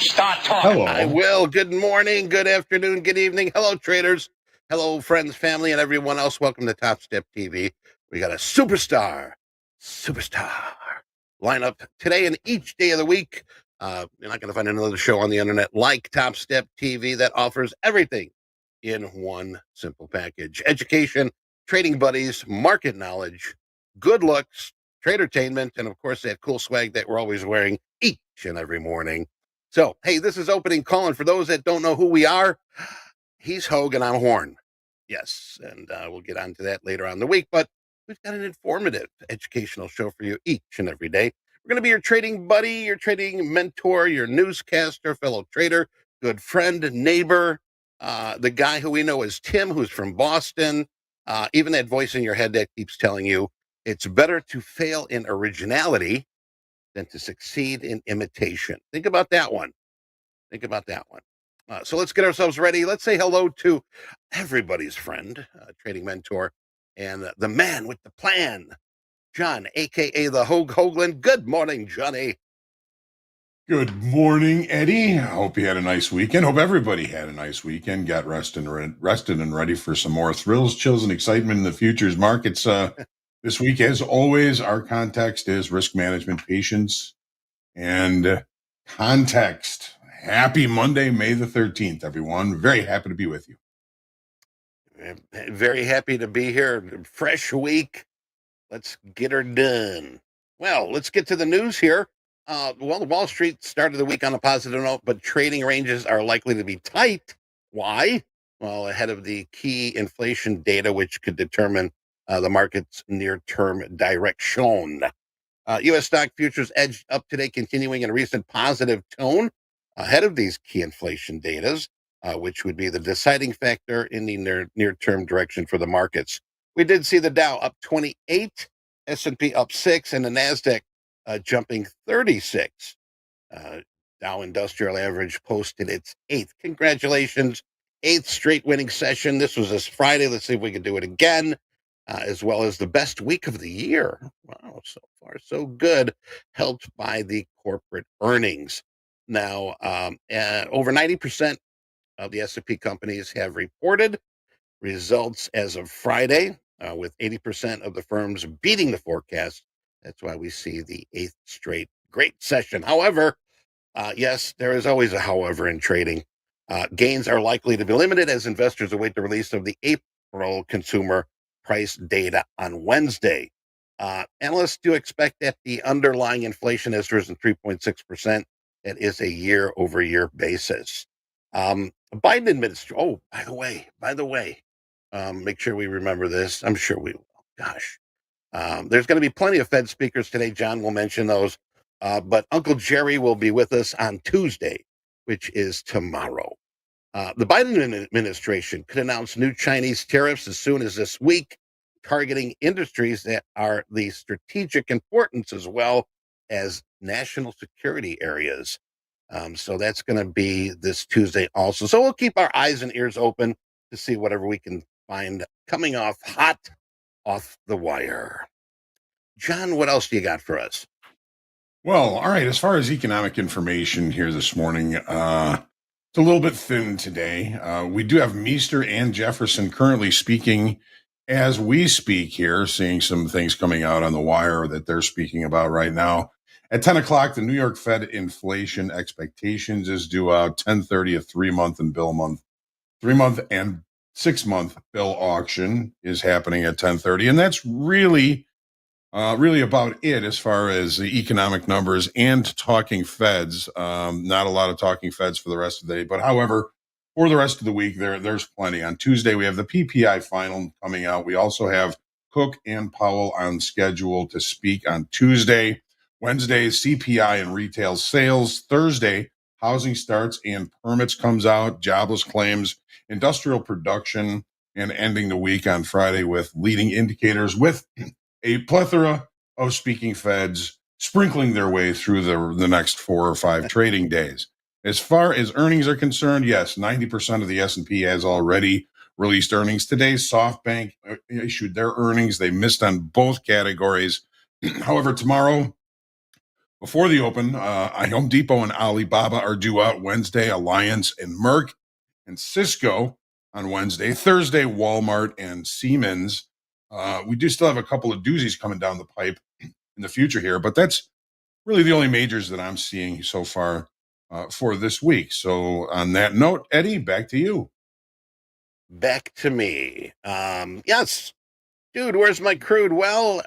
Start talking. Hello. I will. Good morning, good afternoon, good evening. Hello, traders. Hello, friends, family, and everyone else. Welcome to Topstep TV. We got a superstar lineup today and each day of the week. You're not going to find another show on the internet like Topstep TV that offers everything in one simple package: education, trading buddies, market knowledge, good looks, tradertainment, and of course that cool swag that we're always wearing each and every morning. So, hey, this is opening call, and for those that don't know who we are, he's Hoag and I'm Horn. Yes, and we'll get on to that later on in the week, but we've got an informative, educational show for you each and every day. We're going to be your trading buddy, your trading mentor, your newscaster, fellow trader, good friend, neighbor, the guy who we know as Tim, who's from Boston, even that voice in your head that keeps telling you it's better to fail in originality than to succeed in imitation. Think about that one. Think about that one. So let's get ourselves ready. Let's say hello to everybody's friend, trading mentor, and the man with the plan, John, a.k.a. the Hoagland. Good morning, Johnny. Good morning, Eddie. I hope you had a nice weekend. Hope everybody had a nice weekend. Got rested and ready for some more thrills, chills, and excitement in the futures markets. This week, as always, our context is risk management, patience, and context. Happy Monday, May the 13th, everyone. Very happy to be with you. Very happy to be here. Fresh week. Let's get her done. Well, let's get to the news here. Wall Street started the week on a positive note, but trading ranges are likely to be tight. Why? Well, ahead of the key inflation data, which could determine the market's near-term direction. U.S. stock futures edged up today, continuing in a recent positive tone ahead of these key inflation data, which would be the deciding factor in the near-term direction for the markets. We did see the Dow up 28, S&P up 6, and the NASDAQ jumping 36. Dow Industrial Average posted its 8th. Congratulations, 8th straight winning session. This was this Friday. Let's see if we can do it again. As well as the best week of the year. Wow, so far so good, helped by the corporate earnings. Now, over 90% of the S&P companies have reported results as of Friday, with 80% of the firms beating the forecast. That's why we see the 8th straight great session. However, yes, there is always a however in trading. Gains are likely to be limited as investors await the release of the April consumer price data on Wednesday. Analysts do expect that the underlying inflation has risen 3.6%. That is a year-over-year basis. Biden administration. Oh, by the way, make sure we remember this. I'm sure we will. Gosh, there's going to be plenty of Fed speakers today. John will mention those, but Uncle Jerry will be with us on Tuesday, which is tomorrow. The Biden administration could announce new Chinese tariffs as soon as this week, targeting industries that are the strategic importance as well as national security areas. So that's going to be this Tuesday also. So we'll keep our eyes and ears open to see whatever we can find coming off hot off the wire. John, what else do you got for us? Well, all right. As far as economic information here this morning, it's a little bit thin today. We do have Meester and Jefferson currently speaking as we speak here, seeing some things coming out on the wire that they're speaking about right now. At 10 o'clock, the New York Fed inflation expectations is due out. 10:30, a 3-month and 6-month bill auction is happening at 10:30, and that's really about it as far as the economic numbers and talking Feds. Not a lot of talking Feds for the rest of the day, but however, for the rest of the week, there's plenty. On Tuesday, we have the PPI final coming out. We also have Cook and Powell on schedule to speak on Tuesday. Wednesday, CPI and retail sales. Thursday, housing starts and permits comes out, jobless claims, industrial production, and ending the week on Friday with leading indicators with a plethora of speaking Feds sprinkling their way through the next 4 or 5 trading days. As far as earnings are concerned, yes, 90% of the S&P has already released earnings. Today, SoftBank issued their earnings. They missed on both categories. However, tomorrow, Before the open, Home Depot and Alibaba are due out Wednesday, Alliance and Merck and Cisco on Wednesday. Thursday, Walmart and Siemens. We do still have a couple of doozies coming down the pipe in the future here, but that's really the only majors that I'm seeing so far for this week. So on that note, Eddie, back to you. Back to me. Yes. Dude, where's my crude? Well,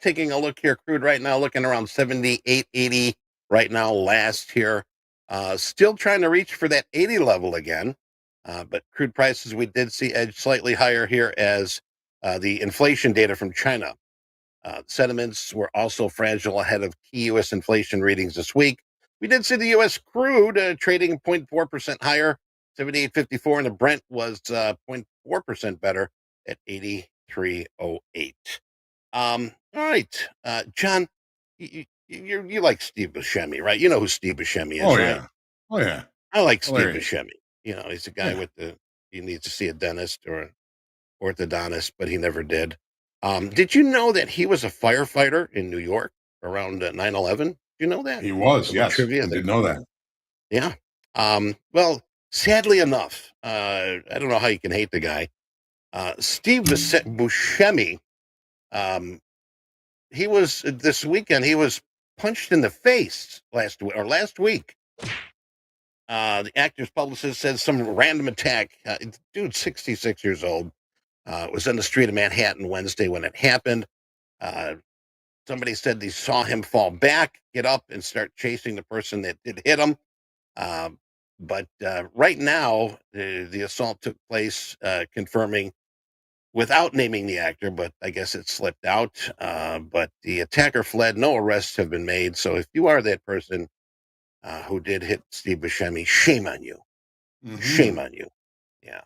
taking a look here, crude right now looking around 78.80 right now last here. Still trying to reach for that 80 level again. But crude prices we did see edge slightly higher here as the inflation data from China. Sentiments were also fragile ahead of key U.S. inflation readings this week. We did see the U.S. crude trading 0.4% higher, 78.54, and the Brent was 0.4% better at 83.08. All right, John, you like Steve Buscemi, right? You know who Steve Buscemi is, Oh right? yeah, oh yeah, I like Steve hilarious. Buscemi. You know, he's a guy Yeah, with he needs to see a dentist or an orthodontist, but he never did. Did you know that he was a firefighter in New York around 9/11? Did you know that? he was. Little Yes, trivia I there. did know that. Yeah. Well, sadly enough, I don't know how you can hate the guy. Steve Buscemi, um, he was this weekend. He was punched in the face last week. The actor's publicist says some random attack. Dude, 66 years old, was in the street of Manhattan Wednesday when it happened. Uh, Somebody said they saw him fall back, get up, and start chasing the person that did hit him. But right now, the assault took place, confirming without naming the actor, but I guess it slipped out. But the attacker fled. No arrests have been made. So if you are that person who did hit Steve Buscemi, shame on you. Shame Hmm. on you. Yeah,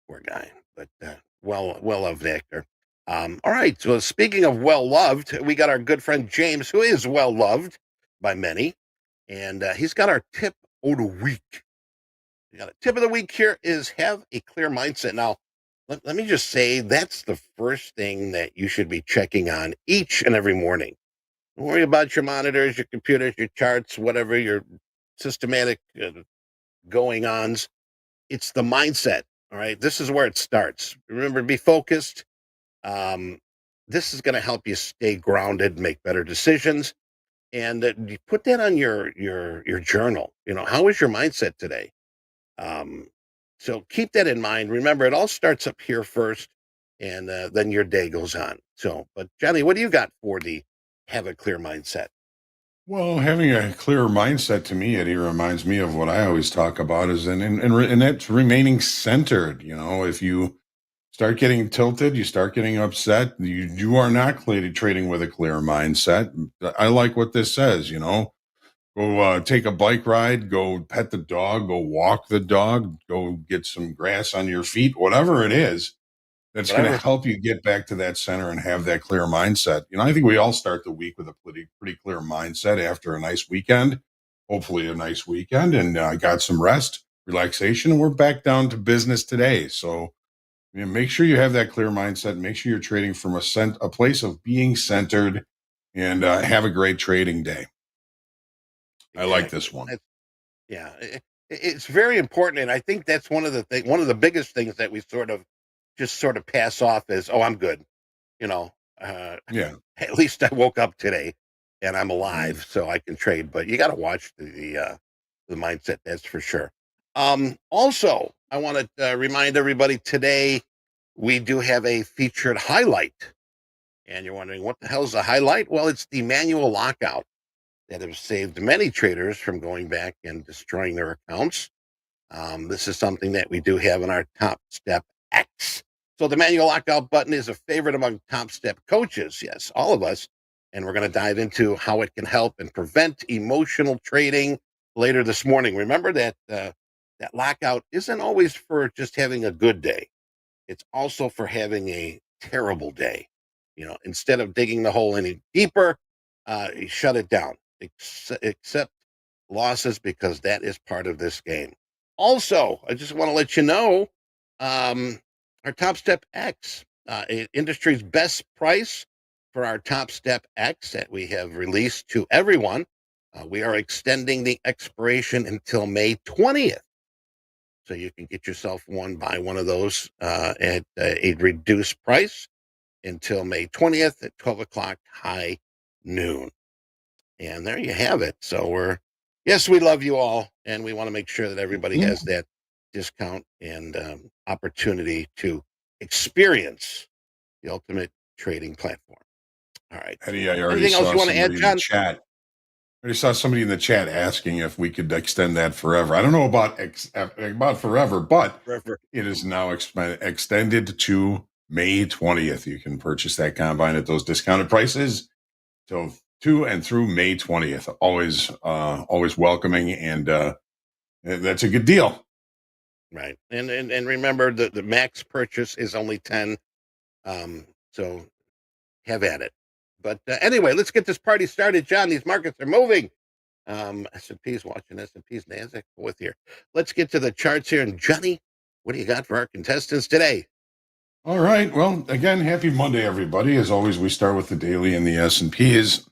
poor guy, but well loved actor. All right. So speaking of well loved, we got our good friend James, who is well loved by many, and he's got our tip of the week. We got a tip of the week here is have a clear mindset. Now, let me just say that's the first thing that you should be checking on each and every morning. Don't worry about your monitors, your computers, your charts, whatever your systematic going ons. It's the mindset. All right. This is where it starts. Remember, be focused. Um, this is going to help you stay grounded, make better decisions, and you put that on your journal. You know, how is your mindset today? Um, so keep that in mind. Remember, it all starts up here first, and then your day goes on. So, but Johnny, what do you got for the have a clear mindset? Well, having a clearer mindset to me, Eddie, reminds me of what I always talk about is and that's remaining centered. You know, if you start getting tilted, you start getting upset, you are not trading with a clear mindset. I like what this says, you know. Go take a bike ride, go pet the dog, go walk the dog, go get some grass on your feet, whatever it is that's going to Whatever. help you get back to that center and have that clear mindset. You know, I think we all start the week with a pretty clear mindset after a nice weekend, hopefully a nice weekend, and got some rest, relaxation, and we're back down to business today. So, you know, make sure you have that clear mindset. Make sure you're trading from a place of being centered, and have a great trading day. I like this Exactly. one. Yeah, it's very important, and I think that's one of the biggest things that we sort of pass off as, "Oh, I'm good." You know, uh, Yeah. at least I woke up today and I'm Mhm. alive, so I can trade. But you got to watch the mindset. That's for sure. Also, I want to remind everybody today we do have a featured highlight, and you're wondering what the hell's a highlight? Well, it's the manual lockout that have saved many traders from going back and destroying their accounts. This is something that we do have in our Top Step X. So the manual lockout button is a favorite among Top Step coaches. Yes, all of us. And we're going to dive into how it can help and prevent emotional trading later this morning. Remember that that lockout isn't always for just having a good day. It's also for having a terrible day. You know, instead of digging the hole any deeper, you shut it down. Accept losses because that is part of this game. Also, I just want to let you know our Top Step X, industry's best price for our Top Step X that we have released to everyone. We are extending the expiration until May 20th. So you can get yourself buy one of those at a reduced price until May 20th at 12 o'clock high noon. And there you have it. So yes, we love you all, and we want to make sure that everybody has that discount and opportunity to experience the ultimate trading platform. All right. Eddie, I already Anything else saw you want to add, somebody in the John? chat. I already saw somebody in the chat asking if we could extend that forever. I don't know about forever, but it is now extended to May 20th. You can purchase that combine at those discounted prices till to and through May 20th. Always welcoming, and that's a good deal. Right. And remember, the max purchase is only 10. So have at it. But anyway, let's get this party started, John. These markets are moving. S&P's watching S&P's NASDAQ with here. Let's get to the charts here. And Johnny, what do you got for our contestants today? All right. Well, again, happy Monday, everybody. As always, we start with the daily and the S&Ps.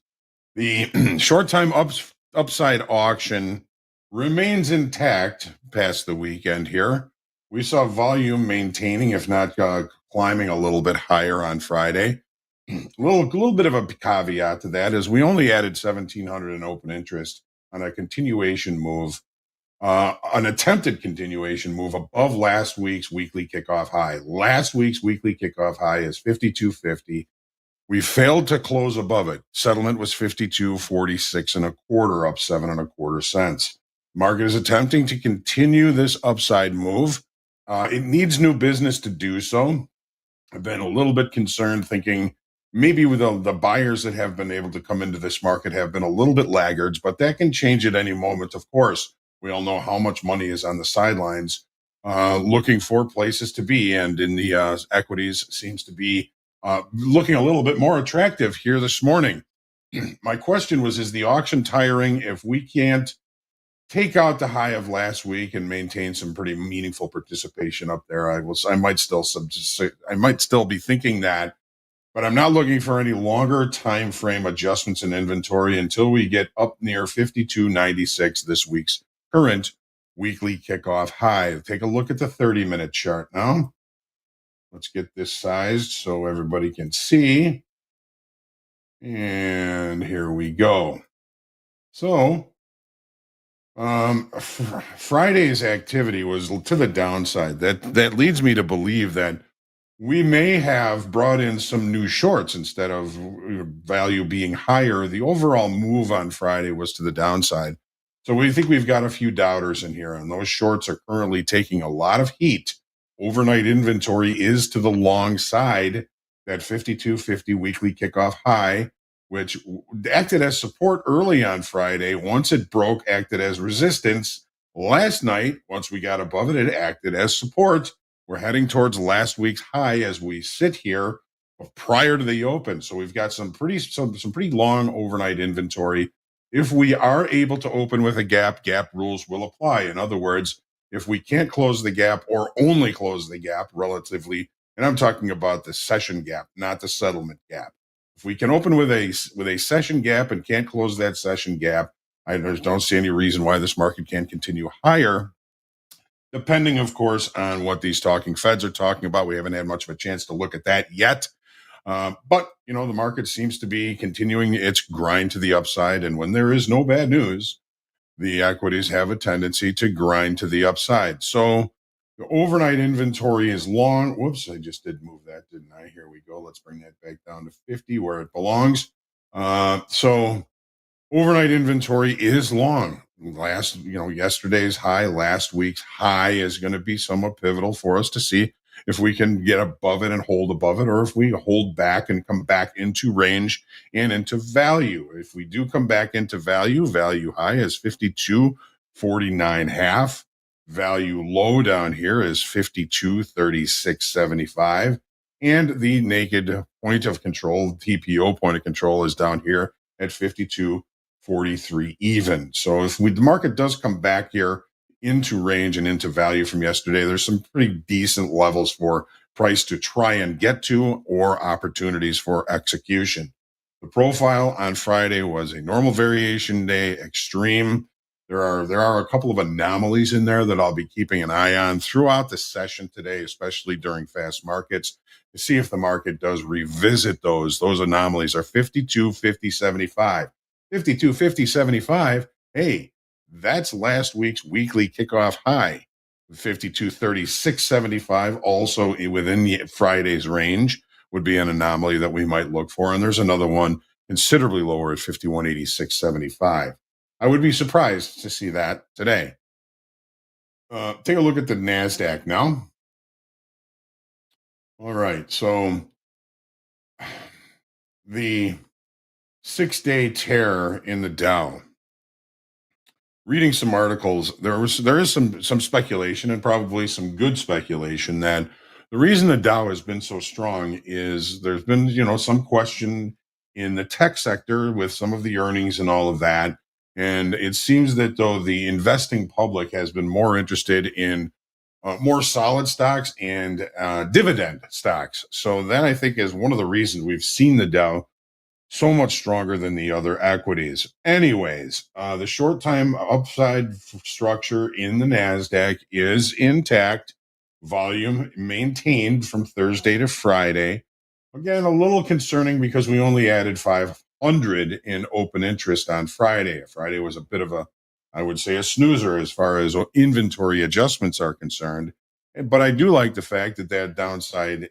The short-time upside auction remains intact past the weekend here. We saw volume maintaining, if not climbing a little bit higher on Friday. A little bit of a caveat to that is we only added 1,700 in open interest on a continuation move, an attempted continuation move above last week's weekly kickoff high. Last week's weekly kickoff high is 52.50. We failed to close above it. Settlement was 52.46 and a quarter, up 7 1/4 cents. Market is attempting to continue this upside move. It needs new business to do so. I've been a little bit concerned, thinking maybe with the buyers that have been able to come into this market have been a little bit laggards, but that can change at any moment. Of course, we all know how much money is on the sidelines looking for places to be, and in the equities seems to be looking a little bit more attractive here this morning. My question was, is the auction tiring? If we can't take out the high of last week and maintain some pretty meaningful participation up there, I might still be thinking that, but I'm not looking for any longer time frame adjustments in inventory until we get up near 52.96, this week's current weekly kickoff high. Take a look at the 30-minute chart now. Let's get this sized so everybody can see. And here we go. So Friday's activity was to the downside. That leads me to believe that we may have brought in some new shorts instead of value being higher. The overall move on Friday was to the downside. So we think we've got a few doubters in here, and those shorts are currently taking a lot of heat. Overnight inventory is to the long side, that 52.50 weekly kickoff high, which acted as support early on Friday. Once it broke, acted as resistance. Last night, once we got above it, it acted as support. We're heading towards last week's high as we sit here prior to the open. So we've got some pretty long overnight inventory. If we are able to open with a gap rules will apply. In other words, if we can't close the gap or only close the gap relatively, and I'm talking about the session gap, not the settlement gap. If we can open with a session gap and can't close that session gap, I don't see any reason why this market can't continue higher, depending, of course, on what these talking feds are talking about. We haven't had much of a chance to look at that yet. But, the market seems to be continuing its grind to the upside. And when there is no bad news, the equities have a tendency to grind to the upside. So the overnight inventory is long. Whoops, I just did move that, didn't I? Here we go. Let's bring that back down to 50 where it belongs. So overnight inventory is long. Yesterday's high, last week's high is going to be somewhat pivotal for us to see if we can get above it and hold above it, or if we hold back and come back into range and into value. If we do come back into value high is 52.49 half. Value low down here is 52.3675. And the naked point of control, TPO point of control, is down here at 52.43 even. So if the market does come back here into range and into value from yesterday, there's some pretty decent levels for price to try and get to, or opportunities for execution. The profile on Friday was a normal variation day, extreme. There are a couple of anomalies in there that I'll be keeping an eye on throughout the session today, especially during fast markets, to see if the market does revisit those. Those anomalies are 52, 50, 75. 52, 50, 75. Hey, that's last week's weekly kickoff high. 52, 36, 75, also within the Friday's range, would be an anomaly that we might look for. And there's another one considerably lower at 5186.75. I would be surprised to see that today. Take a look at the NASDAQ now. All right. So the 6-day tear in the Dow. Reading some articles, there is some speculation, and probably some good speculation, that the reason the Dow has been so strong is there's been some question in the tech sector with some of the earnings and all of that, and it seems that though the investing public has been more interested in more solid stocks and dividend stocks. So that, I think, is one of the reasons we've seen the Dow so much stronger than the other equities. Anyways, the short time upside structure in the NASDAQ is intact. Volume maintained from Thursday to Friday. Again, a little concerning because we only added 500 in open interest on Friday. Friday was a bit of I would say, a snoozer as far as inventory adjustments are concerned. But I do like the fact that downside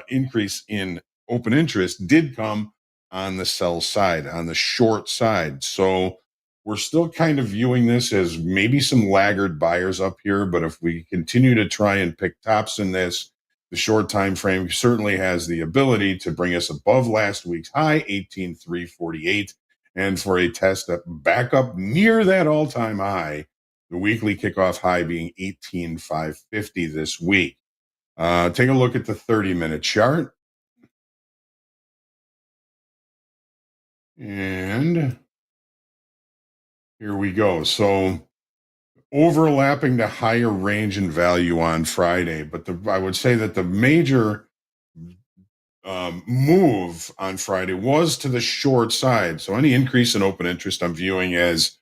increase in open interest did come on the sell side, on the short side. So we're still kind of viewing this as maybe some laggard buyers up here, but if we continue to try and pick tops in this, the short time frame certainly has the ability to bring us above last week's high, 18,348, and for a test up back up near that all-time high, the weekly kickoff high being 18,550 this week. Take a look at the 30-minute chart. And here we go. So overlapping the higher range and value on Friday, but I would say that the major move on Friday was to the short side. So any increase in open interest I'm viewing as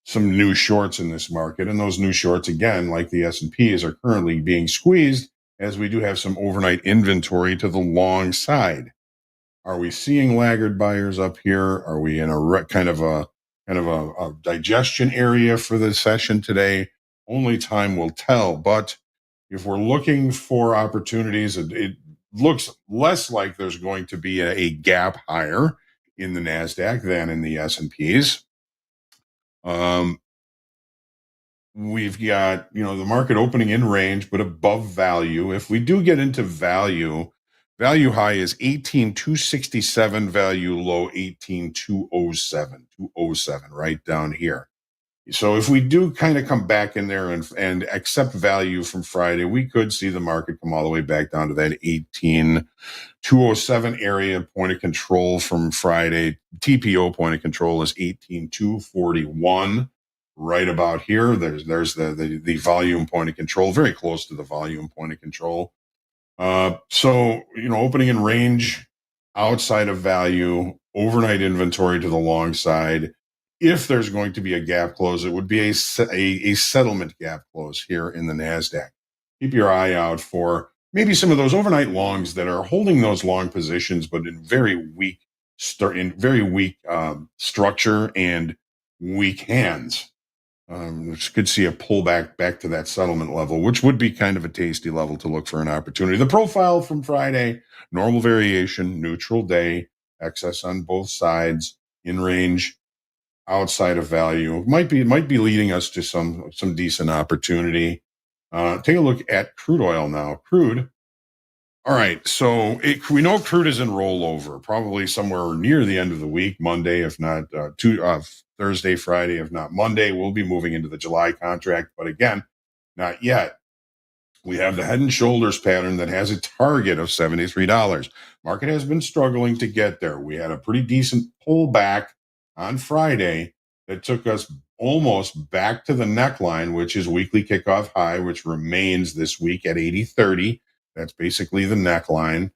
some new shorts in this market, and those new shorts, again, like the S&Ps, are currently being squeezed as we do have some overnight inventory to the long side. Are we seeing laggard buyers up here? Are we in a kind of a digestion area for the session today? Only time will tell. But if we're looking for opportunities, it looks less like there's going to be a gap higher in the NASDAQ than in the S&Ps. We've got, the market opening in range, but above value. If we do get into value high is 18,267, value low 18,207, right down here. So if we do kind of come back in there and accept value from Friday, we could see the market come all the way back down to that 18,207 area. Point of control from Friday, TPO point of control is 18,241. Right about here, there's the volume point of control, very close to the volume point of control. So opening in range, outside of value, overnight inventory to the long side. If there's going to be a gap close, it would be a settlement gap close here in the NASDAQ. Keep your eye out for maybe some of those overnight longs that are holding those long positions, but in very weak structure and weak hands. Which could see a pullback back to that settlement level, which would be kind of a tasty level to look for an opportunity. The profile from Friday, normal variation, neutral day, excess on both sides, in range, outside of value. Might be leading us to some decent opportunity. Take a look at crude oil now. Crude. All right, so we know crude is in rollover, probably somewhere near the end of the week, Monday, if not Thursday, Friday, if not Monday. We'll be moving into the July contract, but again, not yet. We have the head and shoulders pattern that has a target of $73. Market has been struggling to get there. We had a pretty decent pullback on Friday that took us almost back to the neckline, which is weekly kickoff high, which remains this week at 80.30. That's basically the neckline.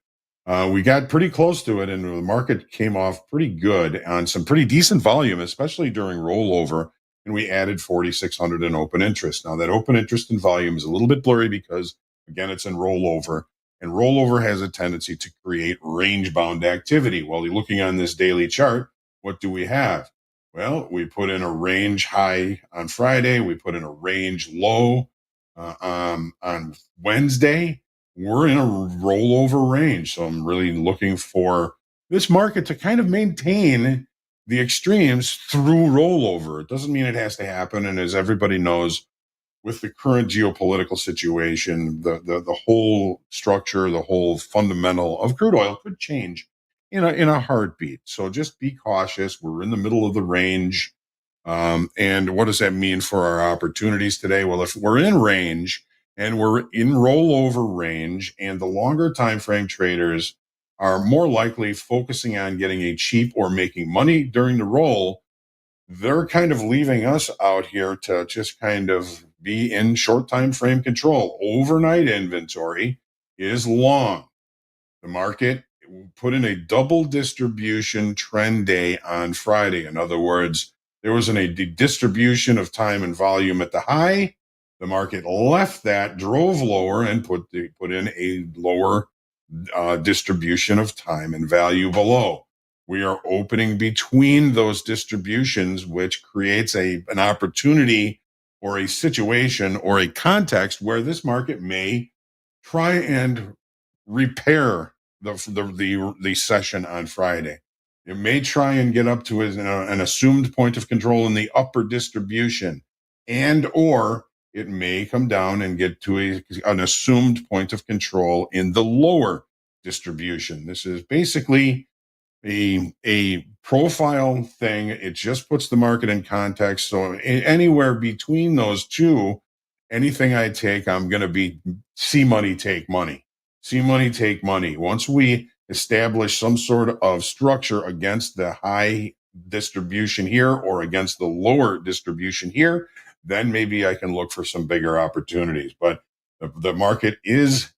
We got pretty close to it, and the market came off pretty good on some pretty decent volume, especially during rollover. And we added 4,600 in open interest. Now, that open interest in volume is a little bit blurry because, again, it's in rollover. And rollover has a tendency to create range bound activity. While you're looking on this daily chart, what do we have? Well, we put in a range high on Friday, we put in a range low on Wednesday. We're in a rollover range. So I'm really looking for this market to kind of maintain the extremes through rollover. It doesn't mean it has to happen. And as everybody knows, with the current geopolitical situation, the whole structure, the whole fundamental of crude oil could change in a heartbeat. So just be cautious. We're in the middle of the range. And what does that mean for our opportunities today? Well, if we're in range and we're in rollover range, and the longer time frame traders are more likely focusing on getting a cheap or making money during the roll, they're kind of leaving us out here to just kind of be in short time frame control. Overnight inventory is long. The market put in a double distribution trend day on Friday. In other words, there was a distribution of time and volume at the high. The market left that, drove lower, and put in a lower distribution of time and value below. We are opening between those distributions, which creates an opportunity or a situation or a context where this market may try and repair the session on Friday. It may try and get up to an assumed point of control in the upper distribution, and or it may come down and get to an assumed point of control in the lower distribution. This is basically a profile thing. It just puts the market in context. So anywhere between those two, anything I take, I'm going to be see money, take money. See money, take money. Once we establish some sort of structure against the high distribution here or against the lower distribution here, then maybe I can look for some bigger opportunities. But the market is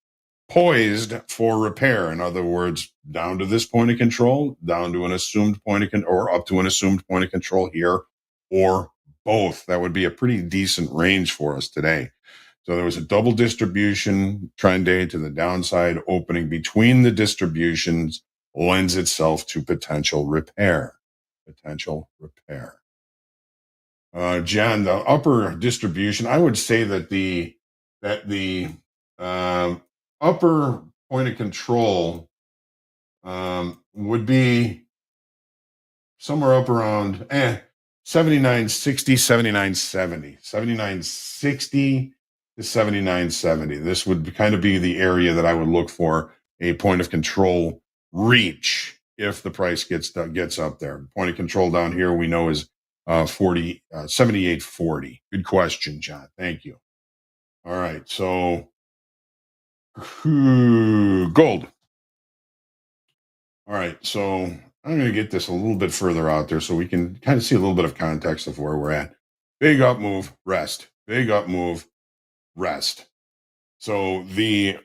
poised for repair. In other words, down to this point of control, down to an assumed point of or up to an assumed point of control here, or both. That would be a pretty decent range for us today. So there was a double distribution trend day to the downside. Opening between the distributions lends itself to potential repair. Potential repair. John, the upper distribution, I would say that the upper point of control would be somewhere up around 79.60, 79.70, 79.60 to 79.70. This would kind of be the area that I would look for a point of control reach if the price gets up there. Point of control down here we know is 78.40. Good question, John. Thank you. All right, so gold. All right, so I'm going to get this a little bit further out there so we can kind of see a little bit of context of where we're at. Big up move, rest. Big up move, rest. So the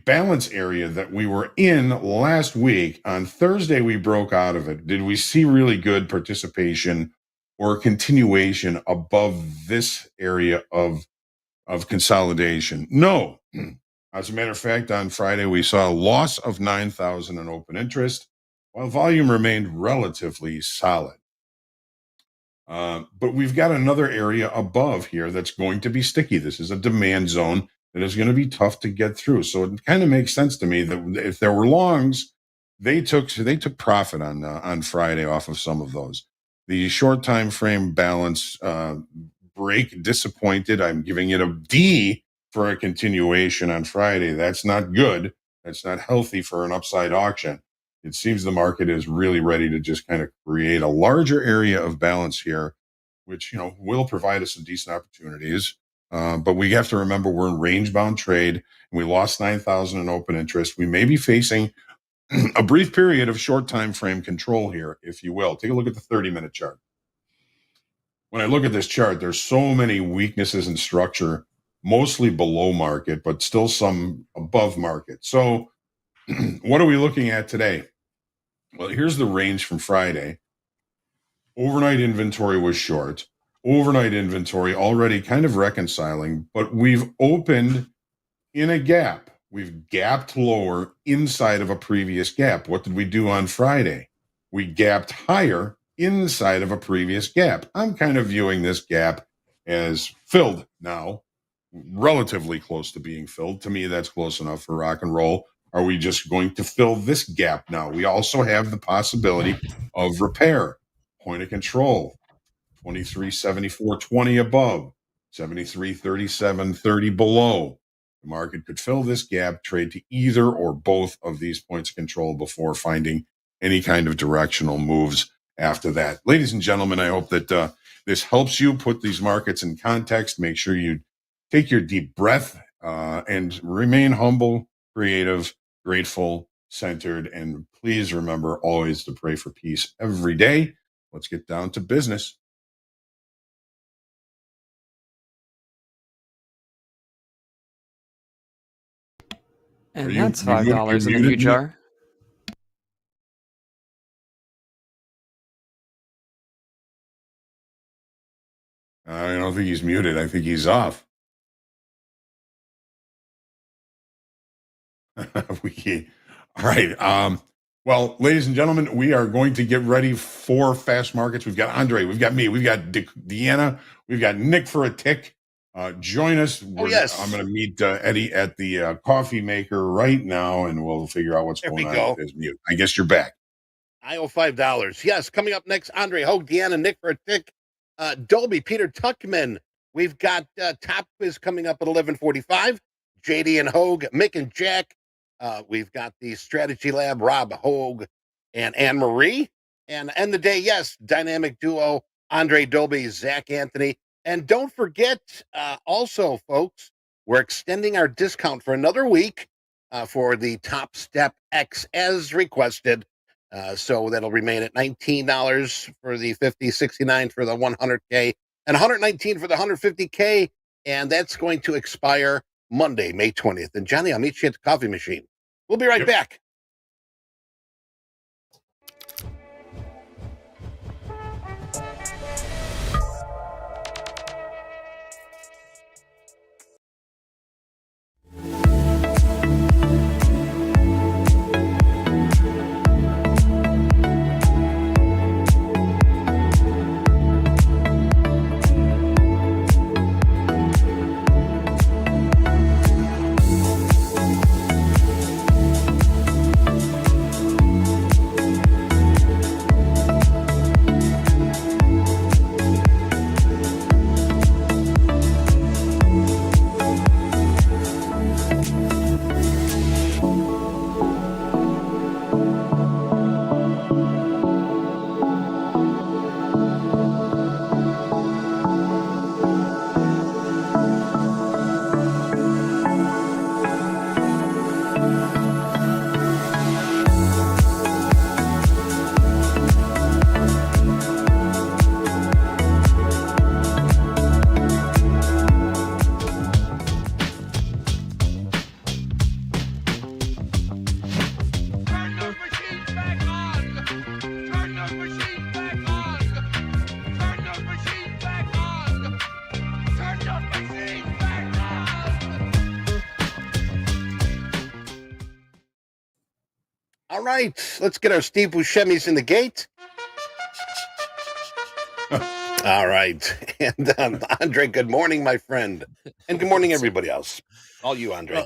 balance area that we were in last week, on Thursday we broke out of it. Did we see really good participation or continuation above this area of consolidation? No. As a matter of fact, on Friday, we saw a loss of 9,000 in open interest, while volume remained relatively solid. But we've got another area above here that's going to be sticky. This is a demand zone that is going to be tough to get through. So it kind of makes sense to me that if there were longs, they took profit on Friday off of some of those. The short time frame balance break, disappointed. I'm giving it a D for a continuation on Friday. That's not good. That's not healthy for an upside auction. It seems the market is really ready to just kind of create a larger area of balance here, which will provide us some decent opportunities. But we have to remember we're in range bound trade, and we lost 9,000 in open interest. We may be facing a brief period of short time frame control here, if you will. Take a look at the 30-minute chart. When I look at this chart, there's so many weaknesses in structure, mostly below market, but still some above market. So what are we looking at today? Well, here's the range from Friday. Overnight inventory was short. Overnight inventory already kind of reconciling, but we've opened in a gap. We've gapped lower inside of a previous gap. What did we do on Friday? We gapped higher inside of a previous gap. I'm kind of viewing this gap as filled now, relatively close to being filled. To me, that's close enough for rock and roll. Are we just going to fill this gap now? We also have the possibility of repair, point of control, 23.74.20 above, 73.37.30 below. The market could fill this gap, trade to either or both of these points of control before finding any kind of directional moves after that. Ladies and gentlemen, I hope that this helps you put these markets in context. Make sure you take your deep breath and remain humble, creative, grateful, centered, and please remember always to pray for peace every day. Let's get down to business. And you- that's you muted- $5 in you the new muted, Nick? jar. I don't think he's muted. I think he's off. All right. Well, ladies and gentlemen, we are going to get ready for fast markets. We've got Andre, we've got me, we've got Deeyana, we've got Nick4aTick. Join us. Yes. I'm going to meet Eddie at the coffee maker right now, and we'll figure out what's going on with his mute. I guess you're back. I owe $5. Yes, coming up next, Andre, Hoag, Deeyana, Nick4aTick, Dolby, Peter Tuckman. We've got TopQuiz coming up at 11:45. JD and Hoag, Mick and Jack. We've got the Strategy Lab, Rob, Hoag, and Anne Marie. And end the day, yes, dynamic duo, Andre Dolby, Zach Anthony. And don't forget, also, folks, we're extending our discount for another week for the Topstep X as requested. So that'll remain at $19 for the 50, 69 for the 100K, and $119 for the 150K. And that's going to expire Monday, May 20th. And Johnny, I'll meet you at the coffee machine. We'll be right back. All right, let's get our Steve Buscemi's in the gate. All right. And Andre, good morning, my friend. And good morning, everybody else. All you, Andre.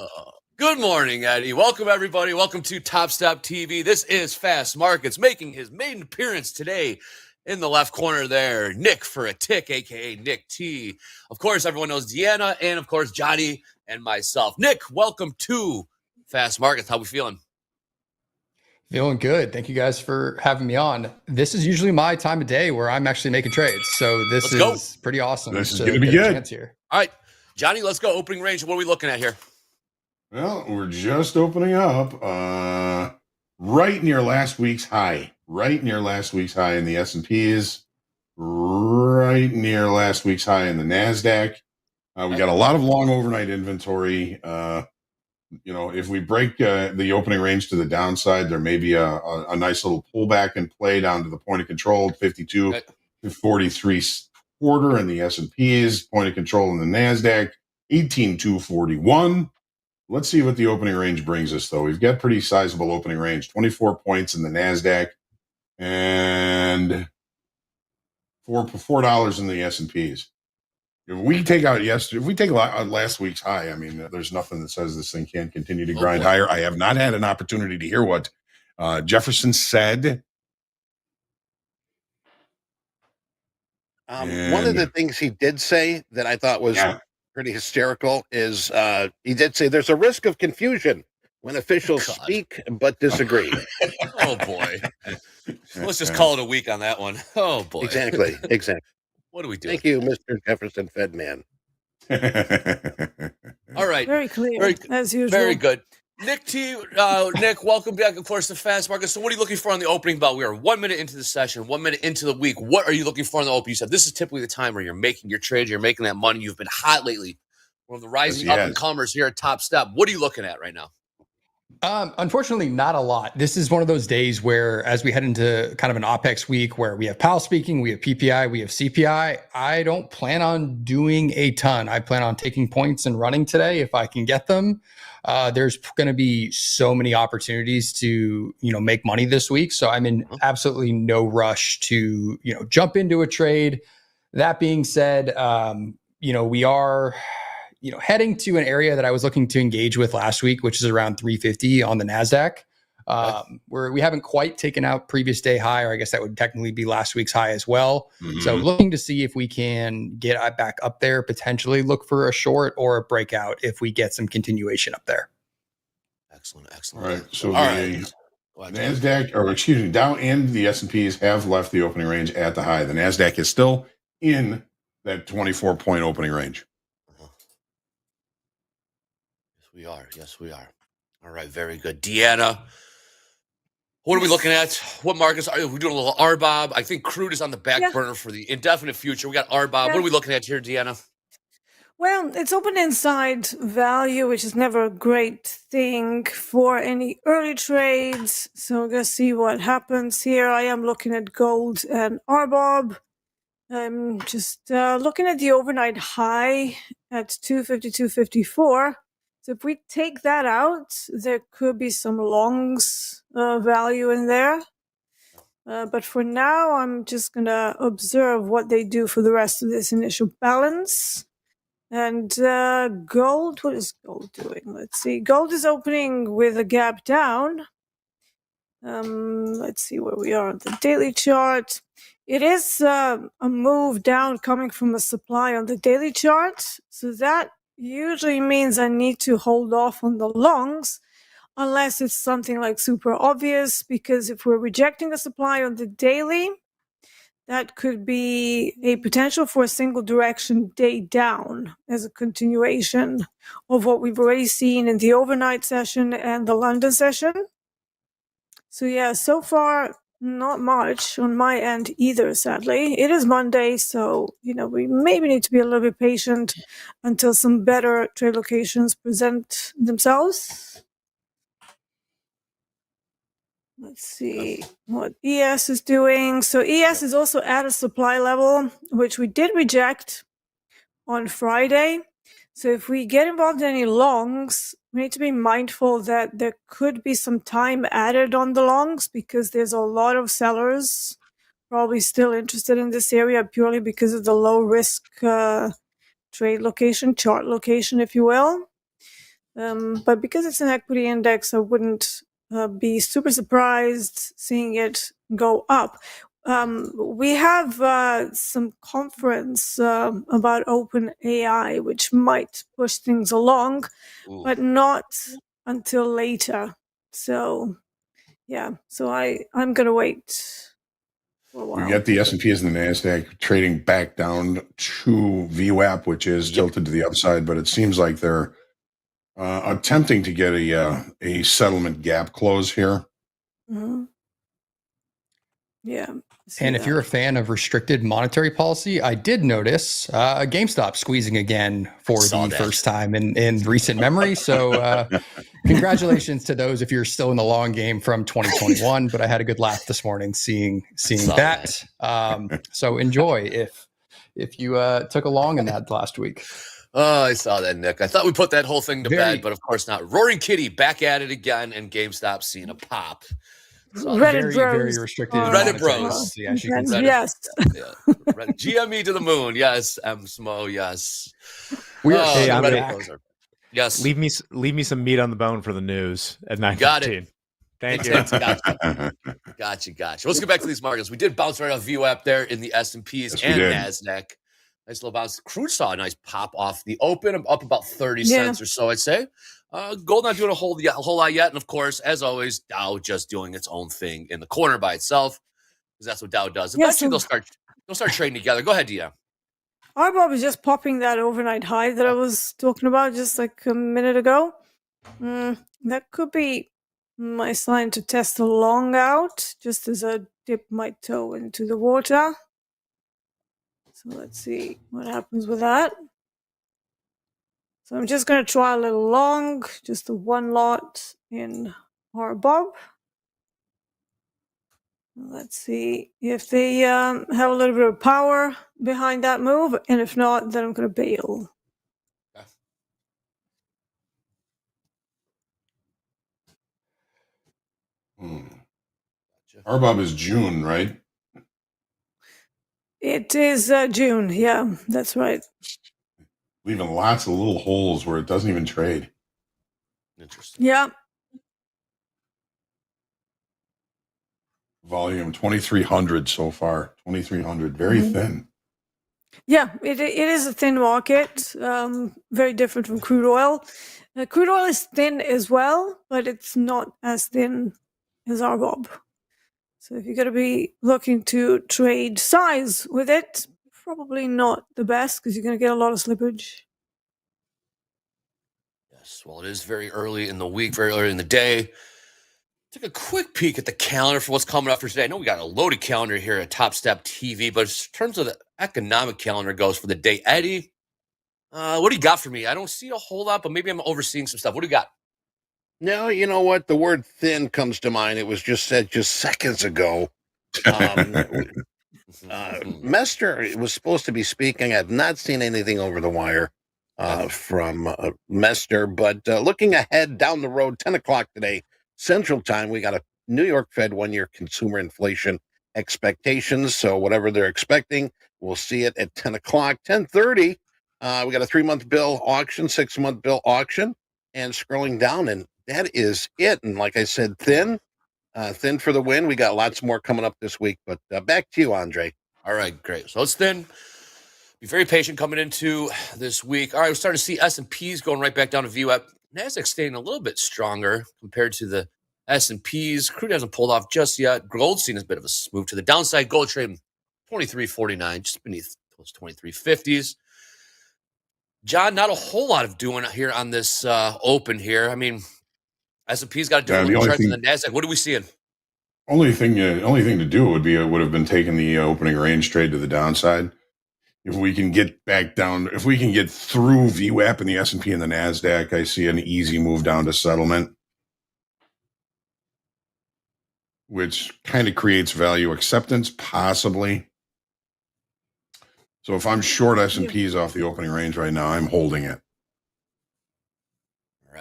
Good morning, Eddie. Welcome, everybody. Welcome to TopstepTV. This is Fast Markets, making his maiden appearance today. In the left corner there, Nick4aTick, a.k.a. Nick T. Of course, everyone knows Deeyana, and of course, Johnny and myself. Nick, welcome to Fast Markets. How we feeling? Feeling good. Thank you guys for having me on. This is usually my time of day where I'm actually making trades. So this is pretty awesome. This is going to be good. Chance here. All right, Johnny, let's go. Opening range. What are we looking at here? Well, we're just opening up right near last week's high. Right near last week's high in the S&Ps. Right near last week's high in the NASDAQ. We got a lot of long overnight inventory You know, if we break the opening range to the downside, there may be a nice little pullback and play down to the point of control, 52 to 43 quarter in the S&Ps, point of control in the NASDAQ, 18,241. Let's see what the opening range brings us, though. We've got pretty sizable opening range, 24 points in the NASDAQ and $4 in the S&Ps. If we take out last week's high, I mean, there's nothing that says this thing can't continue to grind higher. I have not had an opportunity to hear what Jefferson said. One of the things he did say that I thought was pretty hysterical is he did say there's a risk of confusion when officials speak but disagree. Oh, boy. Let's just call it a week on that one. Oh, boy. Exactly. What do we do? Thank you, Mr. Jefferson Fedman. All right. Very clear, as usual. Very good. Nick, welcome back, of course, to Fast Market. So what are you looking for on the opening bell? We are 1 minute into the session, 1 minute into the week. What are you looking for on the open? You said this is typically the time where you're making your trades, you're making that money. You've been hot lately. One of the rising up-and-comers here at Top Step. What are you looking at right now? Unfortunately, not a lot. This is one of those days where, as we head into kind of an OPEX week where we have Powell speaking, we have PPI, we have CPI, I don't plan on doing a ton. I plan on taking points and running today if I can get them. There's going to be so many opportunities to, make money this week. So I'm in absolutely no rush to, jump into a trade. That being said, we are heading to an area that I was looking to engage with last week, which is around 350 on the NASDAQ, where we haven't quite taken out previous day high, or I guess that would technically be last week's high as well. Mm-hmm. So looking to see if we can get back up there, potentially look for a short or a breakout if we get some continuation up there. Excellent. All right. So NASDAQ, Dow and the S&Ps have left the opening range at the high. The NASDAQ is still in that 24-point opening range. Yes, we are. All right, very good. Deeyana, what are we looking at? What markets are we doing? A little RBOB. I think crude is on the back burner for the indefinite future. We got RBOB. What are we looking at here, Deeyana? Well, it's open inside value, which is never a great thing for any early trades. So we're going to see what happens here. I am looking at gold and RBOB. I'm just looking at the overnight high at 252.54. So if we take that out, there could be some longs value in there. But for now, I'm just going to observe what they do for the rest of this initial balance. And gold, what is gold doing? Let's see. Gold is opening with a gap down. Let's see where we are on the daily chart. It is a move down coming from a supply on the daily chart. So that usually means I need to hold off on the longs unless it's something like super obvious, because if we're rejecting a supply on the daily, that could be a potential for a single direction day down as a continuation of what we've already seen in the overnight session and the London session. So so far, not much on my end either, sadly. It is Monday, so, we maybe need to be a little bit patient until some better trade locations present themselves. Let's see what ES is doing. So ES is also at a supply level, which we did reject on Friday. So if we get involved in any longs, we need to be mindful that there could be some time added on the longs, because there's a lot of sellers probably still interested in this area purely because of the low risk trade location, chart location, if you will. But because it's an equity index, I wouldn't be super surprised seeing it go up. We have some conference about open AI, which might push things along, but not until later. So, so I'm going to wait for a while. You got the S&Ps and the NASDAQ trading back down to VWAP, which is tilted to the upside, but it seems like they're attempting to get a settlement gap close here. Mm-hmm. Yeah. And if you're a fan of restricted monetary policy, I did notice GameStop squeezing again for the first time in recent memory. So congratulations to those if you're still in the long game from 2021. But I had a good laugh this morning seeing that. So enjoy if you took along in that last week. Oh, I saw that, Nick. I thought we put that whole thing to bed, but of course not. Roaring Kitty back at it again, and GameStop seeing a pop. So Reddit very restricted. Reddit bros. As you can see. Yes. Yeah. GME to the moon. Yes. Smo. Yes. We are hey, I'm Reddit back. bros are. Yes. Leave me some meat on the bone for the news at 9:15. Got it. Thank you. Gotcha. Let's get back to these markets. We did bounce right off VWAP there in the S&Ps and NASDAQ. Nice little bounce. Crude saw a nice pop off the open, up about 30 cents or so, I'd say. Gold not doing a whole lot yet. And of course, as always, Dow just doing its own thing in the corner by itself, because that's what Dow does. Eventually, they'll start trading together. Go ahead, Deeyana. RBOB is just popping that overnight high that I was talking about just like a minute ago. That could be my sign to test the long out, just as I dip my toe into the water. So let's see what happens with that. So I'm just going to try a little long, just the one lot in RBOB. Let's see if they have a little bit of power behind that move, and if not, then I'm going to bail. RBOB is June, right? It is June. Yeah, that's right. Leaving lots of little holes where it doesn't even trade. Interesting. Yeah. Volume 2,300 so far. 2,300, very thin. Yeah, it is a thin market. Very different from crude oil. Crude oil is thin as well, but it's not as thin as RBOB. So if you're going to be looking to trade size with it, probably not the best because you're going to get a lot of slippage. Yes, well, it is very early in the week, very early in the day. Took a quick peek at the calendar for what's coming up for today. I know we got a loaded calendar here at TopstepTV, but in terms of the economic calendar goes for the day, Eddie, what do you got for me? I don't see a whole lot, but maybe I'm overseeing some stuff. What do you got? No, you know what? The word thin comes to mind. It was just said just seconds ago. Mester was supposed to be speaking. I've not seen anything over the wire from Mester, but looking ahead down the road, 10 o'clock today, Central Time, we got a New York Fed one-year consumer inflation expectations. So whatever they're expecting, we'll see it at 10 o'clock. 10:30, we got a 3-month bill auction, 6-month bill auction, and scrolling down, and that is it. And like I said, thin for the win. We got lots more coming up this week, but back to you, Andre. All right, great. So it's thin. Be very patient coming into this week. All right, we're starting to see S&Ps going right back down to VWAP. NASDAQ staying a little bit stronger compared to the S&Ps. Crude hasn't pulled off just yet. Gold's seen a bit of a move to the downside. Gold trading 23.49, just beneath those 23.50s. John, not a whole lot of doing here on this open here. I mean, S&P's got to do a little chart in the NASDAQ. What are we seeing? Only thing to do would have been taking the opening range trade to the downside. If we can get back down, if we can get through VWAP and the S&P and the NASDAQ, I see an easy move down to settlement, which kind of creates value acceptance, possibly. So if I'm short S&Ps off the opening range right now, I'm holding it. All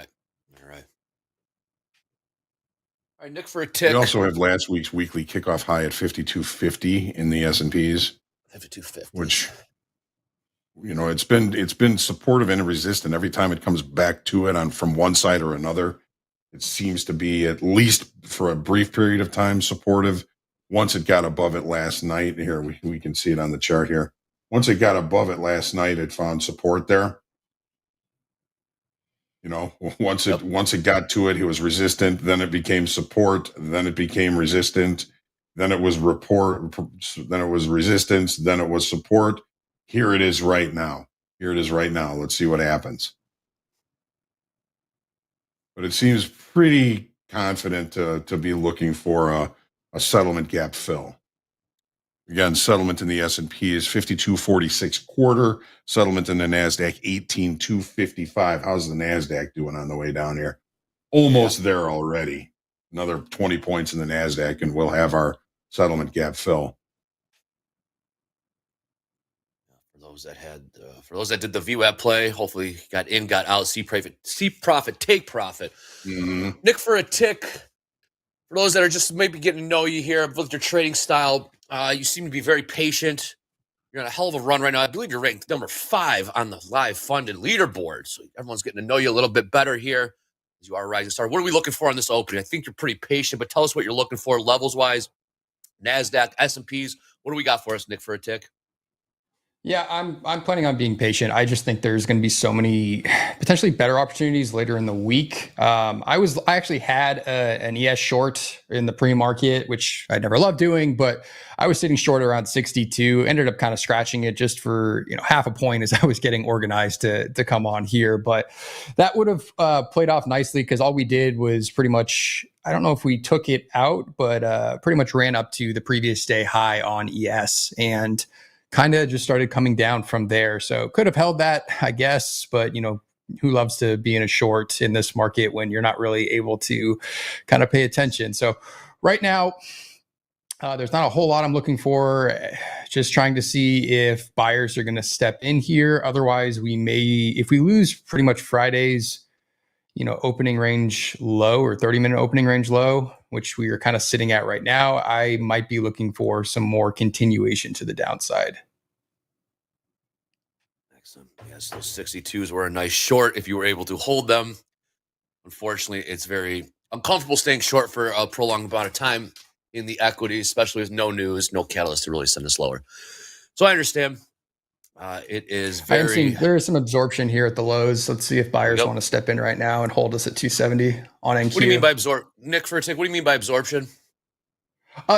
right, Nick4aTick. We also have last week's weekly kickoff high at 52.50 in the S&Ps. 52.50. Which, you know, it's been supportive and resistant every time it comes back to it from one side or another. It seems to be, at least for a brief period of time, supportive. Once it got above it last night, here we can see it on the chart here. Once it got above it last night, it found support there. You know, once it got to it, it was resistant. Then it became support. Then it became resistant. Then it was Then it was resistance. Then it was support. Here it is right now. Let's see what happens. But it seems pretty confident to be looking for a settlement gap fill. Again, settlement in the S&P is 52.46 quarter. Settlement in the NASDAQ 18.255. How's the NASDAQ doing on the way down here? Almost there already. Another 20 points in the NASDAQ, and we'll have our settlement gap fill. For those that did the VWAP play, hopefully got in, got out, see profit, take profit. Mm-hmm. Nick4aTick. For those that are just maybe getting to know you here, I've looked at your trading style. You seem to be very patient. You're on a hell of a run right now. I believe you're ranked number 5 on the live funded leaderboard. So everyone's getting to know you a little bit better here as you are a rising star. What are we looking for on this opening? I think you're pretty patient, but tell us what you're looking for levels wise. NASDAQ, S&Ps. What do we got for us, Nick4aTick? Yeah, I'm planning on being patient. I just think there's going to be so many potentially better opportunities later in the week. I actually had an ES short in the pre-market, which I never loved doing, but I was sitting short around 62. Ended up kind of scratching it just for half a point as I was getting organized to come on here. But that would have played off nicely because all we did was pretty much, I don't know if we took it out, but pretty much ran up to the previous day high on ES and kind of just started coming down from there. So could have held that, I guess, but who loves to be in a short in this market when you're not really able to kind of pay attention? So right now, there's not a whole lot I'm looking for. Just trying to see if buyers are going to step in here. Otherwise, we may, if we lose pretty much Friday's, opening range low or 30-minute opening range low, which we are kind of sitting at right now, I might be looking for some more continuation to the downside. Excellent. Yes, those 62s were a nice short if you were able to hold them. Unfortunately, it's very uncomfortable staying short for a prolonged amount of time in the equities, especially with no news, no catalyst to really send us lower. So I understand. It is very... there is some absorption here at the lows. Let's see if buyers want to step in right now and hold us at 270 on NQ. What do you mean by Nick4aTick, what do you mean by absorption?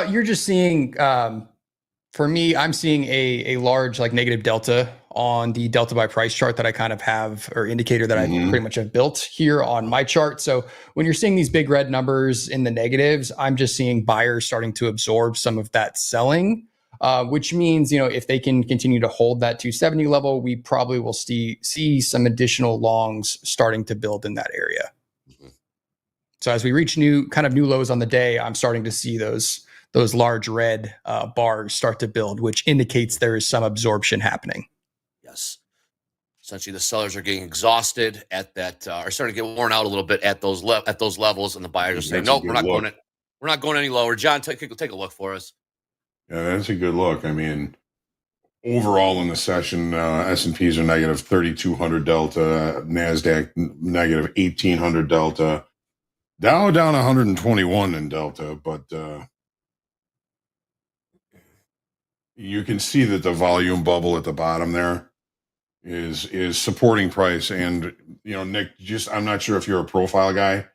You're just seeing, for me, I'm seeing a large negative delta on the delta by price chart that I kind of have, or indicator that I pretty much have built here on my chart. So when you're seeing these big red numbers in the negatives, I'm just seeing buyers starting to absorb some of that selling. Which means, if they can continue to hold that 270 level, we probably will see some additional longs starting to build in that area. Mm-hmm. So as we reach new lows on the day, I'm starting to see those large red bars start to build, which indicates there is some absorption happening. Yes. Essentially, the sellers are getting exhausted at that, are starting to get worn out a little bit at those levels, and the buyers are saying, "Nope, we're not going any lower." John, take a look for us. Yeah, that's a good look. I mean, overall in the session, S&Ps are negative 3,200 delta, NASDAQ negative 1,800 delta, Dow down 121 in delta, but you can see that the volume bubble at the bottom there is supporting price. And, Nick, I'm not sure if you're a profile guy,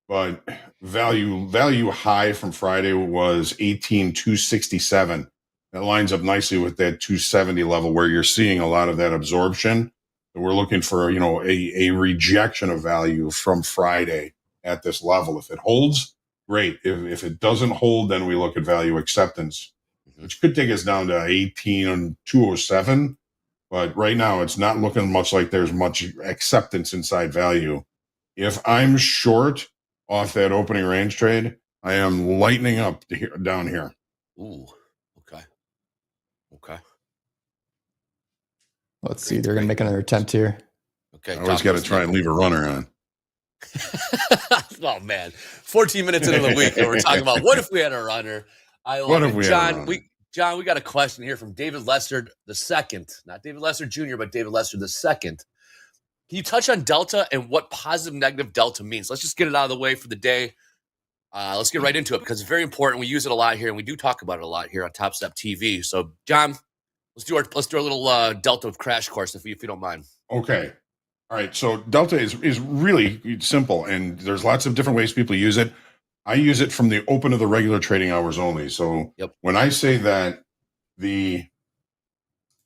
but value high from Friday was 18,267. That lines up nicely with that 270 level where you're seeing a lot of that absorption. And we're looking for, a rejection of value from Friday at this level. If it holds, great. If it doesn't hold, then we look at value acceptance, which could take us down to 18,207. But right now, it's not looking much like there's much acceptance inside value. If I'm short off that opening range trade, I am lightening up down here. Ooh, okay. Let's see. They're going to make another attempt here. Okay. I always got to try and leave a runner on. Oh man, 14 minutes into the week, and we're talking about what if we had a runner. I love it. John, we got a question here from David Lester II, not David Lester Jr., but David Lester II. Can you touch on delta and what positive negative delta means? Let's just get it out of the way for the day. Let's get right into it because it's very important. We use it a lot here, and we do talk about it a lot here on TopstepTV. So, John, let's do our little delta crash course if you don't mind. Okay. All right. So delta is really simple, and there's lots of different ways people use it. I use it from the open of the regular trading hours only. So when I say that the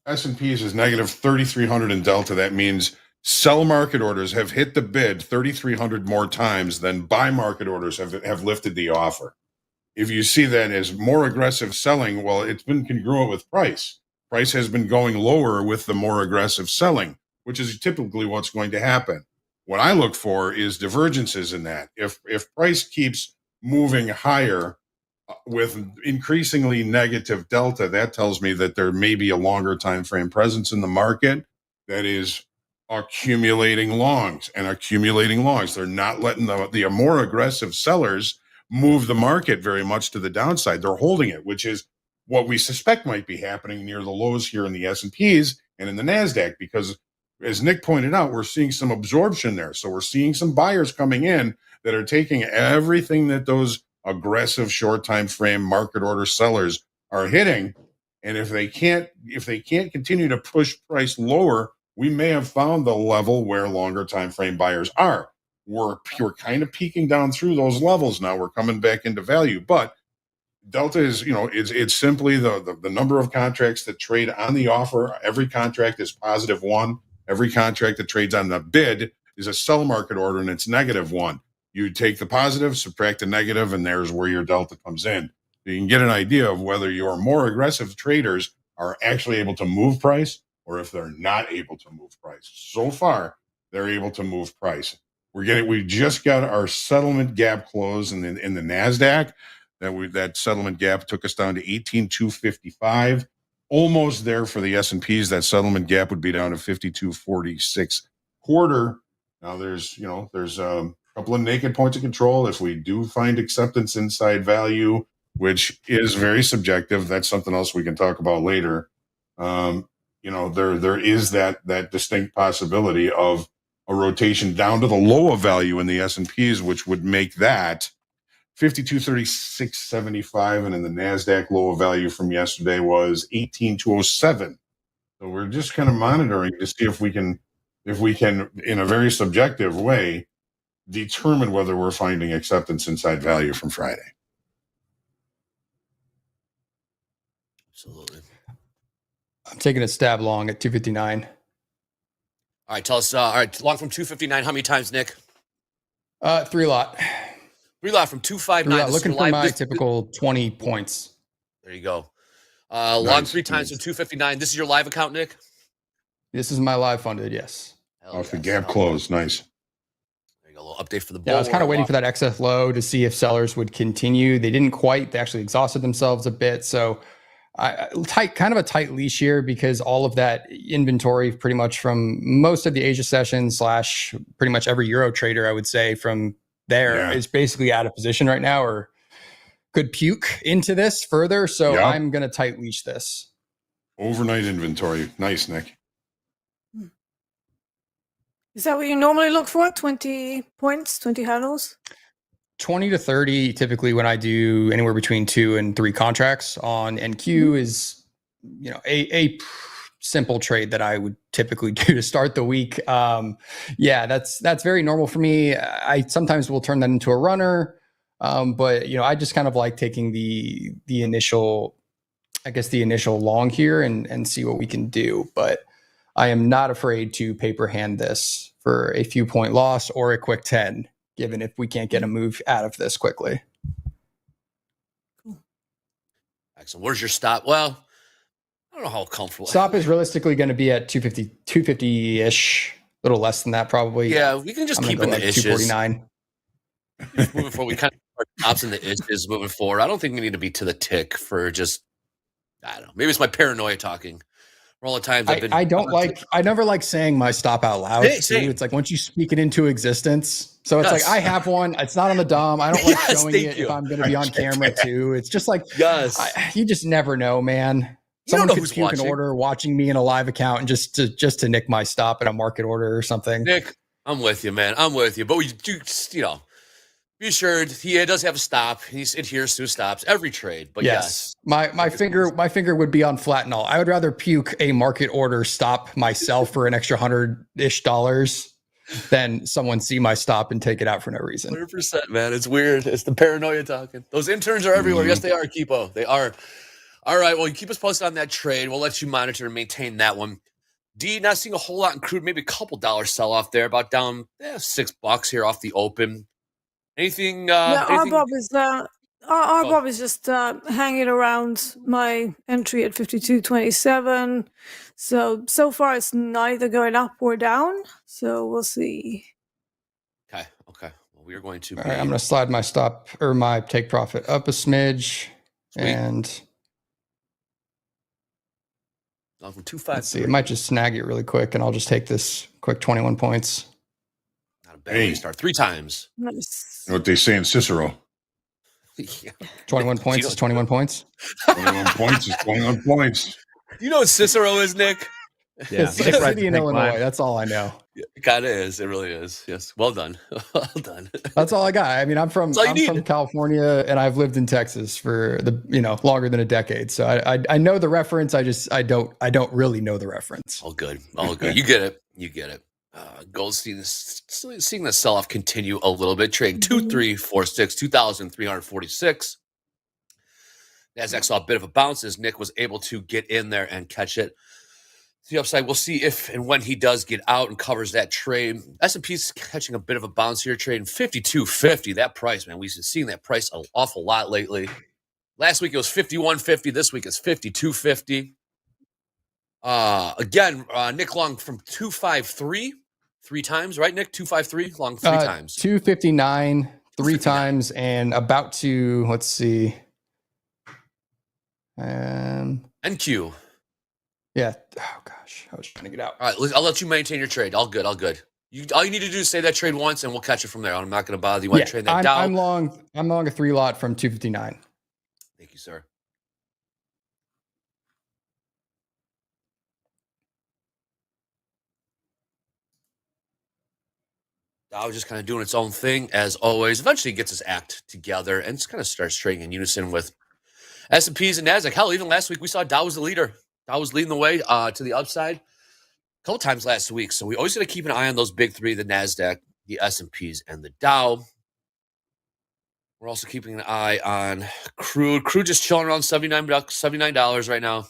S&Ps is negative 3,300 in delta, that means sell market orders have hit the bid 3,300 more times than buy market orders have lifted the offer. if you see that as more aggressive selling, well, it's been congruent with price. Price has been going lower with the more aggressive selling, which is typically what's going to happen. What I look for is divergences in that. If price keeps moving higher with increasingly negative delta, that tells me that there may be a longer time frame presence in the market that is accumulating longs and accumulating longs. They're not letting the more aggressive sellers move the market very much to the downside. They're holding it, which is what we suspect might be happening near the lows here in the S&Ps and in the NASDAQ, because as Nick pointed out, we're seeing some absorption there. So we're seeing some buyers coming in that are taking everything that those aggressive short time frame market order sellers are hitting. And if they can't continue to push price lower, we may have found the level where longer time frame buyers are. We're kind of peaking down through those levels now. We're coming back into value, but delta is, it's simply the number of contracts that trade on the offer. Every contract is +1. Every contract that trades on the bid is a sell market order, and it's -1. You take the positive, subtract the negative, and there's where your delta comes in. So you can get an idea of whether your more aggressive traders are actually able to move price or if they're not able to move price. So far, they're able to move price. We just got our settlement gap close in the NASDAQ. That settlement gap took us down to 18,255. Almost there for the S&Ps. That settlement gap would be down to 52.46 quarter. Now there's a couple of naked points of control. If we do find acceptance inside value, which is very subjective, that's something else we can talk about later. There is that distinct possibility of a rotation down to the low of value in the S&Ps, which would make that 52.3675, and in the NASDAQ, low of value from yesterday was 18,207. So we're just kind of monitoring to see if we can, in a very subjective way, determine whether we're finding acceptance inside value from Friday. Absolutely. I'm taking a stab long at 259. All right, tell us. All right, long from 259. How many times, Nick? 3 lot. 3 lot from 259. Looking for my typical 20 points. There you go. Long 3 times from 259. This is your live account, Nick? This is my live funded, yes. Off the gap close. Nice. There you go. A little update for the bull. Yeah, I was kind of waiting for that excess low to see if sellers would continue. They didn't quite. They actually exhausted themselves a bit. So kind of a tight leash here, because all of that inventory pretty much from most of the Asia session / pretty much every Euro trader, I would say, from there is basically out of position right now or could puke into this further. So I'm going to tight leash this. Overnight inventory. Nice, Nick. Is that what you normally look for? 20 points, 20 handles? 20 to 30 typically when I do anywhere between 2 and 3 contracts on NQ is, a simple trade that I would typically do to start the week. That's very normal for me. I sometimes will turn that into a runner. But I just kind of like taking the initial long here and see what we can do. But I am not afraid to paper hand this for a few point loss or a quick 10, given if we can't get a move out of this quickly. Excellent. Where's your stop? Well, I don't know how comfortable. Stop is realistically going to be at 250-ish, a little less than that probably. Yeah, we can just keep in the issues. 249. Moving forward, we kind of are tops in the issues moving forward. I don't think we need to be to the tick for just, I don't know. Maybe it's my paranoia talking. For all the times I never like saying my stop out loud. It's like once you speak it into existence. So it's like, I have one. It's not on the DOM. I don't like showing it if I'm going to be on camera too. It's just like, you just never know, man. Someone could puke an order watching me in a live account and just to nick my stop at a market order or something. Nick, I'm with you, man. I'm with you. But we do, be assured he does have a stop. He adheres to his stops every trade. But yes. My finger would be on flat and all. I would rather puke a market order stop myself for an extra $100-ish than someone see my stop and take it out for no reason. 100%, man. It's weird. It's the paranoia talking. Those interns are everywhere. Yes, they are, Kipo. They are. All right. Well, you keep us posted on that trade. We'll let you monitor and maintain that one. D, not seeing a whole lot in crude, maybe a couple dollars sell off there, about down $6 here off the open. Anything? RBOB is Our Oh. Bob is just hanging around my entry at 52.27. So far it's neither going up or down. So we'll see. Okay. Well, we are going to All be right, I'm going to slide my stop or my take profit up a smidge. Sweet. And on from let's see, 253. it might just snag it really quick, and I'll just take this quick 21 points. Not a bad way to start 3 times. Nice. You know what they say in Cicero? Yeah. 21 Nick, points you is 21 points. 21 points is 21 points. You know what Cicero is, Nick? Yeah, It's Nick a rides city the in pink Illinois. line. That's all I know. It kind of is. It really is. Yes. Well done. Well done. That's all I got. I mean, I'm from That's all you from need. California, and I've lived in Texas for longer than a decade. So I know the reference. I don't really know the reference. All good. All good. You get it. You get it. Gold seeing the sell off continue a little bit. Trading 2346, 2,346. Nasdaq saw a bit of a bounce as Nick was able to get in there and catch it. To the upside, we'll see if and when he does get out and covers that trade. S&P's catching a bit of a bounce here, trading 52.50. That price, man, we've been seeing that price an awful lot lately. Last week it was 51.50. This week it's 52.50. Again, Nick long from 253 3 times, right, Nick? 253 long 3 times. 259 3 259. times, and about to, let's see. NQ. Yeah. Oh gosh, I was trying to get out. All right, I'll let you maintain your trade. All good. All you need to do is say that trade once, and we'll catch it from there. I'm not going to bother you. Want to trade that down? I'm long a 3 lot from 259. Thank you, sir. Dow just kind of doing its own thing as always. Eventually, it gets its act together and just kind of starts trading in unison with S&Ps and Nasdaq. Hell, even last week we saw Dow was the leader. Dow was leading the way to the upside a couple times last week. So we always got to keep an eye on those big three: the Nasdaq, the S&Ps, and the Dow. We're also keeping an eye on crude. Crude just chilling around $79 right now.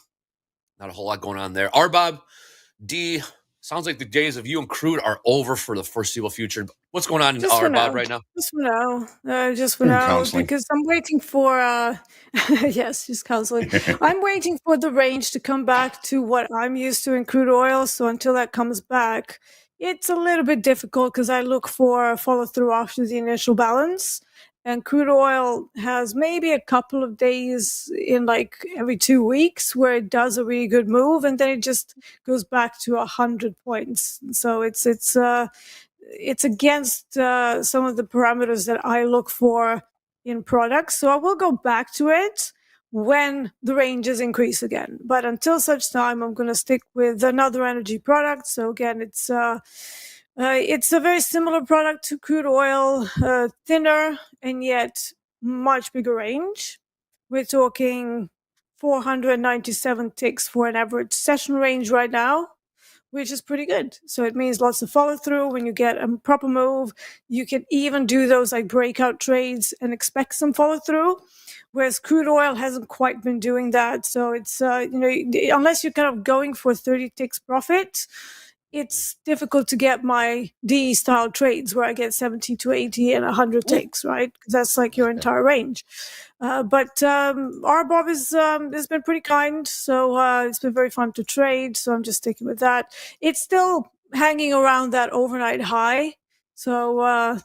Not a whole lot going on there. RBOB, D. Sounds like the days of you and crude are over for the foreseeable future. What's going on in Just for RBOB now. right now? Just for now. Just for You're now, counseling. because I'm waiting for. Yes, just counseling. I'm waiting for the range to come back to what I'm used to in crude oil. So until that comes back, it's a little bit difficult because I look for follow through after the initial balance. And crude oil has maybe a couple of days in like every 2 weeks where it does a really good move, and then it just goes back to 100 points. So it's against some of the parameters that I look for in products. So I will go back to it when the ranges increase again. But until such time, I'm going to stick with another energy product. So again, it's a very similar product to crude oil, thinner and yet much bigger range. We're talking 497 ticks for an average session range right now, which is pretty good. So it means lots of follow through. When you get a proper move, you can even do those like breakout trades and expect some follow through. Whereas crude oil hasn't quite been doing that. So it's, unless you're kind of going for 30 ticks profit, it's difficult to get my D style trades where I get 70 to 80 and 100 ticks, right? Because that's like your entire range. But RBOB has been pretty kind, so it's been very fun to trade. So I'm just sticking with that. It's still hanging around that overnight high, so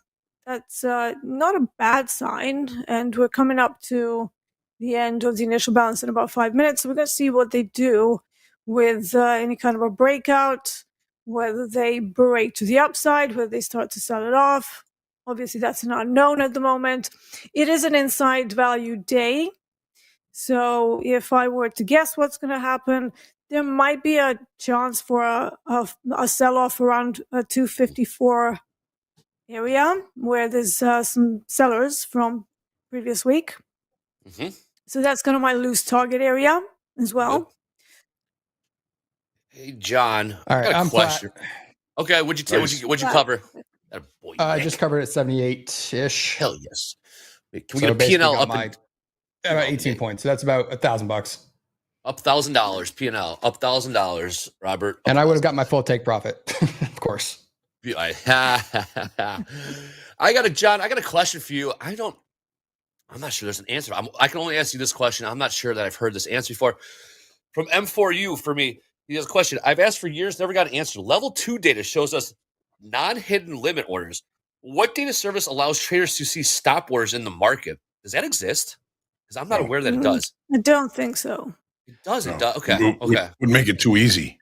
that's not a bad sign. And we're coming up to the end of the initial balance in about 5 minutes. So we're going to see what they do with any kind of a breakout, whether they break to the upside, whether they start to sell it off. Obviously, that's an unknown at the moment. It is an inside value day. So if I were to guess what's going to happen, there might be a chance for a sell-off around a 254 area where there's some sellers from previous week. Mm-hmm. So that's kind of my loose target area as well. Good. Hey, John. All right, I got a I'm question. flat. Okay, what'd you cover? Boy, I Nick. just covered it 78-ish. Hell yes. Wait, can we So get a basically P&L got up? my- about 18 points. So that's about $1,000. Up $1,000 P&L. Up $1,000, Robert. And I would have got my full take profit, of course. I got a question for you. I don't I'm not sure there's an answer. I can only ask you this question. I'm not sure that I've heard this answer before. From M4U for me, he has a question. I've asked for years, never got an answer. Level 2 data shows us non-hidden limit orders. What data service allows traders to see stop orders in the market? Does that exist? Because I'm not aware that it does. I don't think so. It does. It No. does. Okay. Okay. Would make it too easy.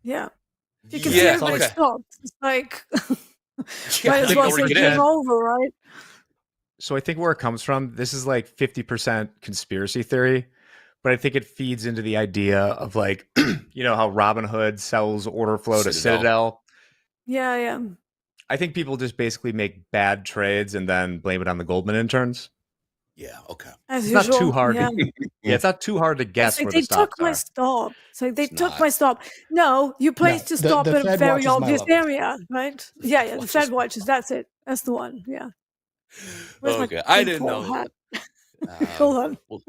Yeah. You can see Yeah. everybody Okay. stopped. It's like, Yeah, might as they well know say where to get game in. over, right? So I think where it comes from, this is like 50% conspiracy theory, but I think it feeds into the idea of like, you know, how Robinhood sells order flow to Citadel. Yeah, yeah. I think people just basically make bad trades and then blame it on the Goldman interns. Yeah. Okay. As It's usual. not too hard. Yeah. Yeah, it's not too hard to guess It's like where they the took stops my are. stop. It's like they It's took not. my stop. No, you placed No, your stop the in a Fed very watches my obvious levels. area, right? Yeah, yeah. The Watches Fed my- watches. That's it. That's the one. Yeah. Where's my Okay. I didn't tinfoil know hat? that. Hold on. Well,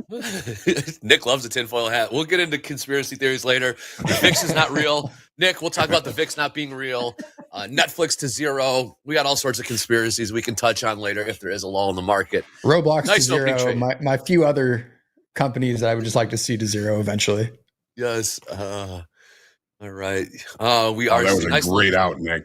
Nick loves the tinfoil hat. We'll get into conspiracy theories later. The VIX is not real. Nick, we'll talk about the VIX not being real. Netflix to zero. We got all sorts of conspiracies we can touch on later if there is a lull in the market. Roblox Nice to opening zero. trade. My few other companies that I would just like to see to zero eventually. Yes. All right. We Oh, are. that was a nice great little- out, Nick.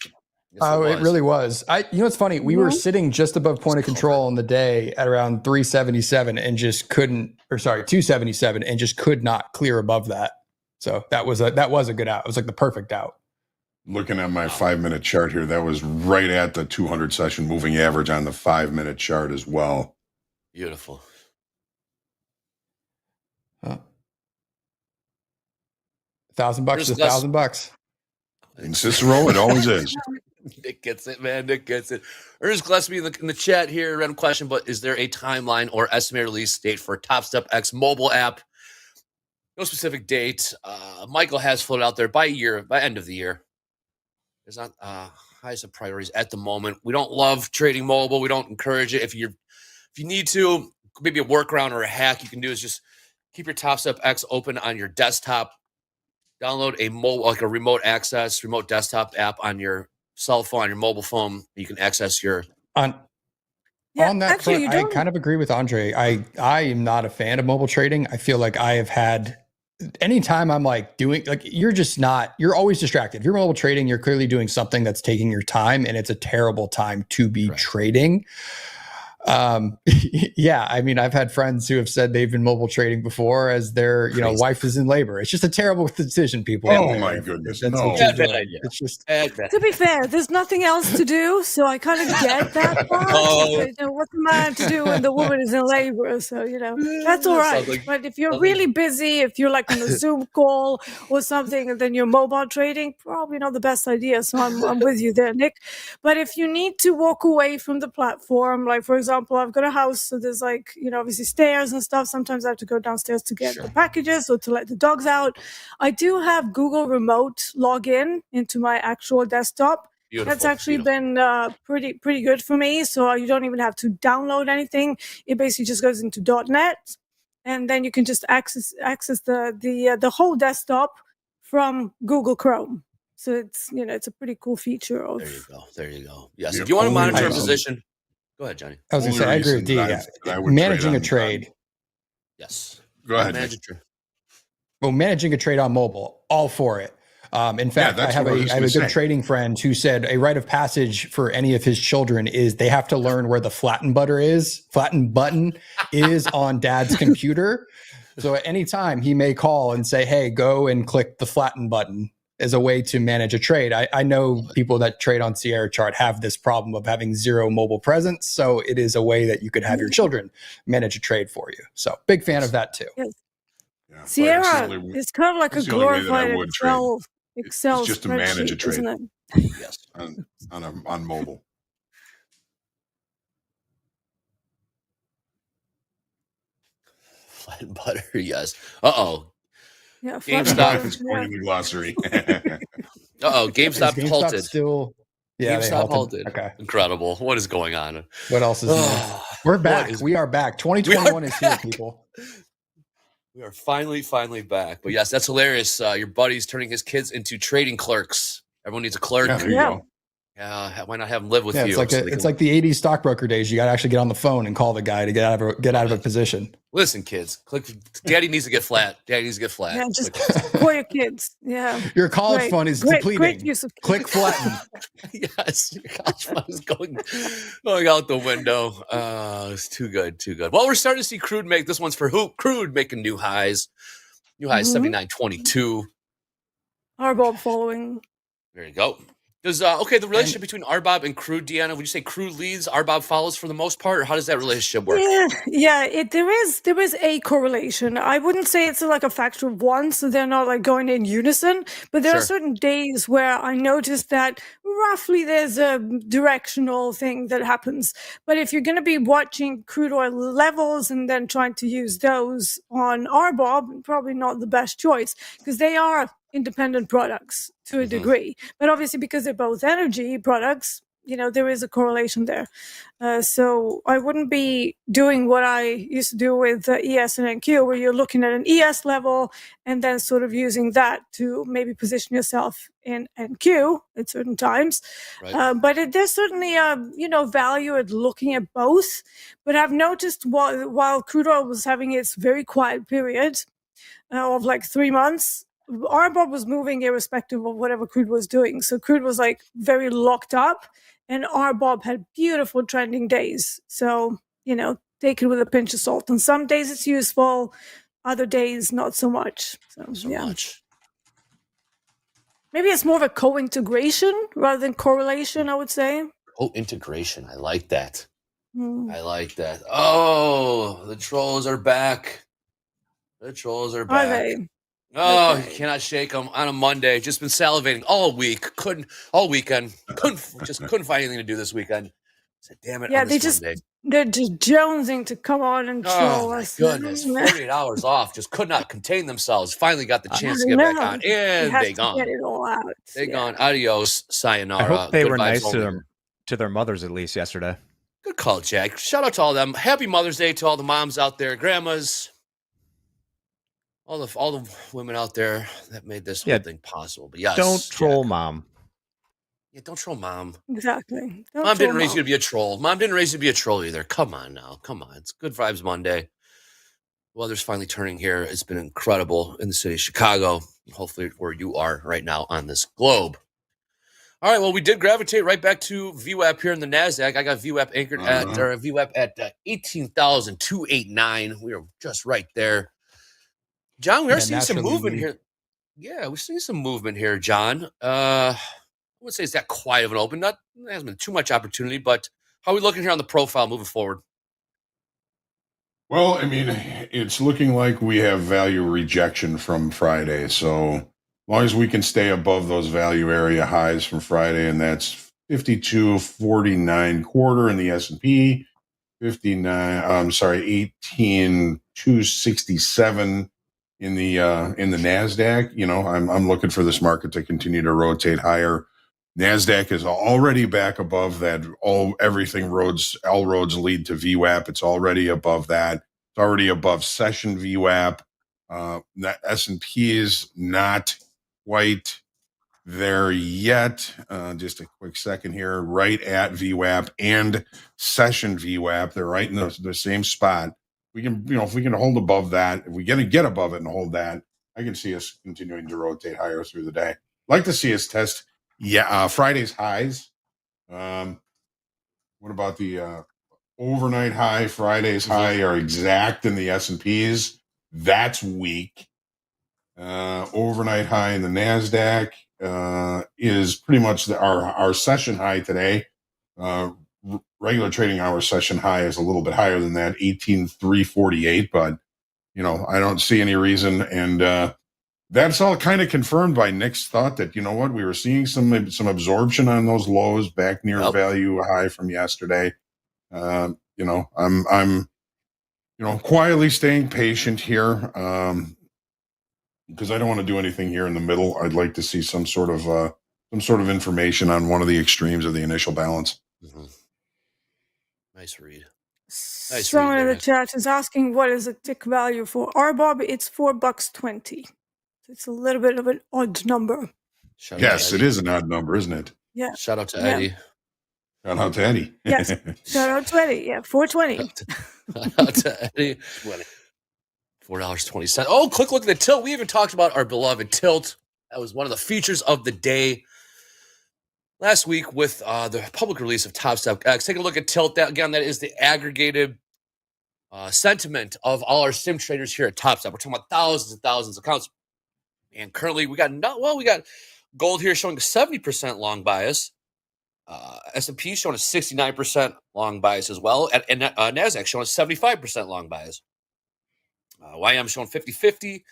Yes, Oh, it was. really was. You know, it's funny. We were Yeah. sitting just above point of control on the day at around 377 and just couldn't, or sorry, 277 and just could not clear above that. So that was a good out. It was like the perfect out. Looking at my 5-minute chart here, that was right at the 200 session moving average on the 5-minute chart as well. Beautiful. $1,000 Here's is less- $1,000. In Cicero, it always is. Nick gets it, man. Nick gets it. Ernest Gillespie in the chat here. Random question, but is there a timeline or estimated release date for Topstep X mobile app? No specific date. Michael has floated out there by end of the year. It's not highest of priorities at the moment. We don't love trading mobile. We don't encourage it. If you need to, maybe a workaround or a hack you can do is just keep your Topstep X open on your desktop. Download a remote access, remote desktop app on your cell phone, on your mobile phone. You can access your. On that actually, you front, I don't. kind of agree with Andre. I am not a fan of mobile trading. I feel like I have had anytime I'm like doing like you're always distracted. If you're mobile trading, you're clearly doing something that's taking your time, and it's a terrible time to be Correct. trading. Yeah, I mean, I've had friends who have said they've been mobile trading before as their, Crazy. wife is in labor. It's just a terrible decision, people. Oh, my goodness, That's no. what you're Bad doing. idea. It's just To be fair, there's nothing else to do, so I kind of get that part. Oh. You know, what's the man to do when the woman is in labor? So, that's all right. Sounds like- But if you're sounds really busy, if you're like on a Zoom call or something, and then you're mobile trading, probably not the best idea. So I'm with you there, Nick. But if you need to walk away from the platform, like, for example, I've got a house, so there's like, obviously stairs and stuff. Sometimes I have to go downstairs to get the packages or to let the dogs out. I do have Google Remote login into my actual desktop. Beautiful, That's actually beautiful. been pretty good for me. So you don't even have to download anything. It basically just goes into .NET, and then you can just access the whole desktop from Google Chrome. So it's it's a pretty cool feature of. There you go. Yes. The If you want to only monitor a reason- position, go ahead, Johnny. I was going to say, I agree with D. Only reason that I would Managing trade a on- trade. Yes. Go ahead, Manage Nick. a trade. Well, managing a trade on mobile, all for it. In fact, that's I have what I a was good gonna say. trading friend who said a rite of passage for any of his children is they have to learn where the flatten button is on dad's computer. So at any time he may call and say, hey, go and click the flatten button as a way to manage a trade. I know people that trade on Sierra Chart have this problem of having zero mobile presence. So it is a way that you could have your children manage a trade for you. So big fan of that too. Yeah, but it's the Sierra only- is kind of like a it's the only way that I glorified would trade. Excel It's just to manage a spreadsheet, isn't trade. it? Yes. on mobile. Flat and butter. Yes. Uh-oh. Yeah, GameStop. flat It's butter, going in the glossary. Uh-oh. GameStop Is halted. still, yeah, they GameStop halted. Okay. Incredible. What is going on? What else is new? We're back. is- We are back. 2021 is here, back. people. We are finally back. But yes, that's hilarious. Your buddy's turning his kids into trading clerks. Everyone needs a clerk. Yeah, there you Yeah. go. Why not have them live with Yeah, you? it's like the '80s stockbroker days. You got to actually get on the phone and call the guy to get out of a position. Listen, kids, Daddy needs to get flat. Daddy needs to get flat. Yeah, just for your kids. Yeah. Your college Great. fund is Great depleting. use of Click flatten. Yes, your college fund is going out the window. It's too good, too good. Well, we're starting to see crude make this one's for who? Crude making new highs. New highs 79.22. RBOB following. There you go. Does the relationship between RBOB and crude, Deeyana, would you say crude leads, RBOB follows for the most part, or how does that relationship work? Yeah. There is a correlation. I wouldn't say it's like a factor of one, so they're not like going in unison. But there are certain days where I noticed that roughly there's a directional thing that happens. But if you're going to be watching crude oil levels and then trying to use those on RBOB, probably not the best choice because they are independent products to a degree, but obviously because they're both energy products, there is a correlation there. So I wouldn't be doing what I used to do with ES and NQ, where you're looking at an ES level and then sort of using that to maybe position yourself in NQ at certain times. Right. But there's certainly value at looking at both. But I've noticed while crude oil was having its very quiet period of like 3 months, RBOB was moving irrespective of whatever crude was doing. So crude was like very locked up and RBOB had beautiful trending days. So, take it with a pinch of salt. And some days it's useful, other days not so much. So much. Maybe it's more of a co-integration rather than correlation, I would say. Co-integration. I like that. I like that. Oh, the trolls are back. The trolls are back. Are they? Oh, Okay. You cannot shake them on a Monday. Just been salivating all weekend. Couldn't find anything to do this weekend. I said, damn it. Yeah, on this Monday. they're just jonesing to come on and troll us. Oh my goodness, 48 hours off. Just could not contain themselves. Finally got the chance to get back on. And they gone. Get it all out. They gone. Adios. Sayonara. I hope they Good were vibes nice only. to their mothers at least yesterday. Good call, Jack. Shout out to all them. Happy Mother's Day to all the moms out there, grandmas. All the women out there that made this whole thing possible. But yes, don't troll Jack. mom. Yeah, don't troll mom. Exactly. Mom didn't raise you to be a troll. Mom didn't raise you to be a troll either. Come on now. Come on. It's Good Vibes Monday. Weather's finally turning here. It's been incredible in the city of Chicago. Hopefully where you are right now on this globe. All right. Well, we did gravitate right back to VWAP here in the NASDAQ. I got VWAP anchored at VWAP at 18,289. We are just right there. John, we are seeing some movement here. Yeah, we're seeing some movement here, John. I wouldn't say it's that quiet of an open. There hasn't been too much opportunity, but how are we looking here on the profile moving forward? Well, I mean, it's looking like we have value rejection from Friday. So as long as we can stay above those value area highs from Friday, and that's 52.49 quarter in the S&P, 18,267 in the NASDAQ. I'm looking for this market to continue to rotate higher. NASDAQ is already back above that. All roads lead to VWAP. It's already above that. It's already above session VWAP. That S&P is not quite there yet. Just a quick second here. Right at VWAP and session VWAP. They're right in the same spot. We can, if we can hold above that, if we get above it and hold that, I can see us continuing to rotate higher through the day. I'd like to see us test Friday's highs. What about the overnight high? Friday's high are exact in the S&Ps. That's weak. Overnight high in the NASDAQ is pretty much our session high today. Regular trading hour session high is a little bit higher than that, 18,348. But I don't see any reason, and that's all kind of confirmed by Nick's thought that we were seeing some absorption on those lows back near value high from yesterday. I'm quietly staying patient here because I don't want to do anything here in the middle. I'd like to see some sort of information on one of the extremes of the initial balance. Mm-hmm. Nice read. Someone in the chat is asking what is a tick value for RBOB. It's $4.20. It's a little bit of an odd number. Yes, it is an odd number, isn't it? Yeah. Shout out to Yeah. Eddie. Shout out to Eddie. Yes. Shout out to Eddie. Yeah, 420. Shout out to Eddie. $4.20. Oh, quick look at the tilt. We even talked about our beloved tilt. That was one of the features of the day last week with the public release of TopStep X. Take a look at tilt. That again, that is the aggregated sentiment of all our sim traders here at TopStep. We're talking about thousands and thousands of accounts. And currently we got gold here showing a 70% long bias. S&P showing a 69% long bias as well. And NASDAQ showing a 75% long bias. YM showing 50-50.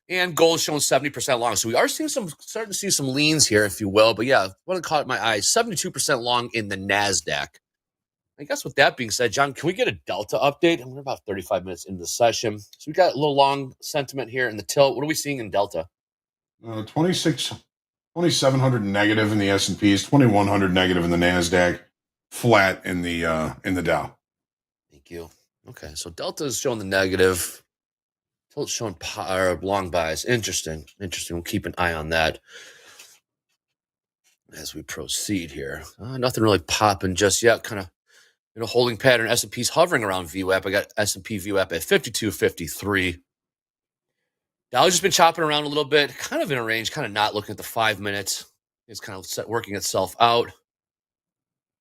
And gold showing 70% long. So we are starting to see some leans here, if you will. But yeah, what caught my eye, 72% long in the NASDAQ. I guess with that being said, John, can we get a Delta update? We're about 35 minutes into the session. So we got a little long sentiment here in the tilt. What are we seeing in Delta? 2,700 negative in the S&Ps, 2,100 negative in the NASDAQ, flat in the Dow. Thank you. Okay, so Delta is showing the negative. Tilt's showing long bias. Interesting. We'll keep an eye on that as we proceed here. Nothing really popping just yet. Kind of holding pattern. S&P's hovering around VWAP. I got S&P VWAP at 52.53. Dow's just been chopping around a little bit, kind of in a range, kind of not looking at the 5 minutes. It's kind of working itself out.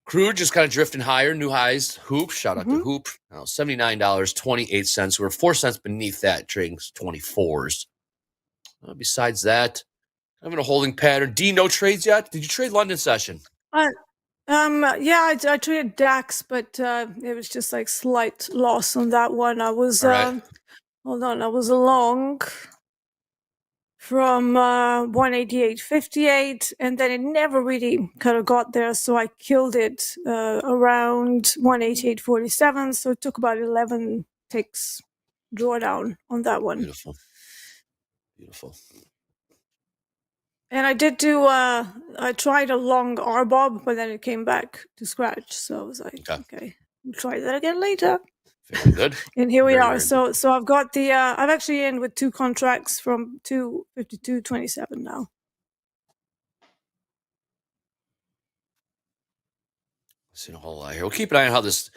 Crude just kind of drifting higher, new highs. Hoop, shout out to Hoop. Now $79.28. We're 4 cents beneath that, trading 24s. Besides that, I'm in a holding pattern. D, no trades yet? Did you trade London session? Yeah, I traded DAX, but it was just like slight loss on that one. I was right. Hold on, I was long from 188.58, and then it never really kind of got there, so I killed it around 188.47. So it took about 11 ticks drawdown on that one. Beautiful. And I did do I tried a long RBOB, but then it came back to scratch. So I was like, okay, we'll try that again later. Very good. And here we are. So I've got the I'm actually in with 2 contracts from 252.27 now. Seen a whole lot here. We'll keep an eye on how this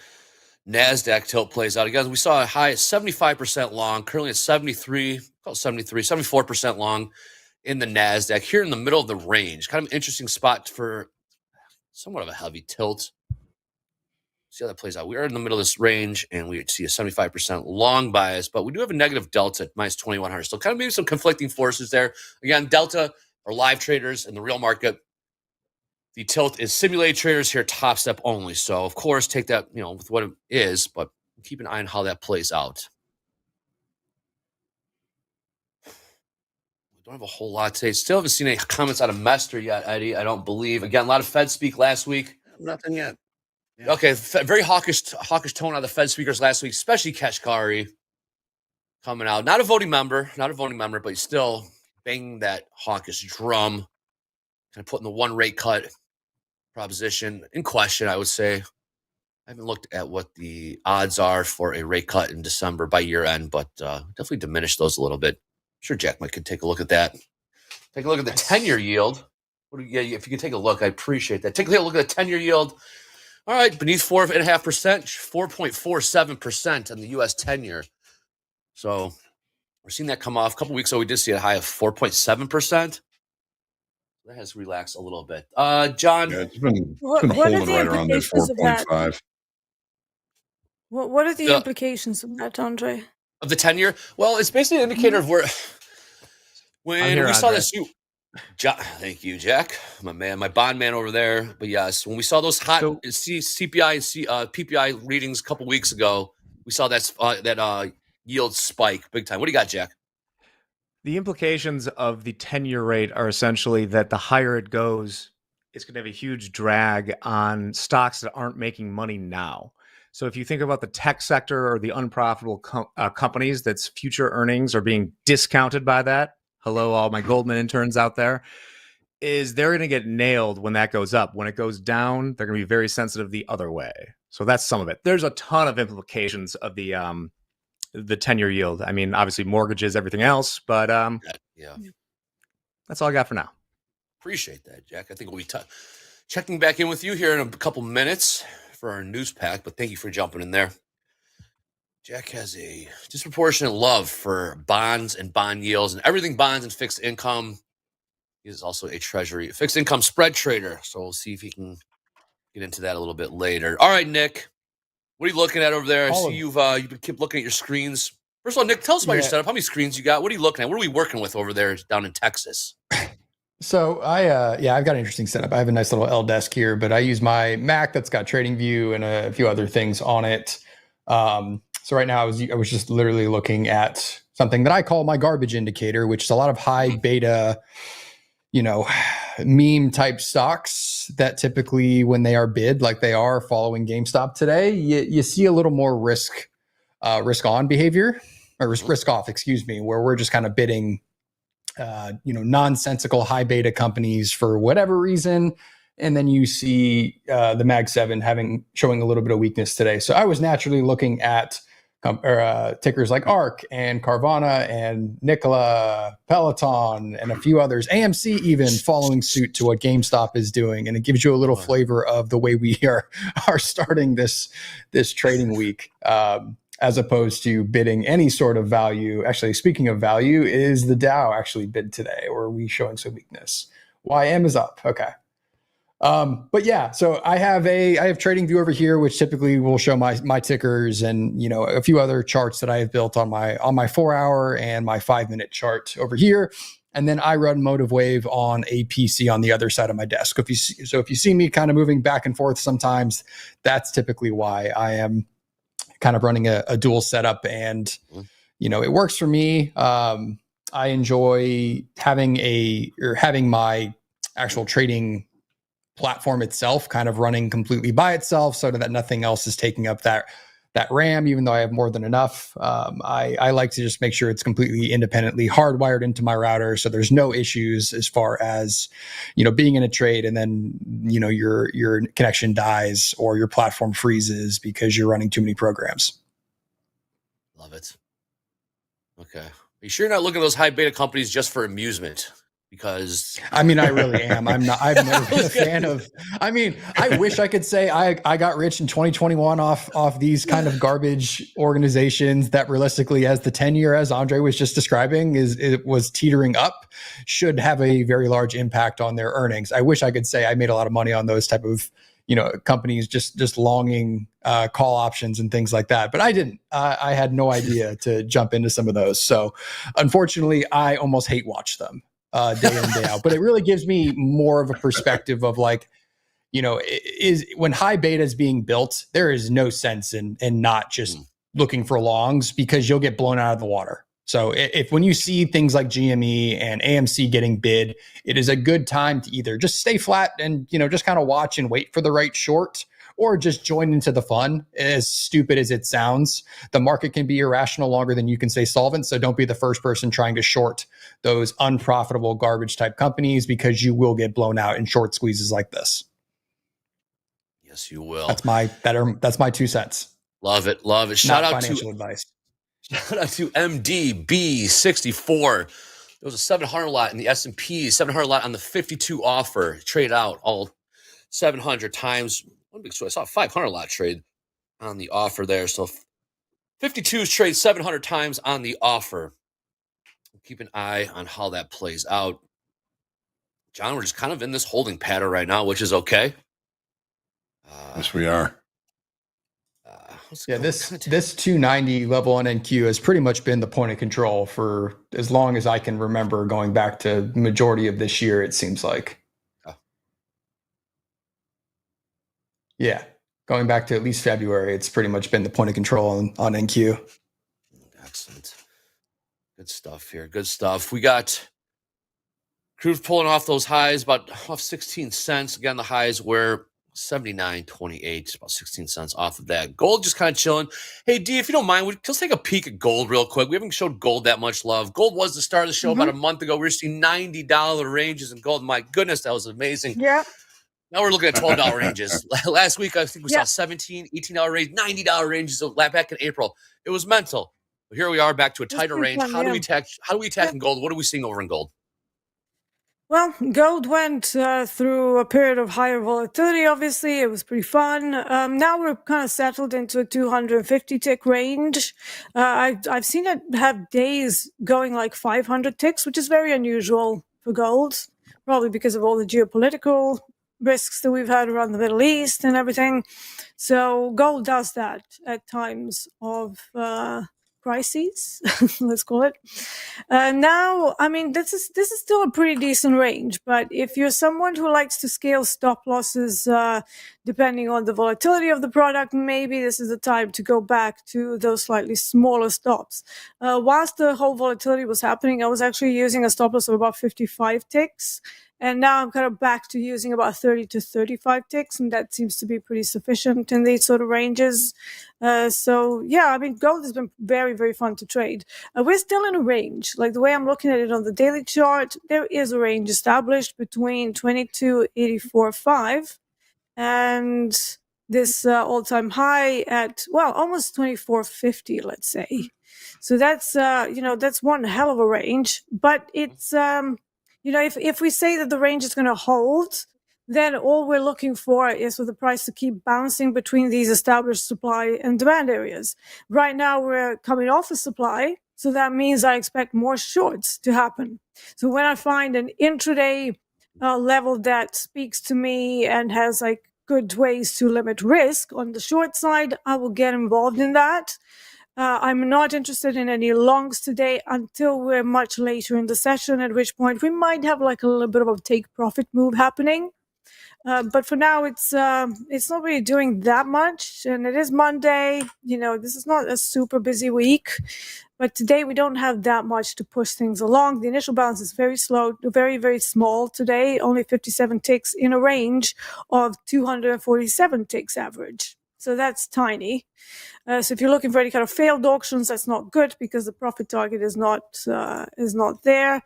NASDAQ tilt plays out. Again, we saw a high at 75% long, currently at 74% long in the NASDAQ, here in the middle of the range. Kind of an interesting spot for somewhat of a heavy tilt. See how that plays out. We are in the middle of this range, and we see a 75% long bias, but we do have a negative Delta at minus 2,100. So kind of maybe some conflicting forces there. Again, Delta are live traders in the real market. The tilt is simulated traders here, TopStep only. So, of course, take that with what it is, but keep an eye on how that plays out. We don't have a whole lot today. Still haven't seen any comments out of Mester yet, Eddie. I don't believe. Again, a lot of Fed speak last week. Nothing yet. Yeah. Okay, very hawkish tone out of the Fed speakers last week, especially Kashkari coming out. Not a voting member, but he's still banging that hawkish drum, kind of putting the one rate cut proposition in question, I would say. I haven't looked at what the odds are for a rate cut in December by year end, but definitely diminished those a little bit. I'm sure Jack might could take a look at that. Take a look at the 10-year yield. If you could take a look, I appreciate that. Take a look at the 10-year yield. All right, beneath 4.5%, 4.47% on the U.S. 10-year. So we're seeing that come off. A couple weeks ago, we did see a high of 4.7%. That has relaxed a little bit. John, yeah, it's been What are holding the right around there, implications of that? 4.5. What are the implications of that, Andre? of the 10-year? Well, it's basically an indicator of where when we saw this. Thank you, Jack, my man, my bond man over there. But yes, when we saw those hot CPI and PPI readings a couple weeks ago, we saw that yield spike big time. What do you got, Jack? The implications of the 10-year rate are essentially that the higher it goes, it's going to have a huge drag on stocks that aren't making money now. So if you think about the tech sector or the unprofitable companies that's future earnings are being discounted by that, hello, all my Goldman interns out there, is they're going to get nailed when that goes up. When it goes down, they're going to be very sensitive the other way. So that's some of it. There's a ton of implications of the 10-year yield. I mean, obviously mortgages, everything else, but yeah, that's all I got for now. Appreciate that, Jack. I think we'll be Checking back in with you here in a couple minutes for our news pack, but thank you for jumping in there. Jack has a disproportionate love for bonds and bond yields and everything bonds and fixed income. He is also a treasury fixed income spread trader. So we'll see if he can get into that a little bit later. All right, Nick, what are you looking at over there? I see you've been keep looking at your screens. First of all, Nick, tell us about your setup. How many screens you got? What are you looking at? What are we working with over there down in Texas? So I've got an interesting setup. I have a nice little L desk here, but I use my Mac that's got Trading View and a few other things on it. So right now I was just literally looking at something that I call my garbage indicator, which is a lot of high beta, meme type stocks that typically when they are bid like they are following GameStop today, you see a little more risk on behavior or risk off, where we're just kind of bidding nonsensical high beta companies for whatever reason. And then you see the Mag 7 showing a little bit of weakness today. So I was naturally looking at tickers like ARC and Carvana and Nikola, Peloton, and a few others, AMC even following suit to what GameStop is doing. And it gives you a little flavor of the way we are starting this trading week. As opposed to bidding any sort of value. Actually, speaking of value, is the Dow actually bid today, or are we showing some weakness? YM is up. Okay. But yeah, so I have Trading View over here, which typically will show my tickers and a few other charts that I have built on my 4-hour and my 5-minute chart over here. And then I run Motive Wave on a PC on the other side of my desk. If you see me kind of moving back and forth sometimes, that's typically why I am kind of running a dual setup, and it works for me. I enjoy having my actual trading platform itself kind of running completely by itself, so that nothing else is taking up that RAM, even though I have more than enough. I like to just make sure it's completely independently hardwired into my router, so there's no issues as far as being in a trade and then your connection dies or your platform freezes because you're running too many programs. Love it. Okay, are you sure you're not looking at those high beta companies just for amusement? Because I really am. I've never been a fan of, I wish I could say I got rich in 2021 off these kind of garbage organizations that realistically, as the 10-year, as Andre was just describing, it was teetering up, should have a very large impact on their earnings. I wish I could say I made a lot of money on those type of, companies just longing call options and things like that. But I didn't. I had no idea to jump into some of those. So unfortunately, I almost hate watch them. Day in, day out. But it really gives me more of a perspective of is when high beta is being built, there is no sense in not just looking for longs, because you'll get blown out of the water. So when you see things like GME and AMC getting bid, it is a good time to either just stay flat and just kind of watch and wait for the right short, or just join into the fun. As stupid as it sounds, the market can be irrational longer than you can stay solvent. So don't be the first person trying to short those unprofitable garbage type companies, because you will get blown out in short squeezes like this. Yes, you will. That's my 2 cents. Love it. Love it. Shout out financial advice. Shout out to MDB64. There was a 700 lot in the S&P, 700 lot on the 52 offer. Trade out all 700 times. So I saw a 500 lot trade on the offer there. So 52s trade 700 times on the offer. Keep an eye on how that plays out. John, we're just kind of in this holding pattern right now, which is okay. Yes, we are. This 290 level on NQ has pretty much been the point of control for as long as I can remember, going back to the majority of this year, it seems like. Yeah, going back to at least February, it's pretty much been the point of control on NQ. Excellent. Good stuff here. Good stuff. We got crude pulling off those highs, about off 16 cents. Again, the highs were 79.28, about 16 cents off of that. Gold just kind of chilling. Hey, D, if you don't mind, let's take a peek at gold real quick. We haven't showed gold that much love. Gold was the star of the show about a month ago. We were seeing $90 ranges in gold. My goodness, that was amazing. Yeah. Now we're looking at $12 ranges. Last week, I think we saw $17, $18 range, $90 ranges back in April. It was mental. But here we are back to a tighter range. How do we attack in gold? What are we seeing over in gold? Well, gold went through a period of higher volatility. Obviously, it was pretty fun. Now we're kind of settled into a 250 tick range. I've seen it have days going like 500 ticks, which is very unusual for gold, probably because of all the geopolitical risks that we've had around the Middle East and everything. So gold does that at times of crises, let's call it. Now, I mean, this is still a pretty decent range, but if you're someone who likes to scale stop losses depending on the volatility of the product, maybe this is the time to go back to those slightly smaller stops. Whilst the whole volatility was happening, I was actually using a stop loss of about 55 ticks. And now I'm kind of back to using about 30 to 35 ticks, and that seems to be pretty sufficient in these sort of ranges. So, yeah, I mean, gold has been very, very fun to trade. We're still in a range. Like the way I'm looking at it on the daily chart, there is a range established between 22.84.5 and this all-time high at, well, almost 24.50, let's say. So that's, that's one hell of a range, but it's... if we say that the range is going to hold, then all we're looking for is for the price to keep bouncing between these established supply and demand areas. Right now, we're coming off a supply, so that means I expect more shorts to happen. So when I find an intraday level that speaks to me and has like good ways to limit risk on the short side, I will get involved in that. I'm not interested in any longs today until we're much later in the session, at which point we might have like a little bit of a take profit move happening. But for now, it's not really doing that much, and it is Monday. This is not a super busy week, but today we don't have that much to push things along. The initial balance is very slow, very, very small today, only 57 ticks in a range of 247 ticks average. So that's tiny. So if you're looking for any kind of failed auctions, that's not good because the profit target is not there.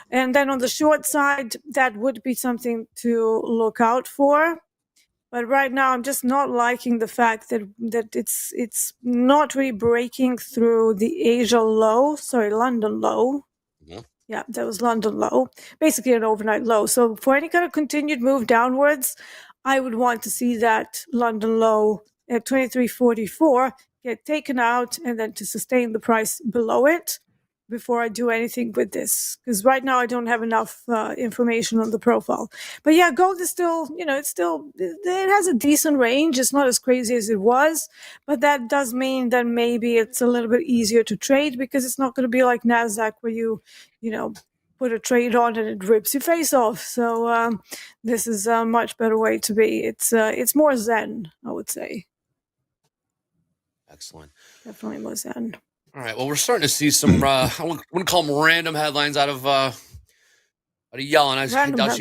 And then on the short side, that would be something to look out for. But right now, I'm just not liking the fact that it's not really breaking through the London low. Yeah, that was London low, basically an overnight low. So for any kind of continued move downwards, I would want to see that London low at 23.44 get taken out and then to sustain the price below it before I do anything with this. Because right now I don't have enough information on the profile. But yeah, gold is still, it has a decent range. It's not as crazy as it was. But that does mean that maybe it's a little bit easier to trade because it's not going to be like NASDAQ where you put a trade on and it rips your face off. So this is a much better way to be. It's more zen, I would say. Excellent. Definitely more zen. All right. Well, we're starting to see some, I wouldn't call them random headlines out of Yellen. I doubt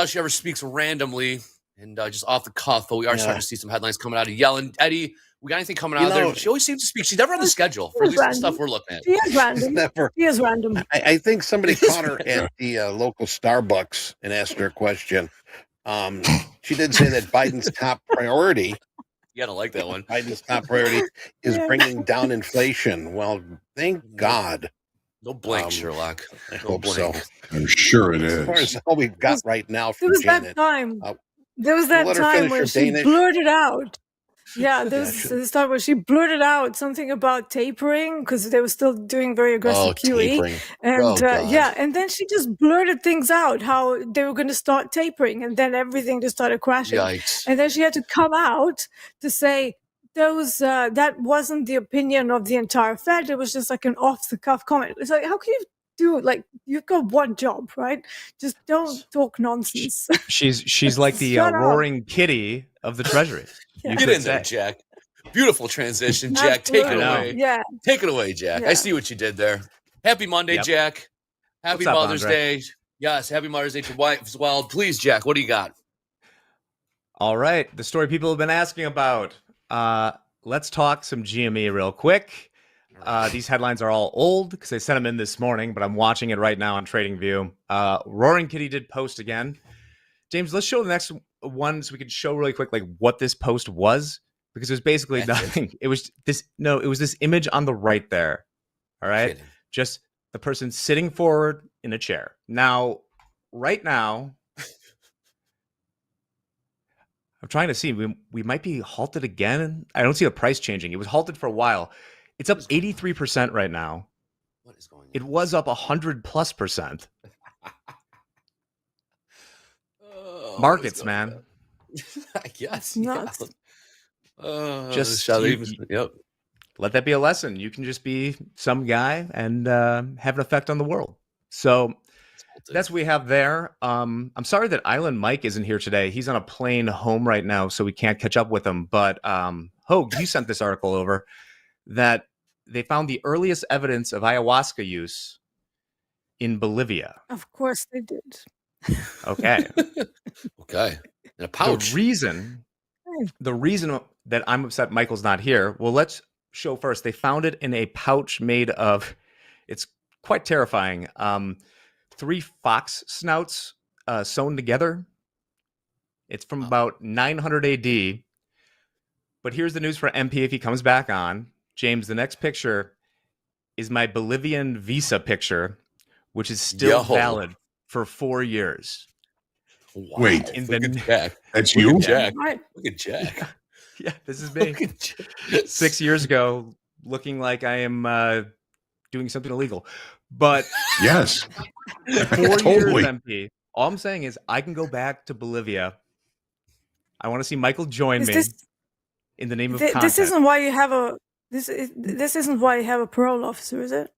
she ever speaks randomly and just off the cuff, but we are starting to see some headlines coming out of Yellen. Eddie, we got anything coming out of there? She always seems to speak. She's never on the schedule for at least the stuff we're looking at. She is random. She is random. I think somebody caught her at the local Starbucks and asked her a question. She did say that Biden's top priority. You gotta like that one. Biden's top priority is bringing down inflation. Well, thank God. No blink, Sherlock. I hope so. I'm sure it is. As far as all we've got right now from Janet. There was that time when she blurted out. Yeah, there's this time where she blurted out something about tapering because they were still doing very aggressive QE. Tapering. And and then she just blurted things out how they were going to start tapering, and then everything just started crashing. Yikes. And then she had to come out to say that wasn't the opinion of the entire Fed. It was just like an off-the-cuff comment. It's like, how can you do it? Like, you've got one job, right? Just don't talk nonsense. She's like the roaring kitty of the Treasury. Yeah. Get in there, Jack. Beautiful transition, Jack. Absolutely. Take it away. Yeah. Take it away, Jack. Yeah. I see what you did there. Happy Monday, Jack. Happy What's up, Mother's Andre? Day. Yes, happy Mother's Day to wife as well. Please, Jack, what do you got? All right. The story people have been asking about. Let's talk some GME real quick. These headlines are all old because I sent them in this morning, but I'm watching it right now on TradingView. Roaring Kitty did post again. James, let's show the next one so we can show really quick like what this post was, because it was basically nothing. It was this image on the right there. All right. Just the person sitting forward in a chair. Now, right now, I'm trying to see. We might be halted again. I don't see the price changing. It was halted for a while. It's up 83% right now. What is going on? It was up 100+%. Oh, Markets, man. I guess. Nuts. Yeah. Just Yep. let that be a lesson. You can just be some guy and have an effect on the world. So that's what we have there. I'm sorry that Island Mike isn't here today. He's on a plane home right now, so we can't catch up with him. But Hoag, you sent this article over that they found the earliest evidence of ayahuasca use in Bolivia. Of course they did. Okay. Okay. In a pouch. The reason that I'm upset Michael's not here, well, let's show first. They found it in a pouch made of, it's quite terrifying, 3 fox snouts sewn together. It's from about 900 AD. But here's the news for MP if he comes back on. James, the next picture is my Bolivian visa picture, which is still valid for 4 years. Wow. Wait. Look at Jack. That's Look you? at Jack. Right. Look at Jack. Yeah, this is me. Look at Jack. 6 years ago, looking like I am doing something illegal. But Yes. 4 Totally. years, MP. All I'm saying is I can go back to Bolivia. I want to see Michael join Is me this in the name of this content. isn't why you have a this isn't why you have a parole officer, is it?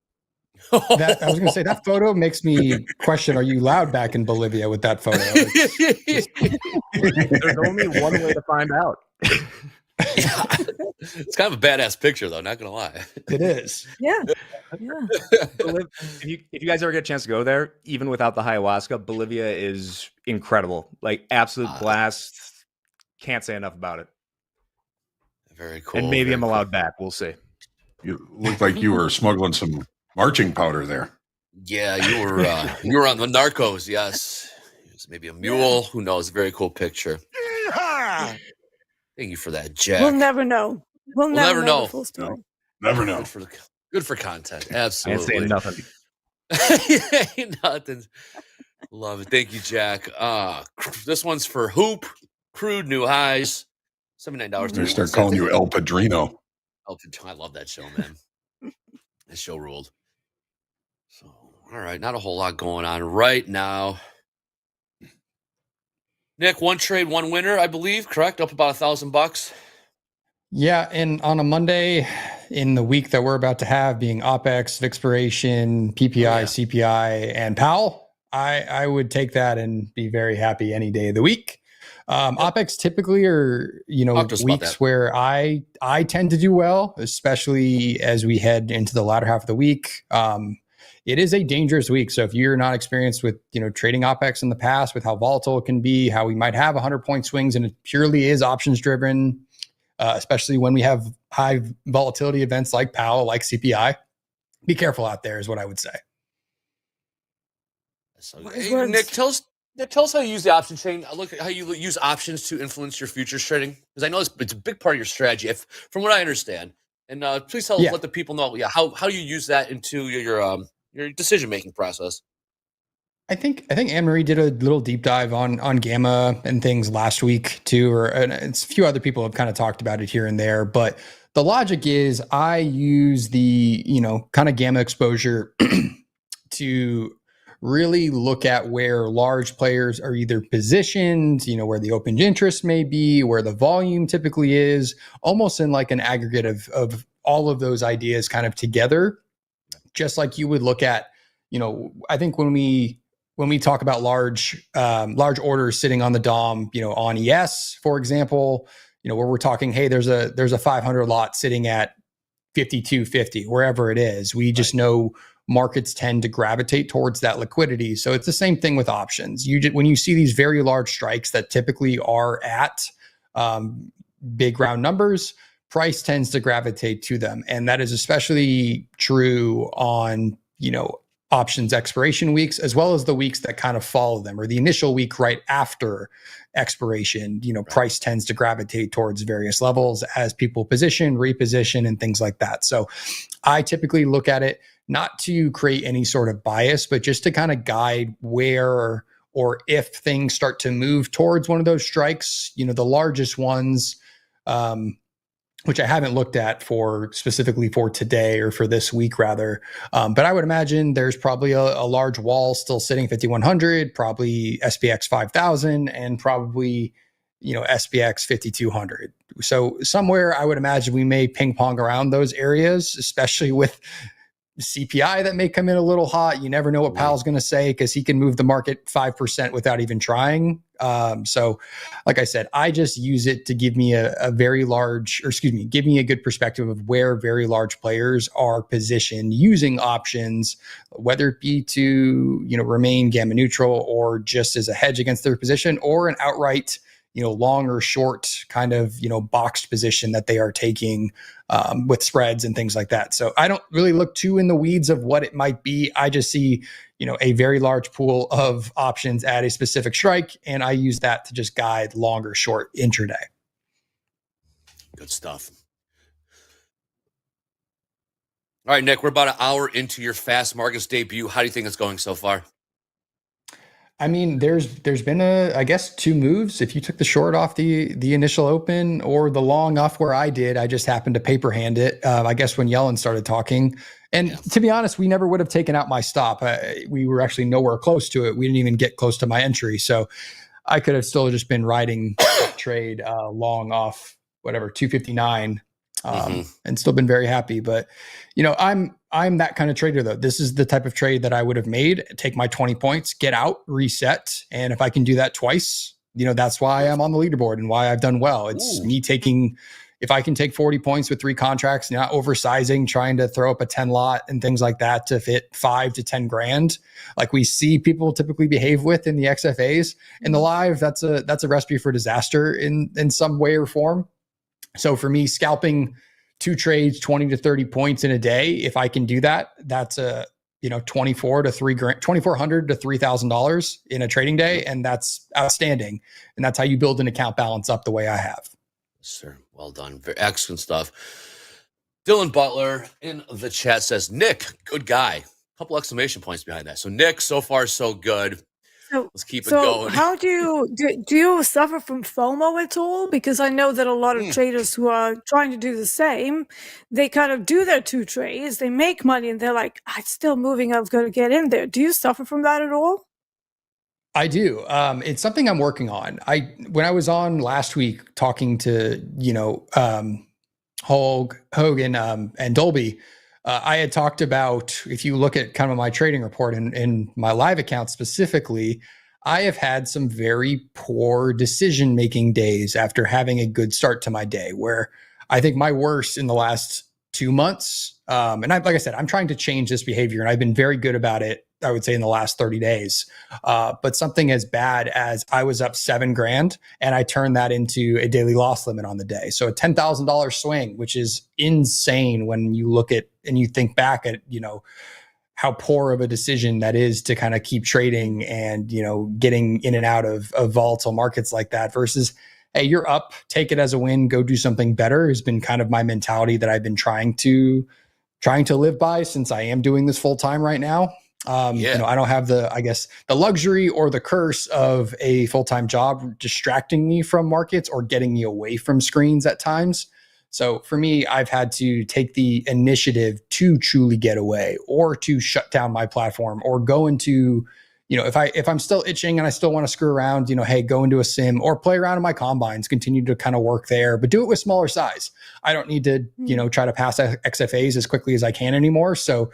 I was going to say that photo makes me question: are you allowed back in Bolivia with that photo? There's only one way to find out. Yeah. It's kind of a badass picture, though. Not gonna lie. It is. Yeah. Yeah. If you guys ever get a chance to go there, even without the ayahuasca, Bolivia is incredible. Like absolute blast. Can't say enough about it. Very cool. And maybe very I'm allowed back. We'll see. You looked like you were smuggling some marching powder there. Yeah, you were on the narcos. Yes, it was maybe a mule. Who knows? Very cool picture. Thank you for that, Jack. We'll never know. We'll never know know. the full story. Never know. Good for content. I ain't Absolutely. saying nothing. Ain't nothing. Love it. Thank you, Jack. This one's for Hoop. Crude new highs. $79. They start calling you El Padrino. I love that show, man. That show ruled. So, all right, not a whole lot going on right now. Nick, one trade, one winner, I believe, correct? Up about $1,000. Yeah, and on a Monday in the week that we're about to have, being OPEX, Expiration, PPI, CPI, and Powell, I would take that and be very happy any day of the week. OPEX typically are, weeks where I tend to do well, especially as we head into the latter half of the week. It is a dangerous week. So if you're not experienced with, trading OPEX in the past, with how volatile it can be, how we might have 100-point swings, and it purely is options driven, especially when we have high volatility events like Powell, like CPI, be careful out there is what I would say. So, hey, Nick, tell us how you use the option chain. Look at how you use options to influence your futures trading, because I know it's a big part of your strategy, from what I understand. And please let the people know, how you use that into your decision-making process. I think Anne-Marie did a little deep dive on gamma and things last week too, and a few other people have kind of talked about it here and there. But the logic is I use the, kind of gamma exposure to really look at where large players are either positioned, where the open interest may be, where the volume typically is, almost in like an aggregate of all of those ideas kind of together. Just like you would look at, I think when we talk about large orders sitting on the DOM, on ES, for example, where we're talking, hey, there's a 500 lot sitting at 52.50, wherever it is. We just know markets tend to gravitate towards that liquidity. So it's the same thing with options. When you see these very large strikes that typically are at big round numbers, price tends to gravitate to them. And that is especially true on, options expiration weeks, as well as the weeks that kind of follow them, or the initial week right after expiration. Price tends to gravitate towards various levels as people position, reposition, and things like that. So I typically look at it not to create any sort of bias, but just to kind of guide where or if things start to move towards one of those strikes, the largest ones, which I haven't looked at for specifically for today or for this week rather. But I would imagine there's probably a large wall still sitting 5,100, probably SPX 5,000, and probably, SPX 5,200. So somewhere I would imagine we may ping pong around those areas, especially with CPI that may come in a little hot. You never know what Powell's going to say because he can move the market 5% without even trying. So like I said, I just use it to give me give me a good perspective of where very large players are positioned using options, whether it be to, remain gamma neutral or just as a hedge against their position or an outright, long or short kind of, boxed position that they are taking with spreads and things like that. So I don't really look too in the weeds of what it might be. I just see, a very large pool of options at a specific strike, and I use that to just guide long or short intraday. Good stuff. All right, Nick, we're about an hour into your Fast Markets debut. How do you think it's going so far? I mean, there's been I guess 2 moves. If you took the short off the initial open or the long off where I did, I just happened to paper hand it. I guess when Yellen started talking, and to be honest, we never would have taken out my stop. We were actually nowhere close to it. We didn't even get close to my entry, so I could have still just been riding trade long off whatever 259. And still been very happy. But, I'm that kind of trader though. This is the type of trade that I would have made, take my 20 points, get out, reset. And if I can do that twice, that's why I'm on the leaderboard and why I've done well. It's me taking, if I can take 40 points with 3 contracts, not oversizing, trying to throw up a 10 lot and things like that to fit 5 to 10 grand, like we see people typically behave with in the XFAs. In the live, that's a recipe for disaster in some way or form. So for me, scalping 2 trades, 20 to 30 points in a day, if I can do that, that's a $2,400 to $3,000 in a trading day, and that's outstanding. And that's how you build an account balance up the way I have. Sir, well done. Very excellent stuff. Dylan Butler in the chat says, Nick, good guy. A couple exclamation points behind that. So Nick, so far so good. So let's keep it going. How do you suffer from FOMO at all? Because I know that a lot of traders who are trying to do the same, they kind of do their 2 trades, they make money, and they're like, it's still moving, I've got to get in there. Do you suffer from that at all? I do. It's something I'm working on. When I was on last week talking to, Hogan and Dolby, I had talked about, if you look at kind of my trading report and my live account specifically, I have had some very poor decision-making days after having a good start to my day, where I think my worst in the last 2 months. And like I said, I'm trying to change this behavior, and I've been very good about it, I would say, in the last 30 days. But something as bad as I was up 7 grand and I turned that into a daily loss limit on the day. So a $10,000 swing, which is insane when you look at and you think back at, how poor of a decision that is to kind of keep trading and, getting in and out of volatile markets like that versus, hey, you're up, take it as a win, go do something better, has been kind of my mentality that I've been trying to live by since I am doing this full time right now. I don't have the luxury or the curse of a full-time job distracting me from markets or getting me away from screens at times. So for me, I've had to take the initiative to truly get away or to shut down my platform or go into, if I'm still itching and I still want to screw around, hey, go into a sim or play around in my combines, continue to kind of work there, but do it with smaller size. I don't need to, try to pass XFAs as quickly as I can anymore. So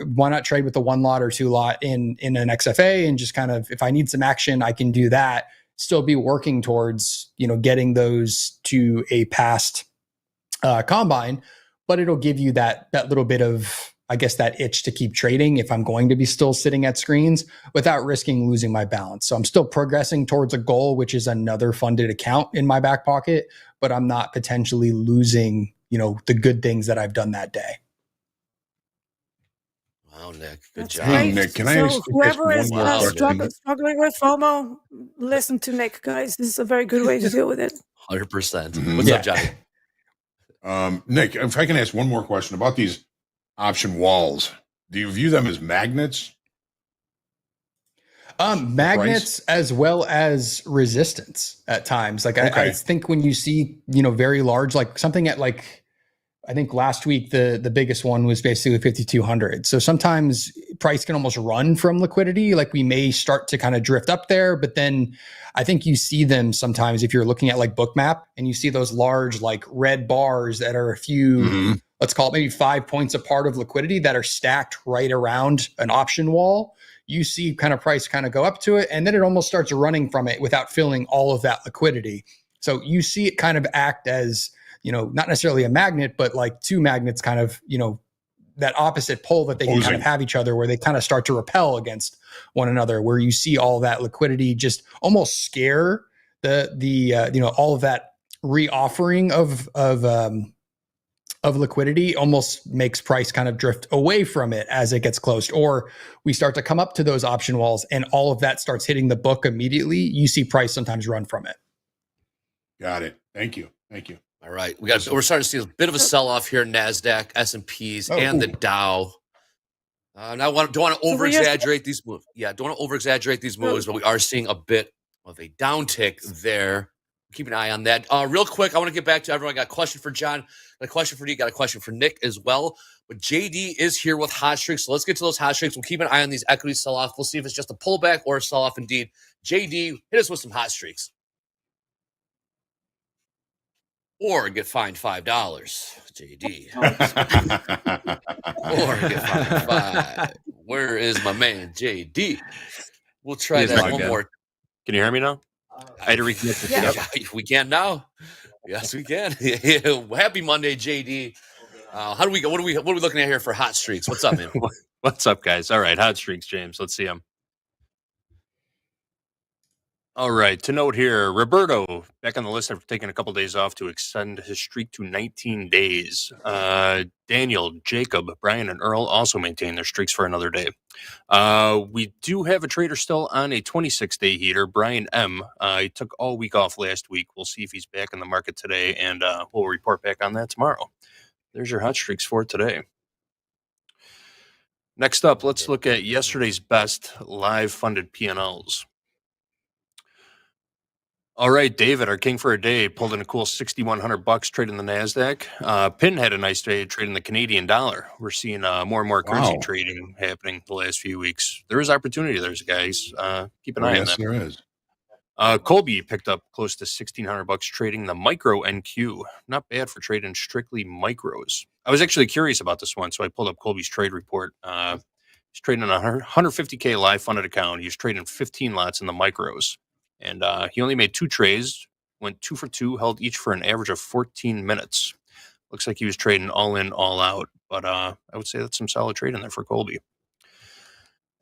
why not trade with the 1 lot or 2 lot in an XFA and just kind of, if I need some action, I can do that, still be working towards, getting those to a past combine, but it'll give you that little bit of, I guess, that itch to keep trading if I'm going to be still sitting at screens without risking losing my balance. So I'm still progressing towards a goal, which is another funded account in my back pocket, but I'm not potentially losing, the good things that I've done that day. Wow, Nick, good job. Hey, Nick, can I ask whoever is one more struggling with FOMO, listen to Nick, guys. This is a very good way to deal with it. 100%. What's up, Johnny? Nick, if I can ask one more question about these option walls, do you view them as magnets? Magnets as well as resistance at times. Like I Okay. think when you see, very large, like something at like, I think last week the biggest one was basically 5,200. So sometimes price can almost run from liquidity. Like we may start to kind of drift up there, but then I think you see them sometimes if you're looking at like Bookmap and you see those large like red bars that are a few, Mhm. let's call it maybe 5 points apart of liquidity that are stacked right around an option wall. You see kind of price kind of go up to it, and then it almost starts running from it without filling all of that liquidity. So you see it kind of act as, not necessarily a magnet, but like two magnets kind of, that opposite pole that they can kind of have each other, where they kind of start to repel against one another, where you see all that liquidity just almost scare the all of that reoffering of liquidity almost makes price kind of drift away from it as it gets closed, or we start to come up to those option walls and all of that starts hitting the book immediately. You see price sometimes run from it. Got it. Thank you. All right, we're starting to see a bit of a sell-off here in NASDAQ, S&Ps, and the Dow. Now, don't want to over-exaggerate these moves. Yeah, don't want to over-exaggerate these moves, but we are seeing a bit of a downtick there. Keep an eye on that. Real quick, I want to get back to everyone. I got a question for John, got a question for D, got a question for Nick as well. But JD is here with hot streaks, so let's get to those hot streaks. We'll keep an eye on these equity sell-off. We'll see if it's just a pullback or a sell-off indeed. JD, hit us with some hot streaks. Or get fined $5, JD. Or get fined $5. Where is my man, JD? We'll try that one more. Can you hear me now? I had to reconnect. Yeah, we can now. Yes, we can. Happy Monday, JD. How do we go? What are we looking at here for hot streaks? What's up, man? What's up, guys? All right, hot streaks, James. Let's see them. All right, to note here, Roberto back on the list after taking a couple days off to extend his streak to 19 days. Daniel, Jacob, Brian, and Earl also maintain their streaks for another day. We do have a trader still on a 26-day heater, Brian M. He took all week off last week. We'll see if he's back in the market today, and we'll report back on that tomorrow. There's your hot streaks for today. Next up, let's look at yesterday's best live funded P&Ls. All right, David, our king for a day, pulled in a cool $6,100 trading the NASDAQ. Pin had a nice day trading the Canadian dollar. We're seeing more and more currency trading happening the last few weeks. There is opportunity there, guys. Keep an eye on that. Yes, there is. Colby picked up close to $1,600 trading the micro NQ. Not bad for trading strictly micros. I was actually curious about this one, so I pulled up Colby's trade report. He's trading a 150K live funded account. He's trading 15 lots in the micros. And he only made 2 trades, went 2 for 2, held each for an average of 14 minutes. Looks like he was trading all in, all out. But I would say that's some solid trading there for Colby.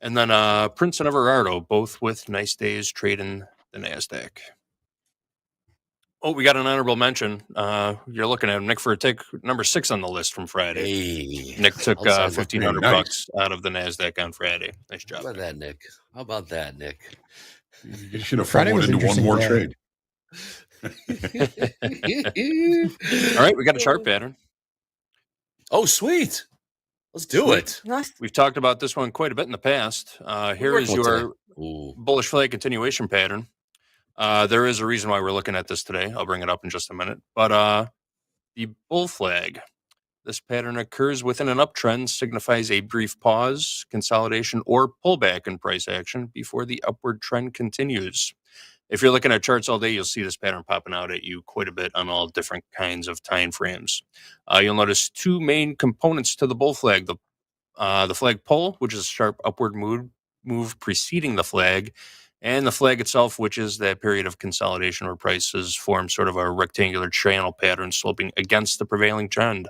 And then Prince and Everardo, both with nice days trading the NASDAQ. Oh, we got an honorable mention. You're looking at Nick4aTick, number 6 on the list from Friday. Hey, Nick took $1,500 out of the NASDAQ on Friday. Nice job. How about that, Nick? You should have followed into one more trade. All right, we got a chart pattern. Oh, sweet. Let's do it. We've talked about this one quite a bit in the past. Here is your bullish flag continuation pattern. There is a reason why we're looking at this today. I'll bring it up in just a minute. But the bull flag, this pattern occurs within an uptrend, signifies a brief pause, consolidation, or pullback in price action before the upward trend continues. If you're looking at charts all day, you'll see this pattern popping out at you quite a bit on all different kinds of time frames. You'll notice 2 main components to the bull flag. The flag pull, which is a sharp upward move preceding the flag, and the flag itself, which is that period of consolidation where prices form sort of a rectangular channel pattern sloping against the prevailing trend.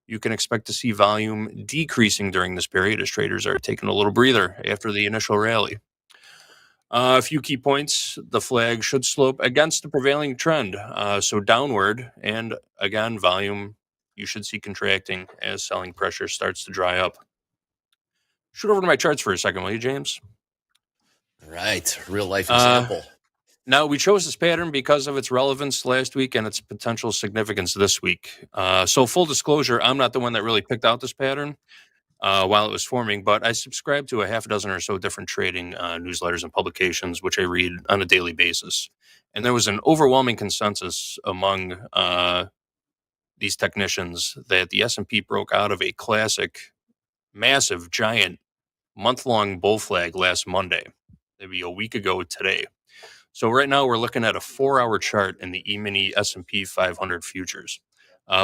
You can expect to see volume decreasing during this period as traders are taking a little breather after the initial rally. A few key points. The flag should slope against the prevailing trend, so downward. And again, volume you should see contracting as selling pressure starts to dry up. Shoot over to my charts for a second, will you, James? All right. Real life example. Now, we chose this pattern because of its relevance last week and its potential significance this week. So full disclosure, I'm not the one that really picked out this pattern. while it was forming, but I subscribe to a half a dozen or so different trading newsletters and publications, which I read on a daily basis. And there was an overwhelming consensus among these technicians that the S&P broke out of a classic, massive, giant, month-long bull flag last Monday. Maybe a week ago today. So right now we're looking at a 4-hour chart in the E-mini S&P 500 futures.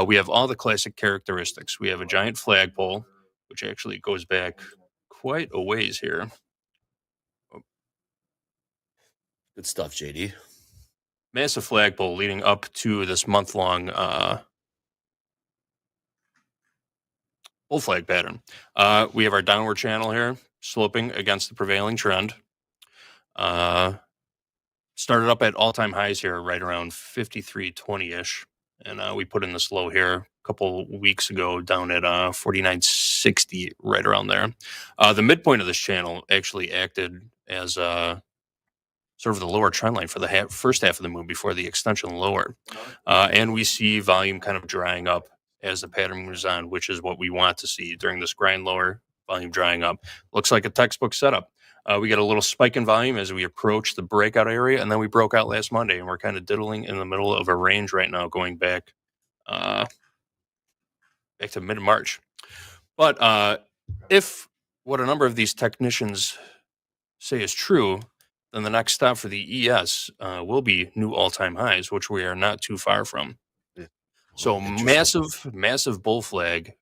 We have all the classic characteristics. We have a giant flagpole, which actually goes back quite a ways here. Good stuff, JD. Massive flagpole leading up to this month-long bull flag pattern. We have our downward channel here, sloping against the prevailing trend. Started up at all-time highs here, right around 53.20-ish. And we put in this low here a couple weeks ago down at 49.60, right around there. The midpoint of this channel actually acted as sort of the lower trend line for the first half of the move before the extension lower. And we see volume kind of drying up as the pattern moves on, which is what we want to see during this grind lower, volume drying up. Looks like a textbook setup. We got a little spike in volume as we approach the breakout area, and then we broke out last Monday, and we're kind of diddling in the middle of a range right now, going back to mid-March. But if what a number of these technicians say is true, then the next stop for the ES will be new all-time highs, which we are not too far from. So massive bull flag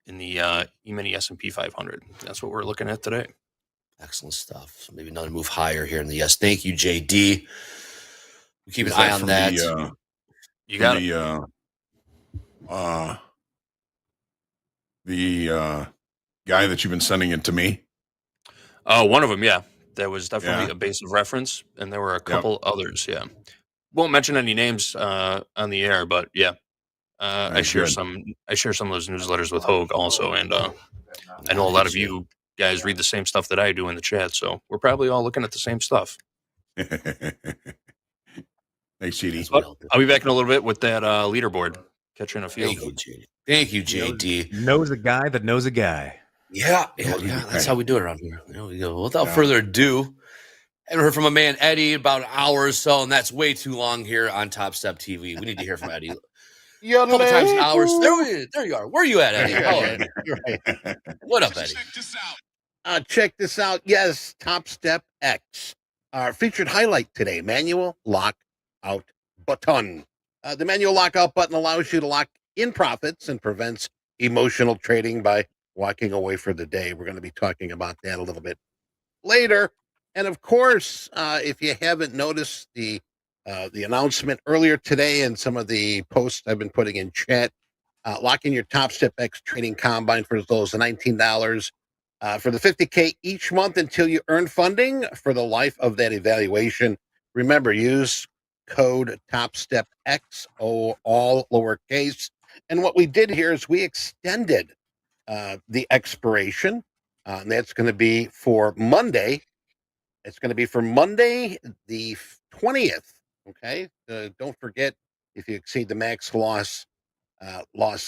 in the E-mini S&P 500. That's what we're looking at today. Excellent stuff. So maybe another move higher here in the yes. Thank you, JD. We keep an eye on that. You got the guy that you've been sending it to me. One of them, yeah. That was definitely a base of reference, and there were a couple others, yeah. Won't mention any names on the air, but yeah. I share some of those newsletters with Hoag also, and I know a lot of you guys read the same stuff that I do in the chat, so we're probably all looking at the same stuff. Thanks, JD. I'll be back in a little bit with that leaderboard. Catch you in a few. Thank you, JD. Knows a guy that knows a guy. Yeah. That's how we do it around here. There we go. Without further ado, I haven't heard from a man, Eddie, about an hour or so, and that's way too long here on Top-Step TV. We need to hear from Eddie. A couple times an hour. There you are. Where are you at, Eddie? Right. What up, Eddie? Check this out. Yes, Topstep X. Our featured highlight today, manual lockout button. The manual lockout button allows you to lock in profits and prevents emotional trading by walking away for the day. We're going to be talking about that a little bit later. And of course, if you haven't noticed the announcement earlier today and some of the posts I've been putting in chat, lock in your Topstep X trading combine for as low as $19 for the $50K each month until you earn funding for the life of that evaluation. Remember, use code TopstepX, all lowercase. And what we did here is we extended the expiration, and that's going to be for Monday. It's going to be for Monday, the 20th. Okay. Don't forget, if you exceed the max loss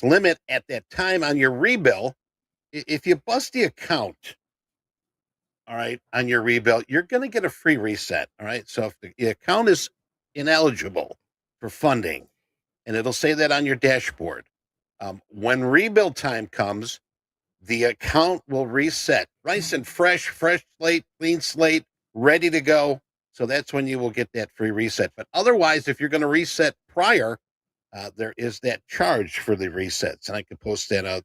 limit at that time on your rebill, if you bust the account, all right, on your rebill, you're going to get a free reset. All right. So if the account is ineligible for funding, and it'll say that on your dashboard, when rebill time comes, the account will reset. Nice and fresh slate, clean slate, ready to go. So that's when you will get that free reset. But otherwise, if you're going to reset prior, there is that charge for the resets. And I can post that out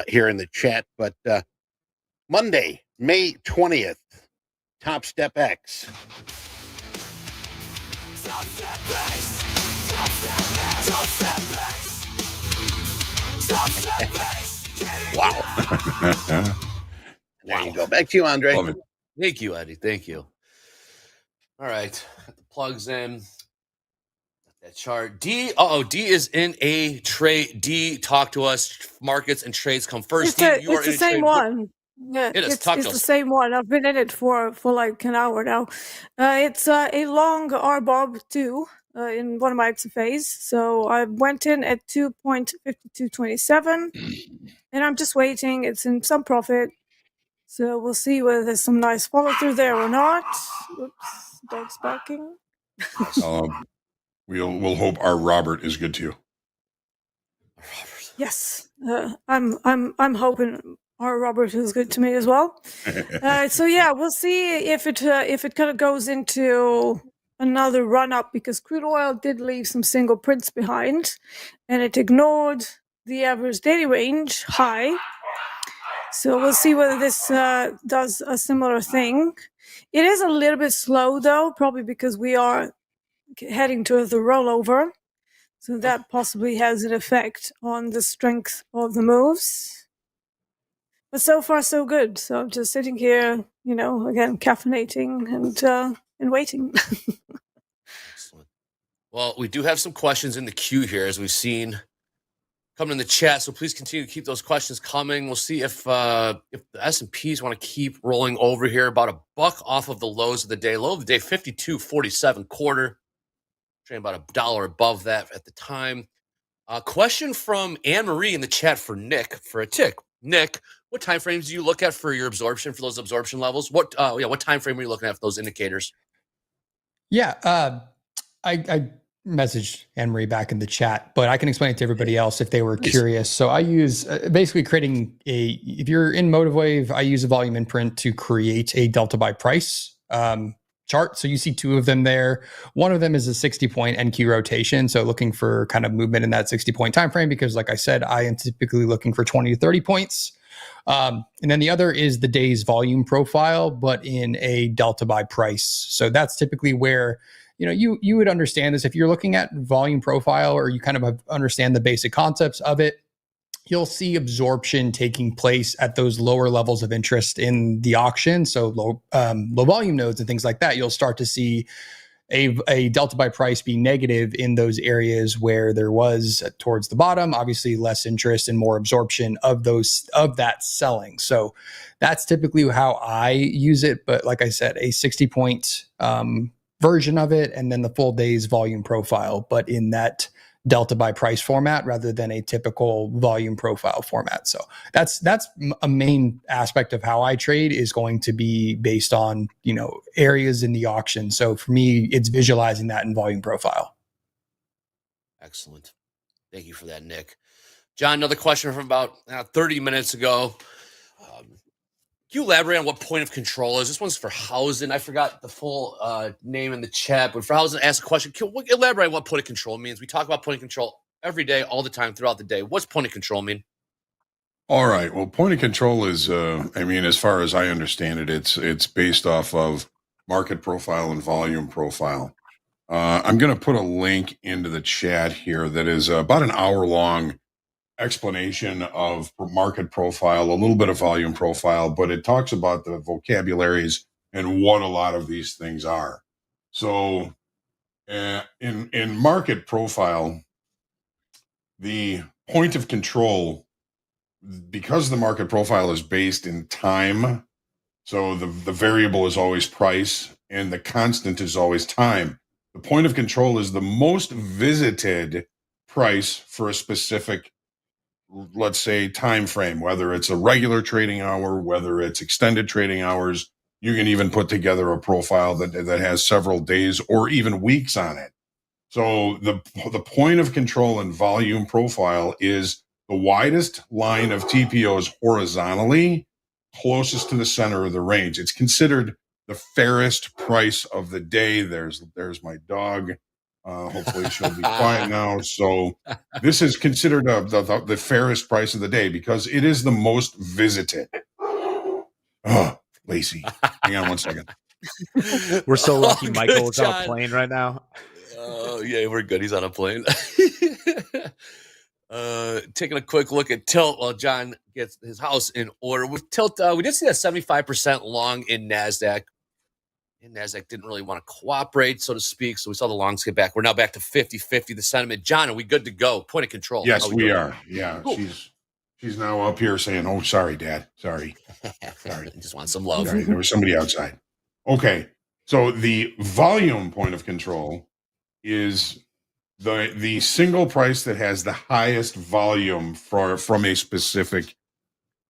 here in the chat. But Monday, May 20th, Topstep X. Wow. There you go. Back to you, Andre. Thank you, Eddie. Thank you. All right. Got the plugs in. Got that chart. D is in a trade. D, talk to us. Markets and trades come first. It's the same one. Yeah, it's the same one. I've been in it for like an hour now. It's a long RBOB 2 in one of my XFAs. So I went in at 2.5227, and I'm just waiting. It's in some profit. So we'll see whether there's some nice follow through there or not. Oops, dog's barking. We'll hope our Robert is good to you. Yes, I'm hoping our Robert is good to me as well. So yeah, we'll see if it kind of goes into another run up, because crude oil did leave some single prints behind, and it ignored the average daily range high. So we'll see whether this does a similar thing. It is a little bit slow though, probably because we are heading towards the rollover. So that possibly has an effect on the strength of the moves. But so far, so good. So I'm just sitting here, again, caffeinating and waiting. Excellent. Well, we do have some questions in the queue here, as we've seen coming in the chat. So please continue to keep those questions coming. We'll see if the S&Ps want to keep rolling over here. About a buck off of the lows of the day. Low of the day, 52.47 quarter. Trading about $1 above that at the time. Question from Anne Marie in the chat for Nick4aTick. Nick, what time frames do you look at for your absorption, for those absorption levels? What time frame are you looking at for those indicators? Yeah, I messaged Anne Marie back in the chat, but I can explain it to everybody else if they were curious. So I use basically creating if you're in Motive Wave, I use a volume imprint to create a delta by price chart. So you see two of them there. One of them is a 60-point NQ rotation. So looking for kind of movement in that 60-point time frame, because like I said, I am typically looking for 20 to 30 points. And then the other is the day's volume profile, but in a delta by price. So that's typically where, you would understand this if you're looking at volume profile, or you kind of understand the basic concepts of it. You'll see absorption taking place at those lower levels of interest in the auction. So low volume nodes and things like that. You'll start to see a delta by price be negative in those areas where there was towards the bottom, obviously less interest and more absorption of that selling. So that's typically how I use it. But like I said, a 60-point version of it, and then the full day's volume profile, but in that delta by price format rather than a typical volume profile format. So that's a main aspect of how I trade, is going to be based on, areas in the auction. So for me, it's visualizing that in volume profile. Excellent. Thank you for that, Nick. John, another question from about 30 minutes ago. Can you elaborate on what point of control is? This one's for Hoagland. I forgot the full name in the chat, but for Hoagland, ask a question. Can you elaborate on what point of control means? We talk about point of control every day, all the time, throughout the day. What's point of control mean? All right. Well, point of control is, as far as I understand it, it's based off of market profile and volume profile. I'm going to put a link into the chat here that is about an hour-long explanation of market profile, a little bit of volume profile, but it talks about the vocabularies and what a lot of these things are. So in market profile, the point of control, because the market profile is based in time, so the variable is always price and the constant is always time. The point of control is the most visited price for a specific, let's say, time frame, whether it's a regular trading hour, whether it's extended trading hours. You can even put together a profile that has several days or even weeks on it. So the point of control and volume profile is the widest line of TPOs horizontally, closest to the center of the range. It's considered the fairest price of the day. There's my dog. Hopefully she'll be quiet now. So this is considered the fairest price of the day because it is the most visited. Oh, Lacey. Hang on one second. We're so lucky Michael's on John. a plane right now. Oh, yeah, we're good. He's on a plane. Taking a quick look at Tilt while John gets his house in order. With Tilt, we did see that 75% long in NASDAQ. And NASDAQ didn't really want to cooperate, so to speak. So we saw the longs get back. We're now back to 50-50, the sentiment. John, are we good to go? Point of control. Yes, we are. Yeah, cool. She's now up here saying, "Oh, sorry, Dad. Sorry. Sorry. Just want some love." Sorry, there was somebody outside. Okay, so the volume point of control is the single price that has the highest volume from a specific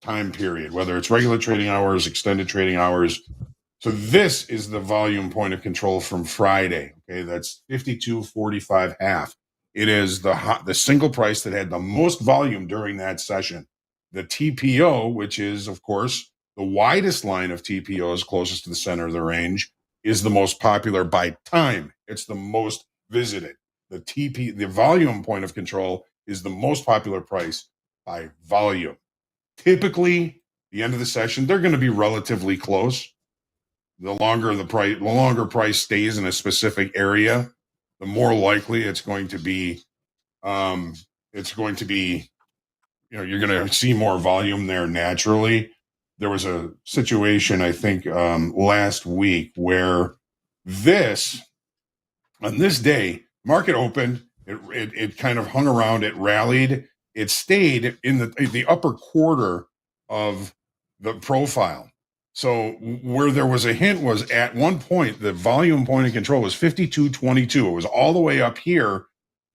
time period, whether it's regular trading hours, extended trading hours. So this is the volume point of control from Friday. Okay, that's 52.45 half. It is the single price that had the most volume during that session. The TPO, which is of course the widest line of TPOs closest to the center of the range, is the most popular by time. It's the most visited. The volume point of control is the most popular price by volume. Typically, the end of the session, they're going to be relatively close. The longer price stays in a specific area, the more likely it's going to be. You're going to see more volume there naturally. There was a situation, I think, last week where on this day, market opened, it kind of hung around, it rallied, it stayed in the upper quarter of the profile. So where there was a hint was at one point, the volume point of control was 52.22. It was all the way up here,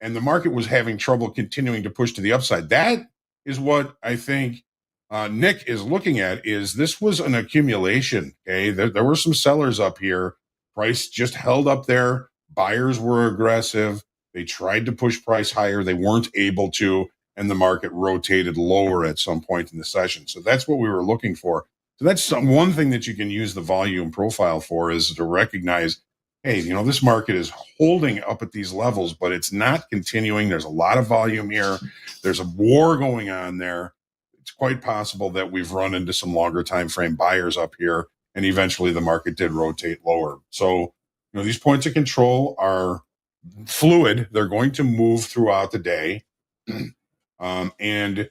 and the market was having trouble continuing to push to the upside. That is what I think Nick is looking at. Is this was an accumulation? Okay, there were some sellers up here. Price just held up there. Buyers were aggressive. They tried to push price higher. They weren't able to, and the market rotated lower at some point in the session. So that's what we were looking for. So that's one thing that you can use the volume profile for, is to recognize, hey, this market is holding up at these levels, but it's not continuing. There's a lot of volume here. There's a war going on there. It's quite possible that we've run into some longer time frame buyers up here, and eventually the market did rotate lower. So, these points of control are fluid. They're going to move throughout the day. And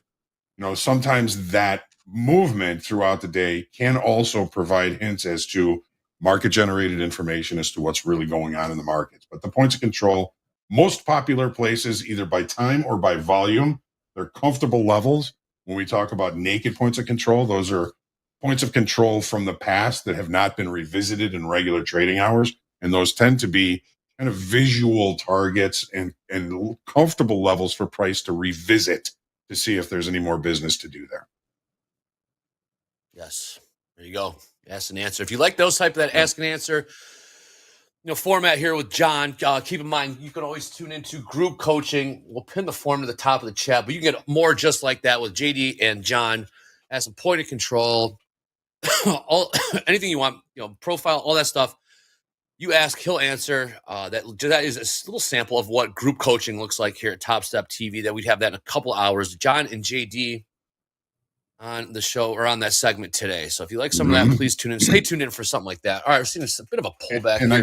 sometimes that movement throughout the day can also provide hints as to market generated information as to what's really going on in the markets. But the points of control, most popular places, either by time or by volume, they're comfortable levels. When we talk about naked points of control, those are points of control from the past that have not been revisited in regular trading hours. And those tend to be kind of visual targets and comfortable levels for price to revisit to see if there's any more business to do there. Yes. There you go. Ask and answer. If you like those type of that ask and answer, format here with John, keep in mind, you can always tune into group coaching. We'll pin the form to the top of the chat, but you can get more just like that with JD and John as a point of control. Anything you want, profile, all that stuff. You ask, he'll answer. That is a little sample of what group coaching looks like here at TopstepTV. That we'd have that in a couple hours. John and JD on the show or on that segment today. So if you like some of that, please tune in. Stay tuned in for something like that. All right, we're seeing a bit of a pullback. And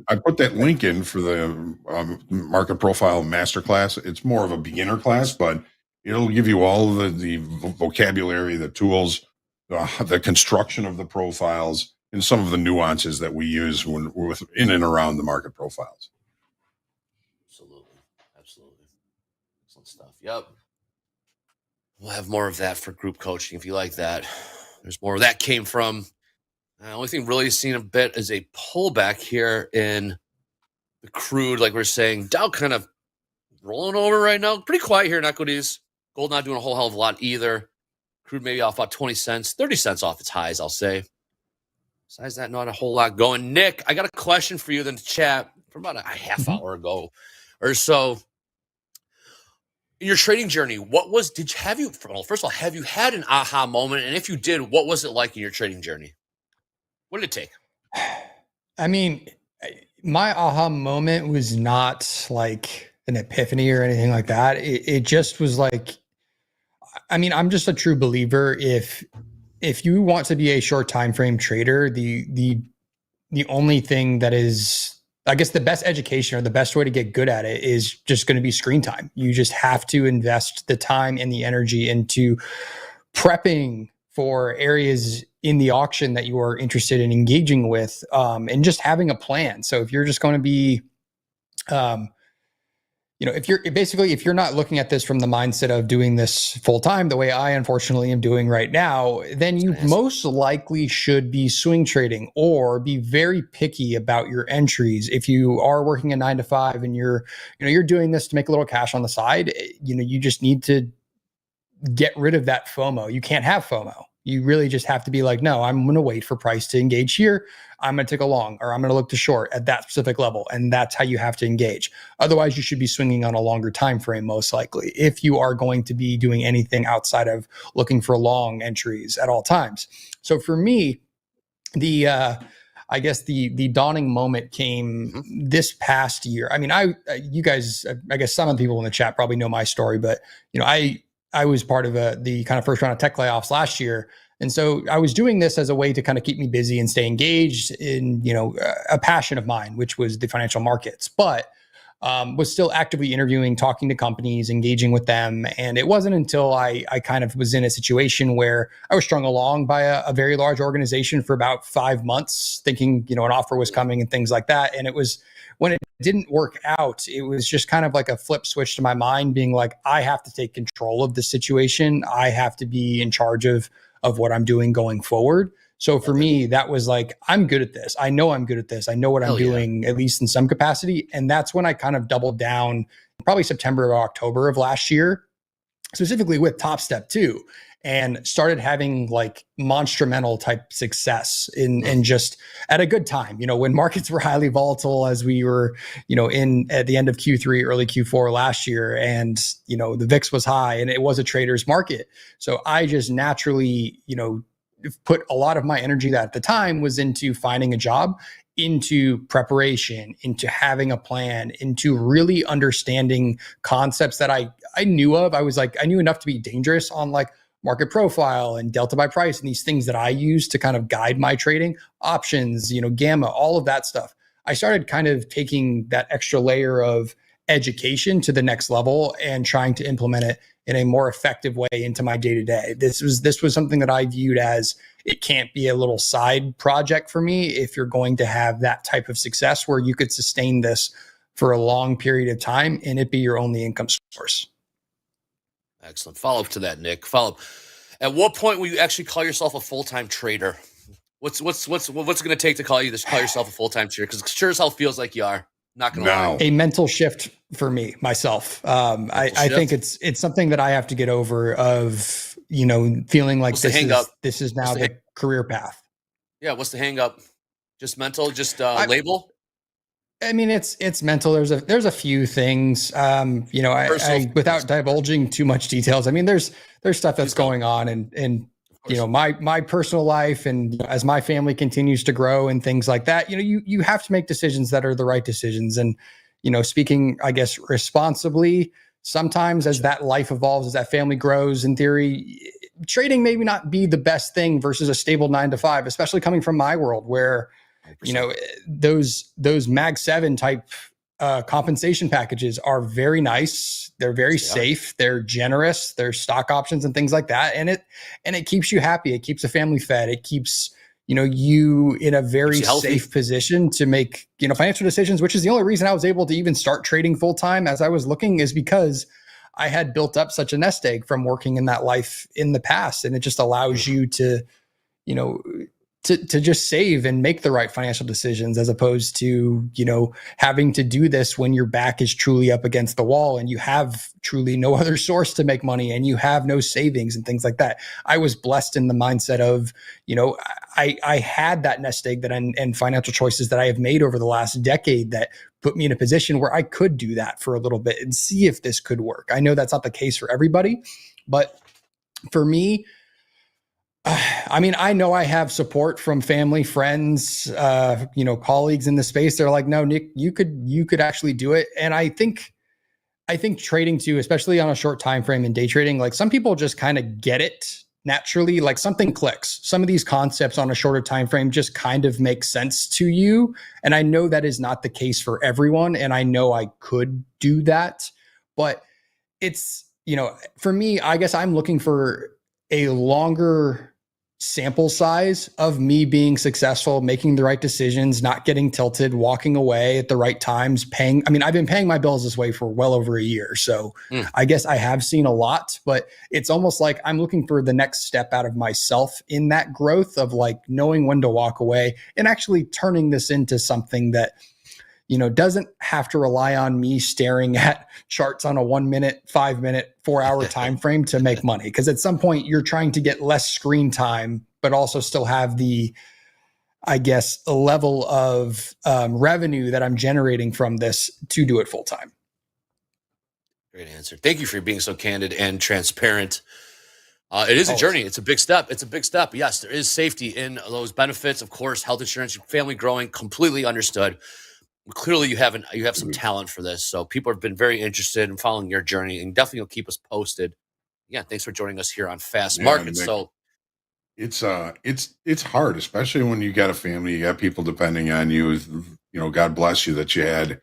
I put that link in for the market profile masterclass. It's more of a beginner class, but it'll give you all of the vocabulary, the tools, the construction of the profiles, and some of the nuances that we use when we're in and around the market profiles. Absolutely. Excellent stuff. Yep. We'll have more of that for group coaching if you like that. There's more of that came from. The only thing really seen a bit is a pullback here in the crude, like we're saying. Dow kind of rolling over right now. Pretty quiet here in equities. Gold not doing a whole hell of a lot either. Crude maybe off about 20 cents, 30 cents off its highs, I'll say. Besides that, not a whole lot going. Nick, I got a question for you in the chat from about a half hour ago or so. In your trading journey, first of all, have you had an aha moment? And if you did, what was it like in your trading journey? What did it take? I mean, my aha moment was not like an epiphany or anything like that. It just was like, I mean, I'm just a true believer. If you want to be a short time frame trader, the only thing that is, I guess, the best education or the best way to get good at it is just going to be screen time. You just have to invest the time and the energy into prepping for areas in the auction that you are interested in engaging with, and just having a plan. So if you're just going to be, you know, if you're not looking at this from the mindset of doing this full time, the way I unfortunately am doing right now, then you most likely should be swing trading or be very picky about your entries. If you are working a 9 to 5 and you're doing this to make a little cash on the side, you just need to get rid of that FOMO. You can't have FOMO. You really just have to be like, no, I'm going to wait for price to engage here. I'm going to take a long, or I'm going to look to short at that specific level. And that's how you have to engage. Otherwise, you should be swinging on a longer time frame, most likely, if you are going to be doing anything outside of looking for long entries at all times. So for me, I guess the dawning moment came this past year. I mean, you guys, I guess some of the people in the chat probably know my story, but I was part of the kind of first round of tech layoffs last year. And so I was doing this as a way to kind of keep me busy and stay engaged in, a passion of mine, which was the financial markets, but was still actively interviewing, talking to companies, engaging with them. And it wasn't until I kind of was in a situation where I was strung along by a very large organization for about 5 months, thinking, an offer was coming and things like that. And it was when it didn't work out, it was just kind of like a flip switch to my mind being like, I have to take control of the situation. I have to be in charge of what I'm doing going forward. So for me, that was like, I'm good at this. I know I'm good at this. I know what I'm doing, at least in some capacity. And that's when I kind of doubled down, probably September or October of last year, specifically with TopStep too, and started having like monstrumental type success in just at a good time, when markets were highly volatile, as we were, at the end of Q3, early Q4 last year. And, the VIX was high and it was a trader's market. So I just naturally, put a lot of my energy that at the time was into finding a job, into preparation, into having a plan, into really understanding concepts that I knew of. I knew enough to be dangerous on like market profile and delta by price and these things that I use to kind of guide my trading, options, gamma, all of that stuff. I started kind of taking that extra layer of education to the next level and trying to implement it in a more effective way into my day-to-day. This was something that I viewed as it can't be a little side project for me if you're going to have that type of success where you could sustain this for a long period of time and it be your only income source. Excellent. Follow up to that, Nick. Follow up. At what point will you actually call yourself a full-time trader? What's it going to take to call yourself a full-time trader? Because it sure as hell feels like you are. Not going to lie. A mental shift for me, myself. I think it's something that I have to get over of, feeling like this is now the career path. Yeah. What's the hang up? Just mental, just label? I mean, it's mental. There's a few things, I without divulging too much details. I mean, there's stuff that's going on and my personal life and as my family continues to grow and things like that, you have to make decisions that are the right decisions. And, speaking, I guess, responsibly, sometimes as that life evolves, as that family grows, in theory, trading maybe not be the best thing versus a stable 9 to 5, especially coming from my world where, 100%. Those Mag 7 type compensation packages are very nice. They're very safe. They're generous. There's stock options and things like that. And it keeps you happy. It keeps the family fed. It keeps, you in a very safe position to make, financial decisions, which is the only reason I was able to even start trading full time as I was looking, is because I had built up such a nest egg from working in that life in the past. And it just allows you to, to just save and make the right financial decisions, as opposed to, having to do this when your back is truly up against the wall and you have truly no other source to make money and you have no savings and things like that. I was blessed in the mindset of, I had that nest egg and financial choices that I have made over the last decade that put me in a position where I could do that for a little bit and see if this could work. I know that's not the case for everybody, but for me, I mean, I know I have support from family, friends, colleagues in the space. They're like, no, Nick, you could actually do it. And I think trading too, especially on a short time frame in day trading, like some people just kind of get it naturally, like something clicks. Some of these concepts on a shorter time frame just kind of make sense to you. And I know that is not the case for everyone. And I know I could do that, but it's, for me, I guess I'm looking for a longer sample size of me being successful, making the right decisions, not getting tilted, walking away at the right times, paying. I mean, I've been paying my bills this way for well over a year. So I guess I have seen a lot, but it's almost like I'm looking for the next step out of myself in that growth of like knowing when to walk away and actually turning this into something that, you know, doesn't have to rely on me staring at charts on a 1 minute, 5 minute, 4 hour time frame to make money. Because at some point you're trying to get less screen time, but also still have the, I guess, a level of revenue that I'm generating from this to do it full time. Great answer. Thank you for being so candid and transparent. It is a journey. It's a big step. It's a big step. Yes, there is safety in those benefits. Of course, health insurance, your family growing, completely understood. Clearly you have some talent for this. So people have been very interested in following your journey, and definitely will keep us posted. Yeah. Thanks for joining us here on Fast Markets. Nick, so it's hard, especially when you got a family, you got people depending on you. You know, God bless you that you had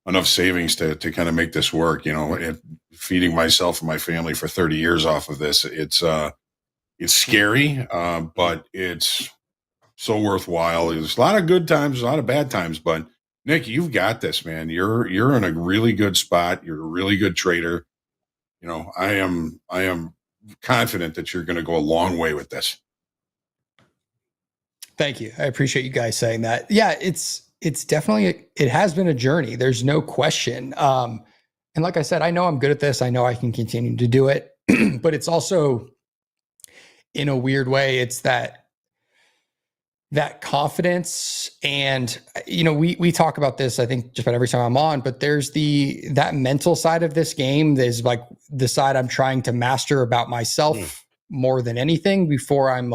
enough savings to kind of make this work. You know, feeding myself and my family for 30 years off of this. It's scary, but it's so worthwhile. There's a lot of good times, a lot of bad times, but Nick, you've got this, man. You're in a really good spot. You're a really good trader. You know, I am confident that you're going to go a long way with this. Thank you. I appreciate you guys saying that. Yeah, it's definitely, it has been a journey. There's no question. And like I said, I know I'm good at this. I know I can continue to do it, but it's also, in a weird way, it's that confidence. And, you know, we talk about this, I think, just about every time I'm on, but there's that mental side of this game. There's like the side I'm trying to master about myself more than anything before I'm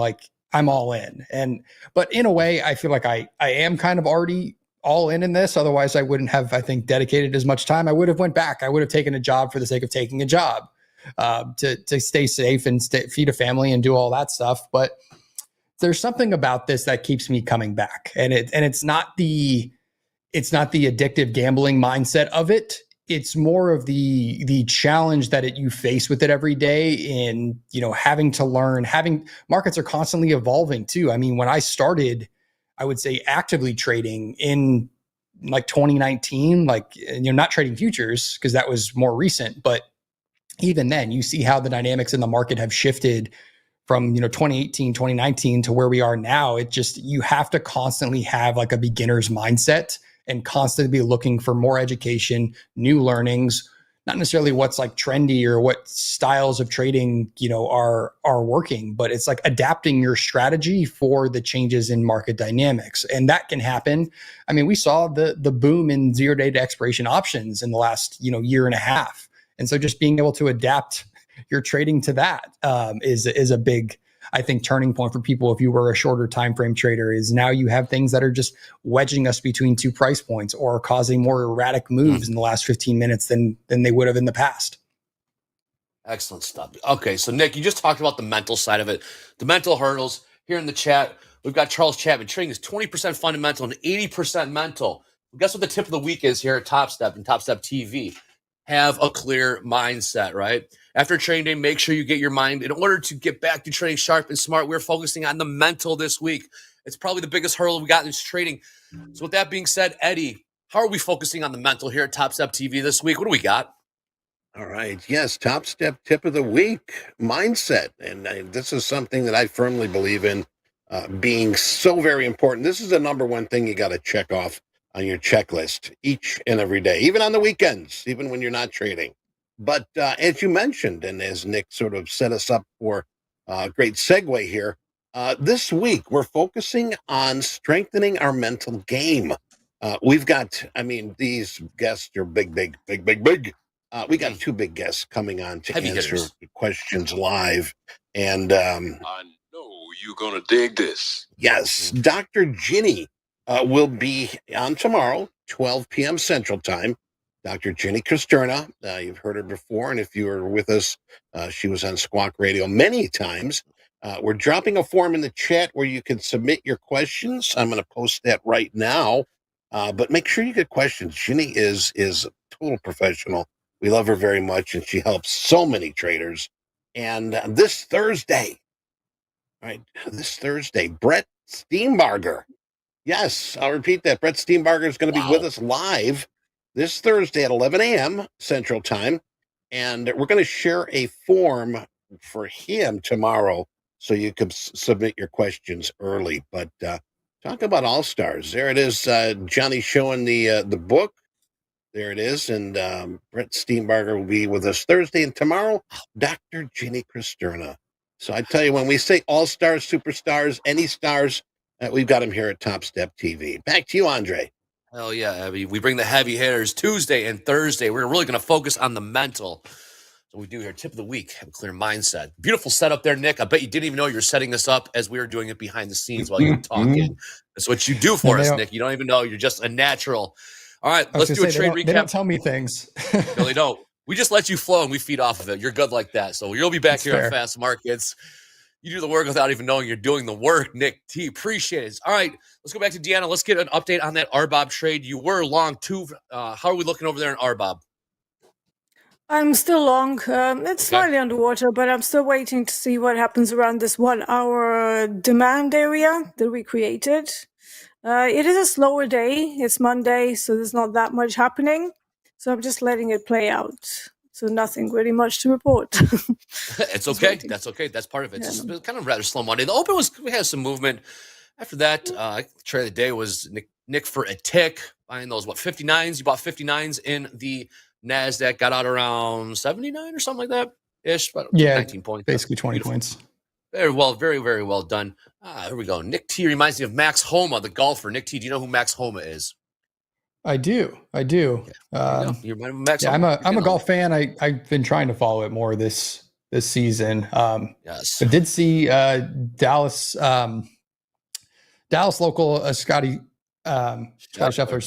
all in. But in a way, I feel like I am kind of already all in this. Otherwise I wouldn't have, I think, dedicated as much time. I would have went back. I would have taken a job for the sake of taking a job, to stay safe and feed a family and do all that stuff. But there's something about this that keeps me coming back, and it's not the addictive gambling mindset of it. It's more of the challenge that you face with it every day in, you know, having to learn, markets are constantly evolving too. I mean, when I started, I would say actively trading in like 2019, like, you know, not trading futures because that was more recent, but even then you see how the dynamics in the market have shifted from, you know, 2018, 2019 to where we are now. It just, you have to constantly have like a beginner's mindset and constantly be looking for more education, new learnings, not necessarily what's like trendy or what styles of trading, you know, are working, but it's like adapting your strategy for the changes in market dynamics. And that can happen. I mean, we saw the boom in 0 day to expiration options in the last, you know, year and a half. And so just being able to adapt your trading to that is a big, I think, turning point for people. If you were a shorter time frame trader, is now you have things that are just wedging us between two price points or causing more erratic moves in the last 15 minutes than they would have in the past. Excellent stuff. Okay, so Nick, you just talked about the mental side of it, the mental hurdles. Here in the chat, we've got Charles Chapman. Trading is 20% fundamental and 80% mental. Guess what the tip of the week is here at TopStep and TopStep TV? Have a clear mindset, right? After trading day, make sure you get your mind in order to get back to trading sharp and smart. We're focusing on the mental this week. It's probably the biggest hurdle we got in this trading. So with that being said, Eddie, how are we focusing on the mental here at TopStep TV this week? What do we got? All right. Yes. TopStep tip of the week, mindset. And this is something that I firmly believe in being so very important. This is the number one thing you got to check off on your checklist each and every day, even on the weekends, even when you're not trading. But as you mentioned, and as Nick sort of set us up for a great segue here, this week we're focusing on strengthening our mental game. We've got, I mean, these guests are big. We got two big guests coming on to Heavy answer hitters. questions live. And I know you're going to dig this. yes, Dr. Ginny will be on tomorrow, 12 p.m. Central Time. Dr. Ginny Cristerna, you've heard her before, and if you were with us, she was on Squawk Radio many times. We're dropping a form in the chat where you can submit your questions. I'm going to post that right now, but make sure you get questions. Ginny is a total professional. We love her very much, and she helps so many traders. And this Thursday, All right, this Thursday, Brett Steenbarger. Yes, I'll repeat that. Brett Steenbarger is going to be with us live this Thursday at 11 a.m. Central Time. And we're going to share a form for him tomorrow so you can submit your questions early. But talk about All-Stars. There it is, Johnny showing the book. There it is. And Brett Steenbarger will be with us Thursday. And tomorrow, Dr. Ginny Cristerna. So I tell you, when we say all-stars, superstars, any stars, we've got them here at Topstep TV. Back to you, Andre. Hell yeah, Abby. We bring the heavy hitters Tuesday and Thursday. We're really going to focus on the mental. So we do here, tip of the week, have a clear mindset. Beautiful setup there, Nick. I bet you didn't even know you were setting this up as we were doing it behind the scenes while you were talking. That's what you do for us, Nick. You don't even know. You're just a natural. All right, let's do a trade recap. They don't tell me things. No, they don't. We just let you flow and we feed off of it. You're good like that. So you'll be back That's here fair. on Fast Markets. You do the work without even knowing you're doing the work, Nick T. Appreciate it. All right, let's go back to Deeyana. Let's get an update on that RBOB trade. You were long too. How are we looking over there in RBOB? I'm still long. It's slightly underwater, but I'm still waiting to see what happens around this 1 hour demand area that we created. It is a slower day. It's Monday, so there's not that much happening. So I'm just letting it play out. So nothing really much to report. It's okay. That's okay. That's part of it. It's just kind of rather slow Monday. The open we had some movement. After that, trade of the day was Nick4aTick buying those 59s. You bought 59s in the NASDAQ, got out around 79 or something like that ish. But 19 points. Basically 20 points. Very well, very, very well done. Here we go. Nick T reminds me of Max Homa, the golfer. Nick T, do you know who Max Homa is? I do. You remind me of Max Homa. I'm a golf fan. I've been trying to follow it more this season. Yes. I did see Dallas local Scotty Scheffler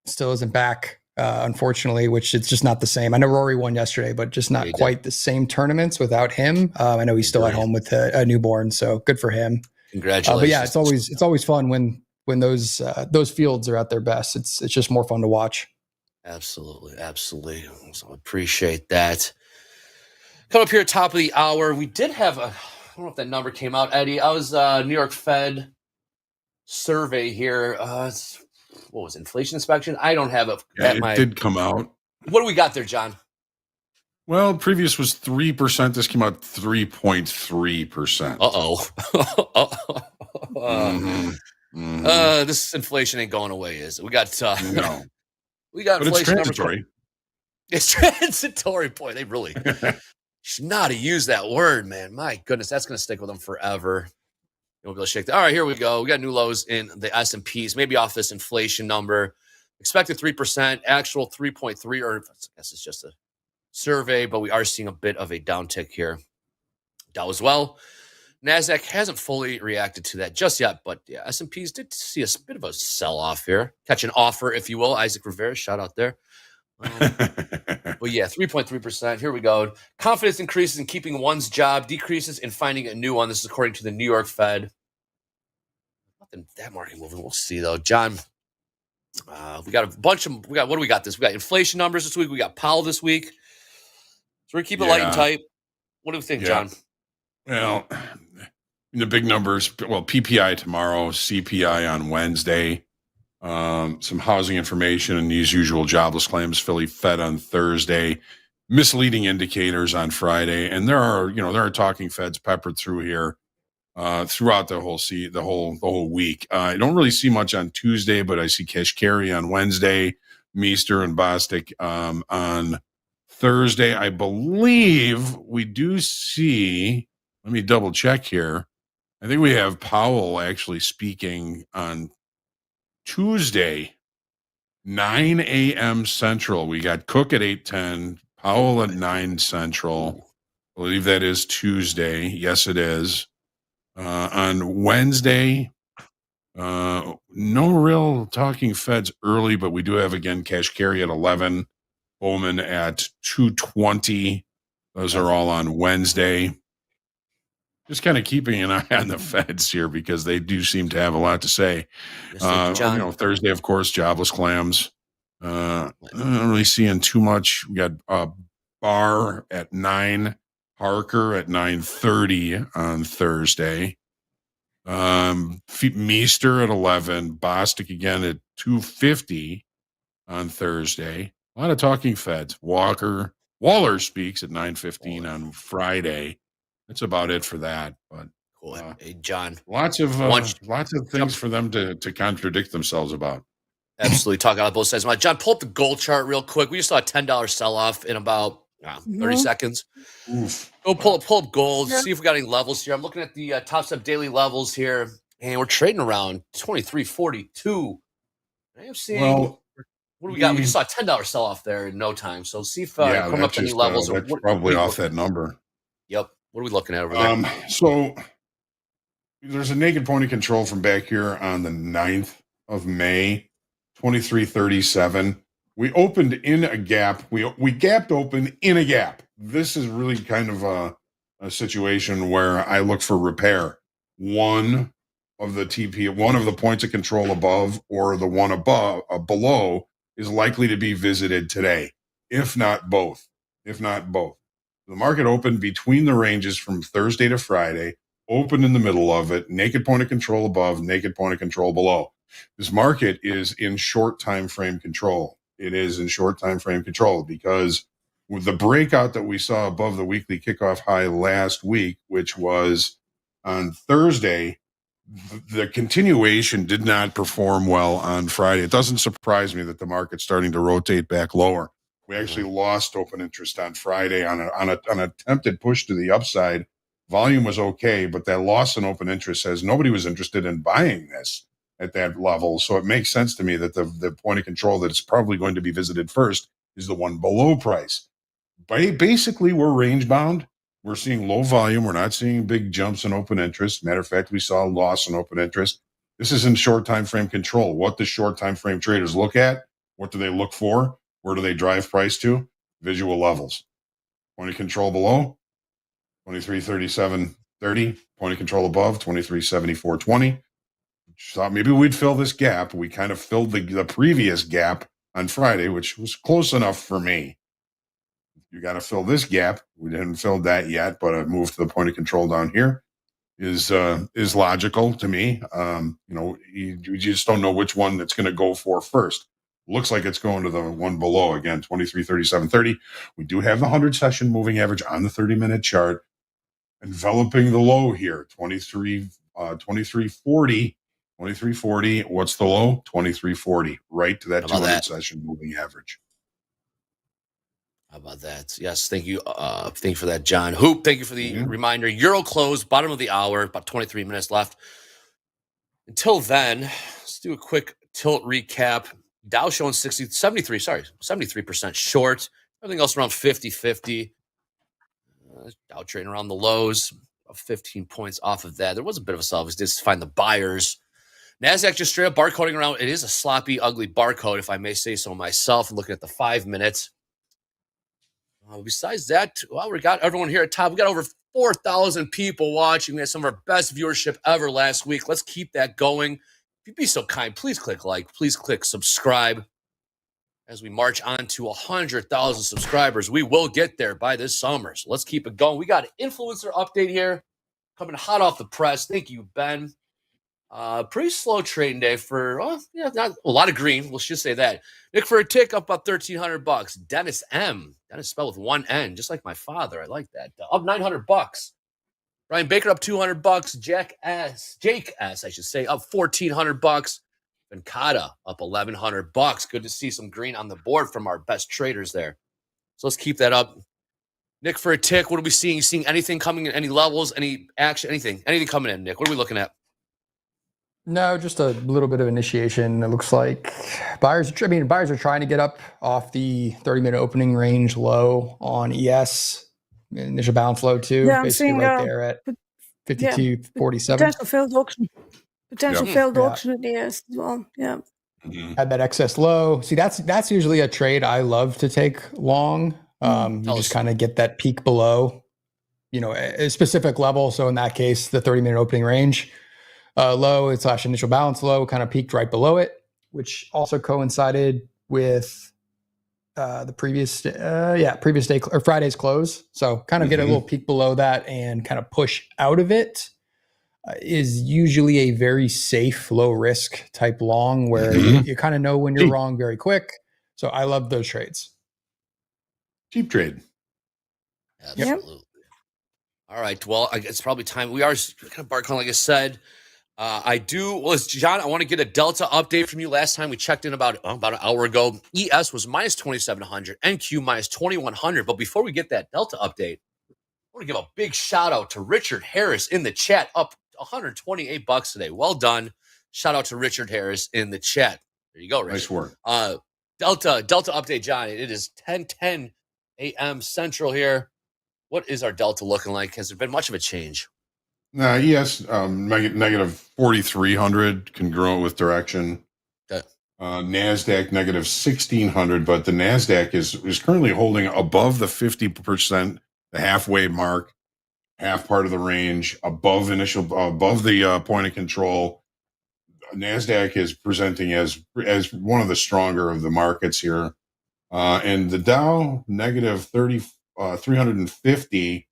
still isn't back, unfortunately, which it's just not the same. I know Rory won yesterday, but just not quite the same tournaments without him. I know he's still at home with a newborn, so good for him. Congratulations. But yeah, it's always fun when those fields are at their best. It's just more fun to watch. Absolutely. So appreciate that. Come up here, top of the hour. We did have I don't know if that number came out, Eddie. I was New York Fed survey here. What was it, inflation inspection? I don't have it. It did come out. What do we got there, John? Well, previous was 3%. This came out 3.3%. This inflation ain't going away, is it? We got no. We got but inflation. It's transitory. It's transitory. Boy, they really should not have used that word, man. My goodness, that's going to stick with them forever. We'll be able to shake that. All right, here we go. We got new lows in the S&Ps, maybe off this inflation number. Expected 3%, actual 3.3, or I guess it's just a survey, but we are seeing a bit of a downtick here. Dow as well. NASDAQ hasn't fully reacted to that just yet, but yeah, S&Ps did see a bit of a sell-off here. Catch an offer, if you will. Isaac Rivera, shout out there. But yeah, 3.3%. Here we go. Confidence increases in keeping one's job, decreases in finding a new one. This is according to the New York Fed. Nothing that market moving. We'll see though. John, we got a bunch of. What do we got this? We got inflation numbers this week. We got Powell this week. So we're keeping it light and tight. What do we think, John? Well, the big numbers. Well, PPI tomorrow, CPI on Wednesday. Some housing information and these usual jobless claims, Philly Fed on Thursday, misleading indicators on Friday. And there are talking Feds peppered through here, throughout the whole week. I don't really see much on Tuesday, but I see Kashkari on Wednesday, Meester and Bostic, on Thursday. I believe we do see, let me double check here. I think we have Powell actually speaking on Tuesday, 9 a.m. Central. We got Cook at 8:10, Powell at 9 Central. I believe that is Tuesday. Yes, it is. On Wednesday, no real talking Feds early, but we do have, again, Kashkari at 11, Bowman at 2:20. Those are all on Wednesday. Just kind of keeping an eye on the Feds here because they do seem to have a lot to say. Thursday, of course, jobless clams. I'm not really seeing too much. We got Barr at 9, Parker at 9:30 on Thursday. Meester at 11. Bostic again at 2:50 on Thursday. A lot of talking Feds. Waller speaks at 9:15 on Friday. That's about it for that. But Cool. Hey, John. lots of things jump- for them to contradict themselves about. Absolutely. Talk out both sides. John, pull up the gold chart real quick. We just saw a $10 sell-off in about 30 seconds. Oof. Go pull up gold, see if we got any levels here. I'm looking at the Topstep daily levels here, and we're trading around 23.42. I am seeing, Well, what do we got? We just saw a $10 sell-off there in no time. So see if come up to any levels. That's probably off that number. Yep. What are we looking at over there? So there's a naked point of control from back here on the 9th of May, 23.37. We opened in a gap. We gapped open in a gap. This is really kind of a situation where I look for repair. One of the points of control above or the one above below is likely to be visited today, if not both. The market opened between the ranges from Thursday to Friday, opened in the middle of it, naked point of control above, naked point of control below. This market is in short time frame control. It is in short time frame control because with the breakout that we saw above the weekly kickoff high last week, which was on Thursday, the continuation did not perform well on Friday. It doesn't surprise me that the market's starting to rotate back lower. We actually lost open interest on Friday on an attempted push to the upside. Volume was okay, but that loss in open interest says nobody was interested in buying this at that level. So it makes sense to me that the point of control that is probably going to be visited first is the one below price. Basically, we're range bound. We're seeing low volume. We're not seeing big jumps in open interest. Matter of fact, we saw a loss in open interest. This is in short time frame control. What do short time frame traders look at? What do they look for? Where do they drive price to? Visual levels. Point of control below, 23.37.30. Point of control above, 23.74.20. Thought maybe we'd fill this gap. We kind of filled the previous gap on Friday, which was close enough for me. You got to fill this gap. We didn't fill that yet, but a move to the point of control down here is logical to me. You just don't know which one that's going to go for first. Looks like it's going to the one below again, 23.37.30. We do have the 100 session moving average on the 30-minute chart, enveloping the low here, 23.40. 23.40. What's the low? 23.40. Right to that 200 session moving average. How about that? Yes, thank you. Thank you for that, John. Hoop, thank you for the reminder. Euro close, bottom of the hour, about 23 minutes left. Until then, let's do a quick tilt recap. Dow showing 73% short. Everything else around 50-50. Dow trading around the lows, 15 points off of that. There was a bit of a sell. We did find the buyers. NASDAQ just straight up barcoding around. It is a sloppy, ugly barcode, if I may say so myself. I'm looking at the 5 minutes. Besides that, well, we got everyone here at top. We got over 4,000 people watching. We had some of our best viewership ever last week. Let's keep that going. If you'd be so kind, please click like. Please click subscribe. As we march on to 100,000 subscribers, we will get there by this summer. So let's keep it going. We got an influencer update here coming hot off the press. Thank you, Ben. Pretty slow trading day for, not a lot of green. Let's just say that. Nick4aTick up about $1,300. Dennis M. Dennis spelled with one N, just like my father. I like that. Up $900. Brian Baker up $200. Jake S. I should say, up $1,400. Venkata up $1,100. Good to see some green on the board from our best traders there. So let's keep that up. Nick4aTick, what are we seeing? You seeing anything coming in? Any levels? Any action? Anything coming in, Nick? What are we looking at? No, just a little bit of initiation. It looks like buyers are trying to get up off the 30-minute opening range low on ES. Initial bounce low too. Yeah, I'm basically seeing, right there at 52.47. Potential failed auction. Failed auction at ES as well. Yeah. Had that excess low. See, that's usually a trade I love to take long. You just kind of get that peak below, a specific level. So in that case, the 30-minute opening range. Low / initial balance low kind of peaked right below it, which also coincided with the previous day or Friday's close. So kind of get a little peek below that and kind of push out of it is usually a very safe, low risk type long where you kind of know when you're wrong very quick. So I love those trades. Cheap trade. Absolutely. All right. Well, it's probably time. We are kind of barking, like I said. John, I want to get a Delta update from you. Last time we checked in about an hour ago, ES was minus 2,700, NQ minus 2,100. But before we get that Delta update, I want to give a big shout out to Richard Harris in the chat, up $128 today. Well done. Shout out to Richard Harris in the chat. There you go, Richard. Nice work. Delta update, John. It is 10:10 a.m. Central here. What is our Delta looking like? Has there been much of a change? Yes, negative 4,300, congruent with direction. Okay. NASDAQ negative 1,600, but the NASDAQ is currently holding above the 50%, the halfway mark, half part of the range, above the point of control. NASDAQ is presenting as one of the stronger of the markets here. And the Dow negative 350,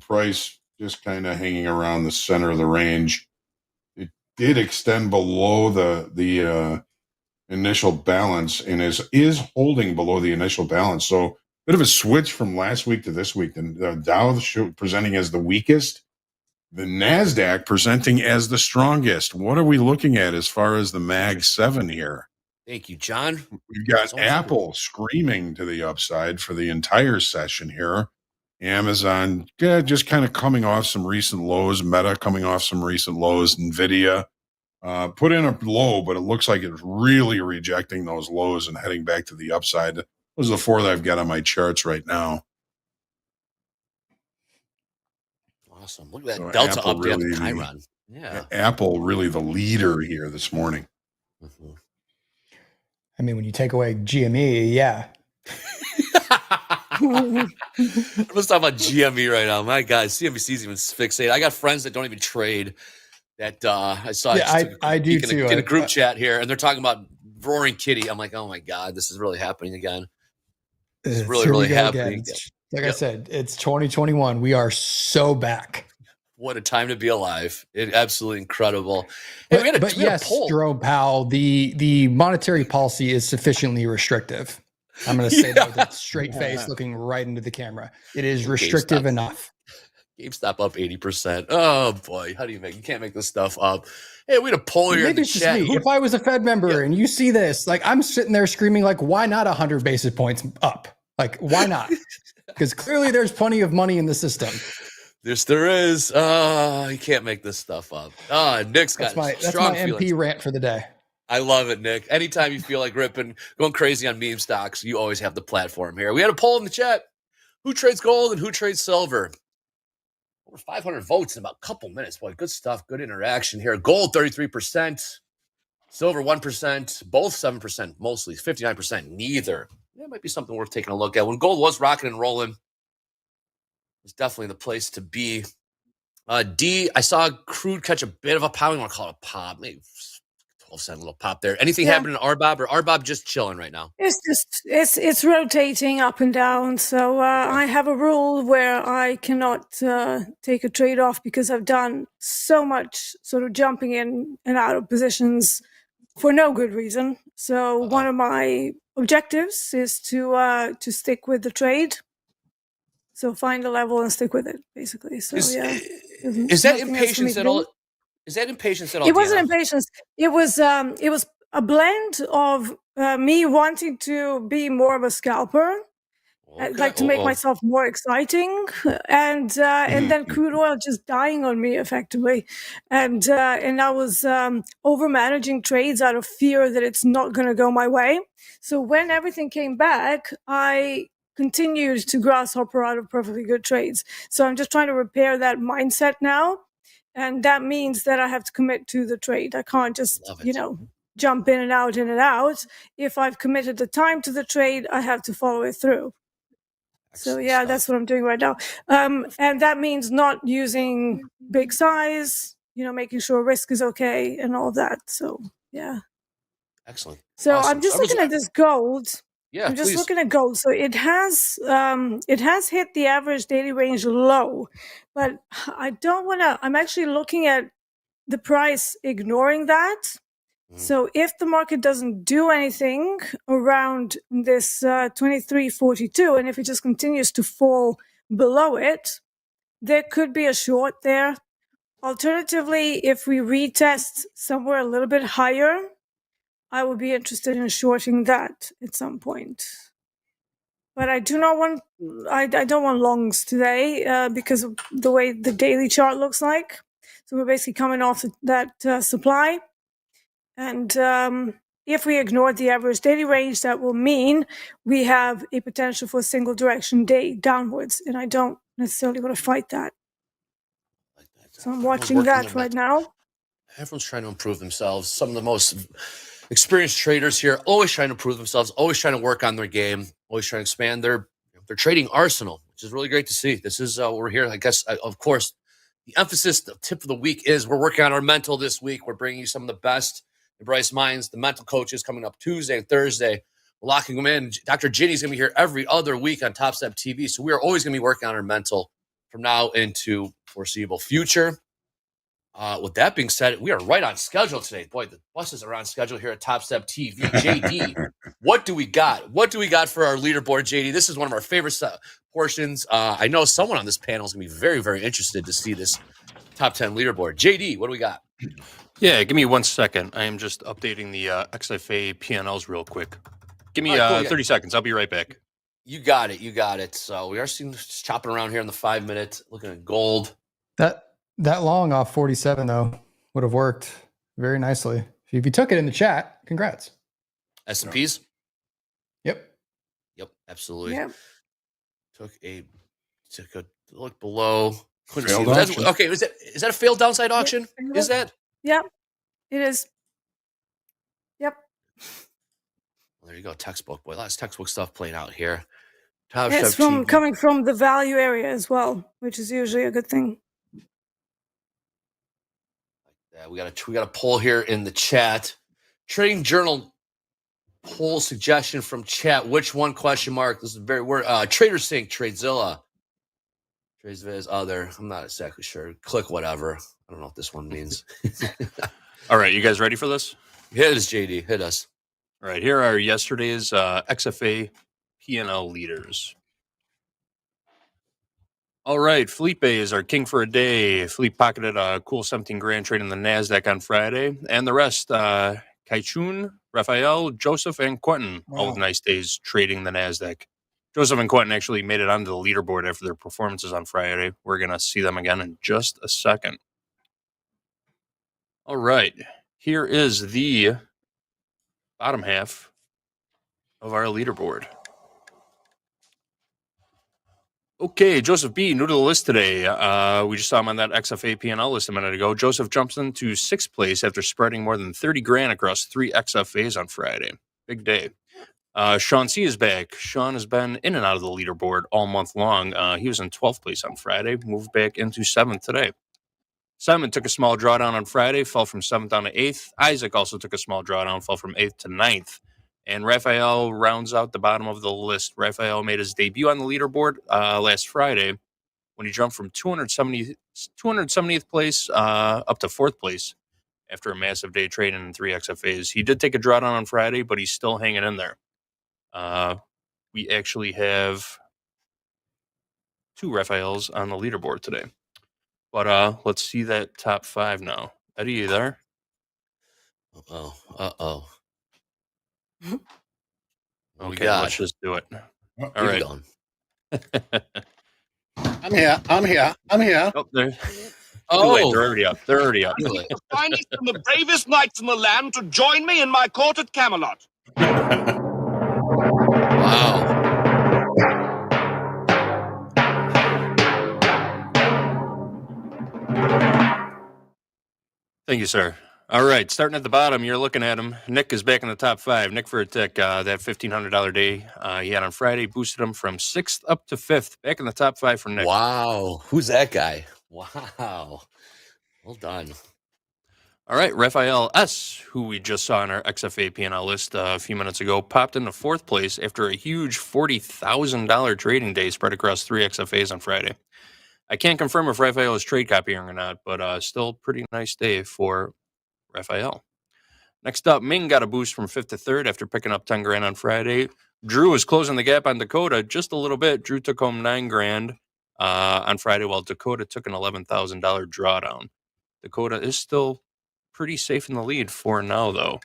price just kind of hanging around the center of the range. It did extend below the initial balance and is holding below the initial balance. So bit of a switch from last week to this week. The Dow presenting as the weakest, the NASDAQ presenting as the strongest. What are we looking at as far as the Mag 7 here? Thank you, John. We've got Apple screaming to the upside for the entire session here. Amazon just kind of coming off some recent lows. Meta coming off some recent lows. NVIDIA put in a low, but it looks like it's really rejecting those lows and heading back to the upside. Those are the four that I've got on my charts right now. Awesome. Look at that So Delta Apple update on really the Chiron. Yeah. Apple really the leader here this morning. I mean, when you take away GME, yeah. Let's talk about GME right now. My God, CNBC's even fixated. I got friends that don't even trade that I saw. Yeah, I do too. In a group chat here, and they're talking about Roaring Kitty. I'm like, oh my God, this is really happening again. It's really happening. Like I said, it's 2021. We are so back. What a time to be alive. Absolutely incredible. Hey, but yes, Jerome Powell, the monetary policy is sufficiently restrictive. I'm going to say that with a straight face looking right into the camera. It is restrictive enough. GameStop up 80%. Oh boy, how do you can't make this stuff up. Hey, we had a poll here in the chat. If I was a Fed member and you see this, like I'm sitting there screaming like, why not 100 basis points up? Like, why not? Because clearly there's plenty of money in the system. Yes, there is. You can't make this stuff up. Nick's got that's my MP rant for the day. I love it, Nick. Anytime you feel like ripping, going crazy on meme stocks, you always have the platform here. We had a poll in the chat. Who trades gold and who trades silver? Over 500 votes in about a couple minutes. Boy, good stuff. Good interaction here. Gold, 33%. Silver, 1%. Both 7%, mostly. 59%, neither. That might be something worth taking a look at. When gold was rocking and rolling, it's definitely the place to be. I saw crude catch a bit of a pop. We want to call it a pop. Maybe 12-cent little pop there. Anything happening in RBOB, or RBOB just chilling right now? It's rotating up and down. So I have a rule where I cannot take a trade off because I've done so much sort of jumping in and out of positions for no good reason. So one of my objectives is to stick with the trade. So find a level and stick with it, basically. So is that impatience at all? Is that impatience at all? It wasn't impatience. It was a blend of me wanting to be more of a scalper, like to make myself more exciting, and then crude oil just dying on me effectively, and I was over managing trades out of fear that it's not going to go my way. So when everything came back, I continued to grasshopper out of perfectly good trades. So I'm just trying to repair that mindset now. And that means that I have to commit to the trade. I can't just, jump in and out. If I've committed the time to the trade, I have to follow it through. So that's what I'm doing right now. And that means not using big size, making sure risk is okay and all of that. So, yeah. Excellent. So awesome. I'm just looking at this gold. Yeah, I'm just please. looking at gold. So it has hit the average daily range low, but I don't want to. I'm actually looking at the price, ignoring that. So if the market doesn't do anything around this 23.42, and if it just continues to fall below it, there could be a short there. Alternatively, if we retest somewhere a little bit higher, I would be interested in shorting that at some point. But I do not want, I don't want longs today because of the way the daily chart looks like. So we're basically coming off that supply. And if we ignore the average daily range, that will mean we have a potential for a single direction day downwards. And I don't necessarily want to fight that. So I'm watching that right now. Everyone's trying to improve themselves. Some of the most experienced traders here always trying to improve themselves, always trying to work on their game, always trying to expand their trading arsenal, which is really great to see. This is what we're here. I guess, of course, the emphasis, the tip of the week is we're working on our mental this week. We're bringing you some of the best and brightest minds, the mental coaches coming up Tuesday and Thursday. We're locking them in. Dr. Ginny's going to be here every other week on TopstepTV. So we are always going to be working on our mental from now into foreseeable future. With that being said, we are right on schedule today. Boy, the buses are on schedule here at TopstepTV. JD, what do we got? What do we got for our leaderboard, JD? This is one of our favorite portions. I know someone on this panel is going to be very, very interested to see this top 10 leaderboard. JD, what do we got? Yeah, give me 1 second. I am just updating the XFA P&Ls real quick. Give me cool, 30 seconds. I'll be right back. You got it. You got it. So we are seeing just chopping around here in the 5 minute, looking at gold. That long off 47 though would have worked very nicely. If you took it in the chat, congrats. S&Ps? Yep, absolutely. Yep. Took a look below. Couldn't Failed see. auction. Okay, is that a failed downside auction? Yep. Is that? Yep, it is. Yep. Well, there you go. Textbook. Boy, lots of textbook stuff playing out here. It's TV. coming from the value area as well, which is usually a good thing. Yeah, we got a poll here in the chat. Trading Journal poll suggestion from chat. Which one? Question mark. This is very word. TraderSync, TradeZilla, TradeViz, other. I'm not exactly sure. Click whatever. I don't know what this one means. All right, you guys ready for this? Hit us, JD. Hit us. All right, here are yesterday's XFA P&L leaders. All right, Felipe is our king for a day. Felipe pocketed a cool 17 grand trade in the NASDAQ on Friday. And the rest, Kaichun, Raphael, Joseph, and Quentin, all with nice days trading the NASDAQ. Joseph and Quentin actually made it onto the leaderboard after their performances on Friday. We're going to see them again in just a second. All right, here is the bottom half of our leaderboard. Okay, Joseph B., new to the list today. We just saw him on that XFA P&L list a minute ago. Joseph jumps into 6th place after spreading more than 30 grand across 3 XFAs on Friday. Big day. Sean C. is back. Sean has been in and out of the leaderboard all month long. He was in 12th place on Friday, moved back into 7th today. Simon took a small drawdown on Friday, fell from 7th down to 8th. Isaac also took a small drawdown, fell from 8th to 9th. And Raphael rounds out the bottom of the list. Raphael made his debut on the leaderboard last Friday when he jumped from 270th place up to 4th place after a massive day trading in 3 XFAs. He did take a drawdown on Friday, but he's still hanging in there. We actually have 2 Raphaels on the leaderboard today. But let's see that top 5 now. Eddie, you there? Uh-oh. Okay, let's just do it. All right. I'm here. Oh, there. Too late. They're already up. Find it from the bravest knights in the land to join me in my court at Camelot. Wow. Thank you, sir. All right, starting at the bottom, you're looking at him. Nick is back in the top 5. Nick4aTick, that $1,500 day he had on Friday boosted him from 6th up to 5th. Back in the top 5 for Nick. Wow. Who's that guy? Wow. Well done. All right, Raphael S., who we just saw on our XFA P&L list a few minutes ago, popped into fourth place after a huge $40,000 trading day spread across 3 XFAs on Friday. I can't confirm if Raphael is trade copying or not, but still pretty nice day for Raphael. Next up, Ming got a boost from 5th to 3rd after picking up 10 grand on Friday. Drew is closing the gap on Dakota just a little bit. Drew took home 9 grand on Friday, while Dakota took an $11,000 drawdown. Dakota is still pretty safe in the lead for now, though.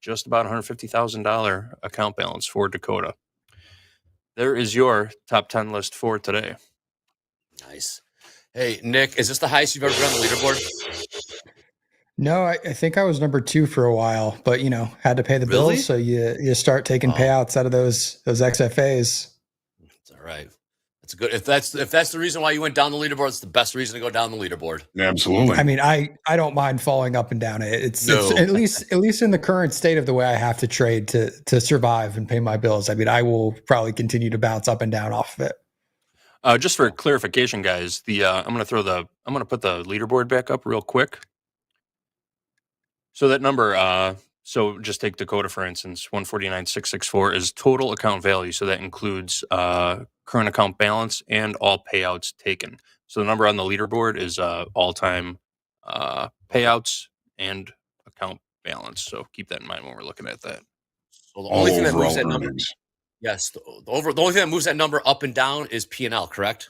Just about $150,000 account balance for Dakota. There is your top 10 list for today. Nice. Hey, Nick, is this the highest you've ever been on the leaderboard? No, I think I was number 2 for a while, but had to pay the Really? bills, so you start taking payouts out of those XFAs. It's all right. That's good. If that's the reason why you went down the leaderboard, it's the best reason to go down the leaderboard. Absolutely. I mean, I don't mind falling up and down it. It's No. at least in the current state of the way I have to trade to survive and pay my bills. I mean, I will probably continue to bounce up and down off of it. Just for clarification, guys, I'm gonna put the leaderboard back up real quick. So that number, so just take Dakota for instance, 149,664 is total account value. So that includes current account balance and all payouts taken. So the number on the leaderboard is all-time payouts and account balance. So keep that in mind when we're looking at that. So the only thing that moves that Overall number, earnings. yes, the only thing that moves that number up and down is P&L, correct?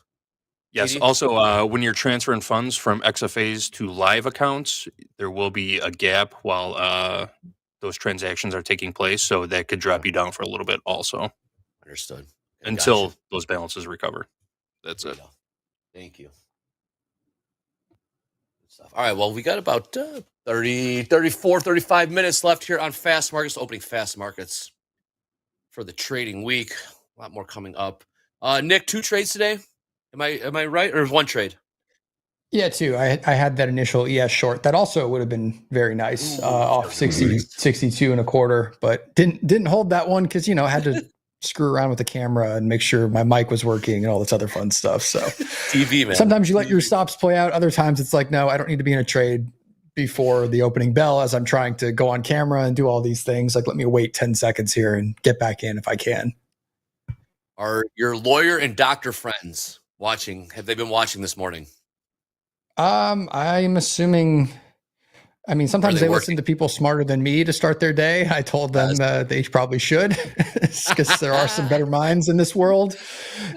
Yes. JD? Also, when you're transferring funds from XFAs to live accounts, there will be a gap while those transactions are taking place. So that could drop you down for a little bit also. Understood. Until Gotcha. those balances recover. That's it. Thank you. Good stuff. All right. Well, we got about 35 minutes left here on Fast Markets, opening Fast Markets for the trading week. A lot more coming up. Nick, 2 trades today. Am I right? Or 1 trade? Yeah, 2. I had that initial ES short. That also would have been very nice off 62 and a quarter, but didn't hold that one because I had to screw around with the camera and make sure my mic was working and all this other fun stuff. So TV, man. Sometimes you let your stops play out. Other times it's like, no, I don't need to be in a trade before the opening bell as I'm trying to go on camera and do all these things. Like, let me wait 10 seconds here and get back in if I can. Are your lawyer and doctor friends watching? Have they been watching this morning? I'm assuming. I mean, sometimes they working? listen to people smarter than me to start their day. I told them they probably should, because there are some better minds in this world,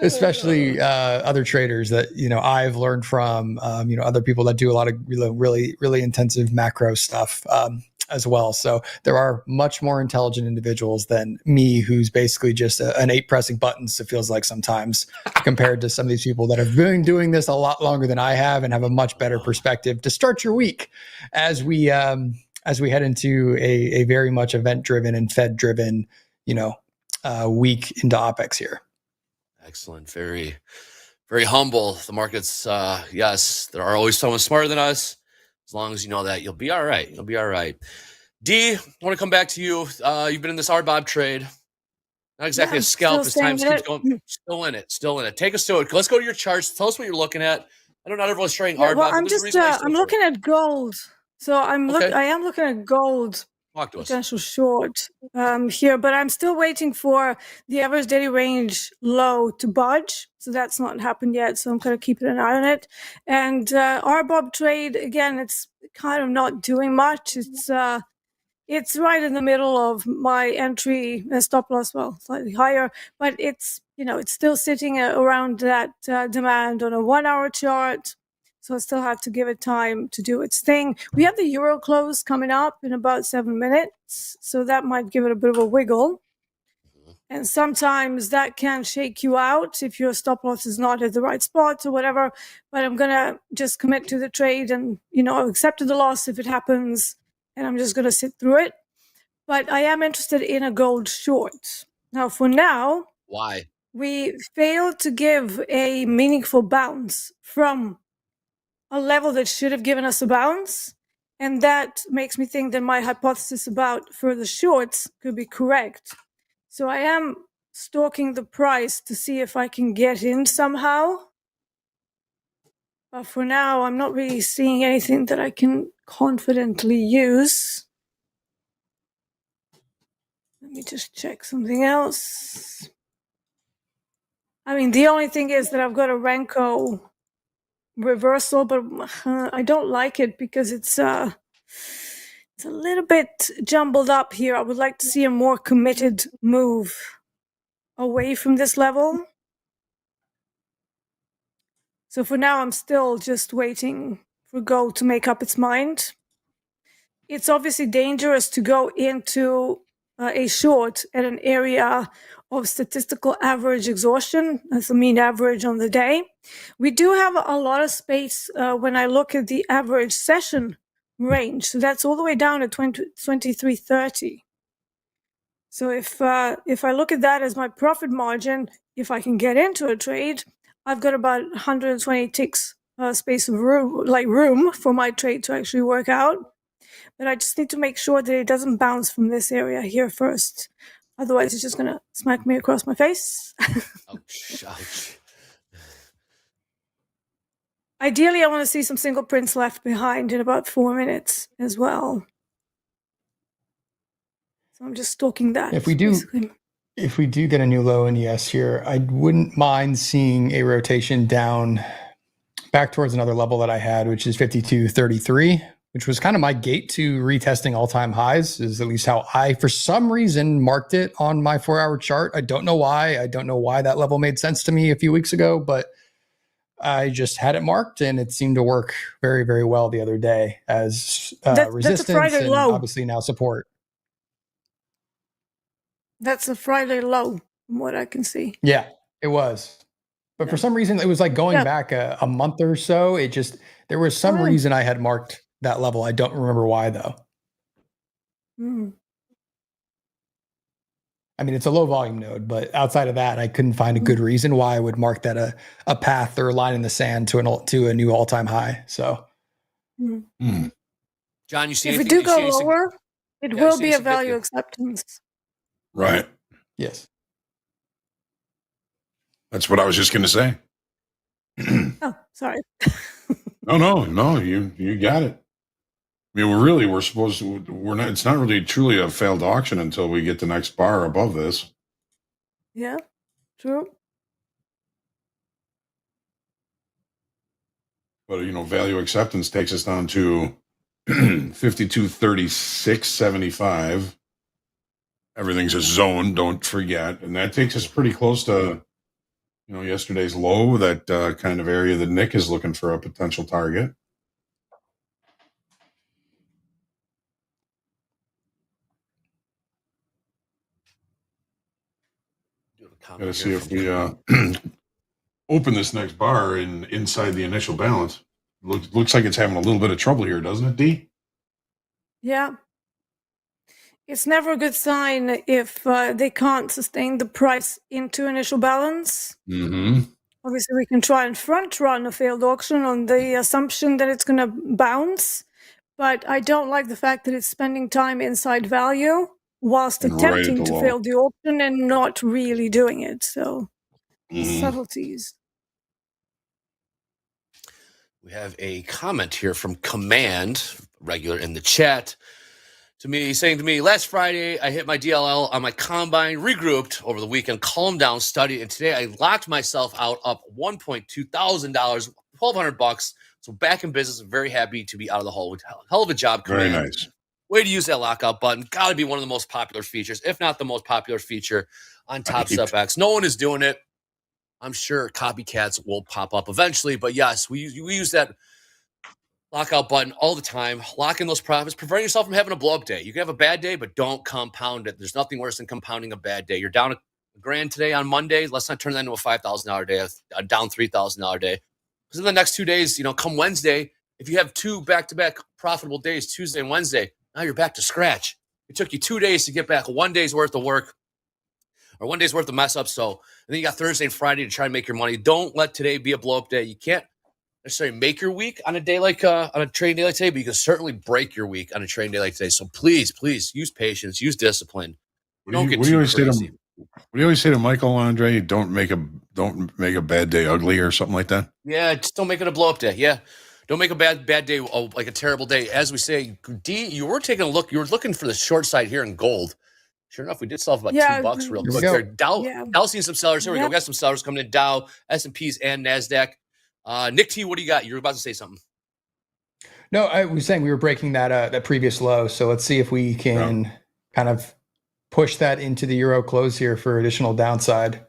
especially other traders that I've learned from. Other people that do a lot of really intensive macro stuff as well. So there are much more intelligent individuals than me, who's basically just an 8 pressing buttons. It feels like sometimes, compared to some of these people that have been doing this a lot longer than I have and have a much better perspective to start your week as we head into a very much event driven and Fed driven, week into OPEX here. Excellent. Very, very humble. The markets, yes, there are always someone smarter than us. As long as you know that, you'll be all right. You'll be all right. D, I want to come back to you. You've been in this RBOB trade. Not exactly a scalp as time keeps going. Still in it. Take us to it. Let's go to your charts. Tell us what you're looking at. I know not everyone's trading RBOB. Well, I'm looking at gold. So I am looking at gold. Talk to us. Potential short here, but I'm still waiting for the average daily range low to budge. So that's not happened yet. So I'm kind of keeping an eye on it. And RBOB trade, again, it's kind of not doing much. It's right in the middle of my entry and stop loss, well, slightly higher, but it's still sitting around that demand on a 1-hour chart. So I still have to give it time to do its thing. We have the Euro close coming up in about 7 minutes. So that might give it a bit of a wiggle. And sometimes that can shake you out if your stop loss is not at the right spot or whatever. But I'm going to just commit to the trade and, I've accepted the loss if it happens. And I'm just going to sit through it. But I am interested in a gold short. Now, for now, why? We failed to give a meaningful bounce from a level that should have given us a bounce. And that makes me think that my hypothesis about further shorts could be correct. So I am stalking the price to see if I can get in somehow. But for now, I'm not really seeing anything that I can confidently use. Let me just check something else. I mean, the only thing is that I've got a Renko reversal, but I don't like it because it's a little bit jumbled up here. I would like to see a more committed move away from this level. So for now, I'm still just waiting for gold to make up its mind. It's obviously dangerous to go into a short at an area of statistical average exhaustion. That's the mean average on the day. We do have a lot of space when I look at the average session range. So that's all the way down to 2330. So if I look at that as my profit margin, if I can get into a trade, I've got about 120 ticks space of room for my trade to actually work out. But I just need to make sure that it doesn't bounce from this area here first. Otherwise, it's just going to smack me across my face. Ouch, ouch. Ideally, I want to see some single prints left behind in about 4 minutes as well. So I'm just stalking that. If we do get a new low in ES here, I wouldn't mind seeing a rotation down back towards another level that I had, which is 52.33, which was kind of my gate to retesting all-time highs, is at least how I, for some reason, marked it on my 4-hour chart. I don't know why. I don't know why that level made sense to me a few weeks ago, but I just had it marked, and it seemed to work very, very well the other day as resistance that's a Friday and low. obviously now support. That's a Friday low, from what I can see. Yeah, it was. But for some reason, it was like going back a month or so. It just, there was some reason I had marked that level. I don't remember why, though. I mean, it's a low volume node, but outside of that, I couldn't find a good reason why I would mark that a path or a line in the sand to a new all-time high. So, John, you see if we do go lower, it will be a value acceptance. Right. Yes. That's what I was just going to say. Oh, sorry. No, you got it. I mean, it's not really truly a failed auction until we get the next bar above this. Yeah, true. But, value acceptance takes us down to 52.36.75. Everything's a zone, don't forget. And that takes us pretty close to, yesterday's low, that kind of area that Nick is looking for a potential target. Got to see if we open this next bar inside the initial balance. Looks like it's having a little bit of trouble here, doesn't it, D? Yeah. It's never a good sign if they can't sustain the price into initial balance. Obviously, we can try and front run a failed auction on the assumption that it's going to bounce, but I don't like the fact that it's spending time inside value whilst attempting to fail the auction and not really doing it. So, subtleties. We have a comment here from Command, regular in the chat, saying to me, last Friday, I hit my DLL on my combine, regrouped over the weekend, calmed down, studied, and today I locked myself out up $1,200, $1,200. So back in business, I'm very happy to be out of the hole. Hell of a job, Command. Very nice. Way to use that lockout button. Got to be one of the most popular features, if not the most popular feature on Topstep X. No one is doing it. I'm sure copycats will pop up eventually, but yes, we use that lockout button all the time. Lock in those profits. Prevent yourself from having a blow-up day. You can have a bad day, but don't compound it. There's nothing worse than compounding a bad day. You're down $1,000 today on Monday. Let's not turn that into a $5,000 day, a down $3,000 day. Because in the next 2 days, come Wednesday, if you have 2 back-to-back profitable days, Tuesday and Wednesday, now you're back to scratch. It took you 2 days to get back 1 day's worth of work or 1 day's worth of mess up. So, and then you got Thursday and Friday to try and make your money. Don't let today be a blow-up day. You can't necessarily make your week on a day like on a trading day like today, but you can certainly break your week on a trading day like today. So please use patience, use discipline. What do you always say to We always say to Michael Andre, don't make a bad day ugly or something like that. Yeah, just don't make it a blow up day. Yeah. Don't make a bad day like a terrible day. As we say, D, you were taking a look. You were looking for the short side here in gold. Sure enough, we did sell for about $2 real Here we quick go. there. Dow seeing some sellers. Here we go. We got some sellers coming in. Dow, S&Ps, and NASDAQ. Nick T, what do you got? You're about to say something. No, I was saying we were breaking that previous low. So let's see if we can kind of push that into the euro close here for additional downside.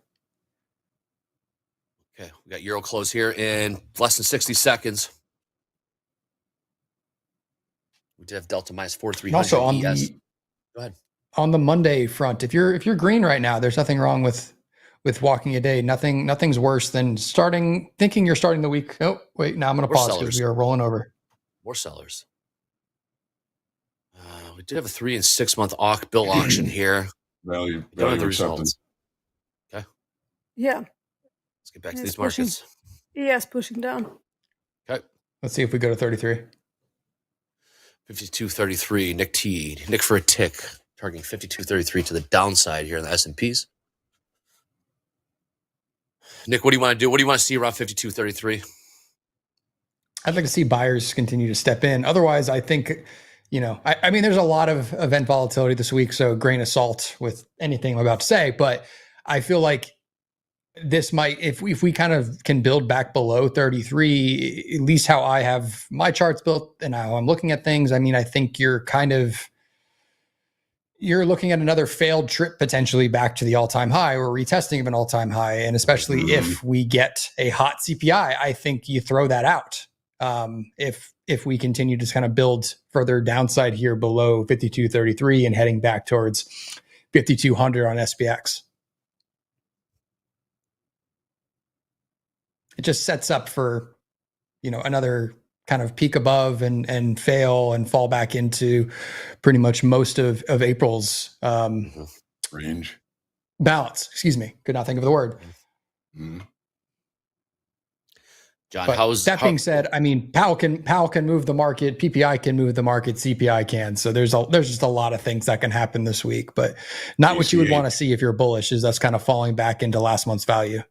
Okay, we got euro close here in less than 60 seconds. We did have Delta minus 4,300. Also on ES. the Go ahead. On the Monday front, if you're green right now, there's nothing wrong with walking a day. Nothing's worse than thinking you're starting the week. Oh, wait, now I'm going to pause because we are rolling over. More sellers. We did have a 3 and 6 month bill auction here. Value the acceptance. results. Okay. Yeah. Let's get back to these markets. Yes, pushing down. Okay. Let's see if we go to 33. 52.33. Nick T. Nick4aTick. Targeting 52.33 to the downside here in the S&Ps. Nick, what do you want to do? What do you want to see around 52.33? I'd like to see buyers continue to step in. Otherwise, I think, I mean, there's a lot of event volatility this week, so grain of salt with anything I'm about to say. But I feel like this might, if we kind of can build back below 33, at least how I have my charts built and how I'm looking at things. I mean, I think you're looking at another failed trip potentially back to the all-time high or retesting of an all-time high. And especially if we get a hot CPI, I think you throw that out. If we continue to kind of build further downside here below 52.33 and heading back towards 5,200 on SPX. It just sets up for, another kind of peak above and fail and fall back into pretty much most of April's range balance. Excuse me. Could not think of the word. John, that being said, I mean, Powell can move the market, PPI can move the market, CPI can. So there's just a lot of things that can happen this week, but not what you would want to see if you're bullish, is that's kind of falling back into last month's value.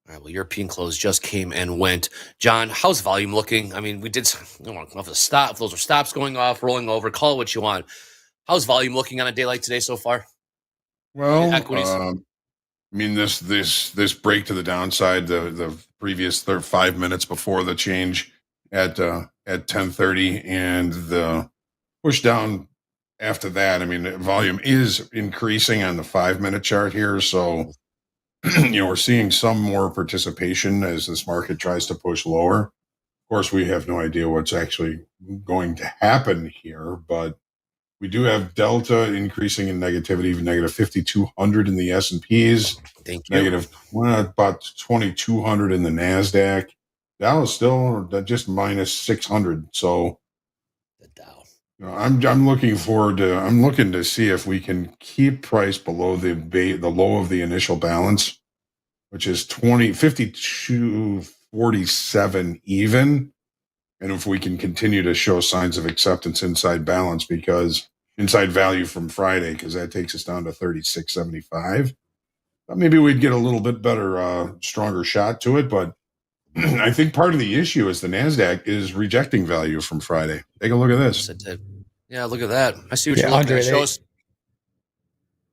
All right, well, European close just came and went. John, how's volume looking? I mean, we did, I don't want to come off the stop. Those are stops going off, rolling over, call it what you want. How's volume looking on a day like today so far? Well, equities. I mean, this break to the downside, the previous 5 minutes before the change at 10:30, and the push down after that. I mean, volume is increasing on the 5-minute chart here, so we're seeing some more participation as this market tries to push lower. Of course, we have no idea what's actually going to happen here, but we do have Delta increasing in negativity, negative 5,200 in the S&Ps, negative about 2,200 in the NASDAQ. Dow is still just minus 600. So the Dow. I'm looking forward to. I'm looking to see if we can keep price below the low of the initial balance, which is 52.47 even. And if we can continue to show signs of acceptance inside balance, because inside value from Friday, because that takes us down to 36.75, maybe we'd get a little bit better, stronger shot to it. But I think part of the issue is the NASDAQ is rejecting value from Friday. Take a look at this. Yeah, look at that. I see what you're looking at. Shows.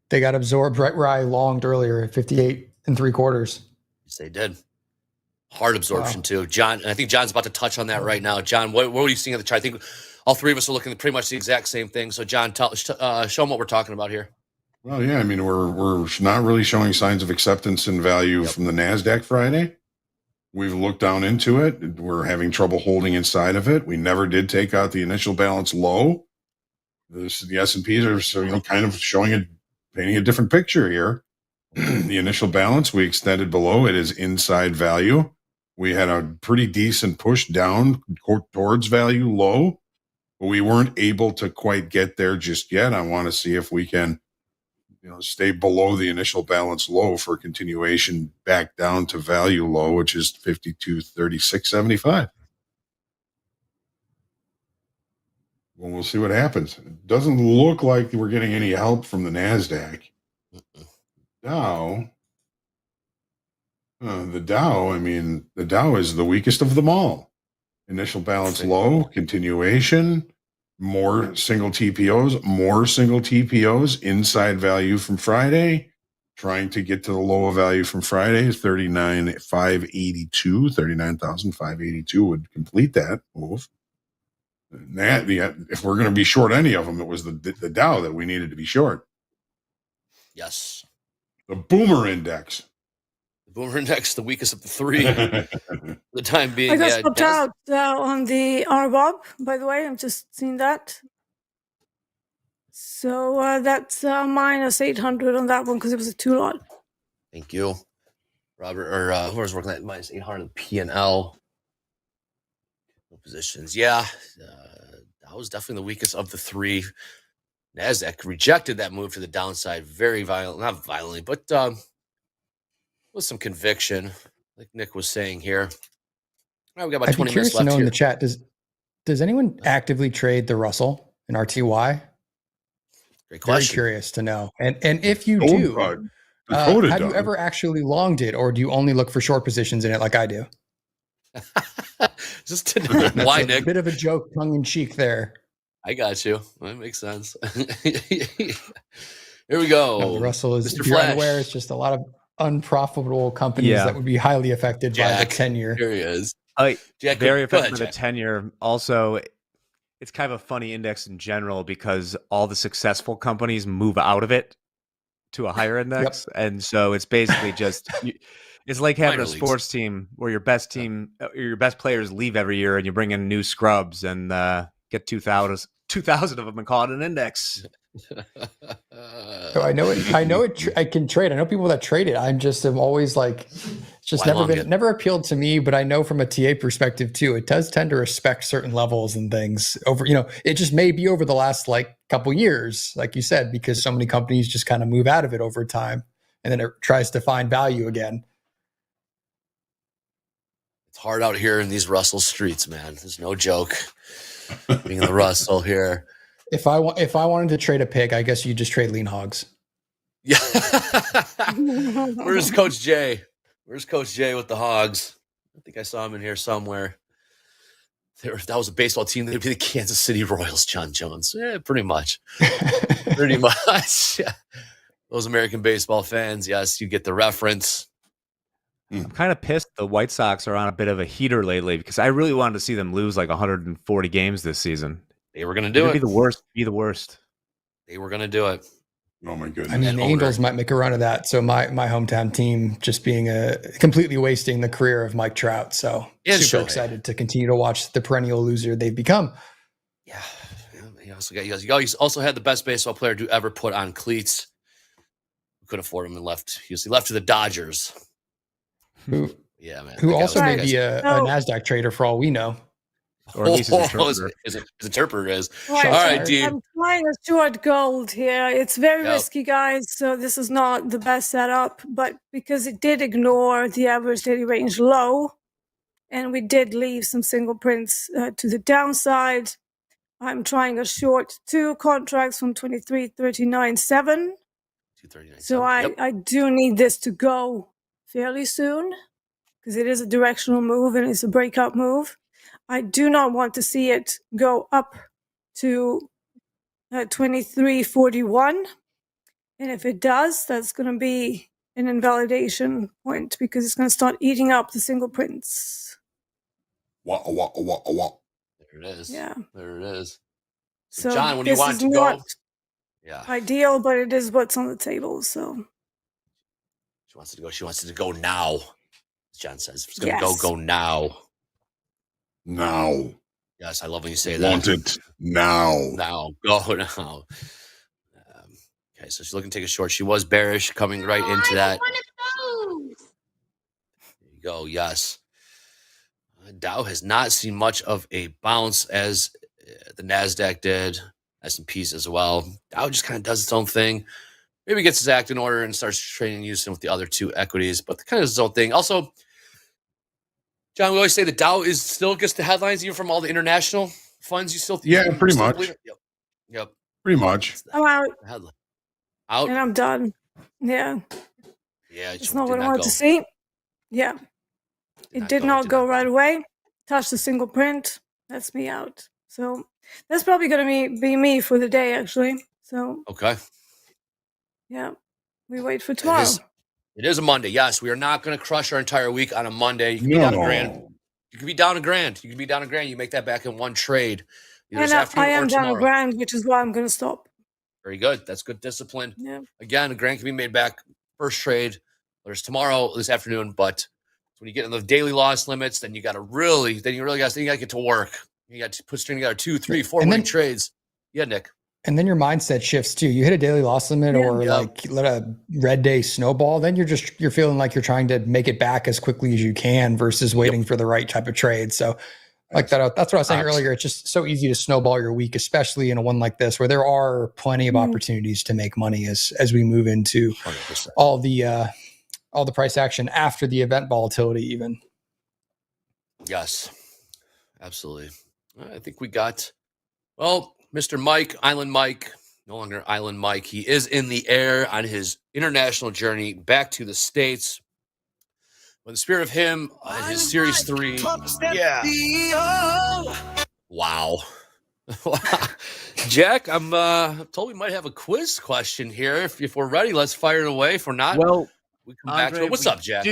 They got absorbed right where I longed earlier at 58 3/4. Yes, they did. Hard absorption too, John. And I think John's about to touch on that right now. John, what are you seeing at the chart? I think all three of us are looking at pretty much the exact same thing. So, John, show them what we're talking about here. Well, yeah, I mean, we're not really showing signs of acceptance in value from the NASDAQ Friday. We've looked down into it. We're having trouble holding inside of it. We never did take out the initial balance low. The S&Ps are kind of painting a different picture here. The initial balance we extended below it is inside value. We had a pretty decent push down towards value low, but we weren't able to quite get there just yet. I want to see if we can, stay below the initial balance low for continuation back down to value low, which is 52.3675. Well, we'll see what happens. It doesn't look like we're getting any help from the NASDAQ. Dow. The Dow, I mean, the Dow is the weakest of them all. Initial balance low, continuation, more single TPOs, inside value from Friday, trying to get to the lower value from Friday, 39,582 would complete that move. And that, if we're going to be short any of them, it was the Dow that we needed to be short. Yes. The Boomer Index. The Boomer Index, the weakest of the three. For the time being. I got stopped out on the RBOB, by the way. I'm just seeing that. So that's minus 800 on that one because it was a 2-lot. Thank you. Robert, or whoever's working at minus 800 P&L positions. Yeah, that was definitely the weakest of the three. NASDAQ rejected that move to the downside very violently, not violently, but with some conviction, like Nick was saying here. All right, we got about 20 minutes left to know here. In the chat, does anyone actively trade the Russell in RTY? Great question. Very curious to know. And if you do, have you ever actually longed it, or do you only look for short positions in it like I do? Just to know why, Nick? A bit of a joke, tongue in cheek there. I got you. That makes sense. Here we go. No, the Russell is, Mr. if you're Flash. unaware, it's just a lot of unprofitable companies that would be highly affected by the 10-year. Here he is. Jack, very affected by the 10-year. Also, it's kind of a funny index in general because all the successful companies move out of it to a higher index. And so it's basically just, it's like having a sports team where your best players leave every year and you bring in new scrubs and get 2,000 of them and call it an index. So I know it. I can trade. I know people that trade it. I'm always like, it's just never appealed to me. But I know from a TA perspective too, it does tend to respect certain levels and things over. It just may be over the last couple years, like you said, because so many companies just kind of move out of it over time, and then it tries to find value again. It's hard out here in these Russell streets, man. There's no joke being the Russell here. If I wanted to trade a pig, I guess you just trade lean hogs. Yeah. Where's Coach Jay? Where's Coach Jay with the hogs? I think I saw him in here somewhere. That was a baseball team. They'd be the Kansas City Royals, John Jones. Yeah, pretty much. Pretty much. Yeah. Those American baseball fans, yes, you get the reference. I'm kind of pissed the White Sox are on a bit of a heater lately because I really wanted to see them lose like 140 games this season. They were going to do it. Be the worst. Be the worst. They were going to do it. Oh my goodness! I mean, the Angels might make a run of that. So my hometown team just being completely wasting the career of Mike Trout. So super excited to continue to watch the perennial loser they've become. Yeah, he also had the best baseball player to ever put on cleats. We couldn't afford him and left. He left to the Dodgers. Who also may be a NASDAQ trader for all we know. Or at least his interpreter is. Right. All right, Dee. I'm trying a short gold here. It's very risky, guys. So this is not the best setup, but because it did ignore the average daily range low, and we did leave some single prints to the downside, I'm trying a short 2 contracts from 23.39.7. So I do need this to go fairly soon because it is a directional move and it's a breakout move. I do not want to see it go up to 23.41. And if it does, that's going to be an invalidation point because it's going to start eating up the single prints. There it is. Yeah. There it is. So John, when you want to go, ideal, but it is what's on the table. So she wants to go now. John says it's going to go now. Now. Yes, I love when you say that. Want it now. Now. Go now. Okay, so she's looking to take a short. She was bearish coming right into that. One of those. There you go. Yes. Dow has not seen much of a bounce as the NASDAQ did. S&Ps as well. Dow just kind of does its own thing. Maybe gets his act in order and starts trading Houston with the other 2 equities, but kind of his own thing. Also, John, we always say the Dow still gets the headlines even from all the international funds. You still, pretty much. Yep. Pretty much. I'm out. Out. And I'm done. Yeah, Yeah, it's not what I wanted to see. Yeah, it did not go right away. Touched the single print. That's me out. So that's probably going to be me for the day, actually. So Okay. yeah, we wait for tomorrow. It is a Monday. Yes, we are not going to crush our entire week on a Monday. You can be No. down a grand. You can be down a grand. You can be down a grand. You make that back in one trade. Either And this afternoon I am or down a tomorrow. grand, which is why I'm going to stop. Very good. That's good discipline. Yeah. Again, a grand can be made back first trade. There's tomorrow, this afternoon, but when you get in the daily loss limits, then you got to really get to work. You got to put string together 2, 3, 4 winning trades. Yeah, Nick. And then your mindset shifts too. You hit a daily loss limit or like let a red day snowball. Then you're feeling like you're trying to make it back as quickly as you can versus waiting for the right type of trade. So like that's what I was saying earlier. It's just so easy to snowball your week, especially in a one like this, where there are plenty of opportunities to make money as we move into 100%. all the price action after the event volatility even. Yes, absolutely. I think we got, Mr. Mike, Island Mike, no longer Island Mike. He is in the air on his international journey back to the States. With the spirit of him, his Series 3. Yeah. Wow. Jack, I'm told we might have a quiz question here. If we're ready, let's fire it away. If we're not, we come back to it. What's up, Jack?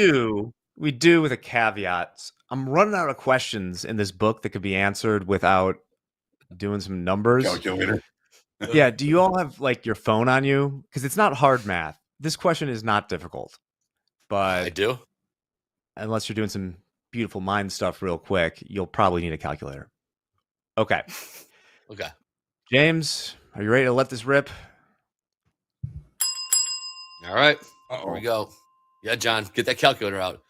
We do with a caveat. I'm running out of questions in this book that could be answered without doing some numbers. Calculator. Yeah. Do you all have like your phone on you? Because it's not hard math. This question is not difficult. But I do. Unless you're doing some beautiful mind stuff real quick, you'll probably need a calculator. Okay. Okay. James, are you ready to let this rip? All right. Here we go. Yeah, John, get that calculator out.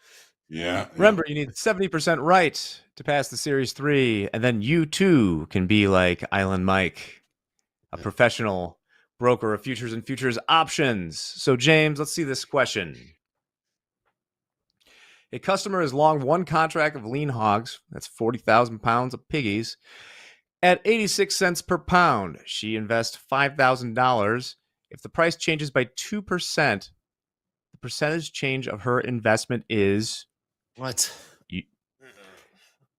Yeah. Remember, you need 70% right to pass the Series 3, and then you too can be like Island Mike, a professional broker of futures and futures options. So, James, let's see this question. A customer has longed one contract of lean hogs, that's 40,000 pounds of piggies, at 86 cents per pound. She invests $5,000. If the price changes by 2%, the percentage change of her investment is... What?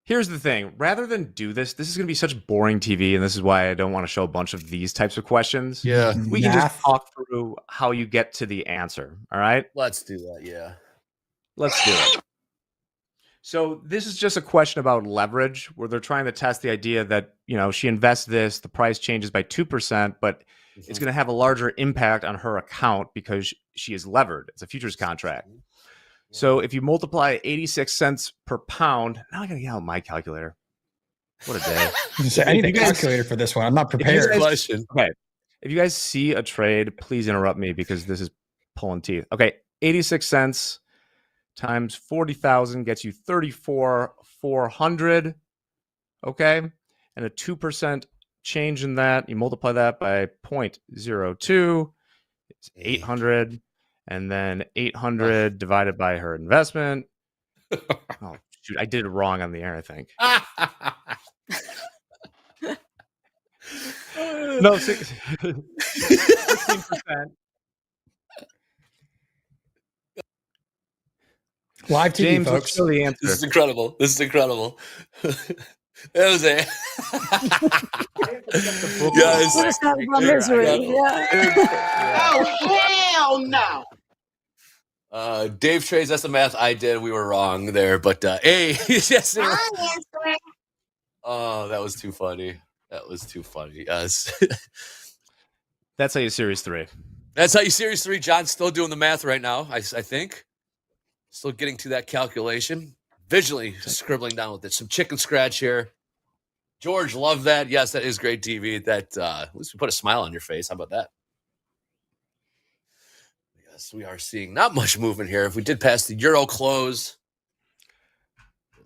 Here's the thing. Rather than do this is going to be such boring TV, and this is why I don't want to show a bunch of these types of questions. Yeah. We can just talk through how you get to the answer, all right? Let's do that, yeah. Let's do it. So this is just a question about leverage, where they're trying to test the idea that, she invests this, the price changes by 2%, but it's going to have a larger impact on her account because she is levered. It's a futures contract. So if you multiply 86 cents per pound, now I got to get out my calculator. What a day. I need a calculator for this one. I'm not prepared. Okay. If you guys see a trade, please interrupt me because this is pulling teeth. Okay. 86 cents times 40,000 gets you 34,400. Okay. And a 2% change in that, you multiply that by 0.02, it's 800. And then 800 divided by her investment. Oh, shoot. I did it wrong on the air, I think. No, 16%. Live TV, James, folks. let's show the answer. This is incredible. That was a... Guys. Misery. Oh, hell no. Dave trades, that's the math I did. We were wrong there, but yes. Oh, that was too funny. Yes. That's how you Series 3. That's how you Series 3. John's still doing the math right now, I think. Still getting to that calculation. Visually scribbling down with it. Some chicken scratch here. George, love that. Yes, that is great TV. That at least we put a smile on your face. How about that? Yes, we are seeing not much movement here. If we did pass the Euro close,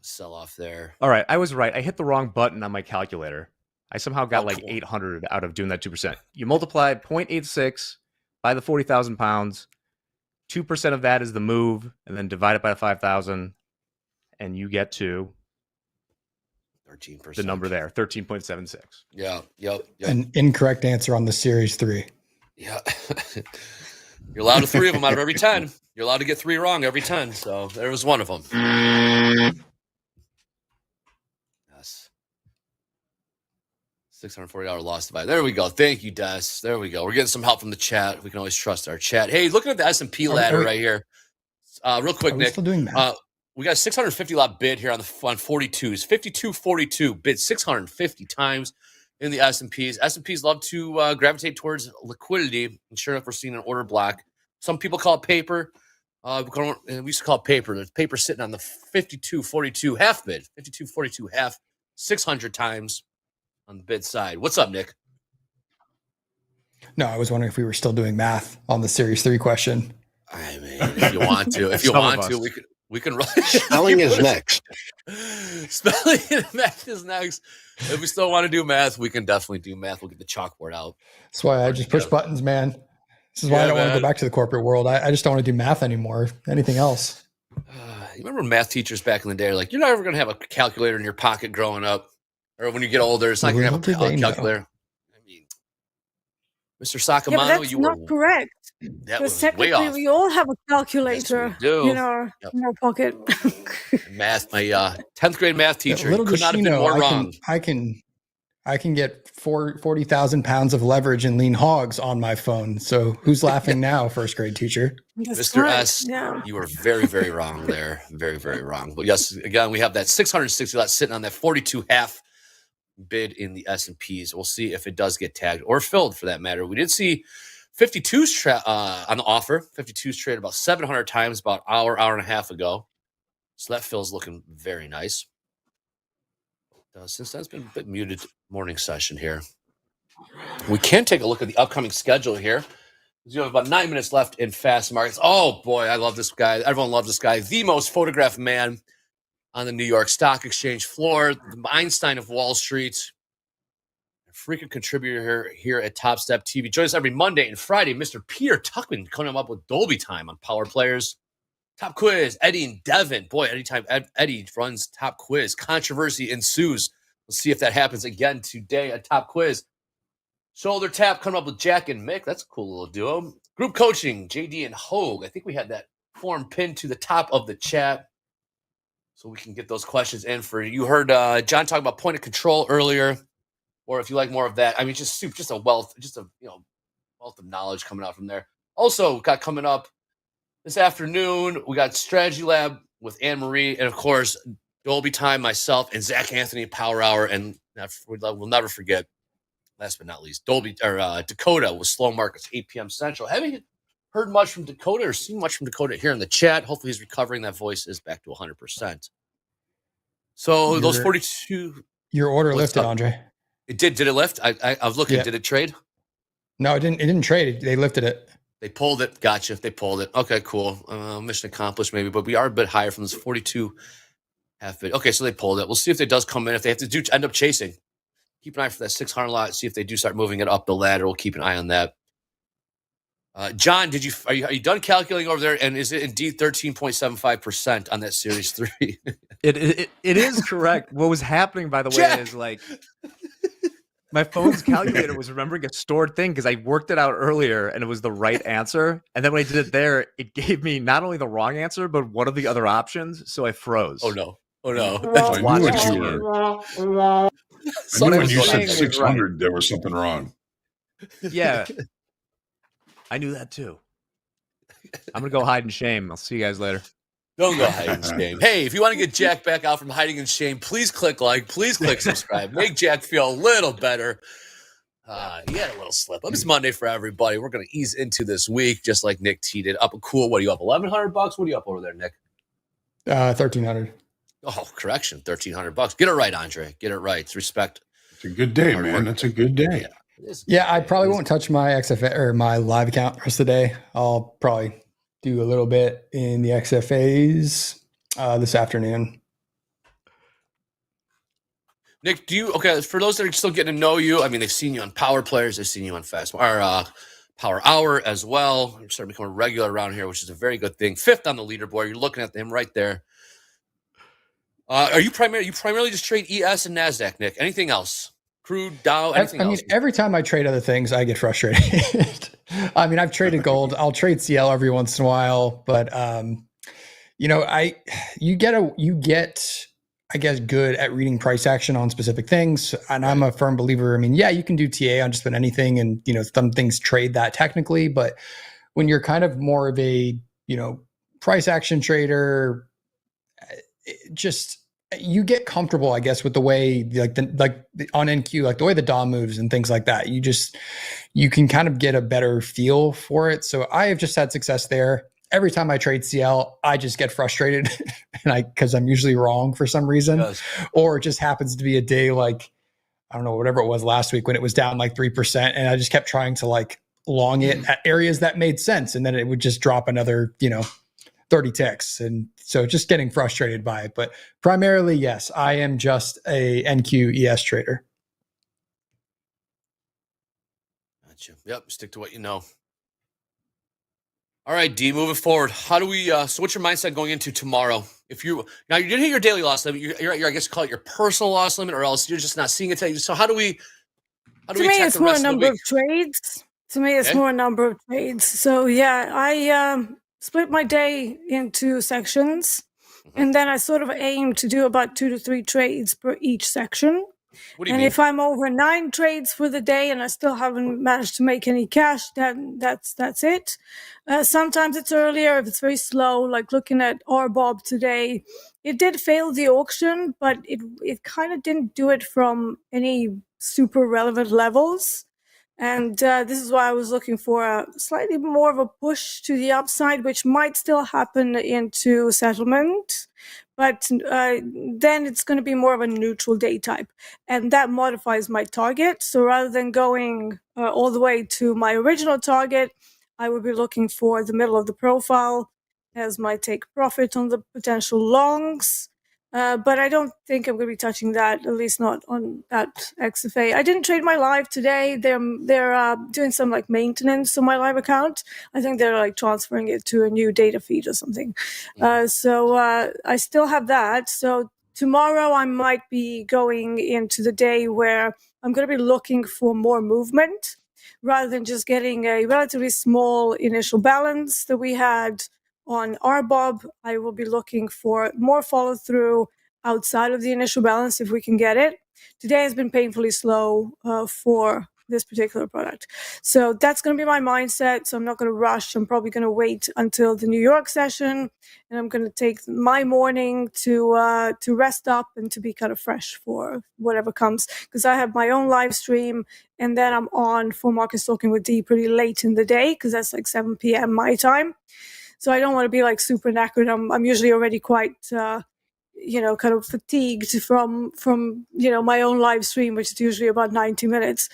sell off there. All right, I was right. I hit the wrong button on my calculator. I somehow got 800 out of doing that 2%. You multiply 0.86 by the 40,000 pounds. 2% of that is the move, and then divide it by 5,000, and you get to 13%. The number there, 13.76. Yeah. Yep. An incorrect answer on the Series 3. Yeah. You're allowed 3 of them out of every 10. You're allowed to get 3 wrong every 10. So there was one of them. Yes. $640 loss divide. There we go. Thank you, Des. There we go. We're getting some help from the chat. We can always trust our chat. Hey, looking at the S&P ladder right here. Real quick, Nick. Still doing that? We got a 650 lot bid here on 42s. 5242 bid 650 times in the S&Ps. S&Ps love to gravitate towards liquidity. And sure enough, we're seeing an order block. Some people call it paper. We used to call it paper. There's paper sitting on the 5242 half bid. 5242 half 600 times on the bid side. What's up, Nick? No, I was wondering if we were still doing math on the Series 3 question. I mean, if you want to, we can run. Spelling is next. Spelling and math is next. If we still want to do math, we can definitely do math. We'll get the chalkboard out. That's why I just push buttons, man. This is why I don't want to go back to the corporate world. I just don't want to do math anymore. Anything else? You remember math teachers back in the day are like, you're not ever going to have a calculator in your pocket growing up. Or when you get older, it's not going to have a calculator. I mean, Mr. Sakamano, yeah, that's not correct. That was technically, way off. we all have a calculator in our pocket. Math, my 10th grade math teacher could not have been more wrong. I can get 40,000 pounds of leverage in lean hogs on my phone. So who's laughing now, first grade teacher? That's Mr. right. S, you were very, very wrong there. Very, very wrong. But yes, again, we have that 660 lot sitting on that 42 half bid in the S&Ps. We'll see if it does get tagged or filled for that matter. We did see 52s on the offer. 52s traded about 700 times about hour and a half ago. So that fills looking very nice. Since that's been a bit muted morning session here. We can take a look at the upcoming schedule here. You have about 9 minutes left in fast markets. Oh boy, I love this guy. Everyone loves this guy. The most photographed man on the New York Stock Exchange floor, the Einstein of Wall Street, a frequent contributor here at Topstep TV. Join us every Monday and Friday. Mr. Peter Tuckman coming up with Dolby Time on Power Players. Top Quiz, Eddie and Devin. Boy, anytime Eddie runs Top Quiz, controversy ensues. We'll see if that happens again today at Top Quiz. Shoulder tap coming up with Jack and Mick. That's a cool little duo. Group coaching, JD and Hoag. I think we had that form pinned to the top of the chat so we can get those questions in for you. Heard John talk about point of control earlier, or if you like more of that, I mean, just a wealth of knowledge coming out from there. Also, got coming up this afternoon, we got Strategy Lab with Anne-Marie, and of course, Dolby Time, myself, and Zach Anthony Power Hour, and we'll never forget, last but not least, Dakota with Slow Markets, 8 p.m. Central. Haven't heard much from Dakota or seen much from Dakota here in the chat. Hopefully he's recovering. That voice is back to 100%. So those 42... Your order lifted, Andre. It did. Did it lift? I was looking. Yeah. Did it trade? No, it didn't. It didn't trade. They lifted it. They pulled it. Gotcha. They pulled it. Okay, cool. Mission accomplished, maybe, but we are a bit higher from this 42 half bid. Okay, so they pulled it. We'll see if it does come in. If they have to end up chasing, keep an eye for that 600 lot. See if they do start moving it up the ladder. We'll keep an eye on that. John, are you done calculating over there? And is it indeed 13.75% on that Series 3? It is correct. What was happening, by the way, is like my phone's calculator was remembering a stored thing because I worked it out earlier and it was the right answer. And then when I did it there, it gave me not only the wrong answer, but one of the other options. So I froze. Oh, no. Oh, no. I knew when you said 600, there was something wrong. Yeah. I knew that too. I'm going to go hide in shame. I'll see you guys later. Don't go hide in shame. Hey, if you want to get Jack back out from hiding in shame, please click like, please click subscribe. Make Jack feel a little better. He had a little slip up. It's Monday for everybody. We're going to ease into this week, just like Nick T did. Up a cool, what are you up, $1,100? What are you up over there, Nick? 1,300. Oh, correction, $1,300. Get it right, Andre. Get it right. It's respect. It's a good day, man. That's a good day. Yeah, I probably won't touch my XFA or my live account the rest of the day. I'll probably do a little bit in the XFAs this afternoon. Nick, for those that are still getting to know you, I mean, they've seen you on Power Players, they've seen you on Power Hour as well. You're starting to become a regular around here, which is a very good thing. 5th on the leaderboard. You're looking at him right there. You primarily just trade ES and NASDAQ, Nick? Anything else? crude, Dow, anything I mean, else? every time I trade other things, I get frustrated. I mean, I've traded gold. I'll trade CL every once in a while, but you know, you get, I guess, good at reading price action on specific things. And I'm a firm believer. I mean, yeah, you can do TA on just about anything, and you know, some things trade that technically, but when you're kind of more of a, you know, price action trader, just you get comfortable, I guess, with the way on NQ, like the way the DOM moves and things like that. You can kind of get a better feel for it. So I have just had success there. Every time I trade CL, I just get frustrated, and because I'm usually wrong for some reason, or it just happens to be a day like, I don't know, whatever it was last week when it was down like 3%, and I just kept trying to like long it at areas that made sense, and then it would just drop another, 30 ticks. And so just getting frustrated by it. But primarily, yes, I am just a NQ ES trader. Gotcha. Yep. Stick to what you know. All right, D, moving forward. How do we, so what's your mindset going into tomorrow? Now you didn't hit your daily loss limit, you're I guess call it your personal loss limit, or else you're just not seeing it today. So how do we it's more a number of trades. To me, it's more a number of trades. So yeah, I split my day into sections, and then I sort of aim to do about 2 to 3 trades per each section. What do you mean? If I'm over 9 trades for the day and I still haven't managed to make any cash, then that's it. Sometimes it's earlier if it's very slow, like looking at RBOB today. It did fail the auction, but it kind of didn't do it from any super relevant levels. And this is why I was looking for a slightly more of a push to the upside, which might still happen into settlement. But then it's going to be more of a neutral day type. And that modifies my target. So rather than going all the way to my original target, I would be looking for the middle of the profile as my take profit on the potential longs. But I don't think I'm going to be touching that, at least not on that XFA. I didn't trade my live today. They're doing some like maintenance on my live account. I think they're like transferring it to a new data feed or something. So I still have that. So tomorrow I might be going into the day where I'm going to be looking for more movement rather than just getting a relatively small initial balance that we had on RBOB. I will be looking for more follow through outside of the initial balance if we can get it. Today has been painfully slow for this particular product. So that's going to be my mindset. So I'm not going to rush. I'm probably going to wait until the New York session, and I'm going to take my morning to rest up and to be kind of fresh for whatever comes, because I have my own live stream, and then I'm on for Market Stalking with D pretty late in the day, because that's like 7 p.m. my time. So I don't want to be like super knackered. I'm usually already quite, kind of fatigued from my own live stream, which is usually about 90 minutes.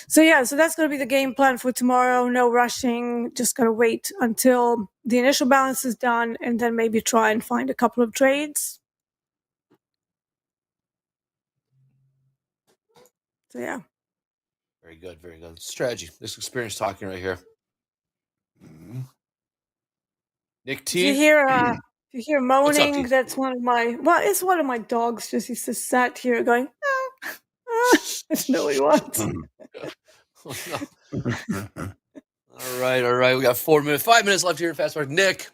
So yeah, so that's going to be the game plan for tomorrow. No rushing, just going to wait until the initial balance is done, and then maybe try and find a couple of trades. So yeah. Very good, very good. Strategy. This experience talking right here. Nick T. If you hear moaning, that's one of my dogs. Just he's just sat here going, I know what he wants. All right. We got 5 minutes left here. Fast forward, Nick.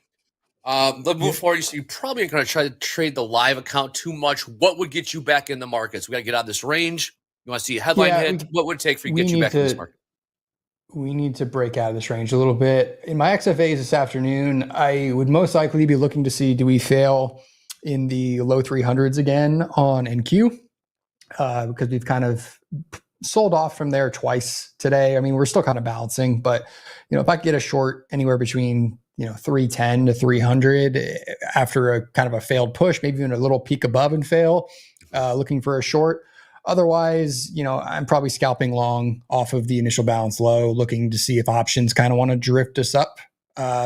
Let's move forward. So you probably ain't going to try to trade the live account too much. What would get you back in the markets? We got to get out of this range. You want to see a headline hit? What would it take for you to get you back in this market? We need to break out of this range a little bit. In my XFAs this afternoon, I would most likely be looking to see, do we fail in the low 300s again on NQ? Because we've kind of sold off from there twice today. I mean, we're still kind of balancing, but if I could get a short anywhere between 310 to 300 after a kind of a failed push, maybe even a little peak above and fail, looking for a short. Otherwise, I'm probably scalping long off of the initial balance low, looking to see if options kind of want to drift us up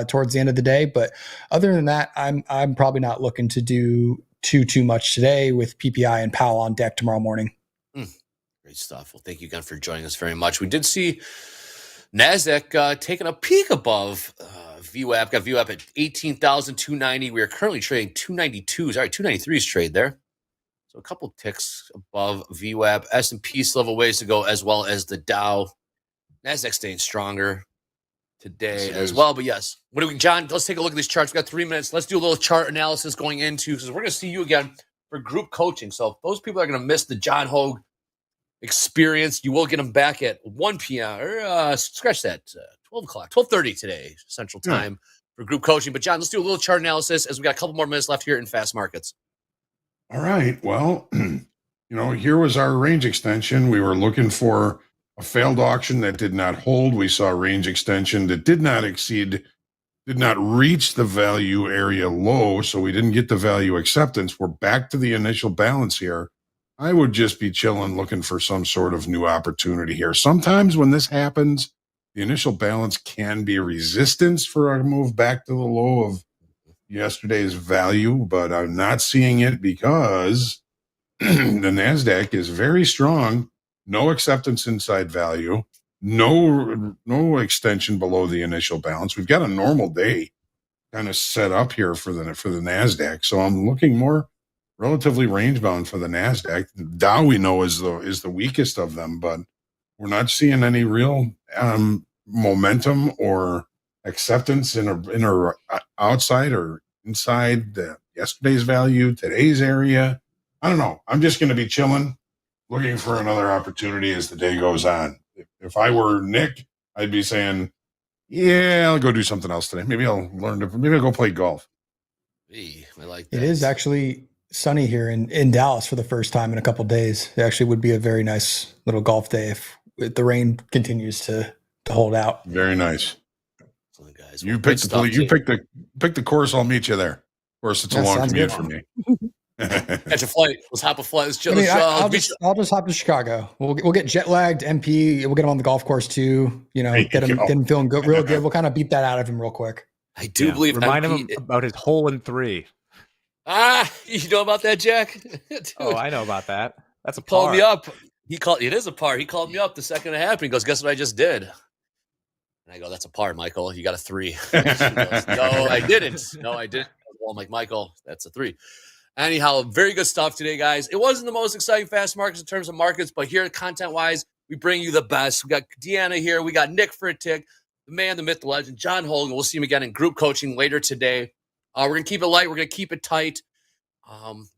towards the end of the day. But other than that, I'm probably not looking to do too much today, with PPI and Powell on deck tomorrow morning. Great stuff. Well, thank you again for joining us very much. We did see NASDAQ taking a peek above VWAP. Got VWAP at 18,290. We are currently trading 292s. All right, 293s trade there. So a couple ticks above VWAP. S&P still have a ways to go, as well as the Dow. NASDAQ staying stronger today as well. But yes, what do we, John? Let's take a look at these charts. We got 3 minutes. Let's do a little chart analysis going into, because we're going to see you again for group coaching. So if those people are going to miss the John Hoag experience, you will get them back at 1 p.m. or scratch that, 12 o'clock, 12:30 today Central Time for group coaching. But John, let's do a little chart analysis as we got a couple more minutes left here in Fast Markets. All right. Well, here was our range extension. We were looking for a failed auction that did not hold. We saw a range extension that did not reach the value area low, so we didn't get the value acceptance. We're back to the initial balance here. I would just be chilling, looking for some sort of new opportunity here. Sometimes when this happens, the initial balance can be resistance for a move back to the low of yesterday's value, but I'm not seeing it because the NASDAQ is very strong. No acceptance inside value, no extension below the initial balance. We've got a normal day kind of set up here for the NASDAQ. So I'm looking more relatively range bound for the NASDAQ. The Dow we know is the weakest of them, but we're not seeing any real momentum or acceptance in a outside or inside yesterday's value, today's area. I don't know. I'm just going to be chilling, looking for another opportunity as the day goes on. If I were Nick, I'd be saying, yeah, I'll go do something else today. Maybe I'll go play golf. I like that. It is actually sunny here in Dallas for the first time in a couple of days. It actually would be a very nice little golf day if the rain continues to hold out. Very nice. Guys, you pick the course. I'll meet you there. Of course, it's a long commute for me. Catch a flight. Let's hop a flight. I'll just hop to Chicago. We'll get jet lagged. MP. We'll get him on the golf course too. Get him feeling good, real good. We'll kind of beat that out of him real quick. I do believe. Remind him about his hole in 3. You know about that, Jack? Oh, I know about that. That's a par. Called me up. It is a par. He called me up the second it happened. He goes, guess what I just did? And I go, that's a par, Michael. You got a 3. Goes, no, I didn't. No, I didn't. Well, I'm like, Michael, that's a 3. Anyhow, very good stuff today, guys. It wasn't the most exciting Fast Markets in terms of markets, but here, content-wise, we bring you the best. We got Deeyana here. We got Nick4aTick, the man, the myth, the legend, John Hoagland. We'll see him again in group coaching later today. We're going to keep it light. We're going to keep it tight.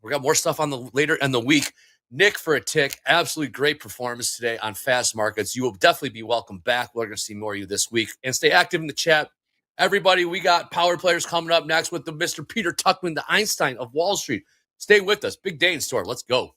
We got more stuff on the later in the week. Nick4aTick, absolutely great performance today on Fast Markets. You will definitely be welcome back. We're going to see more of you this week. And stay active in the chat. Everybody, we got power players coming up next with the Mr. Peter Tuchman, the Einstein of Wall Street. Stay with us. Big day in store. Let's go.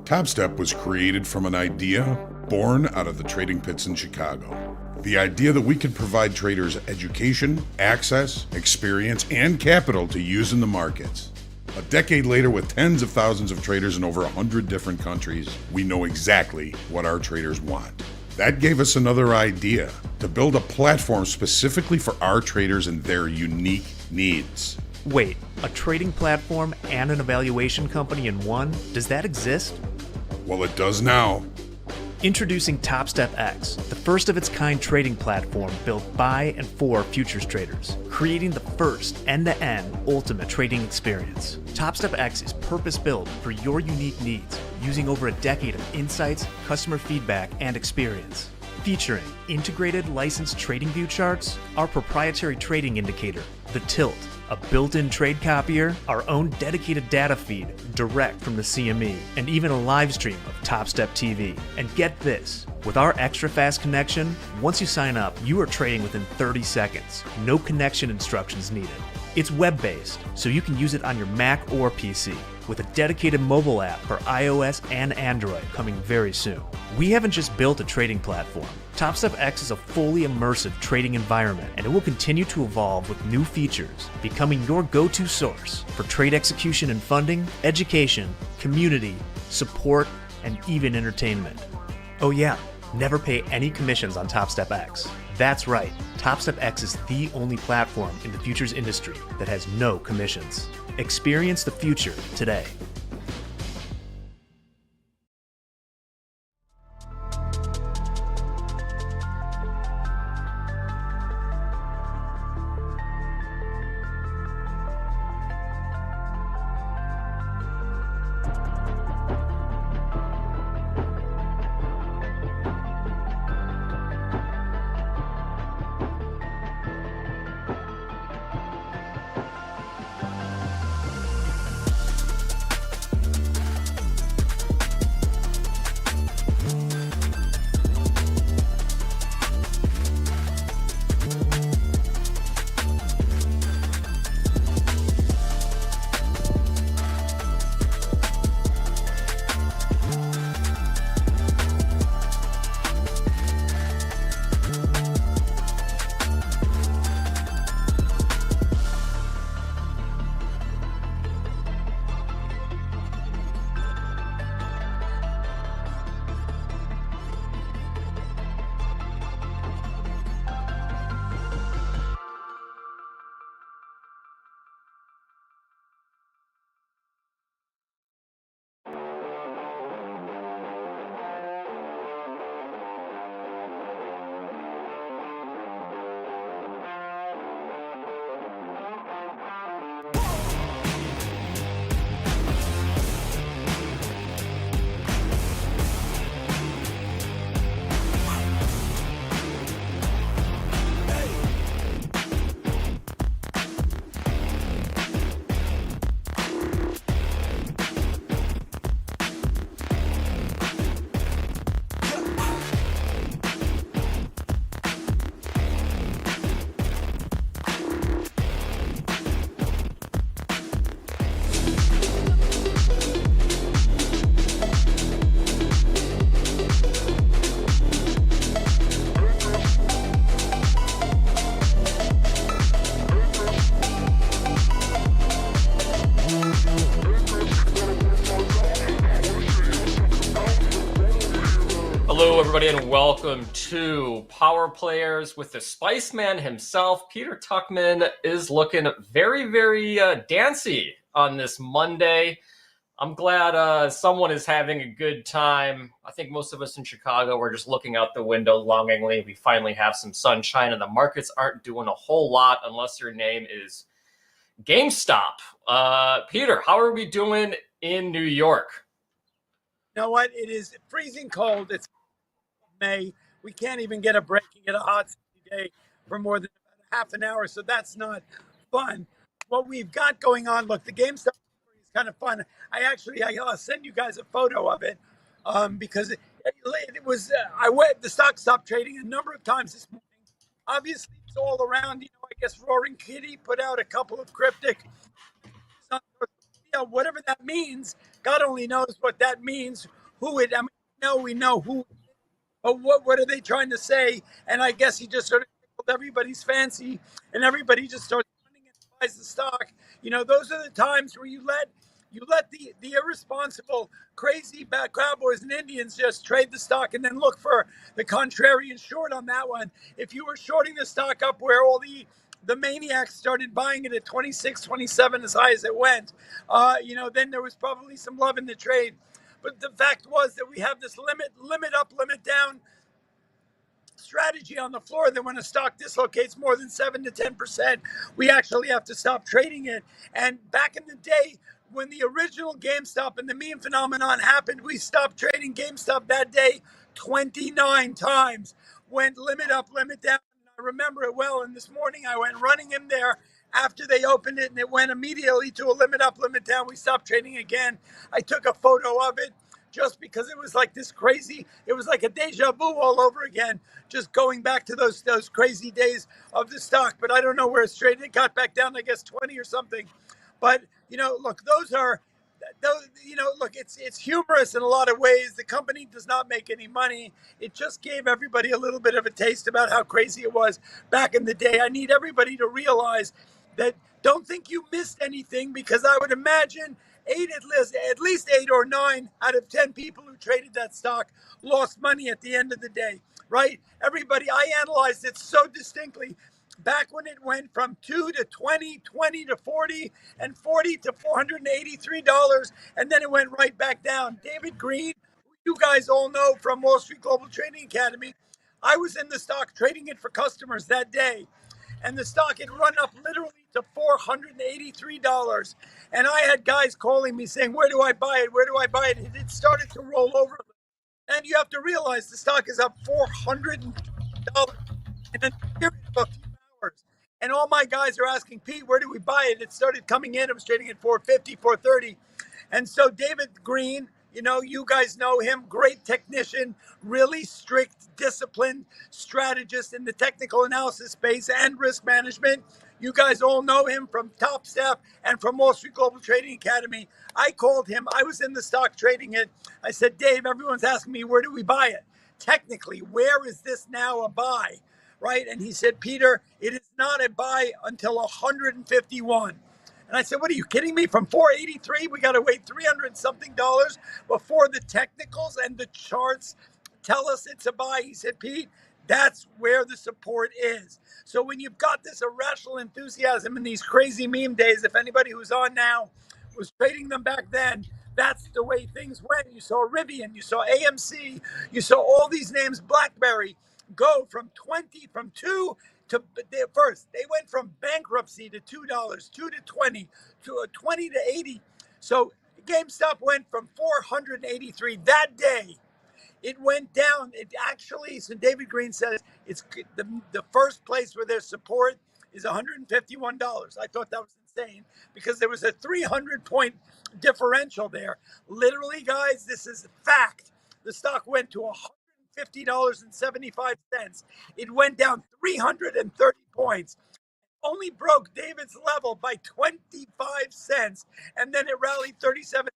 Topstep was created from an idea born out of the trading pits in Chicago. The idea that we could provide traders education, access, experience, and capital to use in the markets. A decade later, with tens of thousands of traders in over 100 different countries, we know exactly what our traders want. That gave us another idea, to build a platform specifically for our traders and their unique needs. Wait, a trading platform and an evaluation company in one? Does that exist? Well, it does now. Introducing Topstep X, the first of its kind trading platform built by and for futures traders, creating the first end-to-end ultimate trading experience. Topstep X is purpose-built for your unique needs, using over a decade of insights, customer feedback, and experience. Featuring integrated licensed trading view charts, our proprietary trading indicator, the Tilt, a built-in trade copier, our own dedicated data feed direct from the CME, and even a live stream of TopstepTV. And get this, with our extra fast connection, once you sign up, you are trading within 30 seconds. No connection instructions needed. It's web-based, so you can use it on your Mac or PC, with a dedicated mobile app for iOS and Android coming very soon. We haven't just built a trading platform. Topstep X is a fully immersive trading environment, and it will continue to evolve with new features, becoming your go-to source for trade execution and funding, education, community, support, and even entertainment. Oh yeah, never pay any commissions on Topstep X. That's right, Topstep X is the only platform in the futures industry that has no commissions. Experience the future today. everybody, and welcome to Power Players with the Spice Man himself. Peter Tuchman is looking very, very dancy on this Monday. I'm glad someone is having a good time. I think most of us in Chicago were just looking out the window longingly. We finally have some sunshine, and the markets aren't doing a whole lot unless your name is GameStop. Peter, how are we doing in New York? You know what? It is freezing cold. It's May. We can't even get a break and get a hot sunny day for more than about half an hour, so that's not fun. What we've got going on, look, the GameStop story is kind of fun. I'll send you guys a photo of it because it was, the stock stopped trading a number of times this morning. Obviously, it's all around, I guess Roaring Kitty put out a couple of cryptic, whatever that means. God only knows what that means. We know who, but what are they trying to say? And I guess he just sort of tickled everybody's fancy, and everybody just starts running and buys the stock. Those are the times where you let the irresponsible, crazy bad cowboys and Indians just trade the stock and then look for the contrarian short on that one. If you were shorting the stock up where all the maniacs started buying it at 26, 27, as high as it went, then there was probably some love in the trade. But the fact was that we have this limit up, limit down strategy on the floor that when a stock dislocates more than 7 to 10%, we actually have to stop trading it. And back in the day, when the original GameStop and the meme phenomenon happened, we stopped trading GameStop that day 29 times. Went limit up, limit down. I remember it well. And this morning I went running in there after they opened it, and it went immediately to a limit up, limit down. We stopped trading again. I took a photo of it just because it was like this crazy, it was like a deja vu all over again, just going back to those crazy days of the stock. But I don't know where it's traded. It got back down, I guess, 20 or something. But, look, it's humorous in a lot of ways. The company does not make any money. It just gave everybody a little bit of a taste about how crazy it was back in the day. I need everybody to realize that don't think you missed anything, because I would imagine at least 8 or 9 out of 10 people who traded that stock lost money at the end of the day, right? Everybody, I analyzed it so distinctly. Back when it went from 2 to 20, 20 to 40, and 40 to $483, and then it went right back down. David Green, who you guys all know from Wall Street Global Trading Academy, I was in the stock trading it for customers that day. And the stock had run up literally to $483. And I had guys calling me saying, where do I buy it? Where do I buy it? It had started to roll over. And you have to realize the stock is up $400 in a period of a few hours. And all my guys are asking, Pete, where do we buy it? It started coming in. It was trading at 450, 430. And so David Green, you guys know him, great technician, really strict, disciplined strategist in the technical analysis space and risk management. You guys all know him from Topstep and from Wall Street Global Trading Academy. I called him. I was in the stock trading it. I said, Dave, everyone's asking me, where do we buy it? Technically, where is this now a buy? Right? And he said, Peter, it is not a buy until 151. And I said, what are you kidding me? From 483, we got to wait $300 something before the technicals and the charts tell us it's a buy. He said, Pete, that's where the support is. So when you've got this irrational enthusiasm in these crazy meme days, if anybody who's on now was trading them back then, that's the way things went. You saw Rivian, you saw AMC, you saw all these names, BlackBerry, go from 2 to first. They went from bankruptcy to $2, 2 to 20, to 20 to 80. So GameStop went from 483 that day. It went down. It actually, so David Green says it's the first place where there's support is $151. I thought that was insane because there was a 300-point differential there. Literally, guys, this is fact. The stock went to $150.75. It went down 330 points. Only broke David's level by 25 cents, and then it rallied 37.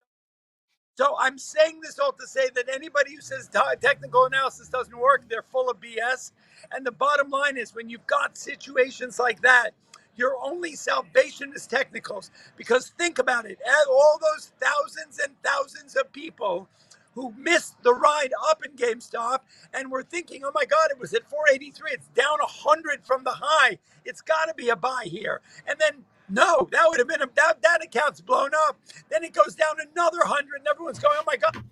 So I'm saying this all to say that anybody who says technical analysis doesn't work, they're full of BS. And the bottom line is, when you've got situations like that, your only salvation is technicals. Because think about it, all those thousands and thousands of people who missed the ride up in GameStop and were thinking, oh my God, it was at 483. It's down 100 from the high. It's got to be a buy here. And then, no, that would have been, that account's blown up. Then it goes down another 100 and everyone's going, oh my God,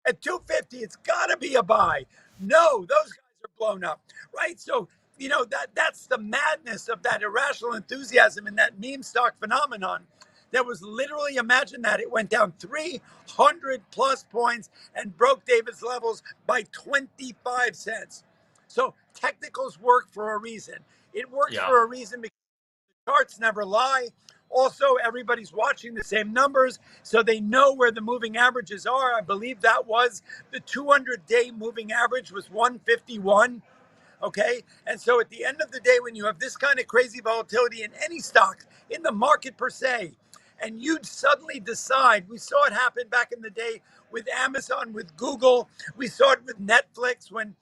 at 250, it's got to be a buy. No, those guys are blown up, right? So, that's the madness of that irrational enthusiasm and that meme stock phenomenon. That was literally, imagine that it went down 300 plus points and broke David's levels by 25 cents. So technicals work for a reason. It works for a reason because charts never lie. Also, everybody's watching the same numbers, so they know where the moving averages are. I believe that was the 200-day moving average was 151. Okay. And so at the end of the day, when you have this kind of crazy volatility in any stock, in the market per se, and you suddenly decide, we saw it happen back in the day with Amazon, with Google, we saw it with Netflix when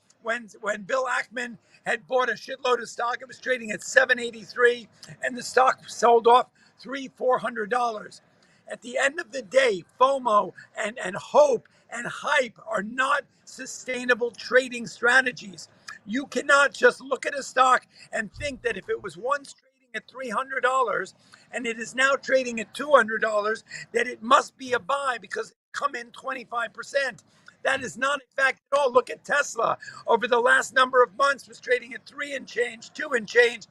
Bill Ackman had bought a shitload of stock. It was trading at $783 and the stock sold off $400. At the end of the day, FOMO and hope and hype are not sustainable trading strategies. You cannot just look at a stock and think that if it was once trading at $300 and it is now trading at $200, that it must be a buy because it come in 25%. That is not a fact at all. Look at Tesla. Over the last number of months was trading at 3 and change, 2 and change,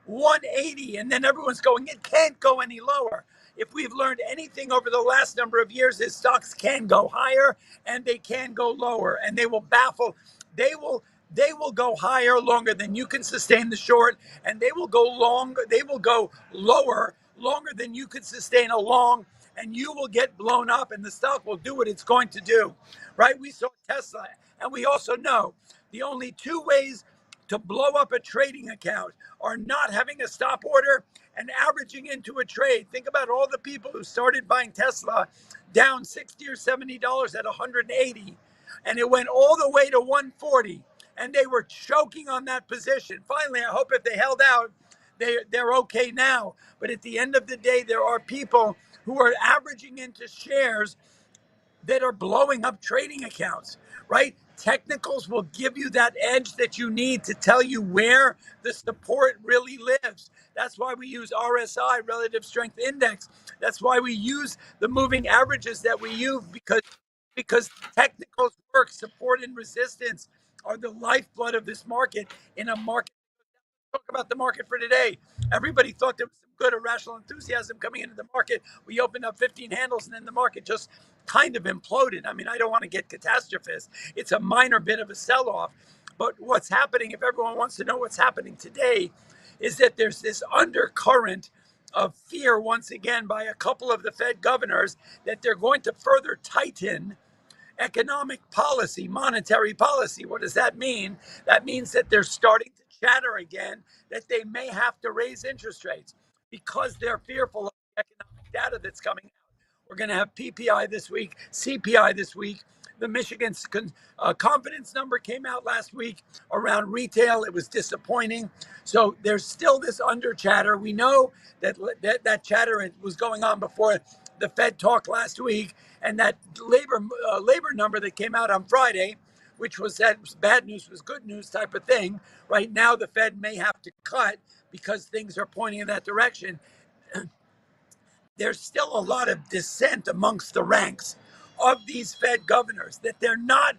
180, and then everyone's going, it can't go any lower. If we've learned anything over the last number of years, is stocks can go higher and they can go lower, and they will baffle. They will go higher longer than you can sustain the short, and they will go lower longer than you could sustain a long, and you will get blown up and the stock will do what it's going to do, right? We saw Tesla, and we also know the only two ways to blow up a trading account are not having a stop order and averaging into a trade. Think about all the people who started buying Tesla down $60 or $70 at 180, and it went all the way to 140, and they were choking on that position. Finally, I hope if they held out, they're okay now. But at the end of the day, there are people who are averaging into shares that are blowing up trading accounts, right? Technicals will give you that edge that you need to tell you where the support really lives. That's why we use RSI, Relative Strength Index. That's why we use the moving averages that we use, because technicals work. Support and resistance are the lifeblood of this market. In a market, talk about the market for today. Everybody thought there was some good irrational enthusiasm coming into the market. We opened up 15 handles and then the market just kind of imploded. I mean, I don't want to get catastrophist. It's a minor bit of a sell-off. But what's happening, if everyone wants to know what's happening today, is that there's this undercurrent of fear once again by a couple of the Fed governors that they're going to further tighten economic policy, monetary policy. What does that mean? That means that they're starting to chatter again that they may have to raise interest rates because they're fearful of the economic data that's coming out. We're going to have PPI this week, CPI this week. The Michigan confidence number came out last week around retail. It was disappointing. So there's still this under chatter. We know that chatter was going on before the Fed talk last week, and that labor number that came out on Friday, which was that bad news was good news type of thing. Right now, the Fed may have to cut because things are pointing in that direction. There's still a lot of dissent amongst the ranks of these Fed governors that they're not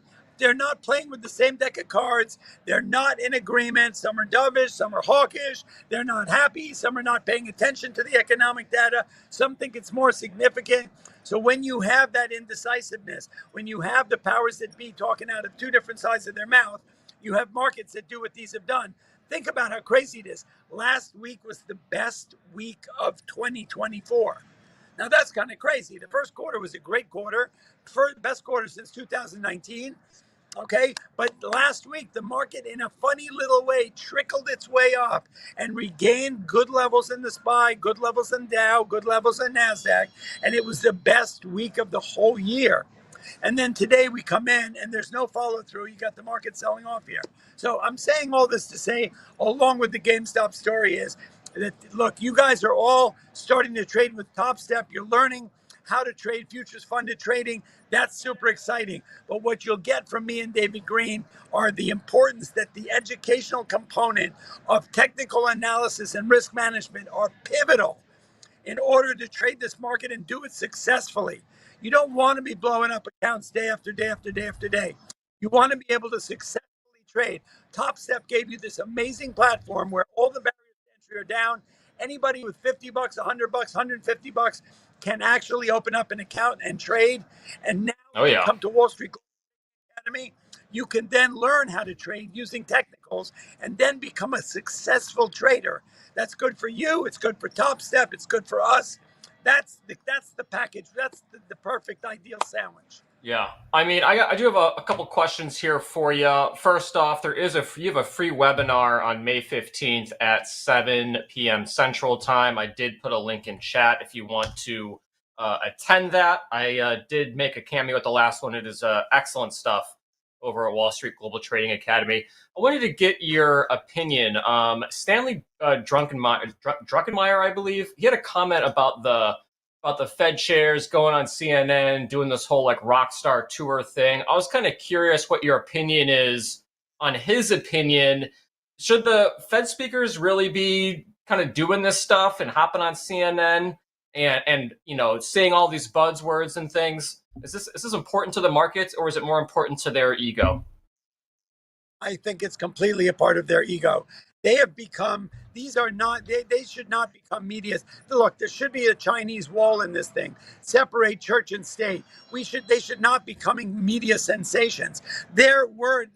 playing with the same deck of cards. They're not in agreement. Some are dovish, some are hawkish. They're not happy. Some are not paying attention to the economic data. Some think it's more significant. So when you have that indecisiveness, when you have the powers that be talking out of two different sides of their mouth, you have markets that do what these have done. Think about how crazy it is. Last week was the best week of 2024. Now that's kind of crazy. The first quarter was a great quarter, best quarter since 2019. Okay, but last week the market, in a funny little way, trickled its way up and regained good levels in the SPY, good levels in Dow, good levels in NASDAQ, and it was the best week of the whole year. And then today we come in and there's no follow through. You got the market selling off here. So I'm saying all this to say, along with the GameStop story, is that, look, you guys are all starting to trade with Topstep. You're learning how to trade futures funded trading. That's super exciting. But what you'll get from me and David Green are the importance that the educational component of technical analysis and risk management are pivotal in order to trade this market and do it successfully. You don't want to be blowing up accounts day after day after day after day. You want to be able to successfully trade. TopStep gave you this amazing platform where all the barriers to entry are down. Anybody with 50 bucks, 100 bucks, 150 bucks can actually open up an account and trade. And now when you come to Wall Street Academy, you can then learn how to trade using technicals and then become a successful trader. That's good for you. It's good for TopStep. It's good for us. That's the package. That's the perfect ideal sandwich. Yeah, I mean, I do have a couple questions here for you. First off, you have a free webinar on May 15th at 7 p.m. Central Time. I did put a link in chat if you want to attend that. I did make a cameo at the last one. It is excellent stuff over at Wall Street Global Trading Academy. I wanted to get your opinion. Stanley Druckenmeier, I believe, he had a comment about the Fed chairs going on CNN, doing this whole like rock star tour thing. I was kind of curious what your opinion is on his opinion. Should the Fed speakers really be kind of doing this stuff and hopping on CNN and you know, saying all these buzzwords and things? Is this important to the markets, or is it more important to their ego? I think it's completely a part of their ego. They have become, these are not, they should not become media. Look, there should be a Chinese wall in this thing. Separate church and state. They should not be becoming media sensations. Their word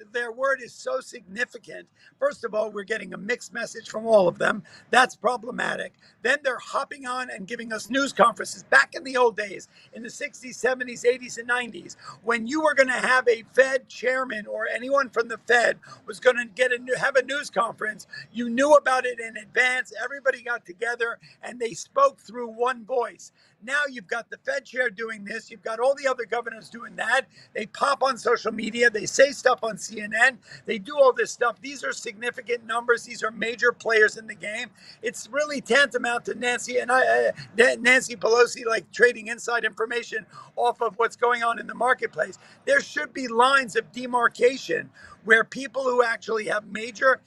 is so significant. First of all, we're getting a mixed message from all of them. That's problematic. Then they're hopping on and giving us news conferences. Back in the old days, in the 60s, 70s, 80s, and 90s, when you were going to have a Fed chairman or anyone from the Fed was going to have a news conference, you knew about it in advance. Everybody got together and they spoke through one voice. Now you've got the Fed chair doing this. You've got all the other governors doing that. They pop on social media. They say stuff on CNN. They do all this stuff. These are significant numbers. These are major players in the game. It's really tantamount to Nancy Pelosi, like trading inside information off of what's going on in the marketplace. There should be lines of demarcation where people who actually have major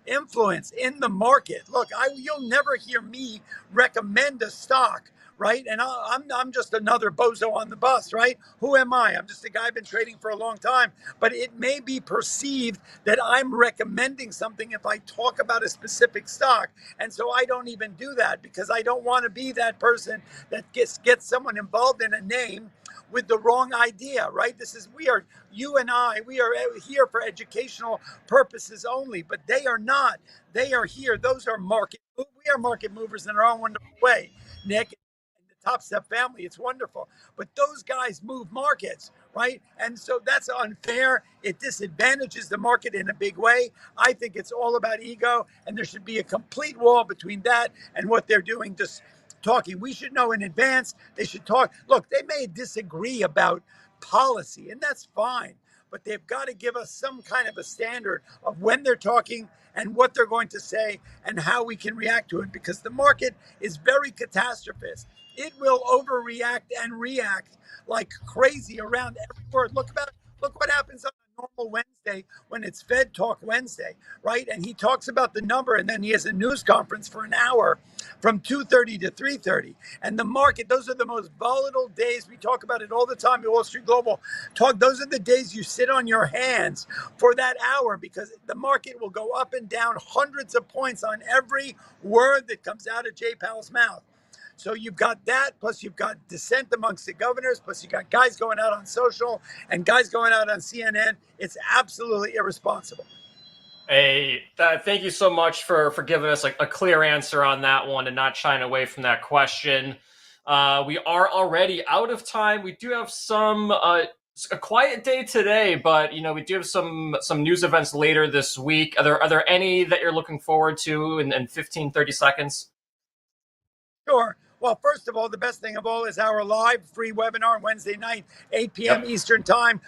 influence in the market. Look, you'll never hear me recommend a stock, right? And I'm just another bozo on the bus, right? Who am I? I'm just a guy been trading for a long time, but it may be perceived that I'm recommending something if I talk about a specific stock. And so I don't even do that because I don't want to be that person that gets someone involved in a name with the wrong idea, right? You and I, we are here for educational purposes only, but they are not. They are here. We are market movers in our own wonderful way, Nick. And the TopStep family, it's wonderful. But those guys move markets, right? And so that's unfair. It disadvantages the market in a big way. I think it's all about ego, and there should be a complete wall between that and what they're doing. Just talking. We should know in advance. They should talk. Look, they may disagree about policy, and that's fine, but they've got to give us some kind of a standard of when they're talking and what they're going to say and how we can react to it, because the market is very catastrophist. It will overreact and react like crazy around every word. Look what happens on a normal Wednesday when it's Fed Talk Wednesday, right? And he talks about the number, and then he has a news conference for an hour from 2:30 to 3:30. And the market, those are the most volatile days. We talk about it all the time at Wall Street Global. Those are the days you sit on your hands for that hour, because the market will go up and down hundreds of points on every word that comes out of Jay Powell's mouth. So you've got that, plus you've got dissent amongst the governors, plus you got guys going out on social and guys going out on CNN. It's absolutely irresponsible. Hey, thank you so much for giving us a clear answer on that one and not shying away from that question. We are already out of time. We do have a quiet day today, but we do have some news events later this week. Are there any that you're looking forward to in 15, 30 seconds? Sure. Well, first of all, the best thing of all is our live free webinar Wednesday night, 8 p.m. Eastern Time.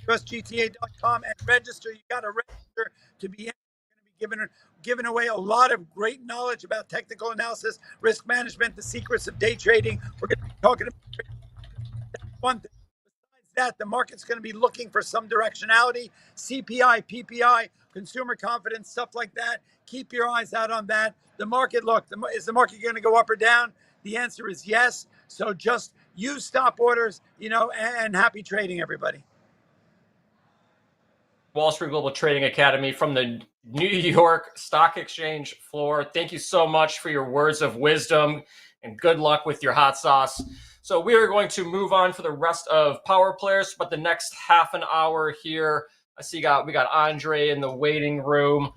WSGTA.com and register. You got to register to be in. We're going to be giving away a lot of great knowledge about technical analysis, risk management, the secrets of day trading. We're going to be talking about one thing. Besides that, the market's going to be looking for some directionality, CPI, PPI, consumer confidence, stuff like that. Keep your eyes out on that. The market, look, is the market going to go up or down? The answer is yes. So just use stop orders, and happy trading, everybody. Wall Street Global Trading Academy from the New York Stock Exchange floor. Thank you so much for your words of wisdom and good luck with your hot sauce. So we are going to move on for the rest of Power Players, but the next half an hour here, I see we got Andre in the waiting room.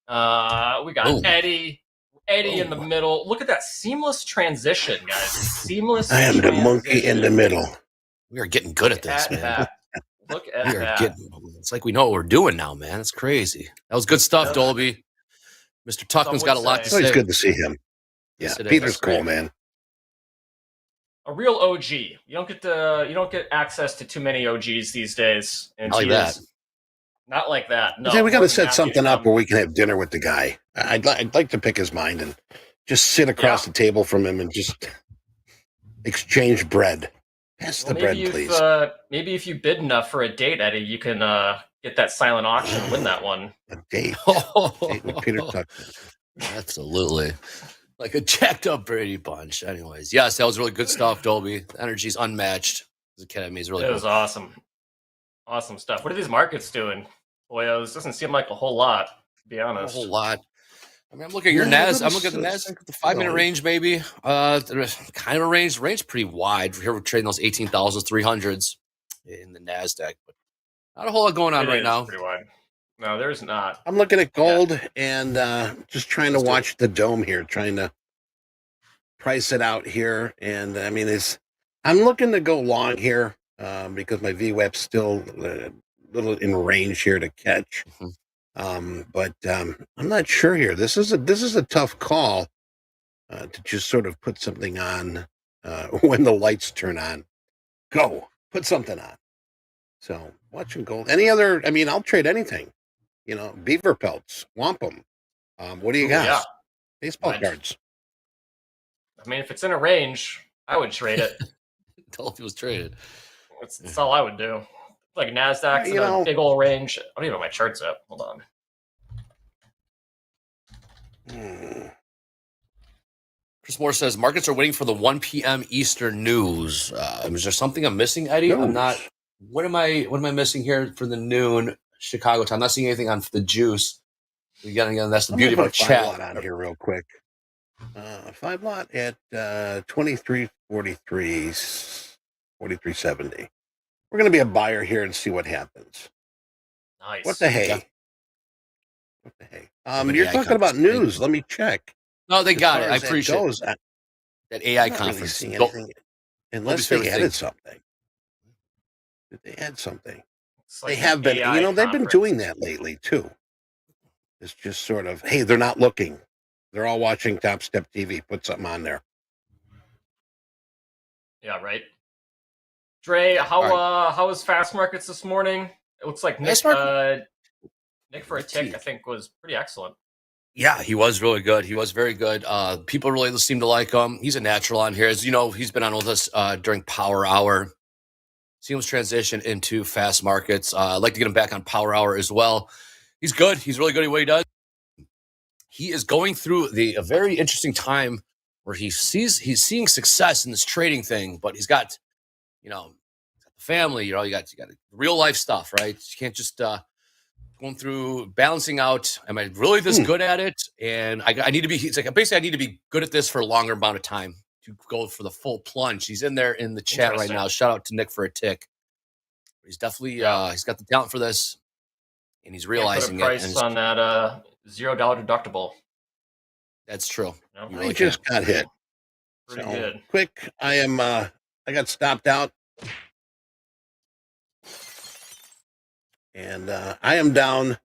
We got Eddie in the middle. Look at that seamless transition, guys. Seamless. I am the monkey in the middle. We are getting good at this, man. Look at that. It's like we know what we're doing now, man. It's crazy. That was good stuff, Dolby. Mr. Tuckman's got a lot to say. It's good to see him. Yeah, Yes, Peter's cool, man. A real OG. You don't get access to too many OGs these days. And Not like that. Not like that. No. Yeah, we got to set something up where we can have dinner with the guy. I'd like to pick his mind and just sit across the table from him and just exchange bread. Pass the bread, please. Maybe if you bid enough for a date, Eddie, you can get that silent auction and win that one. A date. Date with Peter Tuckman. Absolutely. Like a jacked up Brady Bunch. Anyways, yes, that was really good stuff, Dolby. The energy's unmatched. The Academy is really It was awesome. Awesome stuff. What are these markets doing? Boy, this doesn't seem like a whole lot, to be honest. A whole lot. I mean, I'm looking at your NAS. I'm looking at the NASDAQ at the 5-minute range, maybe. Kind of a range. Range pretty wide. Here we're trading those 18,300s in the NASDAQ, but not a whole lot going on right now. Pretty wide. No, there's not. I'm looking at gold and just trying to watch the dome here, trying to price it out here. And I mean, I'm looking to go long here because my VWAP's still a little in range here to catch. But I'm not sure here. This is a tough call to just sort of put something on when the lights turn on. Go put something on. So watching gold. Any other? I mean, I'll trade anything. Beaver pelts, wampum. What do you got? Yeah. Baseball cards. I mean, if it's in a range, I would trade it. Tell if it was traded. That's all I would do. Like NASDAQ's in a big old range. I don't even have my charts up. Hold on. Chris Moore says markets are waiting for the 1 p.m. Eastern news. Is there something I'm missing, Eddie? I'm not. What am I missing here for the noon Chicago time? I'm not seeing anything on the juice. Again, that's the beauty of our chat. Lot on here real quick. 5 lot at 23.43, 43.70. We're going to be a buyer here and see what happens. Nice. What the hey? Yeah. What the hey? You're talking about news. Let me check. No, they got it. I appreciate it. That AI conference. Really unless they added something. Did they add something? Like they have been. AI they've been doing that lately too. It's just sort of, hey, they're not looking. They're all watching TopstepTV. Put something on there. Yeah, right. Dre, how was fast markets this morning? It looks like Nick4aTick, I think, was pretty excellent. Yeah, he was really good. He was very good. People really seem to like him. He's a natural on here. As you know, he's been on with us during Power Hour. Seamless transition into fast markets. I'd like to get him back on Power Hour as well. He's good. He's really good at what he does. He is going through a very interesting time where he's seeing success in this trading thing, but he's got, the family, you got real life stuff, right? You can't just going through balancing out. Am I really this good at it? And I need to be. He's like, basically, I need to be good at this for a longer amount of time to go for the full plunge. He's in there in the chat right now. Shout out to Nick4aTick. He's definitely he's got the talent for this, and he's realizing put a price on that $0 deductible. That's true. I just got hit. Pretty good. Quick, I got stopped out. And I am down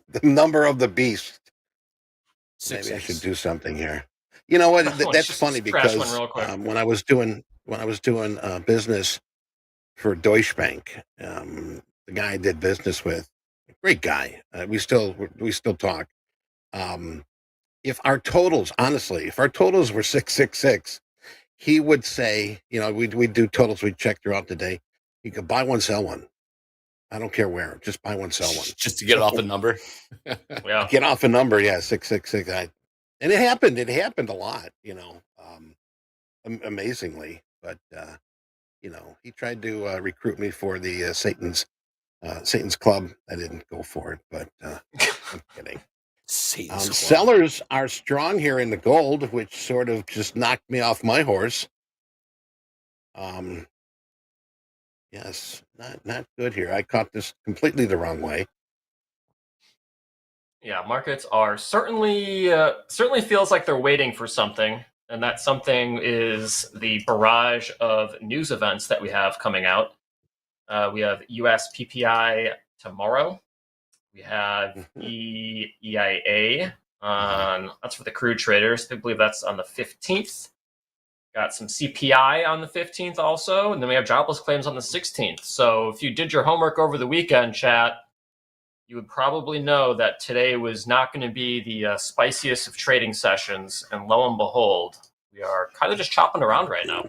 the number of the beast. Maybe I should do something here. You know what? That's funny because when I was doing business for Deutsche Bank, the guy I did business with, great guy. We still talk. If our totals were 666, he would say, you know, we do totals, we check throughout the day. You could buy one, sell one. I don't care where, just buy one, sell one. Just to get off a number. Yeah. Get off a number, yeah, 666. And it happened. It happened a lot, you know, amazingly. But you know, he tried to recruit me for the Satan's Club. I didn't go for it, but I'm kidding. Sellers are strong here in the gold, which sort of just knocked me off my horse. Yes, not good here. I caught this completely the wrong way. Yeah, markets are certainly feels like they're waiting for something, and that something is the barrage of news events that we have coming out. We have US PPI tomorrow. We have EIA on, that's for the crude traders. I believe that's on the 15th. Got some CPI on the 15th also, and then we have jobless claims on the 16th. So if you did your homework over the weekend, chat, you would probably know that today was not going to be the spiciest of trading sessions, and lo and behold, we are kind of just chopping around right now.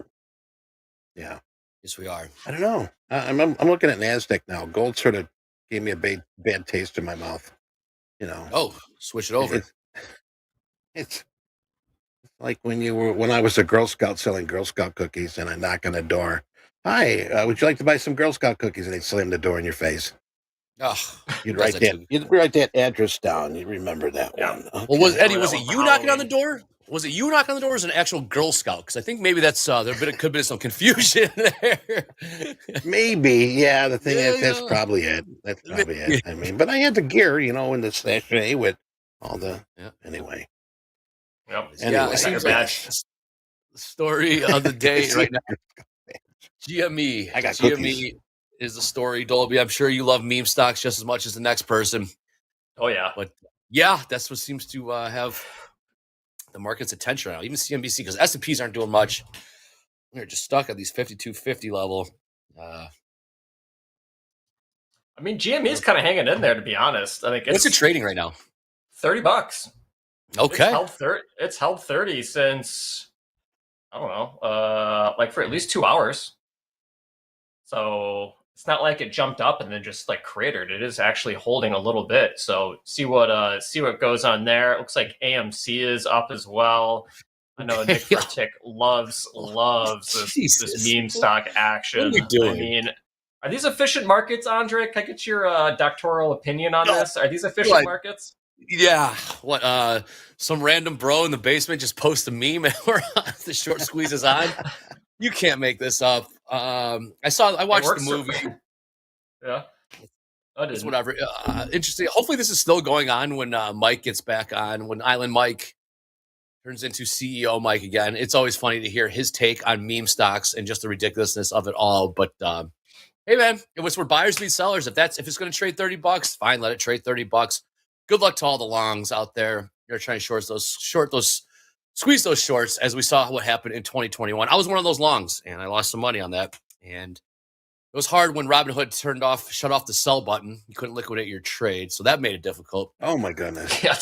Yeah. Yes, we are. I don't know. I'm looking at NASDAQ now. Gold sort of gave me a bad taste in my mouth. You know. Oh, switch it over. It's like when I was a Girl Scout selling Girl Scout cookies, and I knock on the door. Hi, would you like to buy some Girl Scout cookies? And they'd slam the door in your face. Oh, You'd write that address down. You remember that one. Okay. Well, was it you knocking on the door? Was it you knocking on the door, or was it an actual Girl Scout? Because I think maybe that's there could be some confusion there. Maybe, yeah. The thing is, that's probably it. That's probably it. I mean, but I had the gear, you know, in the sachet with all the anyway. Yep. Anyway, yeah, it seems like the story of the day right now. GME. I got GME cookies. is the story, Dolby. I'm sure you love meme stocks just as much as the next person. Oh yeah, but yeah, that's what seems to have the market's attention right now. Even CNBC, because S&Ps aren't doing much. They're just stuck at these 5250 level. I mean, GME is kind of hanging in there, to be honest. I think what's it trading right now? $30. Okay, it's held 30 since, I don't know, like for at least 2 hours. So it's not like it jumped up and then just like cratered. It is actually holding a little bit. So see what goes on there. It looks like AMC is up as well. I know Nick4aTick loves this meme stock action. What are we doing? I mean, are these efficient markets, Andre? Can I get your doctoral opinion on this? Are these efficient markets? Yeah. What? Some random bro in the basement just post a meme and the short squeeze is on. You can't make this up. I watched the movie. Yeah. It's whatever. Interesting. Hopefully this is still going on when Mike gets back on, when Island Mike turns into CEO Mike again. It's always funny to hear his take on meme stocks and just the ridiculousness of it all. But hey man, it's where buyers meet sellers. If it's going to trade $30, fine, let it trade $30. Good luck to all the longs out there. You're trying to squeeze those shorts, as we saw what happened in 2021. I was one of those longs, and I lost some money on that. And it was hard when Robinhood shut off the sell button. You couldn't liquidate your trade, so that made it difficult. Oh my goodness! Yeah, it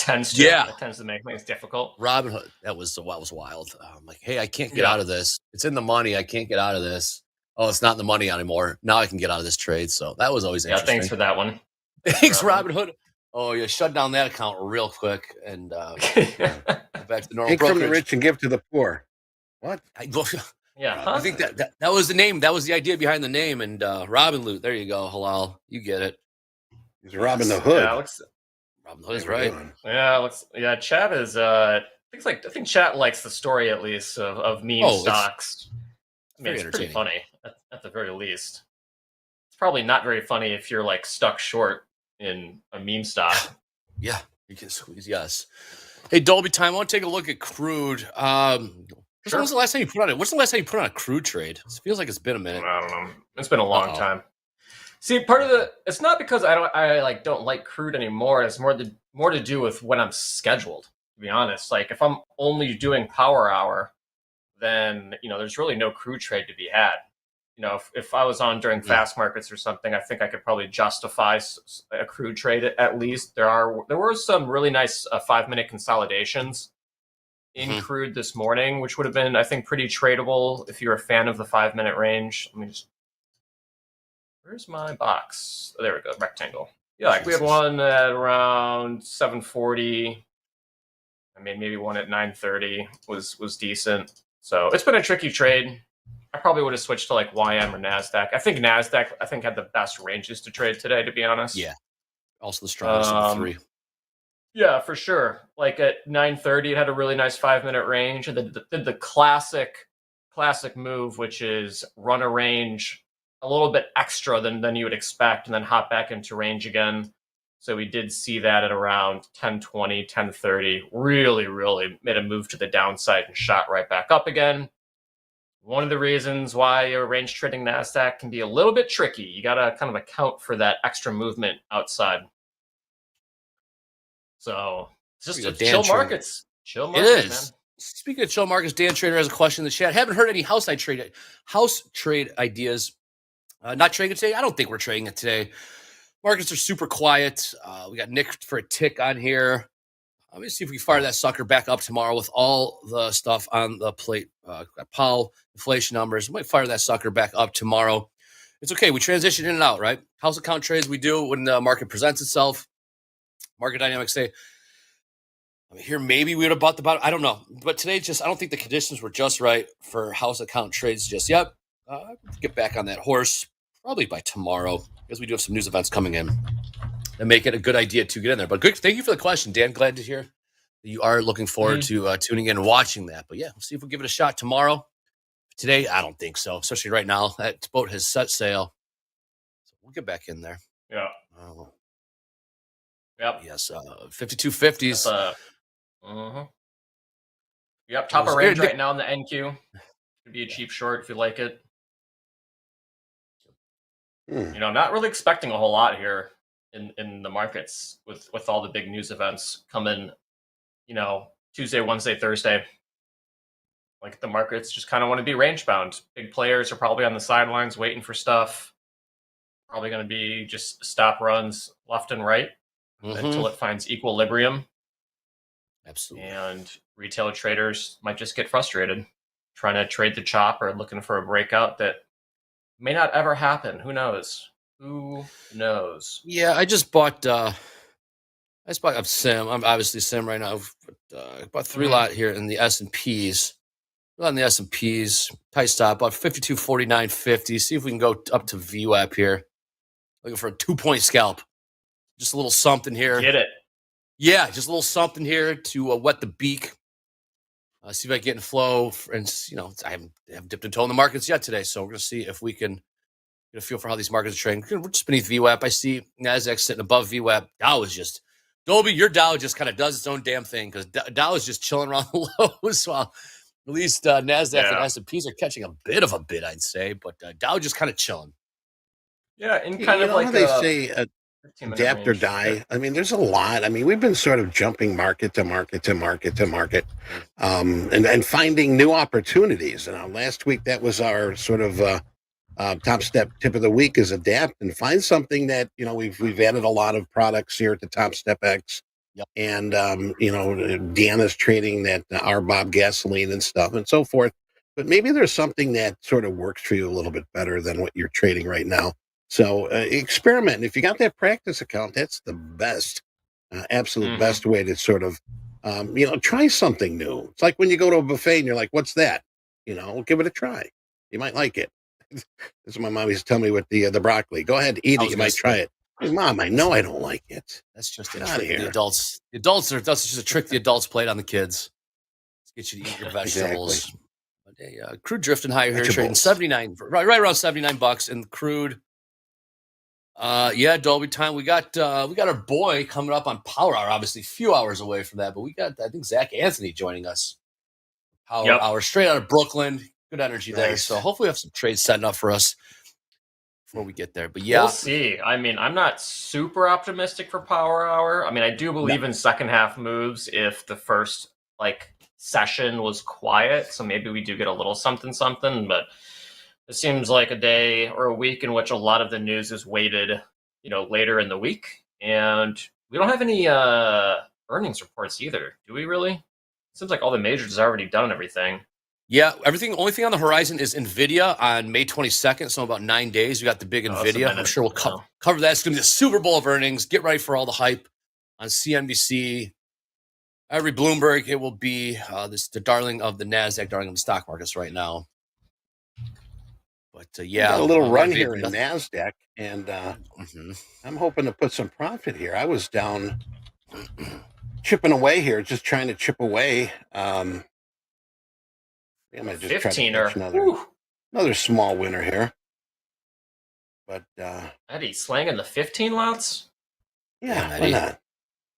tends to make things difficult. Robinhood, that was wild. I'm like, hey, I can't get out of this. It's in the money. I can't get out of this. Oh, it's not in the money anymore. Now I can get out of this trade. So that was always interesting. Thanks for that one. Thanks, Robinhood. Oh, you shut down that account real quick and back to normal. Take from the rich and give to the poor. What? Yeah, I think that was the name. That was the idea behind the name. And Robin Loot. There you go. Halal. You get it. He's Robin the Hood. Yeah, Robin the Hood is right. Yeah, chat is. I think chat likes the story at least of meme stocks. I mean, it's pretty funny at the very least. It's probably not very funny if you're like stuck short in a meme stock. Yeah, you can squeeze. Yes. Hey, Dolby time. I want to take a look at crude. When was the last time you put on it? What's the last time you put on a crude trade? It feels like it's been a minute. I don't know. It's been a long time. See, part of it's not because I don't like crude anymore. It's more to do with when I'm scheduled. To be honest, like if I'm only doing power hour, then there's really no crude trade to be had. If I was on during fast markets or something, I think I could probably justify a crude trade at least. There were some really nice 5-minute consolidations in crude this morning, which would have been, I think, pretty tradable if you're a fan of the 5-minute range. Let me just... Where's my box? Oh, there we go, rectangle. Yeah, like we had one at around 740. I mean, maybe one at 930 was decent. So it's been a tricky trade. I probably would have switched to like YM or NASDAQ. I think NASDAQ had the best ranges to trade today, to be honest. Yeah. Also the strongest of the three. Yeah, for sure. Like at 930, it had a really nice 5-minute range. And the classic move, which is run a range a little bit extra than you would expect and then hop back into range again. So we did see that at around 1020, 1030. Really made a move to the downside and shot right back up again. One of the reasons why a range trading NASDAQ can be a little bit tricky. You got to kind of account for that extra movement outside. So it's just chill markets. Chill markets, it is. man. Speaking of chill markets, Dan Trader has a question in the chat. Haven't heard any house trade ideas. Not trading it today. I don't think we're trading it today. Markets are super quiet. We got Nick4aTick on here. Let me see if we fire that sucker back up tomorrow with all the stuff on the plate. Got Powell inflation numbers. We might fire that sucker back up tomorrow. It's okay. We transition in and out, right? House account trades we do when the market presents itself. Market dynamics say, I mean, here maybe we would have bought the bottom. I don't know. But today, I don't think the conditions were just right for house account trades just yet. Get back on that horse probably by tomorrow because we do have some news events coming in and make it a good idea to get in there. But good, thank you for the question, Dan. Glad to hear that you are looking forward to tuning in and watching that. But yeah, we'll see if we'll give it a shot tomorrow. Today, I don't think so, especially right now. That boat has set sail. So we'll get back in there. Yeah. Yep. Yes. 5250s. Yep. Top of range right now in the NQ. Could be a cheap short if you like it. You know, not really expecting a whole lot here in the markets with all the big news events coming, you know, Tuesday, Wednesday, Thursday. Like the markets just kind of want to be range bound. Big players are probably on the sidelines waiting for stuff. Probably going to be just stop runs left and right until it finds equilibrium. Absolutely. And retail traders might just get frustrated trying to trade the chop or looking for a breakout that may not ever happen. Who knows? Who knows? Yeah, I just bought I'm Sim. I'm obviously Sim right now. I bought 3 lot here in the S&Ps. On the S&Ps, tight stop, about 52.49.50. See if we can go up to VWAP here. Looking for a 2-point scalp. Just a little something here. Get it. Yeah, just a little something here to wet the beak. See if I can get in flow. And, you know, I haven't dipped into toe in the markets yet today, so we're going to see if we can get a feel for how these markets are trading. We're just beneath VWAP. I see NASDAQ sitting above VWAP. Dow is just, Dolby, your Dow just kind of does its own damn thing because Dow is just chilling around the lows while at least NASDAQ and S&Ps are catching a bit of a bid, I'd say. But Dow just kind of chilling. Yeah, and kind of like they say adapt or die. I mean, there's a lot. I mean, we've been sort of jumping market to market to market to market, and finding new opportunities. And last week, that was our sort of top step tip of the week: is adapt and find something that, you know, we've added a lot of products here to Topstep X. Yep. And you know, Deeyana's trading that RBOB gasoline and stuff and so forth. But maybe there's something that sort of works for you a little bit better than what you're trading right now. So experiment. If you got that practice account, that's the best, absolute best way to sort of, you know, try something new. It's like when you go to a buffet and you're like, "What's that?" You know, give it a try. You might like it. This is what my mom used to tell me with the broccoli. Go ahead, eat it. You might try it. Hey, Mom, I know I don't like it. That's just a trick the adults. That's just a trick the adults played on the kids. Let's get you to eat your vegetables. Exactly. But, crude drifting higher here, trading 79, right around $79, and crude. Yeah, Dolby time. We got our boy coming up on Power Hour. Obviously, a few hours away from that, but we got, I think, Zach Anthony joining us. Power Hour straight out of Brooklyn. Good energy there. So hopefully we have some trades setting up for us before we get there. But yeah, we'll see. I mean, I'm not super optimistic for Power Hour. I mean, I do believe in second half moves if the first session was quiet. So maybe we do get a little something, but it seems like a day or a week in which a lot of the news is weighted, you know, later in the week. And we don't have any earnings reports either. Do we really? Seems like all the majors have already done everything. Yeah, only thing on the horizon is NVIDIA on May 22nd, so about 9 days. We got the big NVIDIA. I'm sure we'll cover that. It's going to be the Super Bowl of earnings. Get ready for all the hype on CNBC. Every Bloomberg, it will be the darling of the NASDAQ, darling of the stock markets right now. But yeah. Got a little run here in NASDAQ, and I'm hoping to put some profit here. I was down chipping away here, just trying to chip away. I might just try to catch another small winner here. But Eddie slanging the 15 lots? Yeah, why not?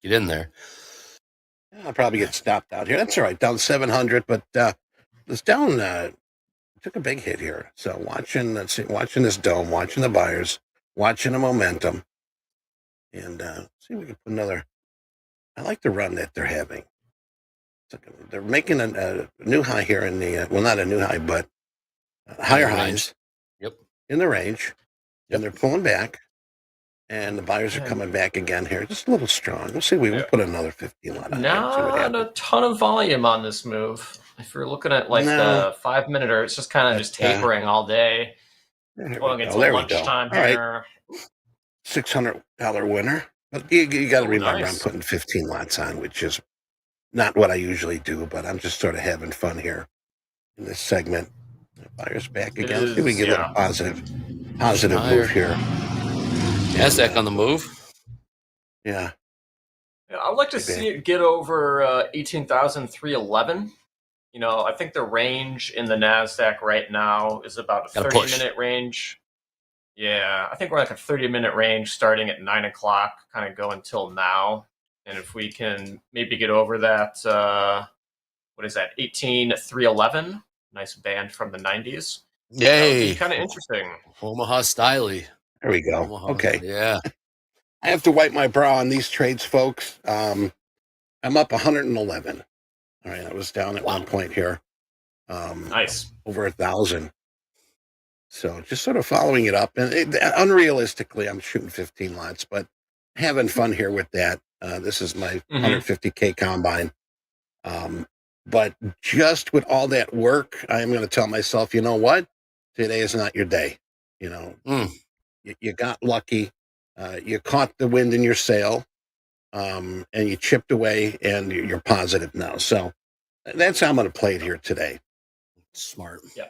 Get in there. I'll probably get stopped out here. That's all right. Down 700, but it's down. Took a big hit here. So watching this dome, watching the buyers, watching the momentum, and see if we can put another. I like the run that they're having. They're making a new high here in the well, not a new high, but higher highs. Yep. In the range, and they're pulling back, and the buyers are coming back again here, just a little strong. We'll see. We'll put another 15 lot on. Not a ton of volume on this move. If you're looking at like the 5 minute, or it's just kind of just tapering all day. Going into lunchtime here. $600 winner. But you got to remember, I'm putting 15 lots on, which is not what I usually do, but I'm just sort of having fun here in this segment. Buyers back again. See if we get a positive move here. NASDAQ on the move. Yeah. I'd like to see it get over 18,311. You know, I think the range in the NASDAQ right now is about a 30-minute range. Yeah, I think we're like a 30-minute range starting at 9 o'clock, kind of going till now. And if we can maybe get over that, what is that, 18,311? Nice band from the 90s. Yay. Kind of interesting. Omaha Styley. There we go. Omaha. Okay. Yeah. I have to wipe my brow on these trades, folks. I'm up 111. All right, I was down at one point here. Nice. Over 1,000. So just sort of following it up. And unrealistically, I'm shooting 15 lots, but having fun here with that. This is my 150K combine. But just with all that work, I am going to tell myself, you know what? Today is not your day. You know, you got lucky. You caught the wind in your sail, and you chipped away, and you're positive now. So that's how I'm going to play it here today. Smart. Yeah.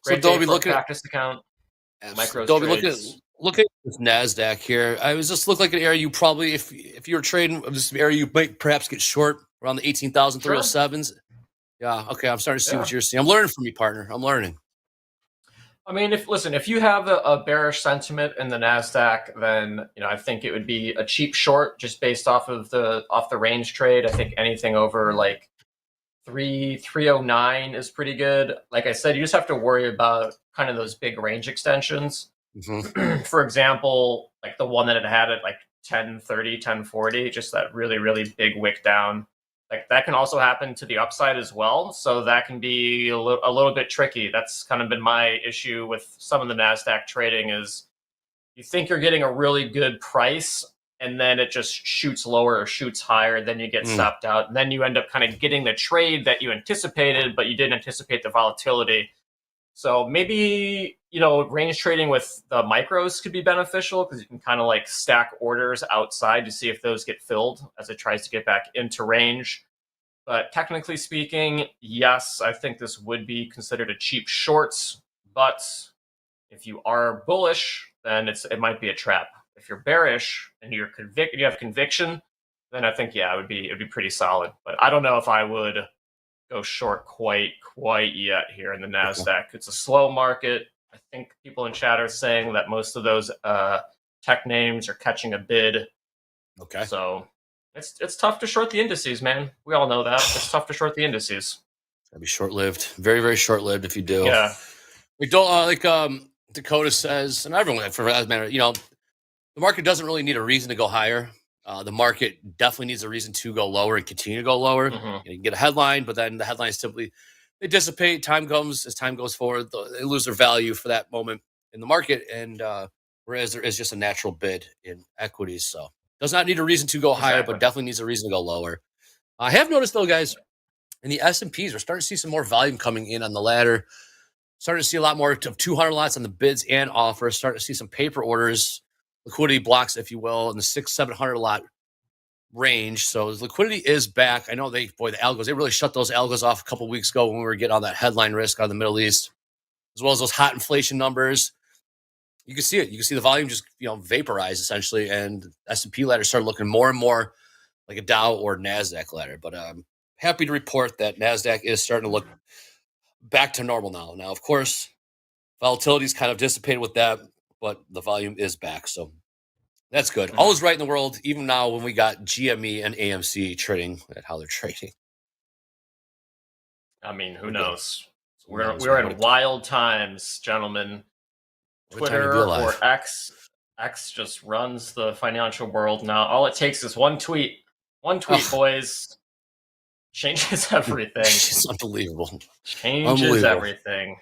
So don't be looking at practice account. Micro don't be look at this NASDAQ here. I was just look like an area you probably, if you were trading this area, you might perhaps get short around the 18,307s. Yeah. Okay. I'm starting to see what you're seeing. I'm learning from you, partner. I'm learning. I mean, if you have a bearish sentiment in the NASDAQ, then I think it would be a cheap short just based off the range trade. I think anything over like 309 is pretty good. Like I said, you just have to worry about kind of those big range extensions. For example, like the one that it had at like 1030, 1040, just that really, really big wick down. Like that can also happen to the upside as well. So that can be a little bit tricky. That's kind of been my issue with some of the NASDAQ trading is you think you're getting a really good price and then it just shoots lower or shoots higher. Then you get stopped out. And then you end up kind of getting the trade that you anticipated, but you didn't anticipate the volatility. So maybe, range trading with the micros could be beneficial because you can kind of like stack orders outside to see if those get filled as it tries to get back into range. But technically speaking, yes, I think this would be considered a cheap shorts. But if you are bullish, then it might be a trap. If you're bearish and you have conviction, then I think, it'd be pretty solid. But I don't know if I would go short quite yet here in the NASDAQ. It's a slow market. I think people in chat are saying that most of those tech names are catching a bid. Okay. So it's tough to short the indices, man. We all know that. It's tough to short the indices. It's gotta be short-lived. Very, very short-lived if you do. Yeah. We don't Dakota says, and everyone for that matter, the market doesn't really need a reason to go higher. The market definitely needs a reason to go lower and continue to go lower. You can get a headline, but then the headlines simply they dissipate. Time goes forward, they lose their value for that moment in the market, and whereas there is just a natural bid in equities, so does not need a reason to go higher, but definitely needs a reason to go lower. I have noticed though, guys, And the S&Ps, we're starting to see some more volume coming in on the ladder. Starting to see a lot more of 200 lots on the bids and offers. Starting to see some paper orders, liquidity blocks, if you will, in the 600-700 lot range. So liquidity is back. I know the algos, they really shut those algos off a couple of weeks ago when we were getting all that headline risk on the Middle East, as well as those hot inflation numbers. You can see it. You can see the volume just, vaporize essentially. And S&P ladder started looking more and more like a Dow or NASDAQ ladder. But I'm happy to report that NASDAQ is starting to look back to normal now. Now, of course, volatility is kind of dissipated with that, but the volume is back. So that's good. All is right in the world, even now when we got GME and AMC trading at how they're trading. I mean, who knows? We're in wild times, gentlemen. Twitter or X just runs the financial world now. All it takes is one tweet. One tweet, boys. Changes everything. It's unbelievable. Changes everything.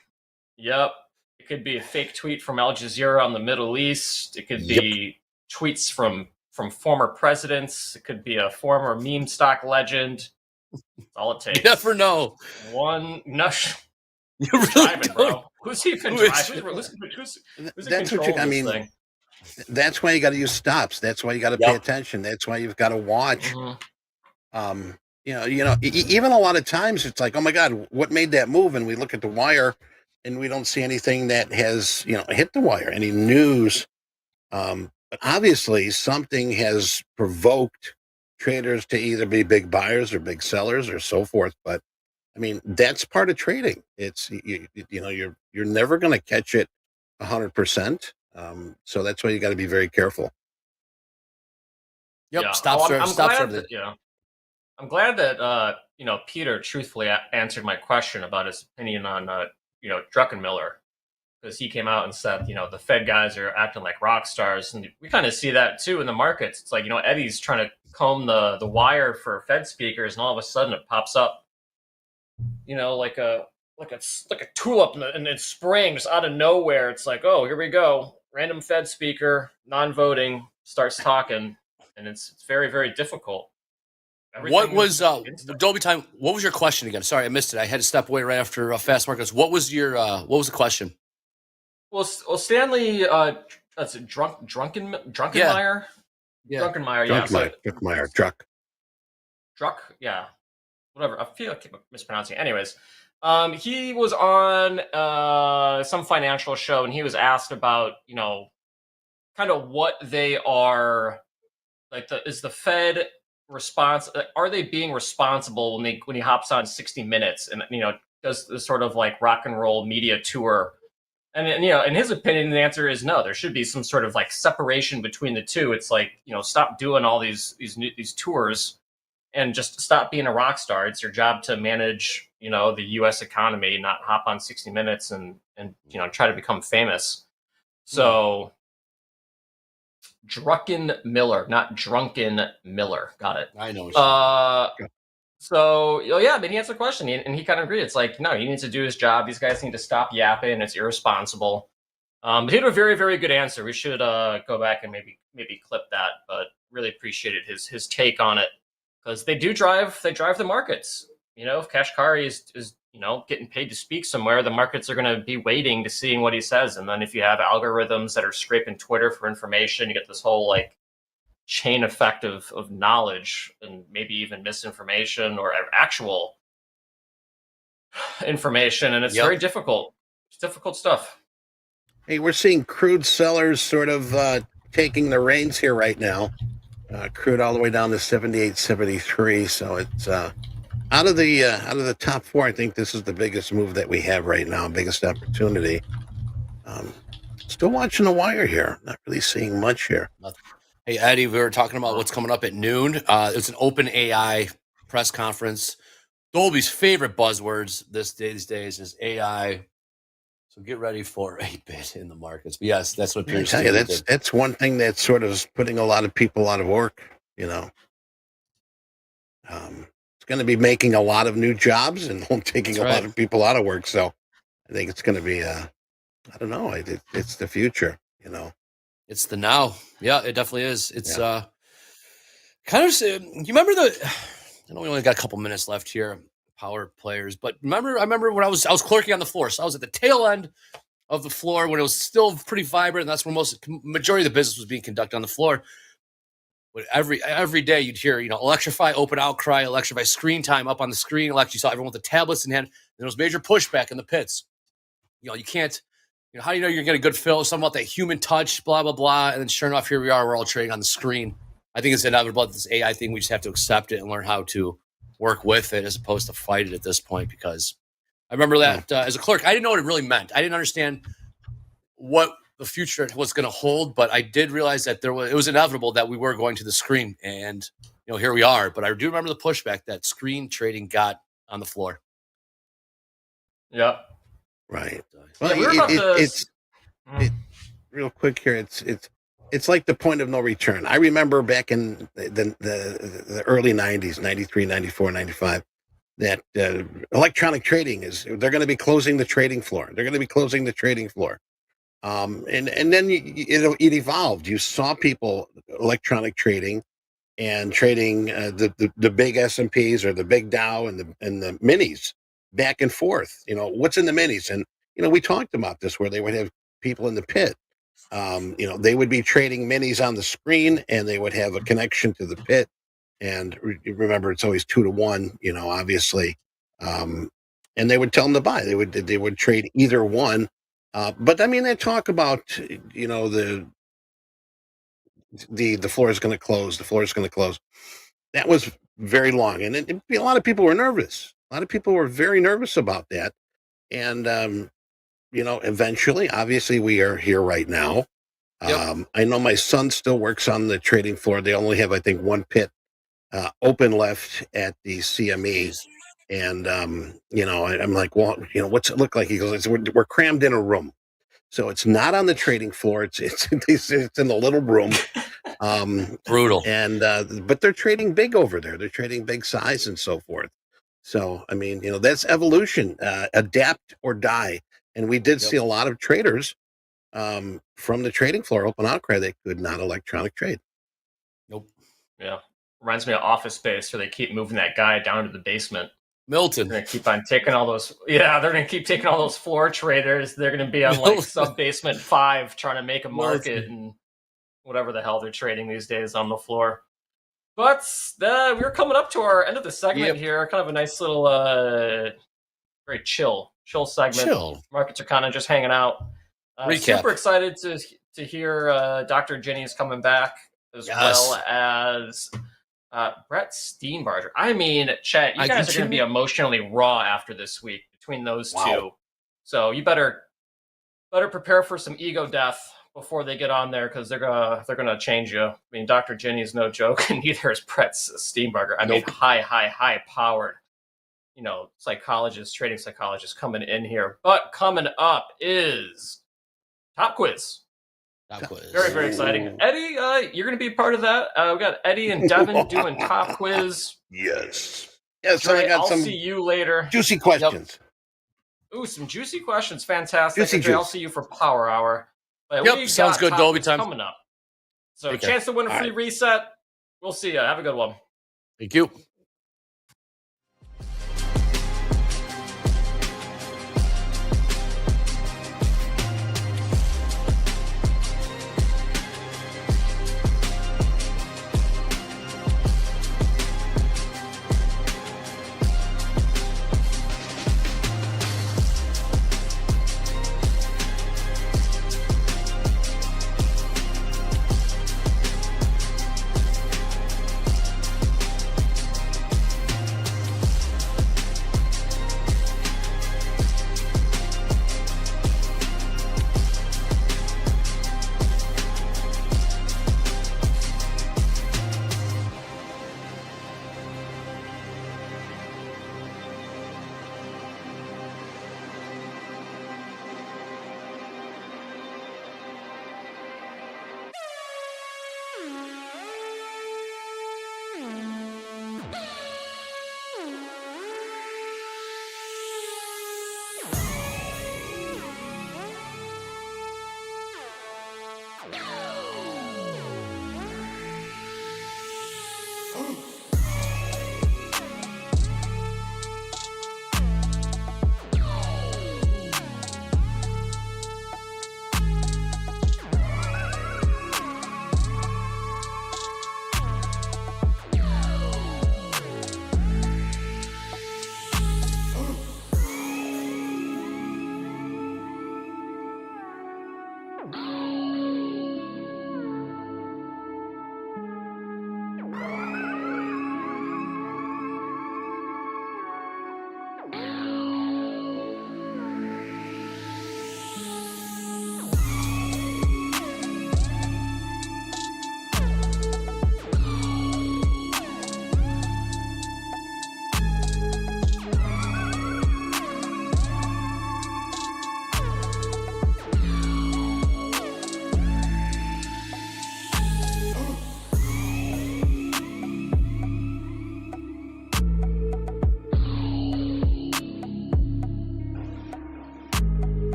Yep. It could be a fake tweet from Al Jazeera on the Middle East. It could be tweets from former presidents. It could be a former meme stock legend. That's all it takes. You never know. You're really driving, bro. Who's even driving? Who's in control of this thing? That's why you got to use stops. That's why you got to pay attention. That's why you've got to watch. Even a lot of times it's like, oh my God, what made that move? And we look at the wire and we don't see anything that has, hit the wire, any news. But obviously something has provoked traders to either be big buyers or big sellers or so forth. But I mean, that's part of trading. It's, you're never going to catch it 100%. So that's why you got to be very careful. Yep. Yeah. Stop. I'm glad that Peter truthfully answered my question about his opinion on Druckenmiller, because he came out and said the Fed guys are acting like rock stars, and we kind of see that too in the markets. It's like Eddie's trying to comb the wire for Fed speakers, and all of a sudden it pops up, like a tulip and it springs out of nowhere. It's like, oh, here we go, random Fed speaker, non-voting, starts talking, and it's very, very difficult. What was Dolby time? What was your question again? Sorry, I missed it. I had to step away right after Fast Markets. What was the question? Well, Stanley, that's Drunkenmeyer. Yeah. Drunkenmeyer. Druck. Yeah. Whatever. I feel like I'm mispronouncing it. Anyways, he was on some financial show, and he was asked about kind of what they are like. Is the Fed are they being responsible when he hops on 60 Minutes and does this sort of like rock and roll media tour? And in his opinion, the answer is no. There should be some sort of like separation between the two. It's like stop doing all these tours and just stop being a rock star. It's your job to manage the U.S. economy, not hop on 60 Minutes and try to become famous. So. Druckenmiller, not Drunken Miller. Got it. I know. So, I mean, he answered the question, and he kind of agreed. It's like, no, he needs to do his job. These guys need to stop yapping. It's irresponsible. But he had a very, very good answer. We should go back and maybe clip that. But really appreciated his take on it, because they drive the markets. If Kashkari is getting paid to speak somewhere, the markets are going to be waiting to seeing what he says. And then if you have algorithms that are scraping Twitter for information, you get this whole like chain effect of knowledge and maybe even misinformation or actual information. And it's very difficult. It's difficult stuff. Hey, we're seeing crude sellers sort of taking the reins here right now. Crude all the way down to 78.73. So it's out of the top four. I think this is the biggest move that we have right now, biggest opportunity. Still watching the wire here. Not really seeing much here. Hey, Eddie, we were talking about what's coming up at noon. It's an open AI press conference. Dolby's favorite buzzwords these days is AI. So get ready for 8-bit in the markets. But yes, that's what appears to be. That's one thing that's sort of putting a lot of people out of work. It's going to be making a lot of new jobs and taking a lot of people out of work. So I think it's going to be, I don't know. It's the future, It's the now. Yeah, it definitely is. It's kind of, you remember I know we only got a couple minutes left here. power players. But I remember when I was clerking on the floor, so I was at the tail end of the floor when it was still pretty vibrant. And that's where majority of the business was being conducted on the floor. But every day you'd hear, electrify, open outcry, electrify, screen time up on the screen. You saw everyone with the tablets in hand. And there was major pushback in the pits. You can't, how do you know you're getting a good fill? Something about that human touch, blah, blah, blah. And then sure enough, here we are. We're all trading on the screen. I think it's inevitable, this AI thing. We just have to accept it and learn how to work with it as opposed to fight it at this point. Because I remember that as a clerk, I didn't know what it really meant. I didn't understand what the future was going to hold, but I did realize that it was inevitable that we were going to the screen, and here we are. But I do remember the pushback that screen trading got on the floor. Yeah, right. Well, yeah, it's real quick here. It's like the point of no return. I remember back in the early 90s, 93, 94, 95, that electronic trading they're going to be closing the trading floor. They're going to be closing the trading floor. And then it evolved. You saw people electronic trading and trading the big S&Ps or the big Dow and the minis back and forth. What's in the minis? And we talked about this where they would have people in the pit. They would be trading minis on the screen, and they would have a connection to the pit. And remember, it's always 2 to 1. Obviously, and they would tell them to buy. They would trade either one. But I mean, they talk about, the floor is going to close. The floor is going to close. That was very long. And a lot of people were nervous. A lot of people were very nervous about that. And, eventually, obviously, we are here right now. Yep. I know my son still works on the trading floor. They only have, I think, one pit open left at the CME. And, I'm like, well, what's it look like? He goes, we're crammed in a room. So it's not on the trading floor. It's in the little room. Brutal. And, but they're trading big over there. They're trading big size and so forth. So, I mean, that's evolution, adapt or die. And we did see a lot of traders from the trading floor, open outcry, they could not electronic trade. Nope. Yeah. Reminds me of Office Space, where they keep moving that guy down to the basement. Milton. They're going to keep on taking all those. Yeah, they're going to keep taking all those floor traders. They're going to be on like sub basement 5 trying to make a market and whatever the hell they're trading these days on the floor. But we're coming up to our end of the segment here. Kind of a nice little, very chill segment. Markets are kind of just hanging out. Super excited to hear Dr. Jenny is coming back, as well as Brett Steenbarger. I mean, Chet, you guys are going to be emotionally raw after this week between those two. So you better prepare for some ego death before they get on there, because they're gonna change you. I mean, Dr. Jenny is no joke, and neither is Brett Steenbarger. I mean, high powered, trading psychologist coming in here. But coming up is TopQuiz. Very, very exciting. Eddie, you're going to be part of that. We got Eddie and Devin doing TopQuiz. Yes. Trey, I'll see you later. Juicy questions. Ooh, some juicy questions. Fantastic. I'll see you for Power Hour. But sounds good. Dolby time coming up. So, chance to win a free reset. We'll see you. Have a good one. Thank you.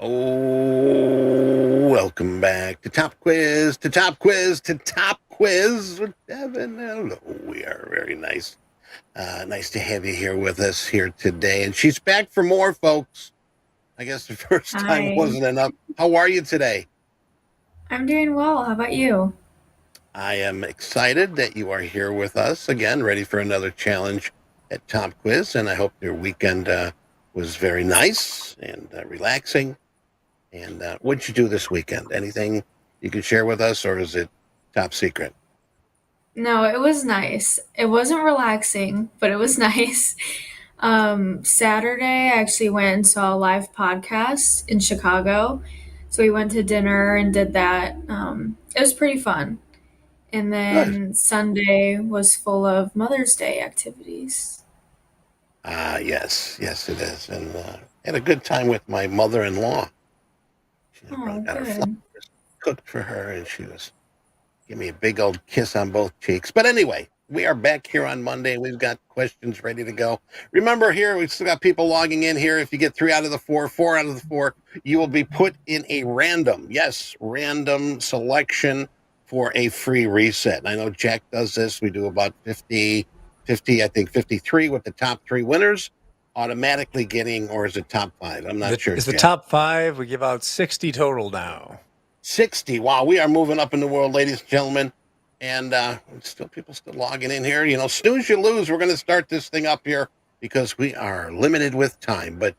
Oh, welcome back to Top Quiz, to Top Quiz, to Top Quiz with Devin. Hello, we are very nice. Nice to have you here with us here today. And she's back for more, folks. I guess the first time Hi. wasn't enough. How are you today? I'm doing well. How about you? I am excited that you are here with us again, ready for another challenge at Top Quiz. And I hope your weekend was very nice and relaxing. And what'd you do this weekend? Anything you can share with us, or is it top secret? No, it was nice. It wasn't relaxing, but it was nice. Saturday, I actually went and saw a live podcast in Chicago. So we went to dinner and did that. It was pretty fun. And then Sunday was full of Mother's Day activities. Yes, it is. And had a good time with my mother-in-law. Oh, Got her good. flowers cooked for her, and she was give me a big old kiss on both cheeks. But anyway, we are back here on Monday. We've got questions ready to go. Remember, here we've still got people logging in here. If you get 3 out of the 4, 4 out of the 4, you will be put in a random selection for a free reset. And I know Jack does this. We do about 50, I think 53 with the top 3 winners automatically getting, or is it top 5? I'm not sure. It's the Jack. top 5. We give out 60 total now. 60. Wow, we are moving up in the world, ladies and gentlemen. And people still logging in here. You know, snooze, you lose. We're going to start this thing up here because we are limited with time. But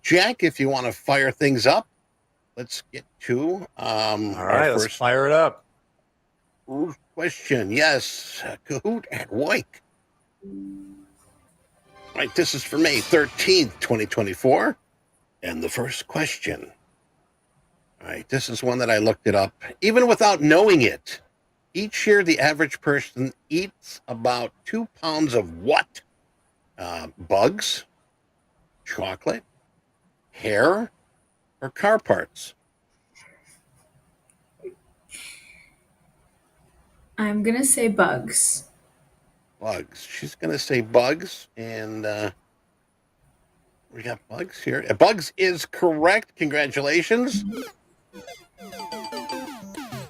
Jack, if you want to fire things up, let's get to all right, let's fire it up. Question. Yes, Kahoot at Wyke. All right, this is for May 13th, 2024. And the first question. All right, this is one that I looked it up. Even without knowing it, each year the average person eats about 2 pounds of what? Bugs, chocolate, hair, or car parts? I'm going to say bugs. Bugs. She's going to say bugs, and we got bugs here. Bugs is correct. Congratulations.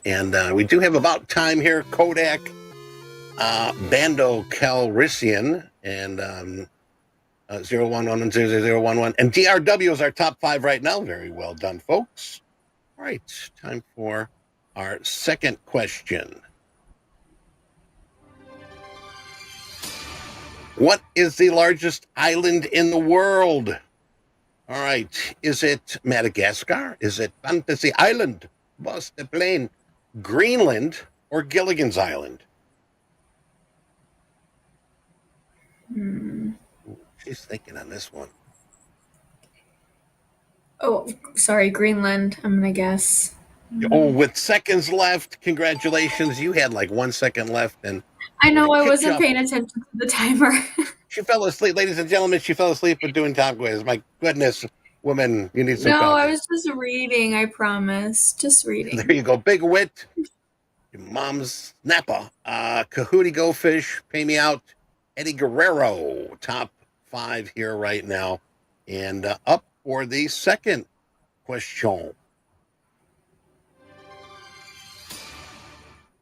And we do have about time here. Kodak, Bando Calrissian, and 0110011. And DRW is our top 5 right now. Very well done, folks. All right, time for our second question. What is the largest island in the world? All right. Is it Madagascar? Is it Fantasy Island, Boston Plain, Greenland, or Gilligan's Island? She's thinking on this one. Oh, sorry, Greenland, I'm going to guess. Oh, with seconds left, congratulations. You had like 1 second left. And I know I kicked wasn't you off. paying attention to the timer. She fell asleep. Ladies and gentlemen, she fell asleep with doing TopQuiz. My goodness, woman, you need some No, coffee. I was just reading, I promise. Just reading. There you go. Big Wit. Your mom's Napa. Kahootie Go Fish. Pay Me Out. Eddie Guerrero. Top 5 here right now. And up for the second question.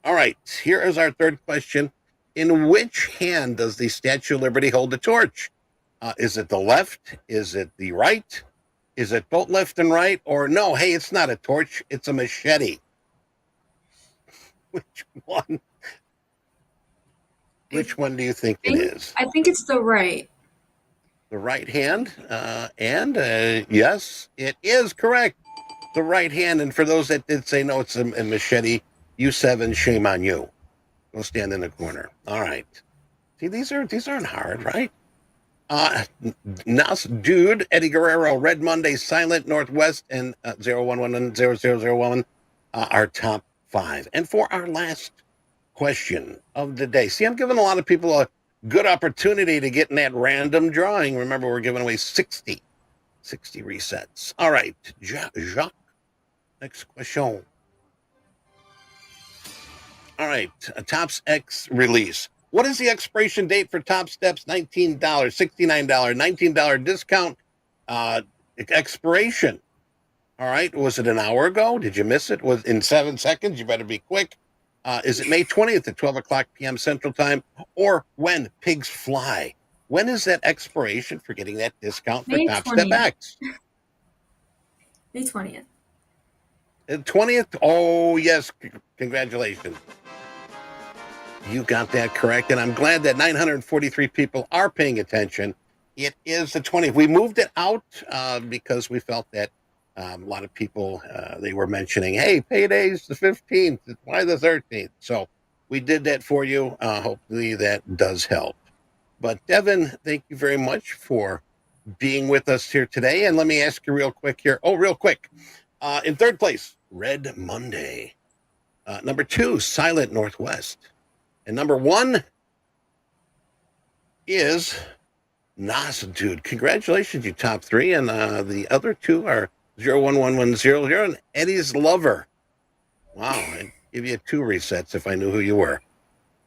All right. Here is our third question. In which hand does the Statue of Liberty hold the torch? Is it the left? Is it the right? Is it both left and right? Or no, hey, it's not a torch. It's a machete. Which one? Which one do you think it is? I think it's the right. The right hand? Yes, it is correct. The right hand. And for those that did say no, it's a machete, you 7, shame on you. Go stand in the corner. All right. See, these aren't hard, right? Nas Dude, Eddie Guerrero, Red Monday, Silent Northwest, and 01110001 are top 5. And for our last question of the day. See, I'm giving a lot of people a good opportunity to get in that random drawing. Remember, we're giving away 60 resets. All right, Jacques, next question. All right, a Tops X release. What is the expiration date for Topstep's $19, $69, $19 discount expiration? All right, was it an hour ago? Did you miss it? Was in 7 seconds? You better be quick. Is it May 20th at 12 o'clock p.m. Central Time? Or when pigs fly? When is that expiration for getting that discount for Topstep X? May 20th. 20th? Oh, yes. Congratulations. You got that correct. And I'm glad that 943 people are paying attention. It is the 20th. We moved it out because we felt that a lot of people, they were mentioning, hey, payday's the 15th. Why the 13th? So we did that for you. Hopefully that does help. But Devin, thank you very much for being with us here today. And let me ask you real quick here. Oh, real quick. In third place, Red Monday. Number 2, Silent Northwest. And number 1 is Nas Dude. Congratulations, you top 3. And the other 2 are 011100 and Eddie's Lover. Wow, I'd give you 2 resets if I knew who you were.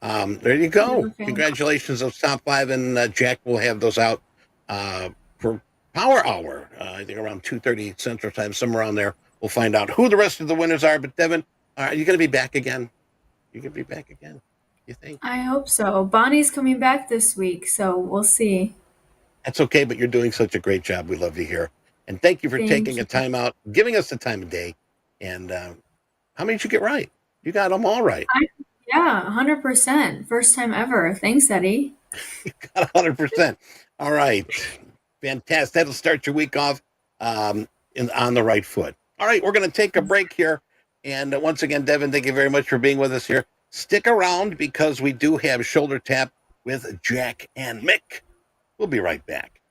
There you go. Okay. Congratulations, those top 5. And Jack will have those out for Power Hour. I think around 2:30 Central Time, somewhere around there. We'll find out who the rest of the winners are. But Devin, are you going to be back again? You can be back again, you think? I hope so. Bonnie's coming back this week, so we'll see. That's okay, but you're doing such a great job. We love you here. And thank you for taking a time out, giving us the time of day. And how many did you get right? You got them all right. Yeah, 100%. First time ever. Thanks, Eddie. You got 100%. All right. Fantastic. That'll start your week off on the right foot. All right, we're going to take a break here. And once again, Devin, thank you very much for being with us here. Stick around because we do have Shoulder Tap with Jack and Mick. We'll be right back.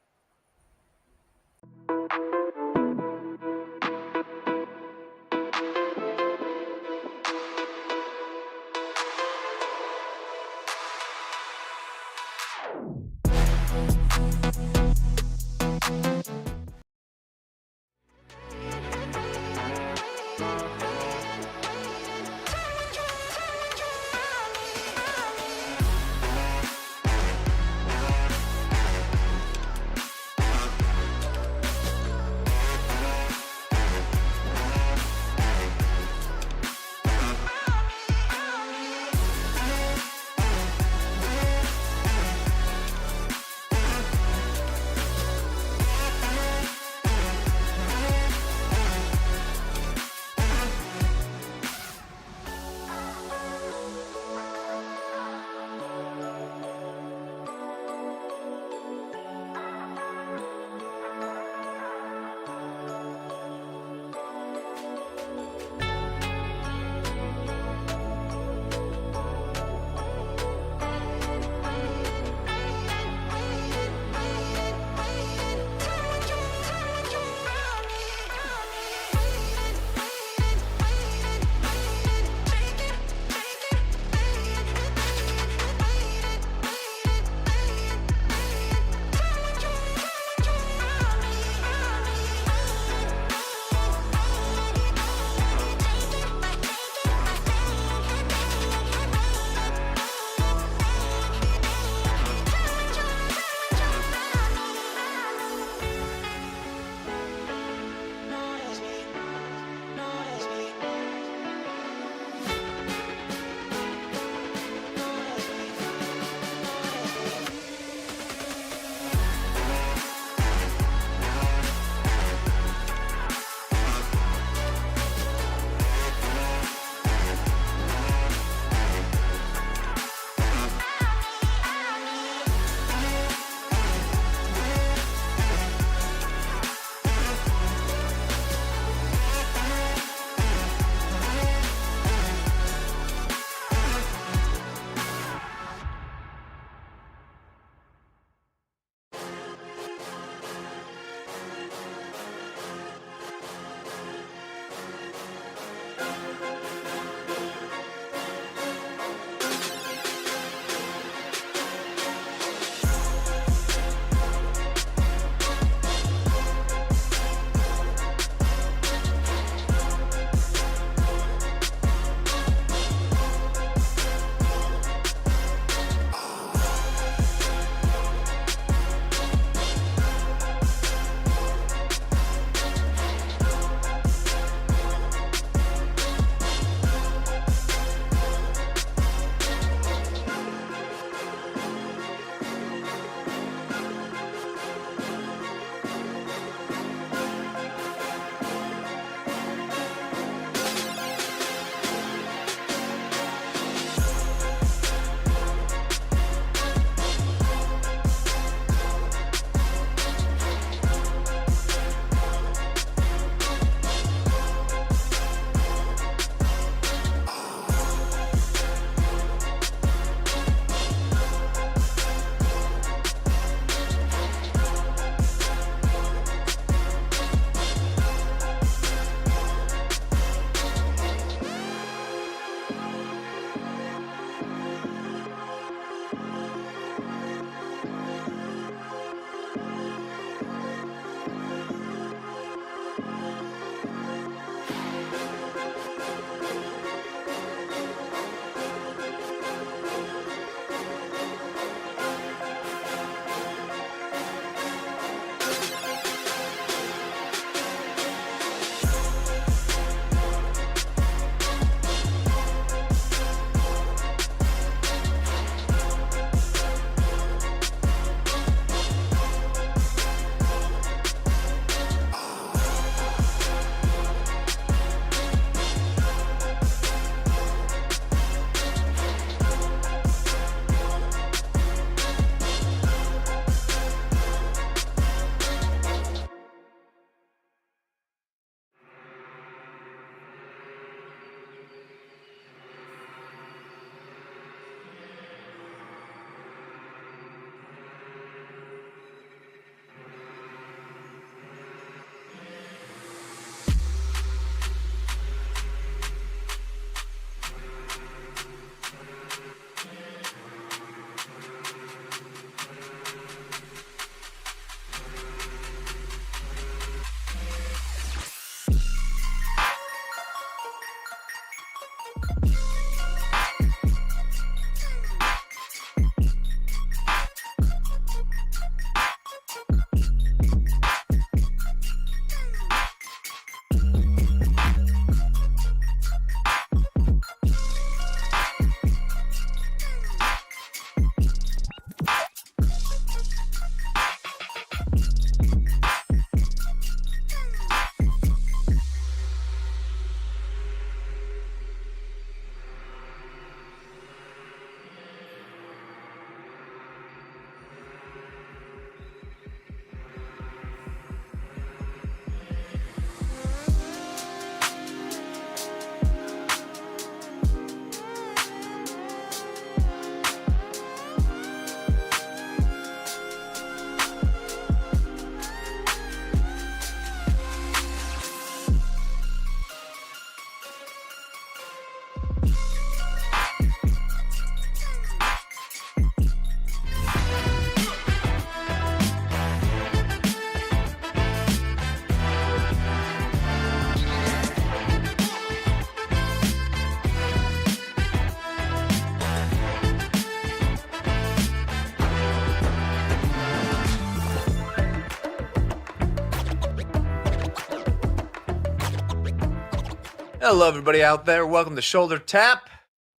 Hello, everybody out there. Welcome to Shoulder Tap.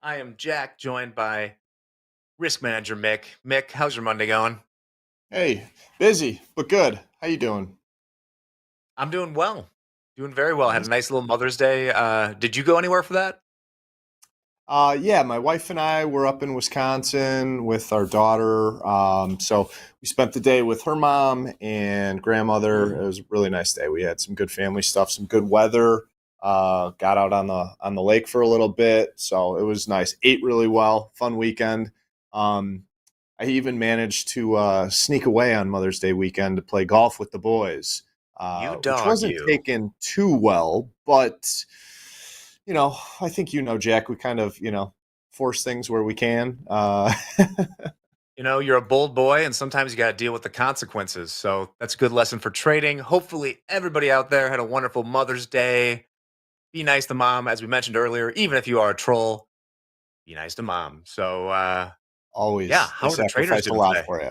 I am Jack, joined by Risk Manager Mick. Mick, how's your Monday going? Hey, busy, but good. How you doing? I'm doing well. Doing very well. I had a nice little Mother's Day. Did you go anywhere for that? Yeah, my wife and I were up in Wisconsin with our daughter. So we spent the day with her mom and grandmother. It was a really nice day. We had some good family stuff, some good weather. Got out on the lake for a little bit, so it was nice. Ate really well. Fun weekend. I even managed to sneak away on Mother's Day weekend to play golf with the boys, which wasn't taken too well, but I think Jack, we kind of force things where we can. You're a bold boy, and sometimes you got to deal with the consequences. So that's a good lesson for trading. Hopefully, everybody out there had a wonderful Mother's Day. Be nice to mom, as we mentioned earlier. Even if you are a troll, be nice to mom. So always, yeah. How are the traders doing a lot today? for you?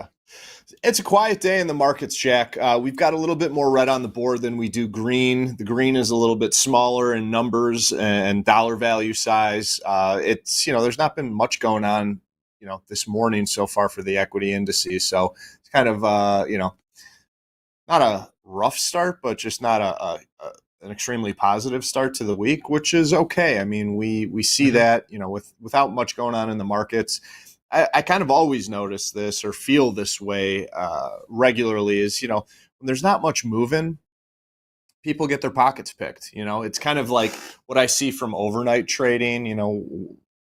It's a quiet day in the markets, Jack. We've got a little bit more red on the board than we do green. The green is a little bit smaller in numbers and dollar value size. It's there's not been much going on this morning so far for the equity indices. So it's kind of not a rough start, but just not an extremely positive start to the week, which is okay. I mean, we see that without much going on in the markets. I kind of always notice this or feel this way regularly is, when there's not much moving, people get their pockets picked. It's kind of like what I see from overnight trading.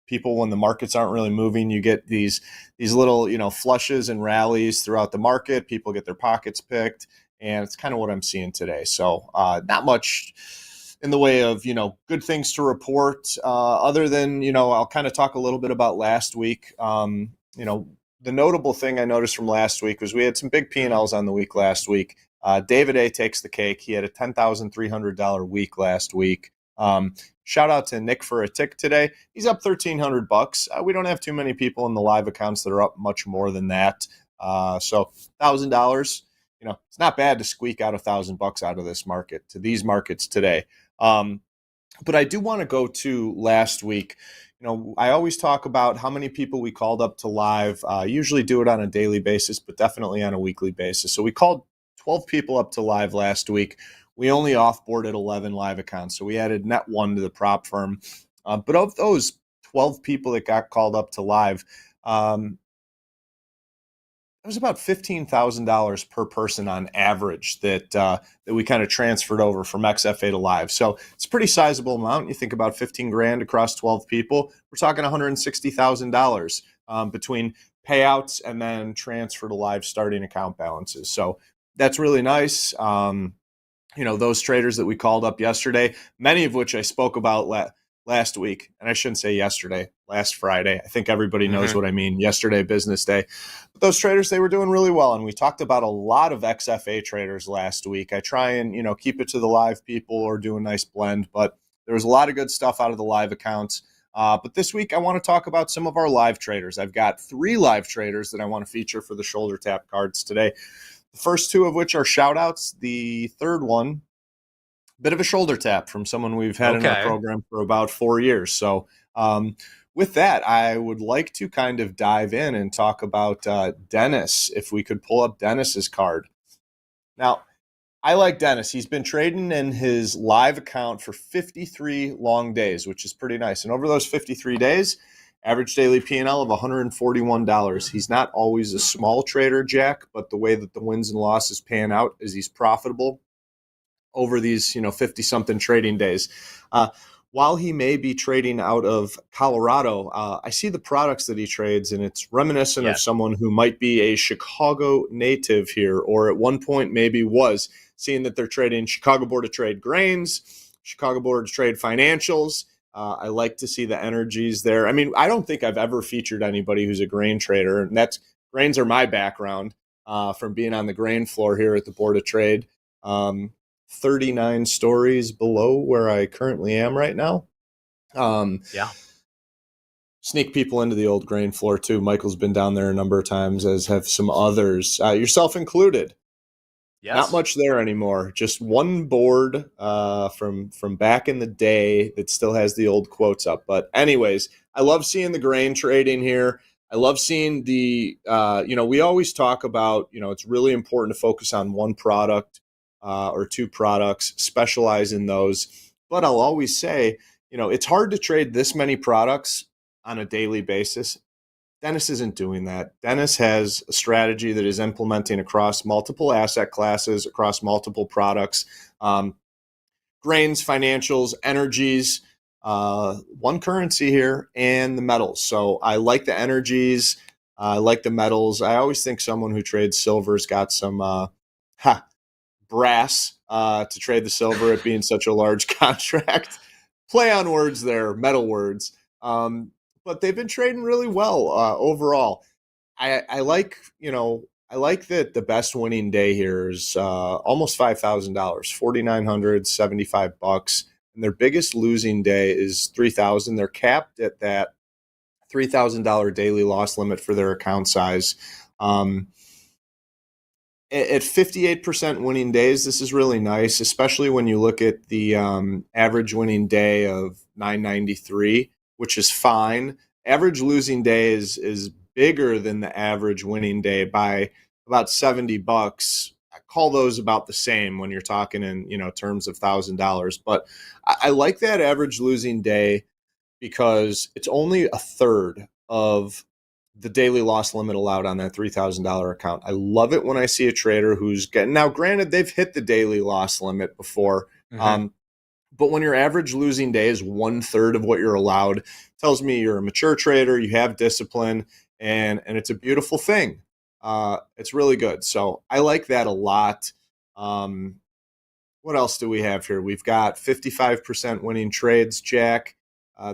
People, when the markets aren't really moving, you get these little, flushes and rallies throughout the market. People get their pockets picked, and it's kind of what I'm seeing today. So not much in the way of, good things to report, other than, I'll kind of talk a little bit about last week. The notable thing I noticed from last week was we had some big P&Ls on the week last week. David A takes the cake. He had a $10,300 week last week. Shout out to Nick4aTick today. He's up $1,300. We don't have too many people in the live accounts that are up much more than that. So $1,000, it's not bad to squeak out $1,000 out of this market to these markets today. But I do want to go to last week. I always talk about how many people we called up to live. Usually do it on a daily basis, but definitely on a weekly basis. So we called 12 people up to live last week. We only offboarded 11 live accounts. So we added net 1 to the prop firm. But of those 12 people that got called up to live, it was about $15,000 per person on average that we kind of transferred over from XFA to live. So it's a pretty sizable amount. You think about 15 grand across 12 people. We're talking $160,000 between payouts and then transfer to live starting account balances. So that's really nice. Those traders that we called up yesterday, many of which I spoke about last week, and I shouldn't say yesterday, last Friday. I think everybody knows what I mean. Yesterday, business day. But those traders, they were doing really well. And we talked about a lot of XFA traders last week. I try and, keep it to the live people or do a nice blend, but there was a lot of good stuff out of the live accounts. But this week, I want to talk about some of our live traders. I've got 3 live traders that I want to feature for the shoulder tap cards today. The first 2 of which are shout outs. The third one, bit of a shoulder tap from someone we've had in our program for about 4 years. So with that, I would like to kind of dive in and talk about Dennis, if we could pull up Dennis's card. Now, I like Dennis. He's been trading in his live account for 53 long days, which is pretty nice. And over those 53 days, average daily P&L of $141. He's not always a small trader, Jack, but the way that the wins and losses pan out is he's profitable over these 50-something trading days. While he may be trading out of Colorado, I see the products that he trades, and it's reminiscent of someone who might be a Chicago native here, or at one point maybe was, seeing that they're trading Chicago Board of Trade grains, Chicago Board of Trade financials. I like to see the energies there. I mean, I don't think I've ever featured anybody who's a grain trader, and grains are my background from being on the grain floor here at the Board of Trade. 39 stories below where I currently am right now. Sneak people into the old grain floor too. Michael's been down there a number of times, as have some others, yourself included. Yes. Not much there anymore. Just one board from back in the day that still has the old quotes up. But anyways, I love seeing the grain trading here. I love seeing the, we always talk about, it's really important to focus on one product or two products, specialize in those. But I'll always say, it's hard to trade this many products on a daily basis. Dennis isn't doing that. Dennis has a strategy that is implementing across multiple asset classes, across multiple products, grains, financials, energies, one currency here, and the metals. So I like the energies. I like the metals. I always think someone who trades silver's got some brass to trade the silver, it being such a large contract. Play on words there, metal words. But they've been trading really well overall. I like that the best winning day here is almost $5,000, $4,975, and their biggest losing day is $3,000. They're capped at that $3,000 daily loss limit for their account size. At 58% winning days, this is really nice, especially when you look at the average winning day of 993, which is fine. Average losing day is bigger than the average winning day by about $70. I call those about the same when you're talking in terms of $1,000. But I like that average losing day because it's only a third of the daily loss limit allowed on that $3,000 account. I love it when I see a trader who's getting, now granted, they've hit the daily loss limit before, but when your average losing day is 1/3 of what you're allowed, tells me you're a mature trader, you have discipline, and it's a beautiful thing. It's really good. So I like that a lot. What else do we have here? We've got 55% winning trades, Jack.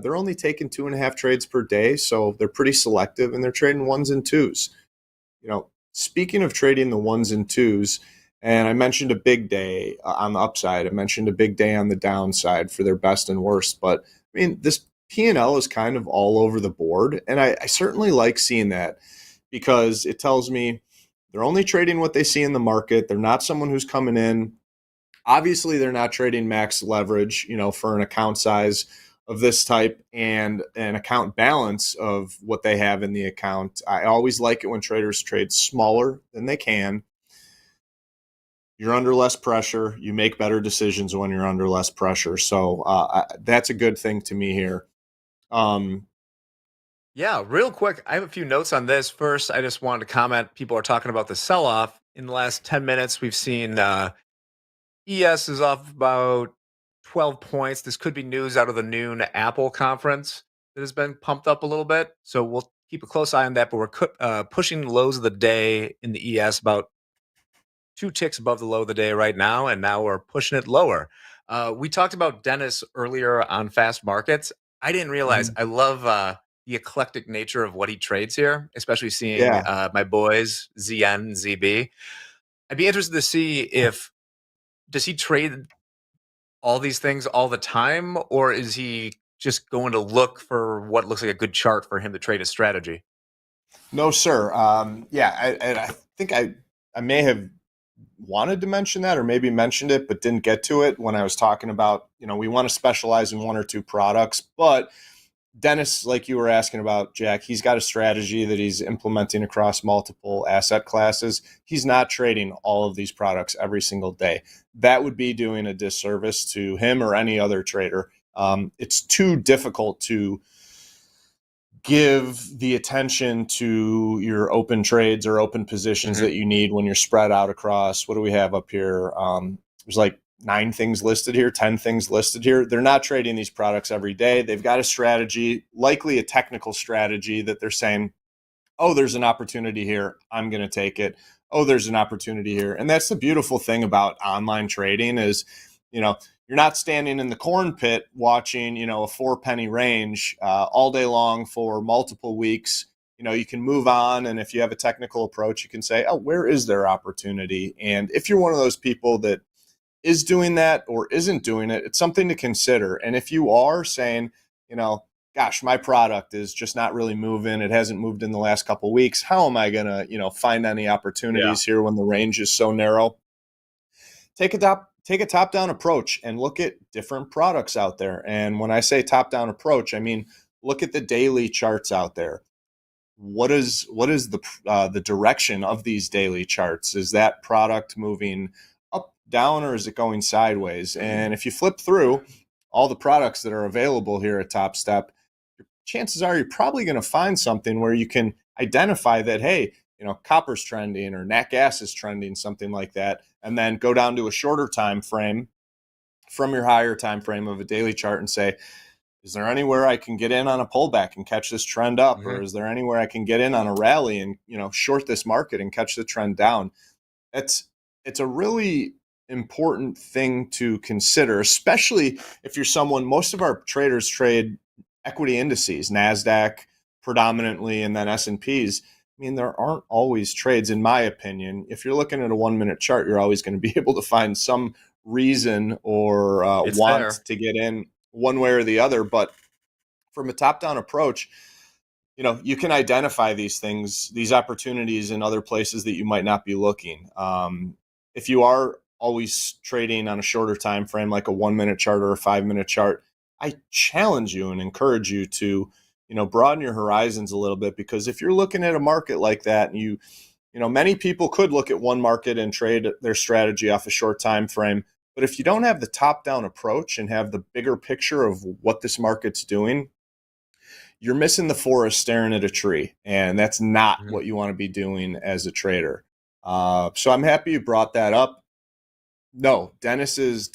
They're only taking 2.5 trades per day, so they're pretty selective, and they're trading ones and twos. Speaking of trading the ones and twos, and I mentioned a big day on the upside. I mentioned a big day on the downside for their best and worst. But, this P&L is kind of all over the board, and I certainly like seeing that because it tells me they're only trading what they see in the market. They're not someone who's coming in. Obviously, they're not trading max leverage, for an account size of this type and an account balance of what they have in the account. I always like it when traders trade smaller than they can. You're under less pressure. You make better decisions when you're under less pressure. So that's a good thing to me here. Yeah, real quick, I have a few notes on this. First, I just wanted to comment. People are talking about the sell-off. In the last 10 minutes, we've seen ES is off about 12 points. This could be news out of the noon Apple conference that has been pumped up a little bit. So we'll keep a close eye on that. But we're pushing lows of the day in the ES about 2 ticks above the low of the day right now. And now we're pushing it lower. We talked about Dennis earlier on fast markets. I didn't realize I love the eclectic nature of what he trades here, especially seeing my boys, ZN and ZB. I'd be interested to see does he trade all these things all the time, or is he just going to look for what looks like a good chart for him to trade a strategy? No, sir. I think I may have wanted to mention that or maybe mentioned it, but didn't get to it when I was talking about, we want to specialize in one or two products. But Dennis, like you were asking about, Jack, he's got a strategy that he's implementing across multiple asset classes. He's not trading all of these products every single day. That would be doing a disservice to him or any other trader. It's too difficult to give the attention to your open trades or open positions that you need when you're spread out across, what do we have up here? There's like 9 things listed here, 10 things listed here. They're not trading these products every day. They've got a strategy, likely a technical strategy that they're saying, oh, there's an opportunity here, I'm going to take it. Oh, there's an opportunity here. And that's the beautiful thing about online trading is, you're not standing in the corn pit watching, a 4-penny range all day long for multiple weeks. You can move on. And if you have a technical approach, you can say, oh, where is there opportunity? And if you're one of those people that is doing that or isn't doing it, it's something to consider. And if you are saying, gosh, my product is just not really moving, it hasn't moved in the last couple of weeks, how am I going to, find any opportunities here when the range is so narrow? take a top-down approach and look at different products out there. And when I say top-down approach, I mean look at the daily charts out there. What is the direction of these daily charts? Is that product moving up, down, or is it going sideways? And if you flip through all the products that are available here at TopStep, chances are you're probably going to find something where you can identify that, hey, copper's trending or nat gas is trending, something like that, and then go down to a shorter time frame from your higher time frame of a daily chart and say, is there anywhere I can get in on a pullback and catch this trend up? Or is there anywhere I can get in on a rally and, short this market and catch the trend down? It's a really important thing to consider, especially if you're someone, most of our traders trade equity indices, NASDAQ predominantly, and then S&Ps. I mean, there aren't always trades, in my opinion. If you're looking at a 1-minute chart, you're always going to be able to find some reason or want to get in one way or the other. But from a top-down approach, you can identify these things, these opportunities in other places that you might not be looking. If you are always trading on a shorter time frame, like a 1-minute chart or a 5-minute chart, I challenge you and encourage you to, broaden your horizons a little bit, because if you're looking at a market like that, and many people could look at one market and trade their strategy off a short time frame. But if you don't have the top-down approach and have the bigger picture of what this market's doing, you're missing the forest staring at a tree. And that's not what you want to be doing as a trader. So I'm happy you brought that up. No, Dennis is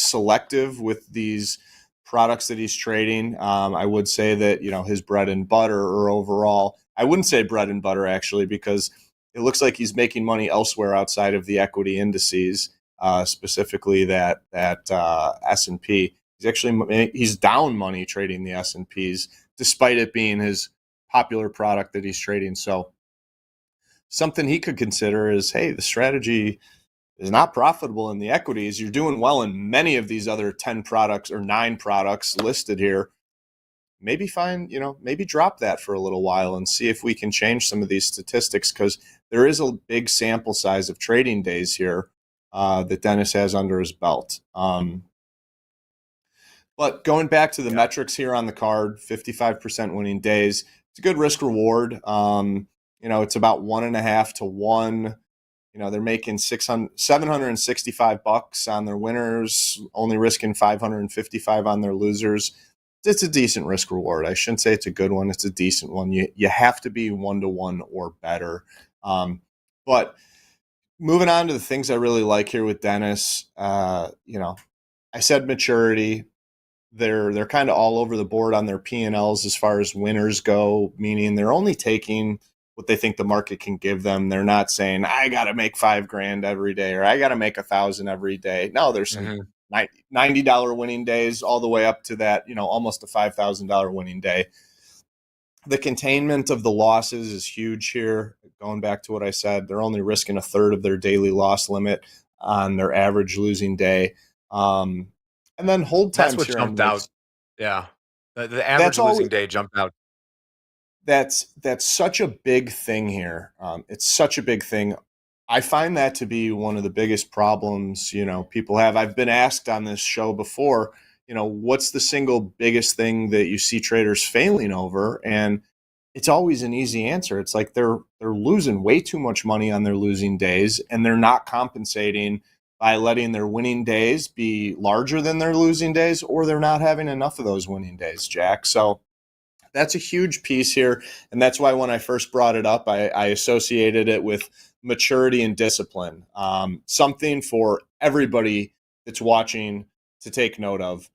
selective with these products that he's trading. I would say that, his bread and butter, or overall, I wouldn't say bread and butter actually, because it looks like he's making money elsewhere outside of the equity indices. Specifically that S&P. He's down money trading the S&Ps, despite it being his popular product that he's trading. So something he could consider is, hey, the strategy is not profitable in the equities. You're doing well in many of these other 10 products or 9 products listed here. Maybe maybe drop that for a little while and see if we can change some of these statistics, because there is a big sample size of trading days here that Dennis has under his belt. But going back to the metrics here on the card, 55% winning days, it's a good risk reward. It's about 1.5 to 1. They're making $765 on their winners, only risking 555 on their losers. It's a decent risk reward. I shouldn't say it's a good one. It's a decent one. You have to be 1-to-1 or better. But moving on to the things I really like here with Dennis, I said maturity. They're kind of all over the board on their P&Ls as far as winners go, meaning they're only taking what they think the market can give them. They're not saying, I got to make $5,000 every day, or I got to make $1,000 every day. No, there's some $90 winning days all the way up to that, almost a $5,000 winning day. The containment of the losses is huge here. Going back to what I said, they're only risking 1/3 of their daily loss limit on their average losing day. And then hold times. That's what here jumped out. Yeah. The average losing day jumped out. That's such a big thing here. It's such a big thing. I find that to be one of the biggest problems, people have. I've been asked on this show before, what's the single biggest thing that you see traders failing over? And it's always an easy answer. It's like they're losing way too much money on their losing days, and they're not compensating by letting their winning days be larger than their losing days, or they're not having enough of those winning days, Jack. So that's a huge piece here. And that's why when I first brought it up, I associated it with maturity and discipline, something for everybody that's watching to take note of.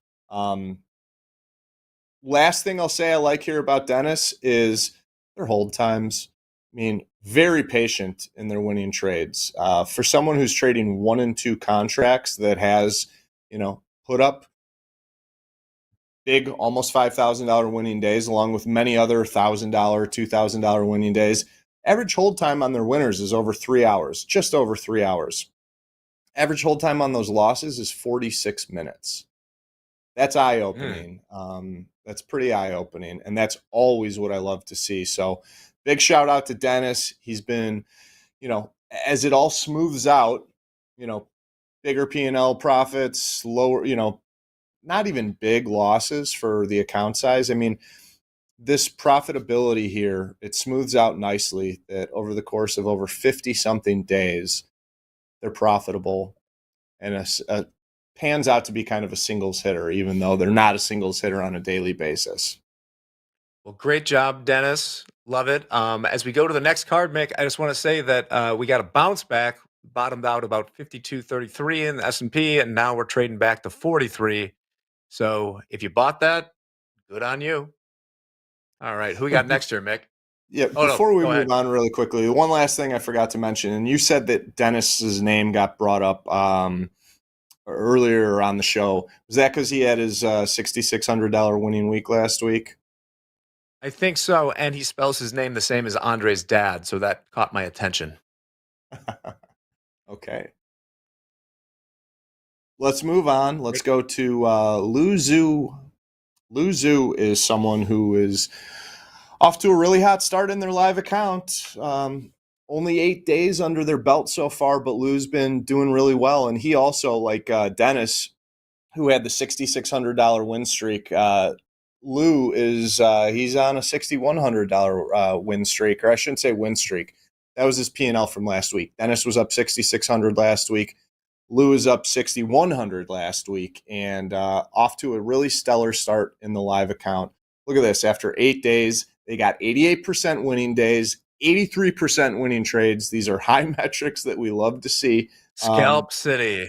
Last thing I'll say I like here about Dennis is their hold times. I mean, very patient in their winning trades. For someone who's trading 1 and 2 contracts that has, put up big, almost $5,000 winning days, along with many other $1,000, $2,000 winning days, average hold time on their winners is over 3 hours, just over 3 hours. Average hold time on those losses is 46 minutes. That's eye-opening. That's pretty eye-opening, and that's always what I love to see. So big shout out to Dennis. He's been, as it all smooths out, bigger P&L profits, lower, not even big losses for the account size. I mean, this profitability here, it smooths out nicely that over the course of over 50 something days, they're profitable, and pans out to be kind of a singles hitter, even though they're not a singles hitter on a daily basis. Well, great job, Dennis. Love it. As we go to the next card, Mick, I just want to say that we got a bounce back, bottomed out about 52.33 in the S&P, and now we're trading back to 43. So if you bought that, good on you. All right, who we got next here, Mick? Yeah, before we move on really quickly, one last thing I forgot to mention, and you said that Dennis's name got brought up earlier on the show. Was that because he had his $6,600 winning week last week? I think so, and he spells his name the same as Andre's dad, so that caught my attention. Okay. Let's move on. Let's go to Luzu. Luzu is someone who is off to a really hot start in their live account. Only 8 days under their belt so far, but Lou's been doing really well. And he also, like Dennis, who had the $6,600 win streak, Lou is he's on a $6,100 win streak, or I shouldn't say win streak. That was his P&L from last week. Dennis was up $6,600 last week. Lou is up $6,100 last week, and off to a really stellar start in the live account. Look at this. After 8 days, they got 88% winning days, 83% winning trades. These are high metrics that we love to see. Scalp City.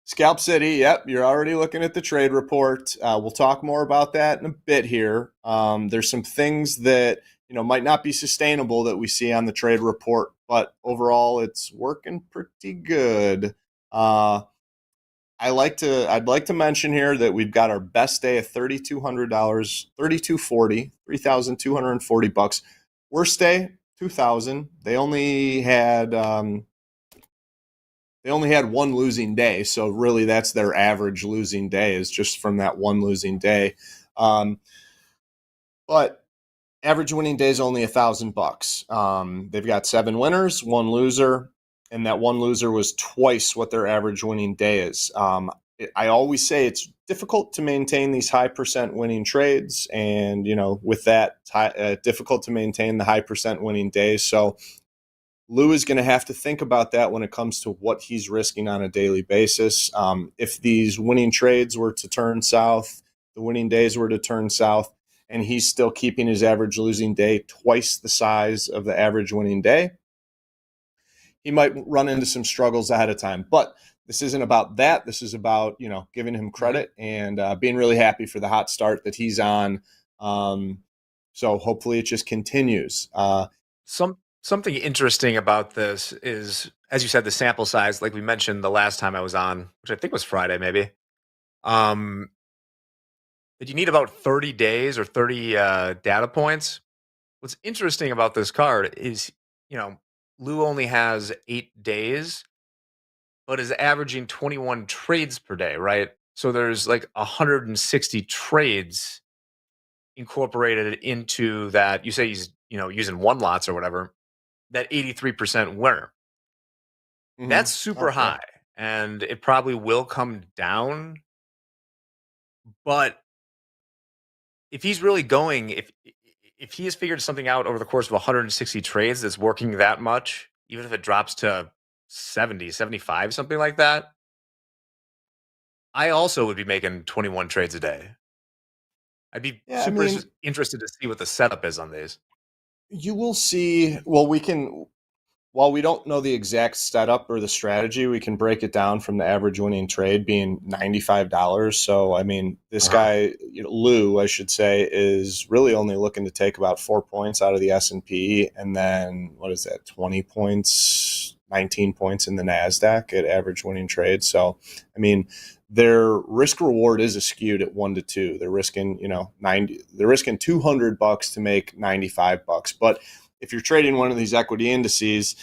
Scalp City, yep. You're already looking at the trade report. We'll talk more about that in a bit here. There's some things that might not be sustainable that we see on the trade report, but overall, it's working pretty good. I'd like to mention here that we've got our best day of $3,200, $3,240, $3,240. Worst day, $2,000. They only had one losing day, so really that's their average losing day, is just from that one losing day. But average winning day is only $1,000. They've got 7 winners, 1 loser, and that 1 loser was twice what their average winning day is. I always say it's difficult to maintain these high percent winning trades, and with that, difficult to maintain the high percent winning days. So Lou is going to have to think about that when it comes to what he's risking on a daily basis. If these winning trades were to turn south, the winning days were to turn south, and he's still keeping his average losing day twice the size of the average winning day, he might run into some struggles ahead of time. But this isn't about that. This is about, giving him credit and being really happy for the hot start that he's on. So hopefully it just continues. Something interesting about this is, as you said, the sample size, like we mentioned the last time I was on, which I think was Friday, maybe. That you need about 30 days or 30 data points. What's interesting about this card is, Lou only has 8 days, but is averaging 21 trades per day, right? So there's like 160 trades incorporated into that. You say he's, using 1 lots or whatever, that 83% winner. Mm-hmm. That's super high, and it probably will come down. But if he's really going, if he has figured something out over the course of 160 trades that's working that much, even if it drops to 70, 75, something like that, I also would be making 21 trades a day. I'd be super interested to see what the setup is on these. You will see. Well, while we don't know the exact setup or the strategy, we can break it down from the average winning trade being $95. So, I mean, this guy, Lou, I should say, is really only looking to take about 4 points out of the S&P, and then, 20 points, 19 points in the NASDAQ at average winning trade. So, I mean, their risk reward is skewed at 1 to 2. They're risking, they're risking $200 to make $95. But if you're trading one of these equity indices,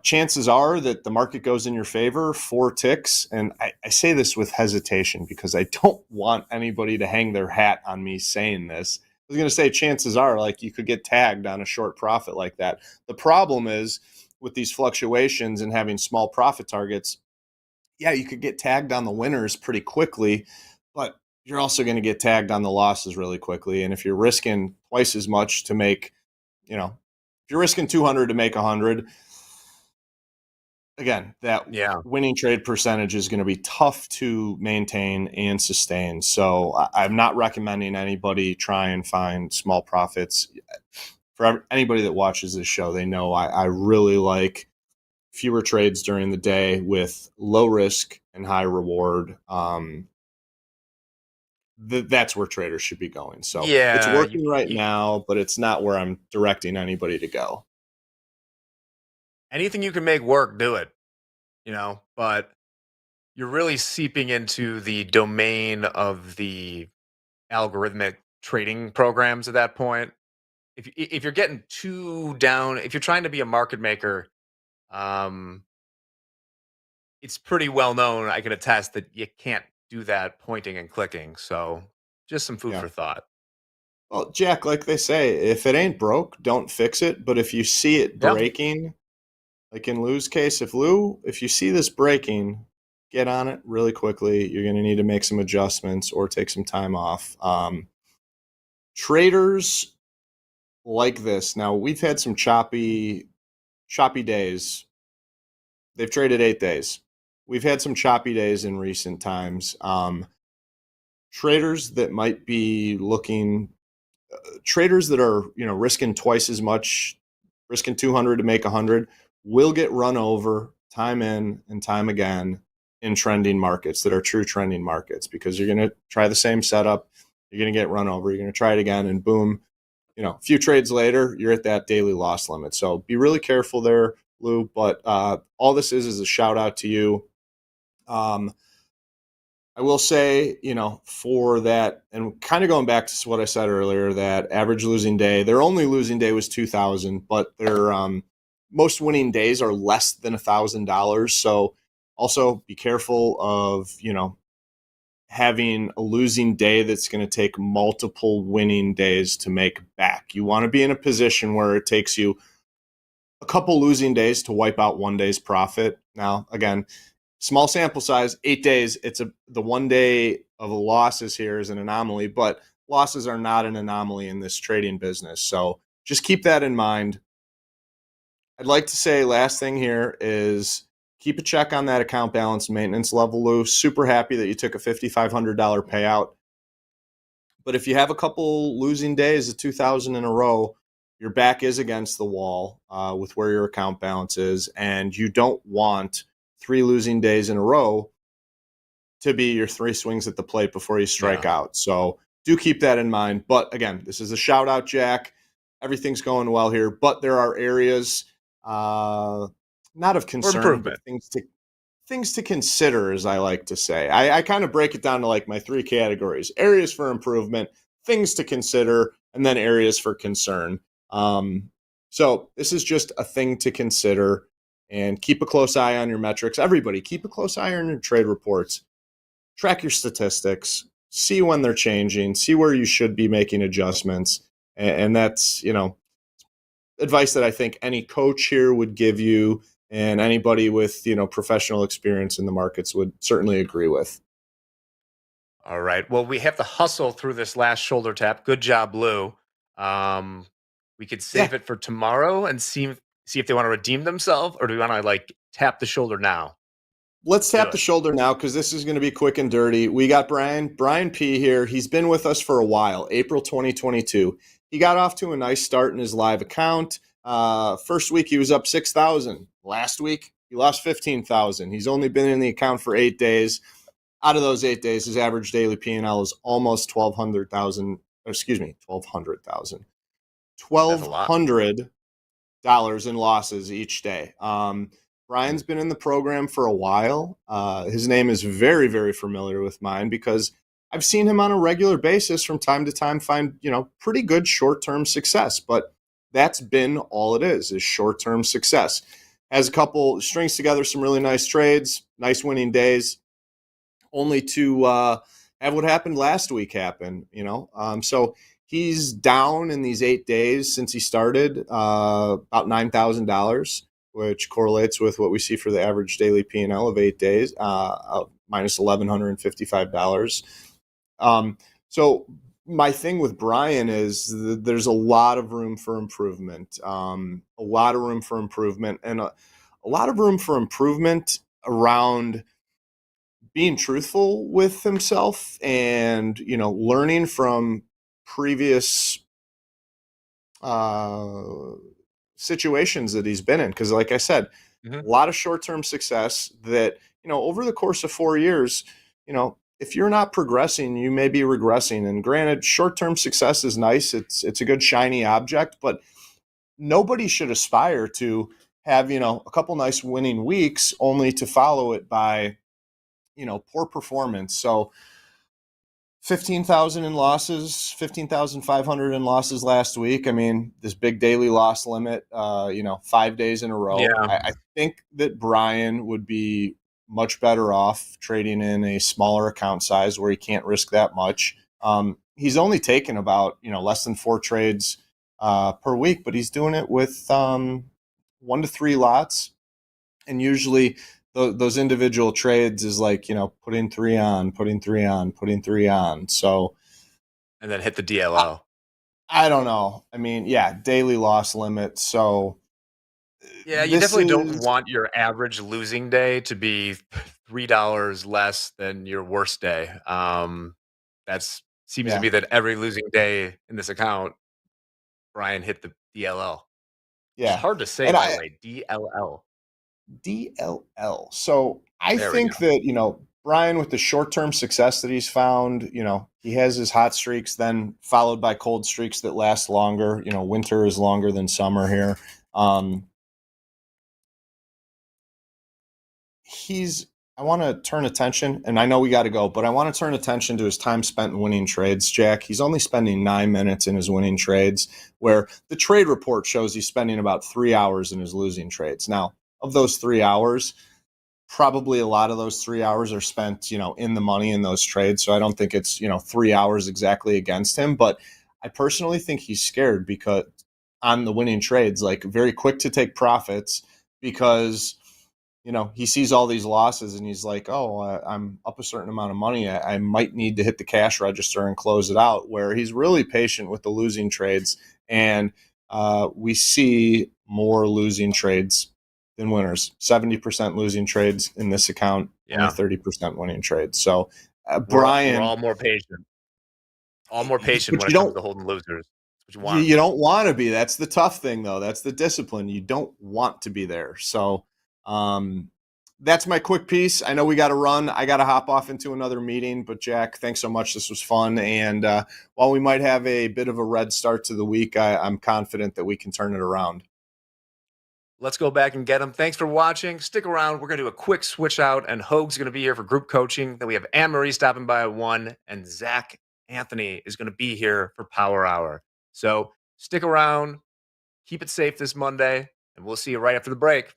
chances are that the market goes in your favor 4 ticks. And I say this with hesitation because I don't want anybody to hang their hat on me saying this. I was going to say chances are you could get tagged on a short profit like that. The problem is with these fluctuations and having small profit targets, yeah, you could get tagged on the winners pretty quickly, but you're also going to get tagged on the losses really quickly. And if you're risking twice as much to make, if you're risking 200 to make 100, again, that winning trade percentage is going to be tough to maintain and sustain. So I'm not recommending anybody try and find small profits. For anybody that watches this show, they know I really like fewer trades during the day with low risk and high reward. That's where traders should be going. So it's working right now, but it's not where I'm directing anybody to go. Anything you can make work, do it. But you're really seeping into the domain of the algorithmic trading programs at that point. If you're getting too down, if you're trying to be a market maker, it's pretty well known. I can attest that you can't do that pointing and clicking. So just some food for thought. Well, Jack, like they say, if it ain't broke, don't fix it. But if you see it breaking, like in Lou's case, if you see this breaking, get on it really quickly. You're going to need to make some adjustments or take some time off. Traders like this. Now, we've had some choppy days. They've traded 8 days. We've had some choppy days in recent times. Traders that might be looking, traders that are, risking twice as much, risking 200 to make 100, will get run over time in and time again in trending markets that are true trending markets, because you're going to try the same setup. You're going to get run over. You're going to try it again, and boom, a few trades later, you're at that daily loss limit. So be really careful there, Lou. But all this is a shout out to you. I will say, for that, and kind of going back to what I said earlier, that average losing day, their only losing day was 2,000, but their most winning days are less than $1,000. So also be careful of, having a losing day that's going to take multiple winning days to make back. You want to be in a position where it takes you a couple losing days to wipe out one day's profit. Now, again, small sample size, 8 days. The 1 day of losses here is an anomaly, but losses are not an anomaly in this trading business. So just keep that in mind. I'd like to say last thing here is keep a check on that account balance maintenance level, Lou. Super happy that you took a $5,500 payout. But if you have a couple losing days of 2,000 in a row, your back is against the wall with where your account balance is, and you don't want 3 losing days in a row to be your 3 swings at the plate before you strike out. So do keep that in mind. But again, this is a shout out, Jack. Everything's going well here, but there are areas not of concern, but things to consider, as I like to say. I kind of break it down to like my 3 categories: areas for improvement, things to consider, and then areas for concern. So this is just a thing to consider, and keep a close eye on your metrics. Everybody, keep a close eye on your trade reports. Track your statistics, see when they're changing, see where you should be making adjustments. And that's, advice that I think any coach here would give you, and anybody with, professional experience in the markets would certainly agree with. All right. Well, we have to hustle through this last shoulder tap. Good job, Lou. We could save it for tomorrow and see if they want to redeem themselves, or do we want to tap the shoulder now? Let's tap the shoulder now, because this is going to be quick and dirty. We got Brian P here. He's been with us for a while, April 2022. He got off to a nice start in his live account. First week, he was up 6,000. Last week, he lost 15,000. He's only been in the account for 8 days. Out of those 8 days, his average daily P&L is almost $1,200,000 in losses each day. Brian's been in the program for a while. His name is very, very familiar with mine, because I've seen him on a regular basis from time to time find, pretty good short-term success. But that's been all it is short-term success. Has a couple, strings together some really nice trades, nice winning days, only to have what happened last week happen, So he's down in these 8 days since he started about $9,000, which correlates with what we see for the average daily P&L of 8 days, minus $1,155. So my thing with Brian is there's a lot of room for improvement, and a lot of room for improvement around being truthful with himself and, learning from previous situations that he's been in. Because like I said, a lot of short-term success that, over the course of 4 years, if you're not progressing, you may be regressing. And granted, short-term success is nice. It's a good shiny object, but nobody should aspire to have, a couple nice winning weeks only to follow it by, poor performance. So 15,000 in losses, 15,500 in losses last week. I mean, this big daily loss limit, 5 days in a row. Yeah. I think that Brian would be much better off trading in a smaller account size where he can't risk that much. He's only taken about, less than 4 trades per week, but he's doing it with 1 to 3 lots. And usually those individual trades is like, putting 3 on, putting 3 on, putting 3 on. So, and then hit the DLO. I don't know. I mean, yeah, daily loss limit. So yeah, you definitely don't want your average losing day to be $3 less than your worst day. That seems to be that every losing day in this account, Brian hit the DLL. Yeah. It's hard to say, by the way, DLL. DLL. So I think that, Brian, with the short-term success that he's found, he has his hot streaks, then followed by cold streaks that last longer. Winter is longer than summer here. I want to turn attention, and I know we got to go, but I want to turn attention to his time spent in winning trades, Jack. He's only spending 9 minutes in his winning trades, where the trade report shows he's spending about 3 hours in his losing trades. Now, of those 3 hours, probably a lot of those 3 hours are spent, in the money in those trades. So I don't think it's, 3 hours exactly against him, but I personally think he's scared because on the winning trades, like very quick to take profits because he sees all these losses and he's like, oh, I'm up a certain amount of money. I might need to hit the cash register and close it out, where he's really patient with the losing trades. And we see more losing trades than winners. 70% losing trades in this account, only 30% winning trades. So Brian, we're all more patient. All more patient when it comes to holding losers. That's what you want. You don't want to be. That's the tough thing, though. That's the discipline. You don't want to be there. So that's my quick piece. I know we got to run. I got to hop off into another meeting. But Jack, thanks so much. This was fun. And while we might have a bit of a red start to the week, I'm confident that we can turn it around. Let's go back and get them. Thanks for watching. Stick around. We're going to do a quick switch out, and Hoag's going to be here for group coaching. Then we have Anne-Marie stopping by at 1, and Zach Anthony is going to be here for Power Hour. So stick around. Keep it safe this Monday, and we'll see you right after the break.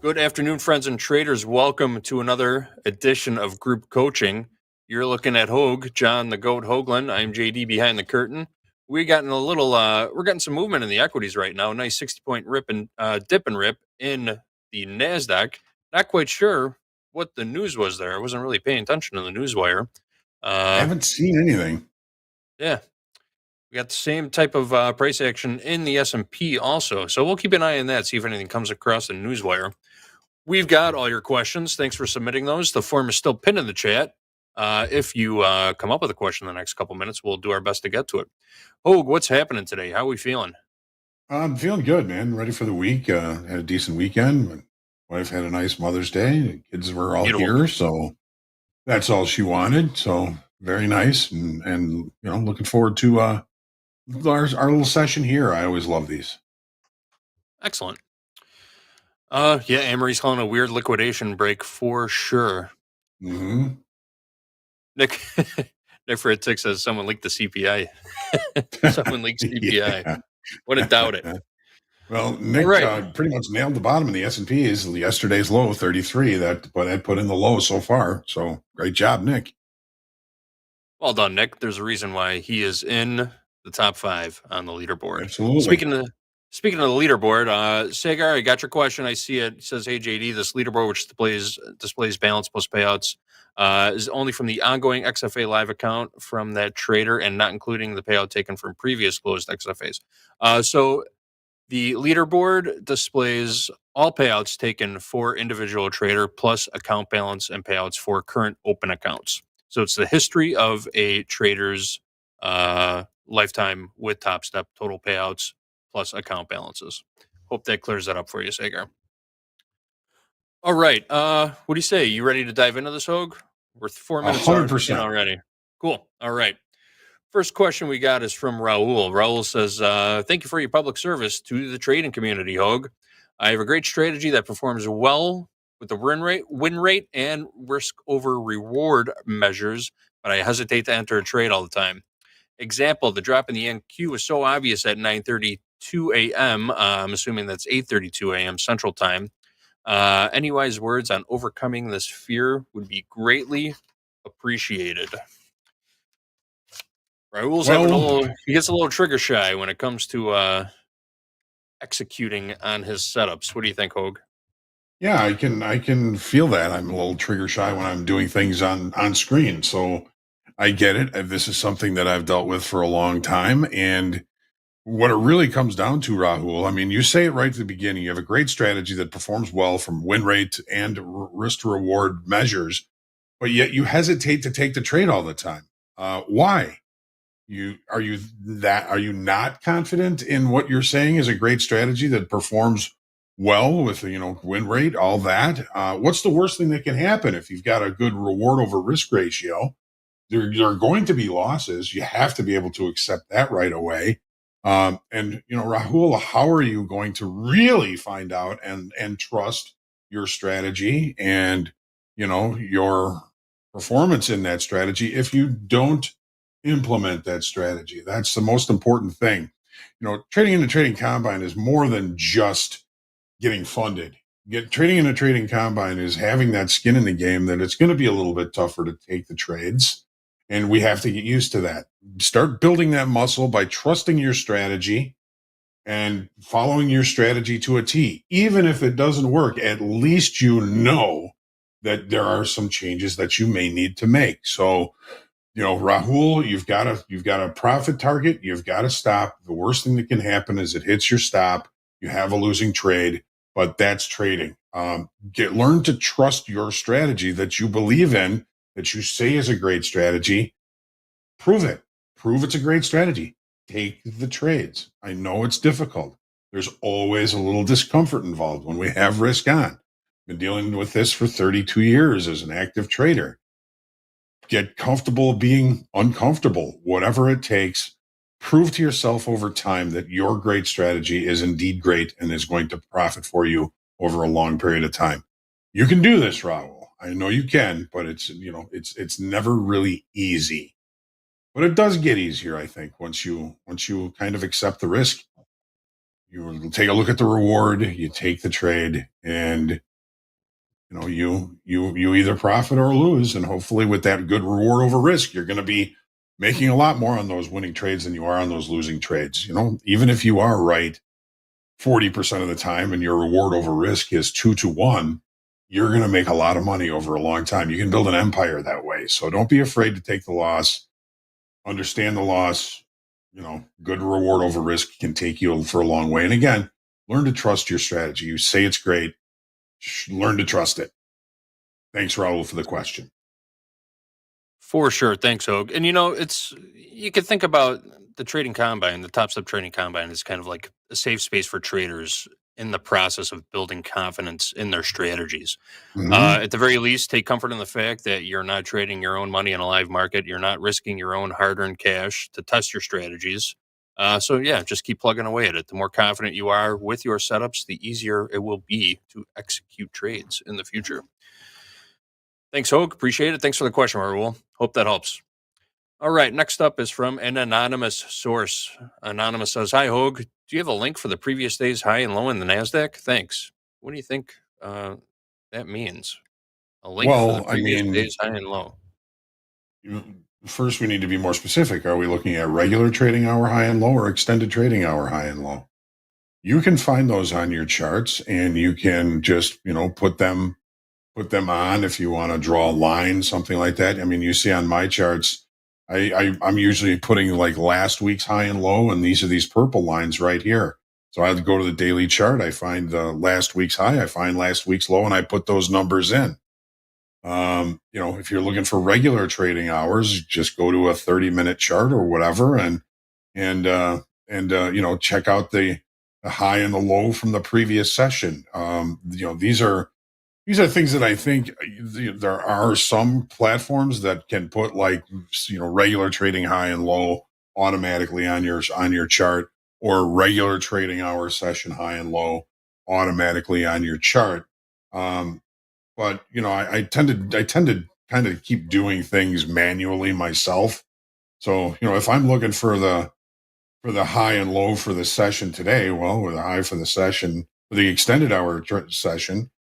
Good afternoon, friends and traders. Welcome to another edition of Group Coaching. You're looking at Hoag, John the Goat Hoagland. I'm JD behind the curtain. We're getting some movement in the equities right now. Nice 60-point dip and rip in the NASDAQ. Not quite sure what the news was there. I wasn't really paying attention to the news wire. I haven't seen anything. Yeah. We got the same type of price action in the S&P also. So we'll keep an eye on that, see if anything comes across the news wire. We've got all your questions. Thanks for submitting those. The form is still pinned in the chat. If you come up with a question in the next couple minutes, we'll do our best to get to it. Hoag, what's happening today? How are we feeling? I'm feeling good, man. Ready for the week. Had a decent weekend. My wife had a nice Mother's Day. The kids were all here, so that's all she wanted. So very nice, and looking forward to our little session here. I always love these. Excellent. Yeah, Amory's calling a weird liquidation break for sure. Mm-hmm. Nick4aTick says someone leaked the CPI. Someone leaked CPI. Yeah. Wouldn't doubt it. Well, Nick pretty much nailed the bottom of the S&P. Is yesterday's low 33. That put in the low so far. So great job, Nick. Well done, Nick. There's a reason why he is in the top 5 on the leaderboard. Absolutely. Speaking of the leaderboard, Sagar, I got your question. I see it. It says, hey, JD, this leaderboard, which displays balance plus payouts, is only from the ongoing XFA live account from that trader and not including the payout taken from previous closed XFAs. So the leaderboard displays all payouts taken for individual trader plus account balance and payouts for current open accounts. So it's the history of a trader's lifetime with Topstep, total payouts, plus account balances. Hope that clears that up for you, Sagar. All right. What do you say? You ready to dive into this, Hoag? We're 4 minutes 100% already. Cool. All right. First question we got is from Raul. Raul says, thank you for your public service to the trading community, Hoag. I have a great strategy that performs well with the win rate and risk over reward measures, but I hesitate to enter a trade all the time. Example, the drop in the NQ was so obvious at 9:32 a.m. I'm assuming that's 8:32 a.m. Central Time. Any wise words on overcoming this fear would be greatly appreciated. Raul's he gets a little trigger shy when it comes to executing on his setups. What do you think, Hoag? Yeah, I can feel that. I'm a little trigger shy when I'm doing things on screen. So I get it. This is something that I've dealt with for a long time. And what it really comes down to, Rahul, I mean, you say it right at the beginning. You have a great strategy that performs well from win rate and risk to reward measures, but yet you hesitate to take the trade all the time. Why? Are you not confident in what you're saying is a great strategy that performs well with win rate, all that? What's the worst thing that can happen if you've got a good reward over risk ratio? There are going to be losses. You have to be able to accept that right away. Rahul, how are you going to really find out and trust your strategy and your performance in that strategy if you don't implement that strategy? That's the most important thing. Trading in the trading combine is more than just getting funded. Trading in a trading combine is having that skin in the game that it's going to be a little bit tougher to take the trades. And we have to get used to that. Start building that muscle by trusting your strategy and following your strategy to a T. Even if it doesn't work, at least you know that there are some changes that you may need to make. So, Rahul, you've got a profit target. You've got to stop. The worst thing that can happen is it hits your stop. You have a losing trade, but that's trading. Learn to trust your strategy that you believe in, that you say is a great strategy. Prove it. Prove it's a great strategy. Take the trades. I know it's difficult. There's always a little discomfort involved when we have risk on. Been dealing with this for 32 years as an active trader. Get comfortable being uncomfortable, whatever it takes. Prove to yourself over time that your great strategy is indeed great and is going to profit for you over a long period of time. You can do this, Rahul. I know you can, but it's never really easy. But it does get easier, I think, once you kind of accept the risk. You take a look at the reward, you take the trade, and you either profit or lose, and hopefully with that good reward over risk, you're going to be making a lot more on those winning trades than you are on those losing trades. Even if you are right 40% of the time and your reward over risk is 2-1, you're going to make a lot of money over a long time. You can build an empire that way. So don't be afraid to take the loss. Understand the loss. Good reward over risk can take you for a long way. And again, learn to trust your strategy. You say it's great. Learn to trust it. Thanks, Raul, for the question. For sure. Thanks, Hoag. And you could think about the trading combine, the Topstep trading combine is kind of like a safe space for traders in the process of building confidence in their strategies. At the very least, take comfort in the fact that you're not trading your own money in a live market. You're not risking your own hard-earned cash to test your strategies. So yeah, just keep plugging away at it. The more confident you are with your setups, the easier it will be to execute trades in the future. Thanks, Hoag. Appreciate it. Thanks for the question, Raul. Hope that helps. All right, next up is from an anonymous source. Anonymous says, "Hi, Hoag. Do you have a link for the previous day's high and low in the NASDAQ? Thanks." What do you think that means? A link for the previous day's high and low? First, we need to be more specific. Are we looking at regular trading hour high and low or extended trading hour high and low? You can find those on your charts, and you can just put them on if you want to draw a line, something like that. I mean, you see on my charts, I'm usually putting like last week's high and low, and these are these purple lines right here. So I go to the daily chart, I find last week's high, I find last week's low, and I put those numbers in. If you're looking for regular trading hours, just go to a 30-minute chart or whatever, and check out the high and the low from the previous session. These are things that I think there are some platforms that can put regular trading high and low automatically on your chart, or regular trading hour session high and low automatically on your chart. But I tend to kind of keep doing things manually myself. So if I'm looking for the high and low for the session today, well, with the high for the session for the extended hour session,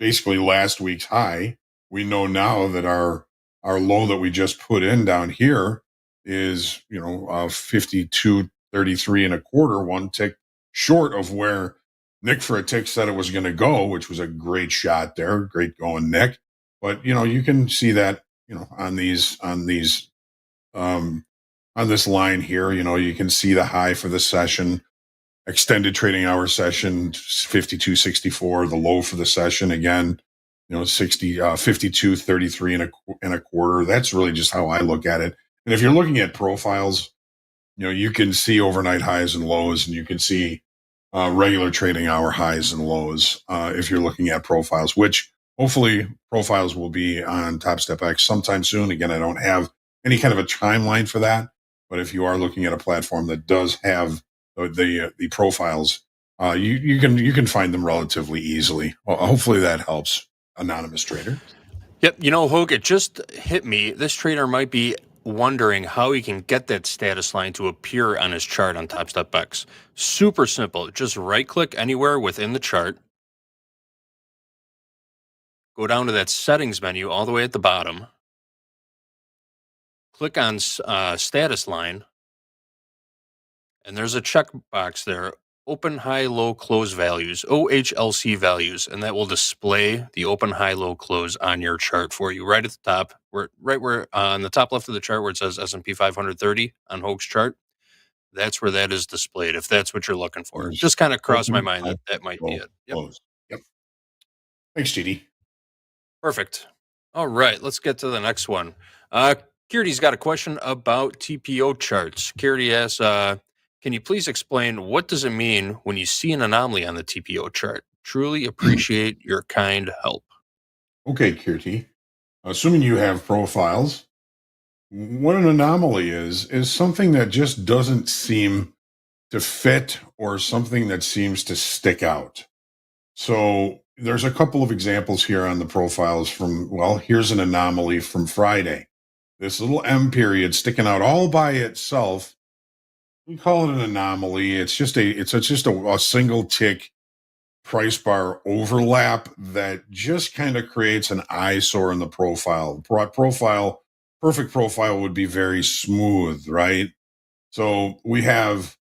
basically last week's high, we know now that our low that we just put in down here is 52.33 and a quarter, one tick short of where Nick4aTick said it was going to go, which was a great shot there. Great going, Nick. But you can see that on this line here, you can see the high for the session. Extended trading hour session 52.64, the low for the session again 52.33 and a quarter. That's really just how I look at it. And if you're looking at profiles, you can see overnight highs and lows, and you can see regular trading hour highs and lows if you're looking at profiles, which hopefully profiles will be on TopstepX sometime soon. Again, I don't have any kind of a timeline for that, but if you are looking at a platform that does have the profiles, you can find them relatively easily. Well, hopefully that helps, anonymous trader. Yep. Hoag, it just hit me. This trader might be wondering how he can get that status line to appear on his chart on TopstepX. Super simple. Just right click anywhere within the chart. Go down to that settings menu all the way at the bottom. Click on status line. And there's a checkbox there, open, high, low, close values, OHLC values, and that will display the open, high, low, close on your chart for you right at the top, right where on the top left of the chart where it says S&P 530 on Hoag's chart. That's where that is displayed, if that's what you're looking for. Just kind of crossed my mind that might be it. Yep. Thanks, GD. Perfect. All right, let's get to the next one. Kirity's got a question about TPO charts. Kirity asks, can you please explain what does it mean when you see an anomaly on the TPO chart? Truly appreciate your kind help. Okay, Kirti. Assuming you have profiles, what an anomaly is something that just doesn't seem to fit, or something that seems to stick out. So there's a couple of examples here on the profiles here's an anomaly from Friday. This little M period sticking out all by itself. We call it an anomaly. It's just a single tick price bar overlap that just kind of creates an eyesore in the profile. Perfect profile would be very smooth, right? So we have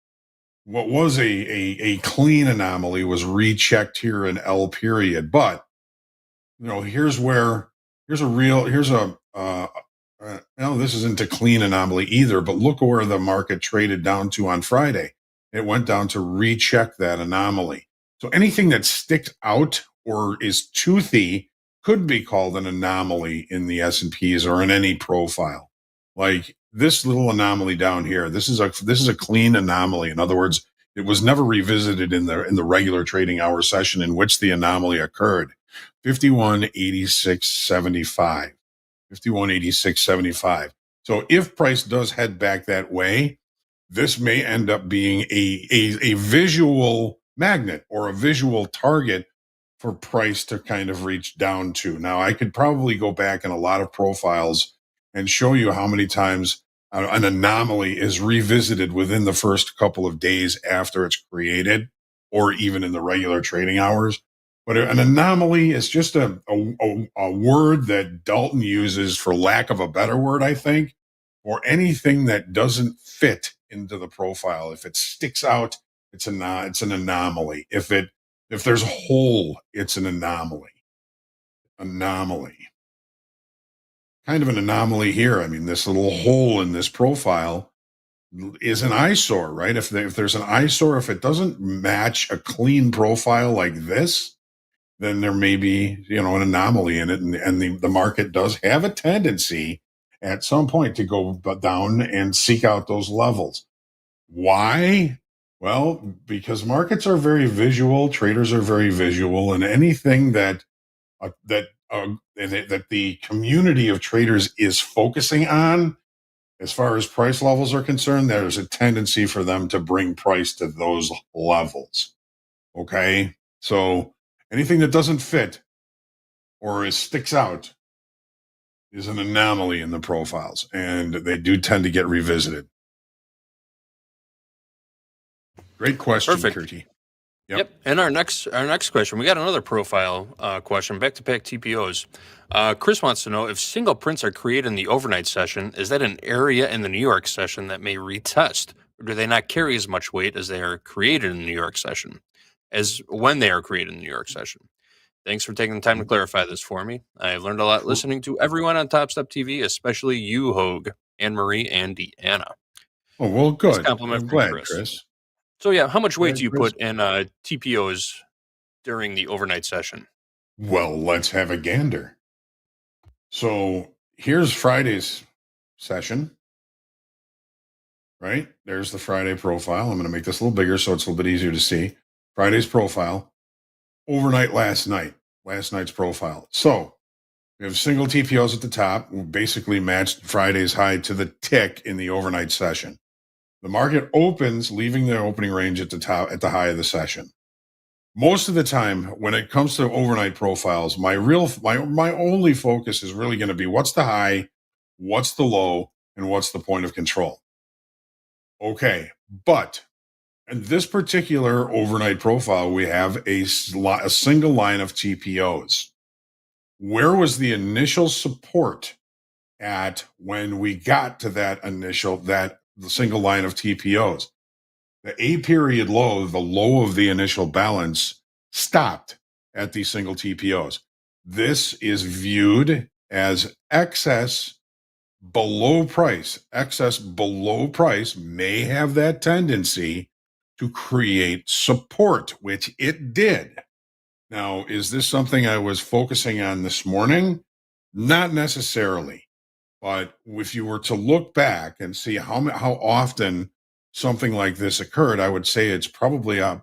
what was a clean anomaly was rechecked here in L period, but here's a no, this isn't a clean anomaly either, but look where the market traded down to on Friday. It went down to recheck that anomaly. So anything that sticks out or is toothy could be called an anomaly in the S&Ps or in any profile. Like this little anomaly down here, this is a clean anomaly. In other words, it was never revisited in the regular trading hour session in which the anomaly occurred. 51.8675. 51.8675. So if price does head back that way, this may end up being a visual magnet or a visual target for price to kind of reach down to. Now, I could probably go back in a lot of profiles and show you how many times an anomaly is revisited within the first couple of days after it's created, or even in the regular trading hours. But an anomaly is just a word that Dalton uses, for lack of a better word, I think, or anything that doesn't fit into the profile. If it sticks out, it's an anomaly. If there's a hole, it's an anomaly. Kind of an anomaly here. I mean, this little hole in this profile is an eyesore, right? If there's an eyesore, if it doesn't match a clean profile like this, then there may be, an anomaly in it. And the market does have a tendency at some point to go down and seek out those levels. Why? Well, because markets are very visual, traders are very visual, and anything that the community of traders is focusing on, as far as price levels are concerned, there's a tendency for them to bring price to those levels. Okay? So anything that doesn't fit or sticks out is an anomaly in the profiles, and they do tend to get revisited. Great question, Perfect. Kurtie. Yep. And our next question, we got another profile question, back-to-back TPOs. Chris wants to know, if single prints are created in the overnight session, is that an area in the New York session that may retest, or do they not carry as much weight as they are created in the New York session, as when they are created in the New York session? Thanks for taking the time to clarify this for me. I've learned a lot listening to everyone on Topstep TV, especially you, Hoag, Anne-Marie, and Deeyana. Oh, well, good. Nice compliment I'm from glad, Chris. So, yeah, how much weight do you Chris. put in TPOs during the overnight session? Well, let's have a gander. So here's Friday's session, right? There's the Friday profile. I'm going to make this a little bigger so it's a little bit easier to see. Friday's profile. Overnight last night's profile. So we have single TPOs at the top. We basically matched Friday's high to the tick in the overnight session. The market opens, leaving the opening range at the top, at the high of the session. Most of the time, when it comes to overnight profiles, my only focus is really going to be what's the high, what's the low, and what's the point of control. Okay, but in this particular overnight profile, we have a single line of TPOs. Where was the initial support at when we got to that the single line of TPOs? The A period low, the low of the initial balance, stopped at these single TPOs. This is viewed as excess below price. Excess below price may have that tendency to create support, which it did. Now, is this something I was focusing on this morning? Not necessarily. But if you were to look back and see how often something like this occurred, I would say it's probably a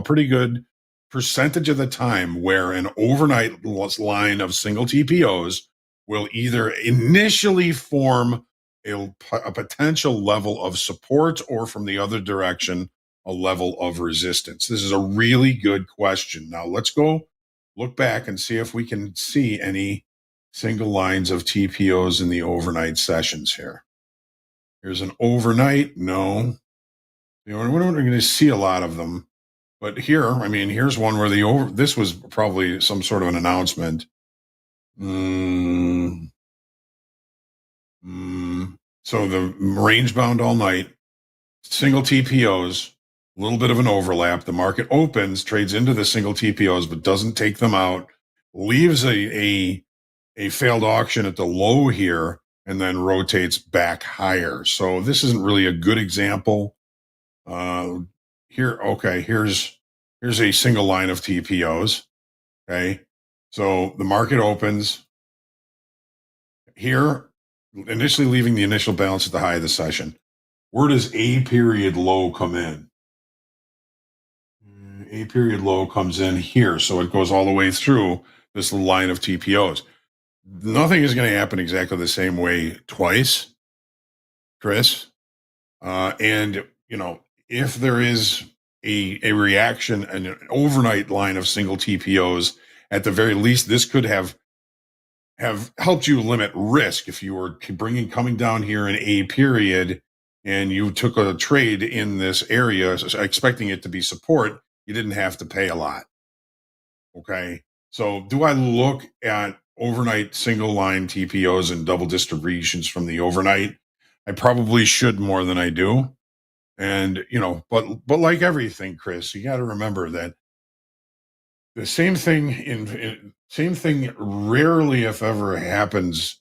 pretty good percentage of the time where an overnight line of single TPOs will either initially form a potential level of support, or from the other direction, a level of resistance. This is a really good question. Now let's go look back and see if we can see any single lines of TPOs in the overnight sessions here. Here's an overnight. No. We're not going to see a lot of them. But here, I mean, here's one where this was probably some sort of an announcement. So the range bound all night, single TPOs, a little bit of an overlap. The market opens, trades into the single TPOs, but doesn't take them out, leaves a failed auction at the low here, and then rotates back higher. So this isn't really a good example. Here's a single line of TPOs. Okay. So the market opens here, initially leaving the initial balance at the high of the session. Where does A period low come in? A period low comes in here. So it goes all the way through this line of TPOs. Nothing is going to happen exactly the same way twice, Chris. And, if there is a reaction, an overnight line of single TPOs, at the very least, this could have helped you limit risk. If you were coming down here in A period and you took a trade in this area expecting it to be support, you didn't have to pay a lot. Okay. So do I look at overnight single line TPOs and double distributions from the overnight? I probably should more than I do. And, but like everything, Chris, you got to remember that the same thing rarely, if ever, happens.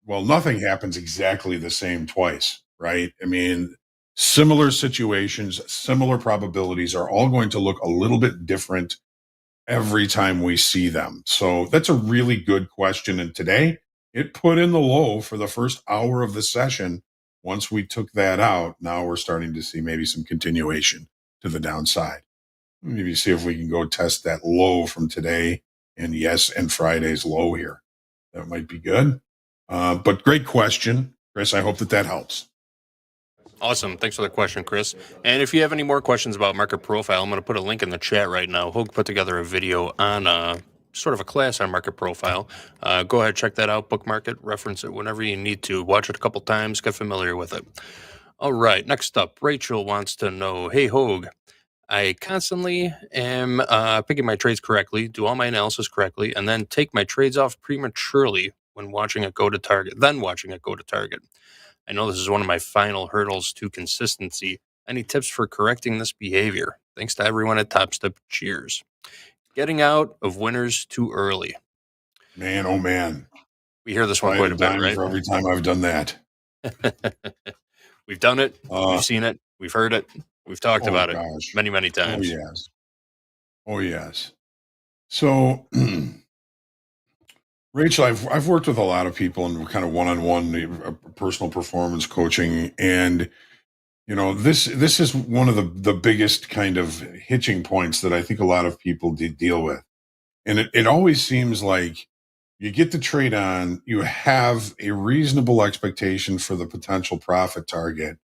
Well, nothing happens exactly the same twice, right? I mean, similar situations, similar probabilities are all going to look a little bit different every time we see them. So that's a really good question. And today it put in the low for the first hour of the session. Once we took that out, now we're starting to see maybe some continuation to the downside. Maybe see if we can go test that low from today and Friday's low here. That might be good. But great question, Chris. I hope that helps. Awesome. Thanks for the question, Chris. And if you have any more questions about market profile, I'm going to put a link in the chat right now. Hoag put together a video on sort of a class on market profile. Go ahead, check that out, bookmark it, reference it whenever you need to. Watch it a couple times, get familiar with it. All right, next up, Rachel wants to know, hey, Hoag, I constantly am picking my trades correctly, do all my analysis correctly, and then take my trades off prematurely when watching it go to target, I know this is one of my final hurdles to consistency. Any tips for correcting this behavior? Thanks to everyone at Topstep. Cheers. Getting out of winners too early. Man, oh man. We hear this one quite a bit, right? For every time I've done that. We've done it. We've seen it. We've heard it. We've talked about it many, many times. Oh, yes. So, Rachel, I've worked with a lot of people in kind of one-on-one personal performance coaching, and this is one of the biggest kind of hitching points that I think a lot of people deal with, and it always seems like you get the trade on, you have a reasonable expectation for the potential profit target,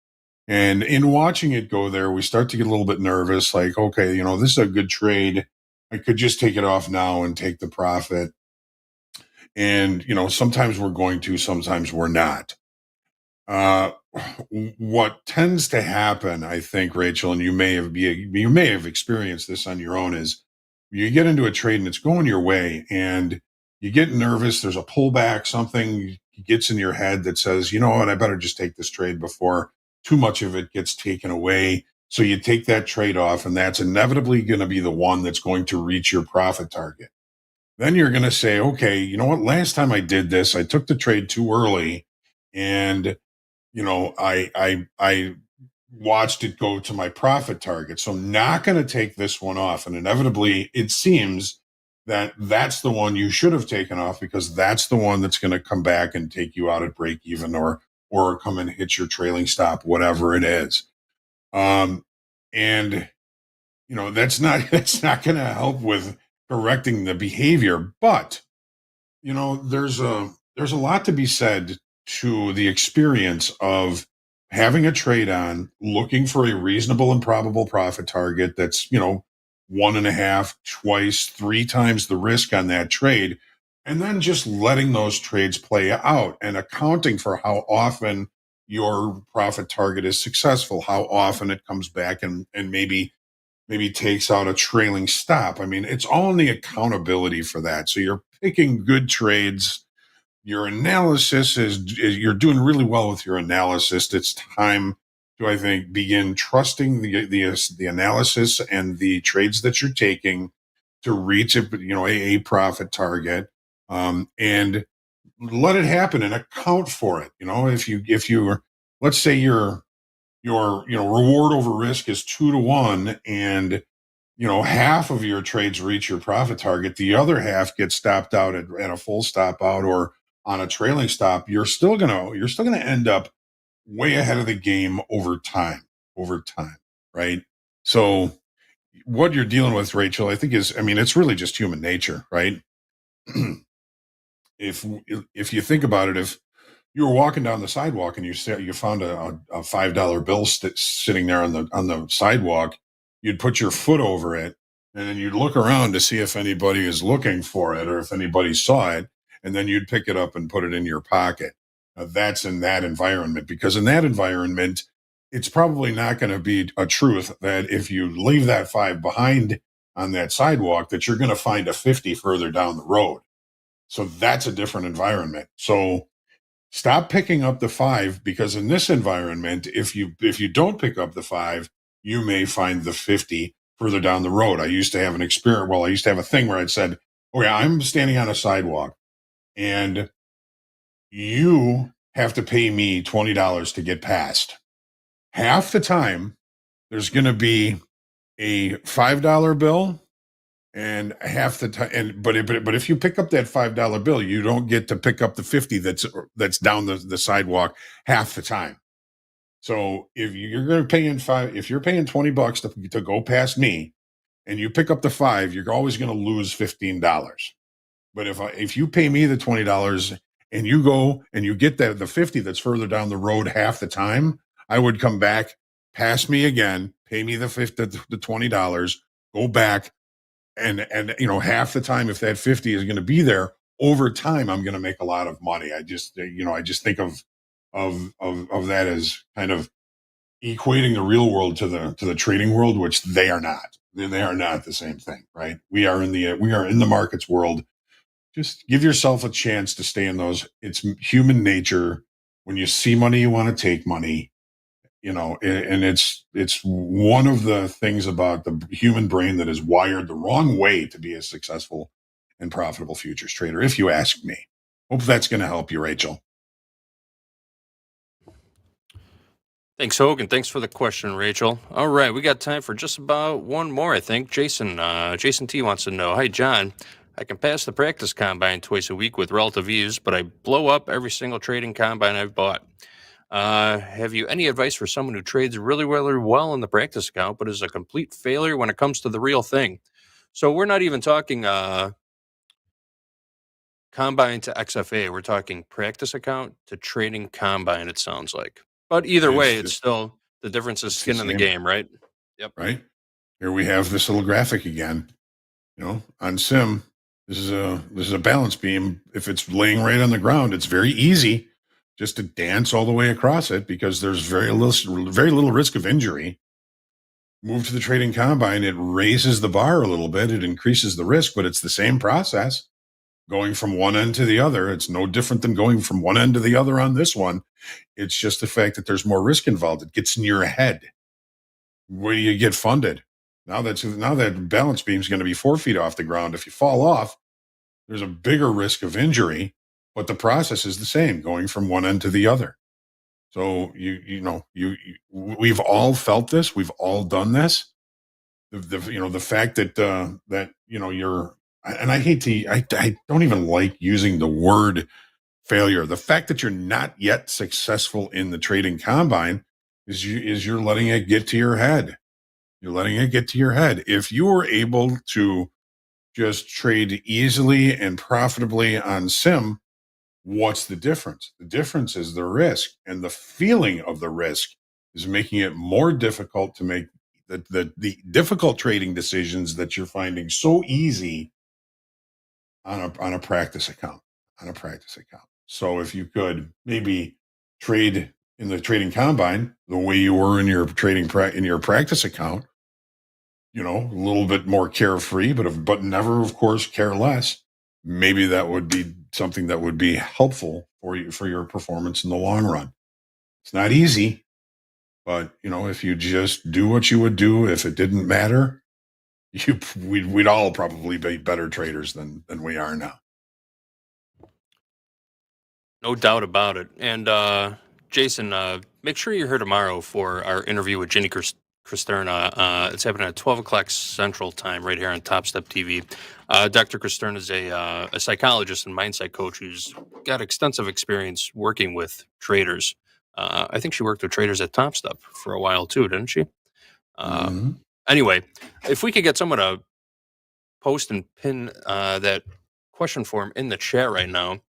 and in watching it go there, we start to get a little bit nervous, like, okay, this is a good trade, I could just take it off now and take the profit. And, sometimes we're going to, sometimes we're not. What tends to happen, I think, Rachel, and you may have experienced this on your own, is you get into a trade and it's going your way and you get nervous. There's a pullback, something gets in your head that says, you know what, I better just take this trade before too much of it gets taken away. So you take that trade off, and that's inevitably going to be the one that's going to reach your profit target. Then you're going to say, okay, you know what? Last time I did this, I took the trade too early, and I watched it go to my profit target. So I'm not going to take this one off. And inevitably, it seems that that's the one you should have taken off, because that's the one that's going to come back and take you out at break even, or come and hit your trailing stop, whatever it is. And that's not going to help with correcting the behavior, but there's a lot to be said to the experience of having a trade on, looking for a reasonable and probable profit target that's 1.5, twice, 3 times the risk on that trade, and then just letting those trades play out and accounting for how often your profit target is successful, how often it comes back and maybe maybe takes out a trailing stop. I mean, it's all in the accountability for that. So you're picking good trades. Your analysis is you're doing really well with your analysis. It's time to, I think, begin trusting the analysis and the trades that you're taking to reach a profit target, and let it happen and account for it. If you let's say your reward over risk is 2-1, and half of your trades reach your profit target, the other half gets stopped out at a full stop out or on a trailing stop, you're still gonna end up way ahead of the game over time, right? So what you're dealing with, Rachel, I think it's really just human nature, right? if you think about it, if you were walking down the sidewalk and you found a $5 bill sitting there on the sidewalk, you'd put your foot over it, and then you'd look around to see if anybody is looking for it or if anybody saw it, and then you'd pick it up and put it in your pocket. Now, that's in that environment, because in that environment, it's probably not going to be a truth that if you leave that 5 behind on that sidewalk, that you're going to find a 50 further down the road. So that's a different environment. So stop picking up the 5, because in this environment, if you don't pick up the 5, you may find the 50 further down the road. I used to have an experience. Well, I used to have a thing where I'd said, "Okay, I'm standing on a sidewalk, and you have to pay me $20 to get past." Half the time, there's going to be a $5 bill, and half the time, but if you pick up that $5 bill, you don't get to pick up the 50 that's down the sidewalk half the time. So if you're going to pay if you're paying $20 to go past me, and you pick up the 5, you're always going to lose $15. But if you pay me the $20 and you go and you get the 50 that's further down the road half the time, I would come back, pass me again, pay me the $20, go back, and half the time, if that 50 is going to be there over time, I'm going to make a lot of money. I just think of that as kind of equating the real world to the trading world, which they are not. They are not the same thing, right? We are in the markets world. Just give yourself a chance to stay in those. It's human nature. When you see money, you want to take money, and it's one of the things about the human brain that is wired the wrong way to be a successful and profitable futures trader, if you ask me. Hope that's going to help you, Rachel. Thanks, Hoag, and thanks for the question, Rachel. All right, we got time for just about one more, I think. Jason T wants to know, "Hi, John. I can pass the practice combine twice a week with relative ease, but I blow up every single trading combine I've bought. Have you any advice for someone who trades really, really well in the practice account, but is a complete failure when it comes to the real thing?" So we're not even talking combine to XFA. We're talking practice account to trading combine, it sounds like. But either way, it's still, the difference is skin in the game, right? Yep. Right. Here we have this little graphic again. On Sim, this is a balance beam. If it's laying right on the ground, it's very easy just to dance all the way across it, because there's very little risk of injury. Move to the trading combine, it raises the bar a little bit, it increases the risk, but it's the same process. Going from one end to the other, it's no different than going from one end to the other on this one. It's just the fact that there's more risk involved. It gets in your head. Where do you get funded? Now that balance beam is going to be 4 feet off the ground. If you fall off, there's a bigger risk of injury, but the process is the same, going from one end to the other. So we've all felt this. We've all done this. The fact that you're, and I don't even like using the word failure. The fact that you're not yet successful in the trading combine is you're letting it get to your head. You're letting it get to your head. If you were able to just trade easily and profitably on Sim, what's the difference? The difference is the risk, and the feeling of the risk is making it more difficult to make the difficult trading decisions that you're finding so easy on a practice account. So if you could maybe trade in the trading combine the way you were in your practice account, a little bit more carefree, but never, of course, careless. Maybe that would be something that would be helpful for your performance in the long run. It's not easy, but if you just do what you would do if it didn't matter, we'd all probably be better traders than we are now. No doubt about it. And Jason, make sure you're here tomorrow for our interview with Ginny Cristerna. It's happening at 12 o'clock Central Time right here on Topstep TV. Dr. Cristerna is a psychologist and mindset coach who's got extensive experience working with traders. I think she worked with traders at Topstep for a while too, didn't she? Anyway, if we could get someone to post and pin that question form in the chat right now,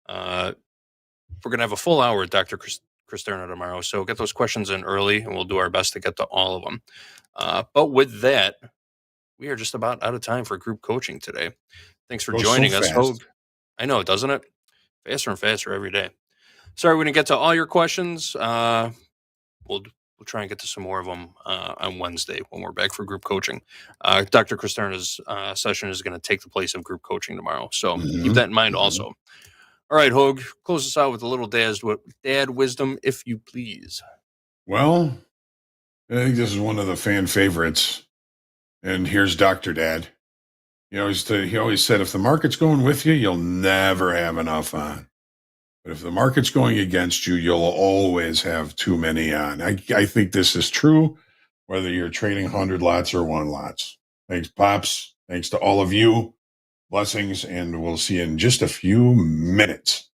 we're going to have a full hour with Dr. Cristerna tomorrow. So get those questions in early and we'll do our best to get to all of them. But with that, we are just about out of time for group coaching today. Thanks for joining us, Hoag. I know, doesn't it? Faster and faster every day. Sorry, we didn't get to all your questions. We'll try and get to some more of them on Wednesday when we're back for group coaching. Dr. Cristerna's session is going to take the place of group coaching tomorrow. So keep that in mind also. All right, Hoag, close us out with a little dad wisdom, if you please. Well, I think this is one of the fan favorites. And here's Dr. Dad. He always said, if the market's going with you, you'll never have enough on. But if the market's going against you, you'll always have too many on. I think this is true, whether you're trading 100 lots or 1 lots. Thanks, Pops. Thanks to all of you. Blessings, and we'll see you in just a few minutes.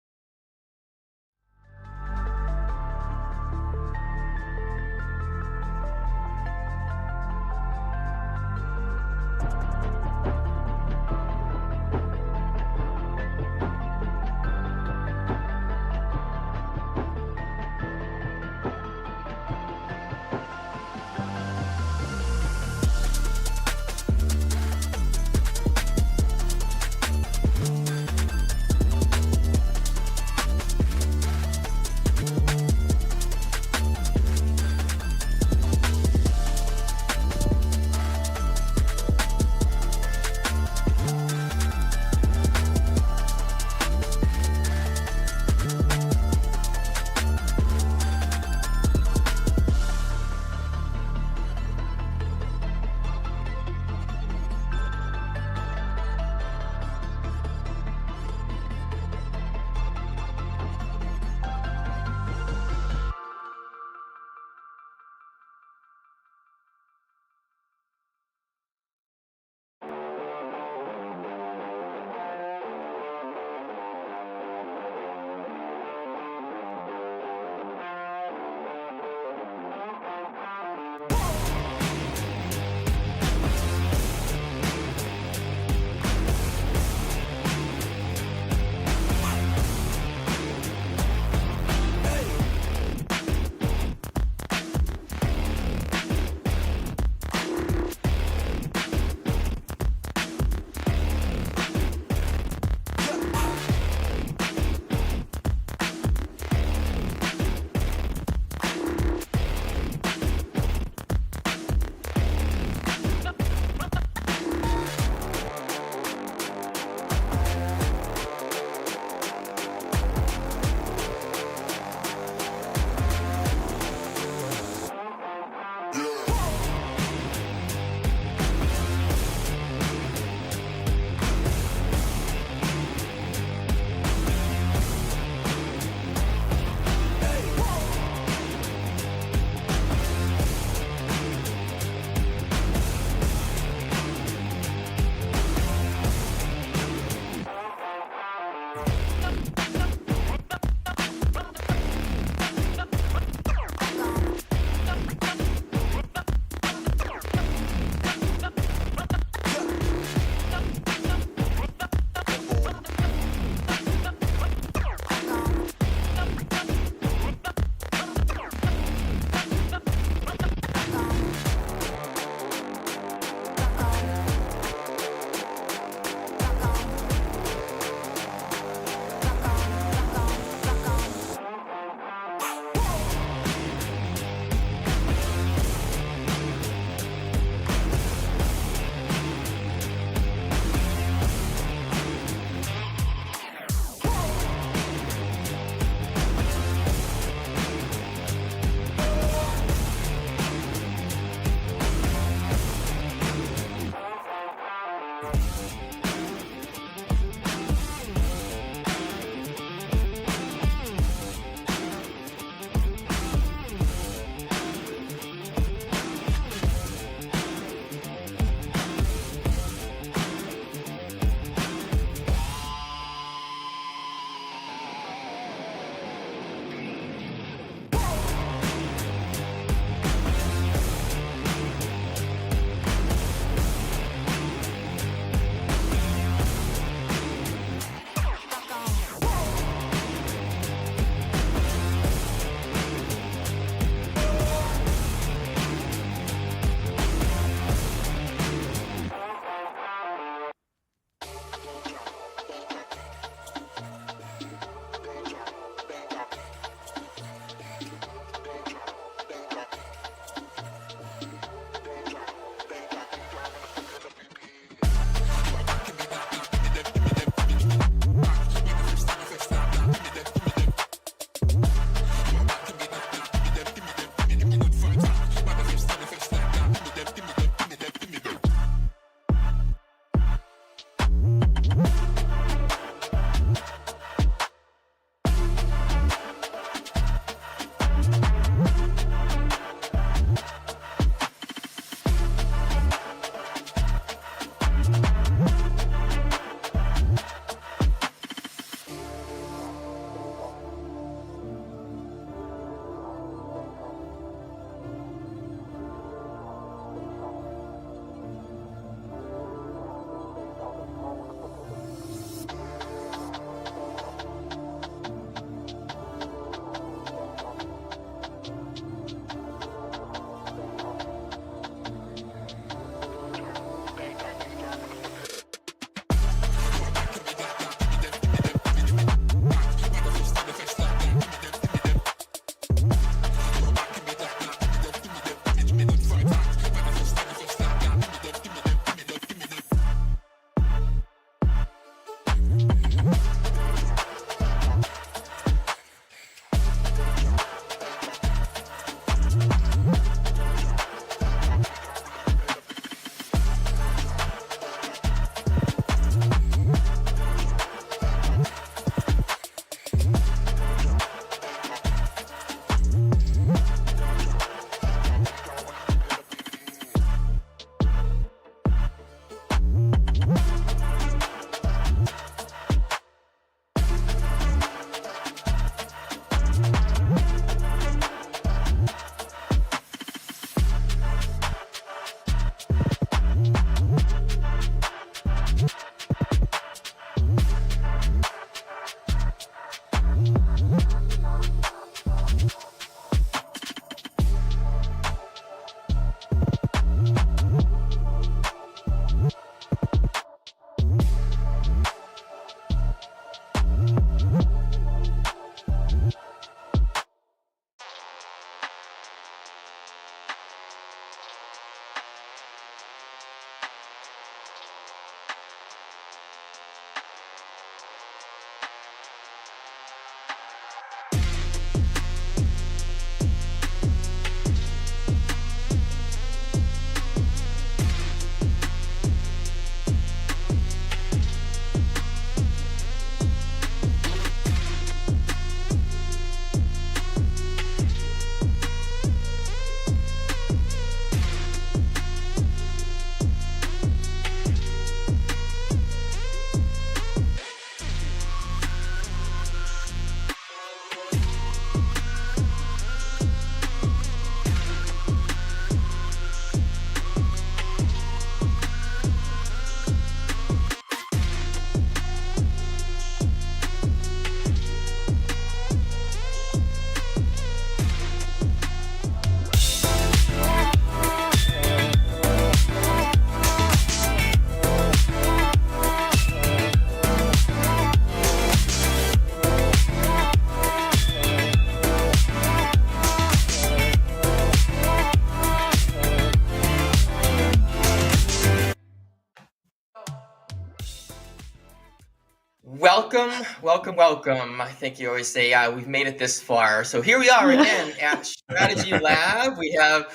Welcome, welcome, welcome. I think you always say, we've made it this far. So here we are again at Strategy Lab. We have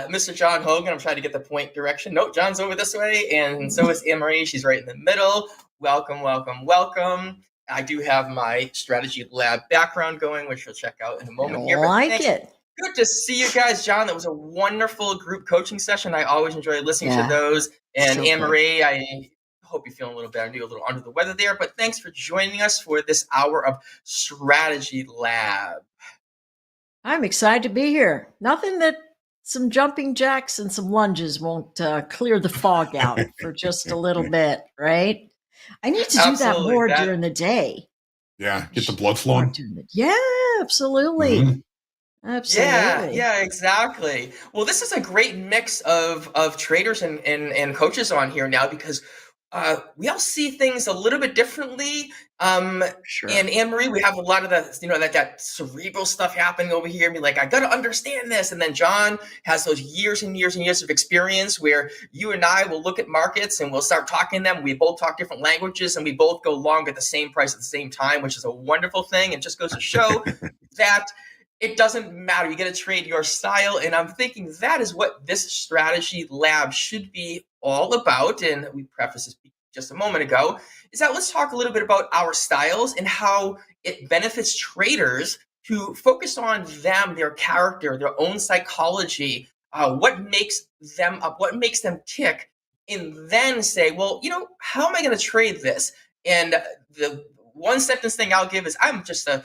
Mr. John Hoagland. I'm trying to get the point direction. Nope, John's over this way. And so is Anne-Marie. She's right in the middle. Welcome, welcome, welcome. I do have my Strategy Lab background going, which we'll check out in a moment here. I like it. Good to see you guys, John. That was a wonderful group coaching session. I always enjoy listening to those. And So Anne-Marie, I hope you're feeling a little better. I knew a little under the weather there, but thanks for joining us for this hour of Strategy Lab. I'm excited to be here. Nothing that some jumping jacks and some lunges won't clear the fog out for just a little bit, right? I need to do that more during the day. Yeah, get the blood flowing. Yeah, absolutely. Mm-hmm. Absolutely. Yeah, exactly. Well, this is a great mix of traders and coaches on here now because we all see things a little bit differently. Sure. And Anne-Marie, we have a lot of that cerebral stuff happening over here. Be like, I got to understand this. And then John has those years and years and years of experience where you and I will look at markets and we'll start talking them. We both talk different languages and we both go long at the same price at the same time, which is a wonderful thing. It just goes to show that it doesn't matter. You get to trade your style. And I'm thinking that is what this Strategy Lab should be all about. And we prefaced this just a moment ago, is that let's talk a little bit about our styles and how it benefits traders to focus on them, their character, their own psychology, what makes them up, what makes them tick, and then say, well, how am I going to trade this? And the one sentence thing I'll give is I'm just a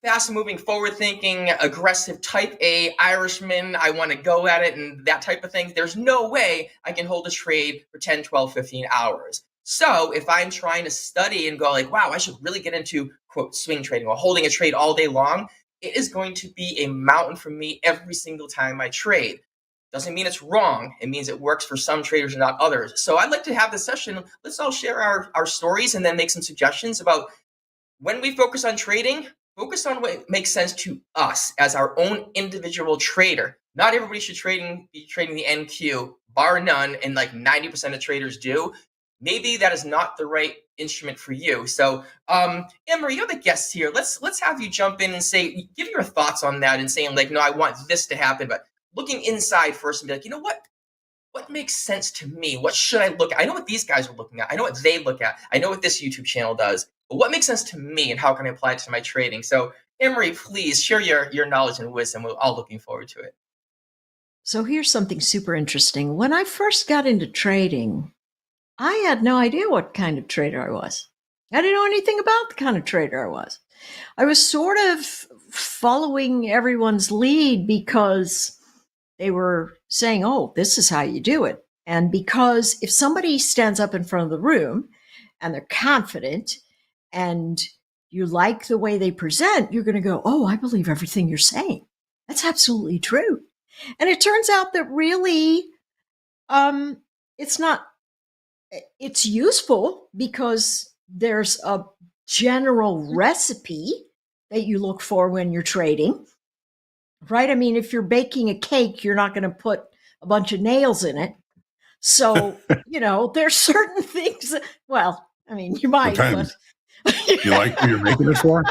fast-moving, forward-thinking, aggressive type A Irishman. I want to go at it and that type of thing. There's no way I can hold a trade for 10, 12, 15 hours. So if I'm trying to study and go like, wow, I should really get into, quote, swing trading or holding a trade all day long, it is going to be a mountain for me every single time I trade. Doesn't mean it's wrong. It means it works for some traders and not others. So I'd like to have this session. Let's all share our stories and then make some suggestions about when we focus on trading, focus on what makes sense to us as our own individual trader. Not everybody should be trading the NQ, bar none, and like 90% of traders do. Maybe that is not the right instrument for you. So, Anne-Marie, you're the guest here. Let's have you jump in and give your thoughts on that and saying like, no, I want this to happen, but looking inside first and be like, you know what? What makes sense to me? What should I look at? I know what these guys are looking at. I know what they look at. I know what this YouTube channel does. But what makes sense to me and how can I apply it to my trading? So, Anne-Marie, please share your knowledge and wisdom. We're all looking forward to it. So here's something super interesting. When I first got into trading, I had no idea what kind of trader I was. I didn't know anything about the kind of trader I was. I was sort of following everyone's lead because they were saying, oh, this is how you do it. And because if somebody stands up in front of the room and they're confident and you like the way they present, you're going to go, oh, I believe everything you're saying. That's absolutely true. And it turns out that really it's useful because there's a general recipe that you look for when you're trading, right? I mean, if you're baking a cake, you're not going to put a bunch of nails in it. So, there's certain things that, well, I mean, you might. Depends. You like who you're making it for?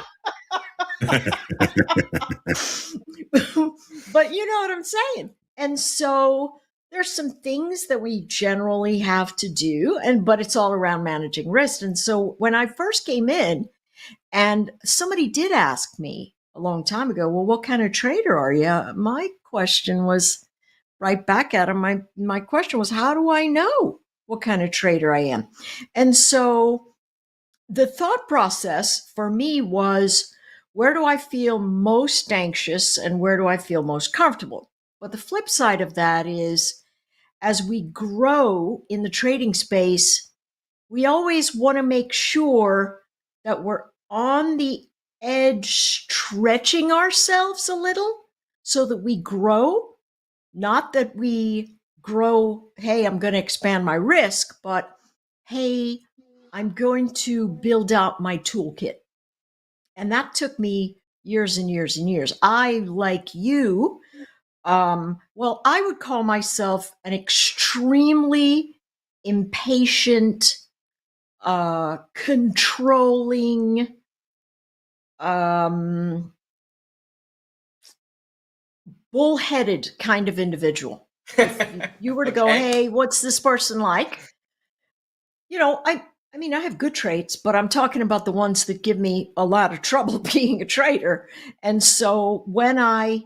But you know what I'm saying? And so there's some things that we generally have to do, but it's all around managing risk. And so when I first came in, and somebody did ask me a long time ago, well, what kind of trader are you? My question was right back at him. My question was, how do I know what kind of trader I am? And so the thought process for me was, where do I feel most anxious and where do I feel most comfortable? But the flip side of that is, as we grow in the trading space, we always want to make sure that we're on the edge, stretching ourselves a little so that we grow. Not that we grow, hey, I'm going to expand my risk, but hey, I'm going to build out my toolkit. And that took me years and years and years. I, like you, I would call myself an extremely impatient controlling, bullheaded kind of individual. If you were to go, hey, what's this person like? You know, I mean, I have good traits, but I'm talking about the ones that give me a lot of trouble being a trader. And so when I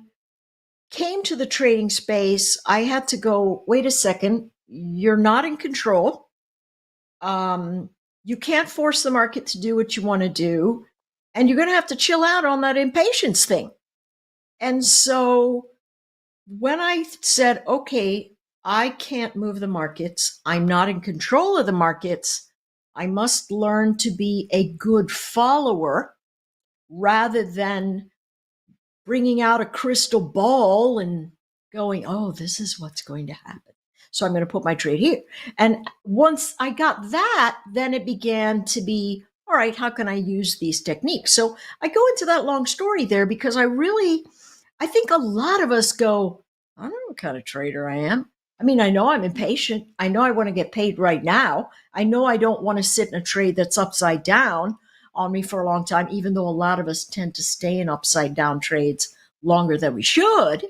came to the trading space, I had to go, wait a second, you're not in control. You can't force the market to do what you want to do. And you're going to have to chill out on that impatience thing. And so when I said, okay, I can't move the markets, I'm not in control of the markets, I must learn to be a good follower rather than bringing out a crystal ball and going, oh, this is what's going to happen. So I'm going to put my trade here. And once I got that, then it began to be, all right, how can I use these techniques? So I go into that long story there because I think a lot of us go, I don't know what kind of trader I am. I mean, I know I'm impatient. I know I want to get paid right now. I know I don't want to sit in a trade that's upside down on me for a long time, even though a lot of us tend to stay in upside down trades longer than we should.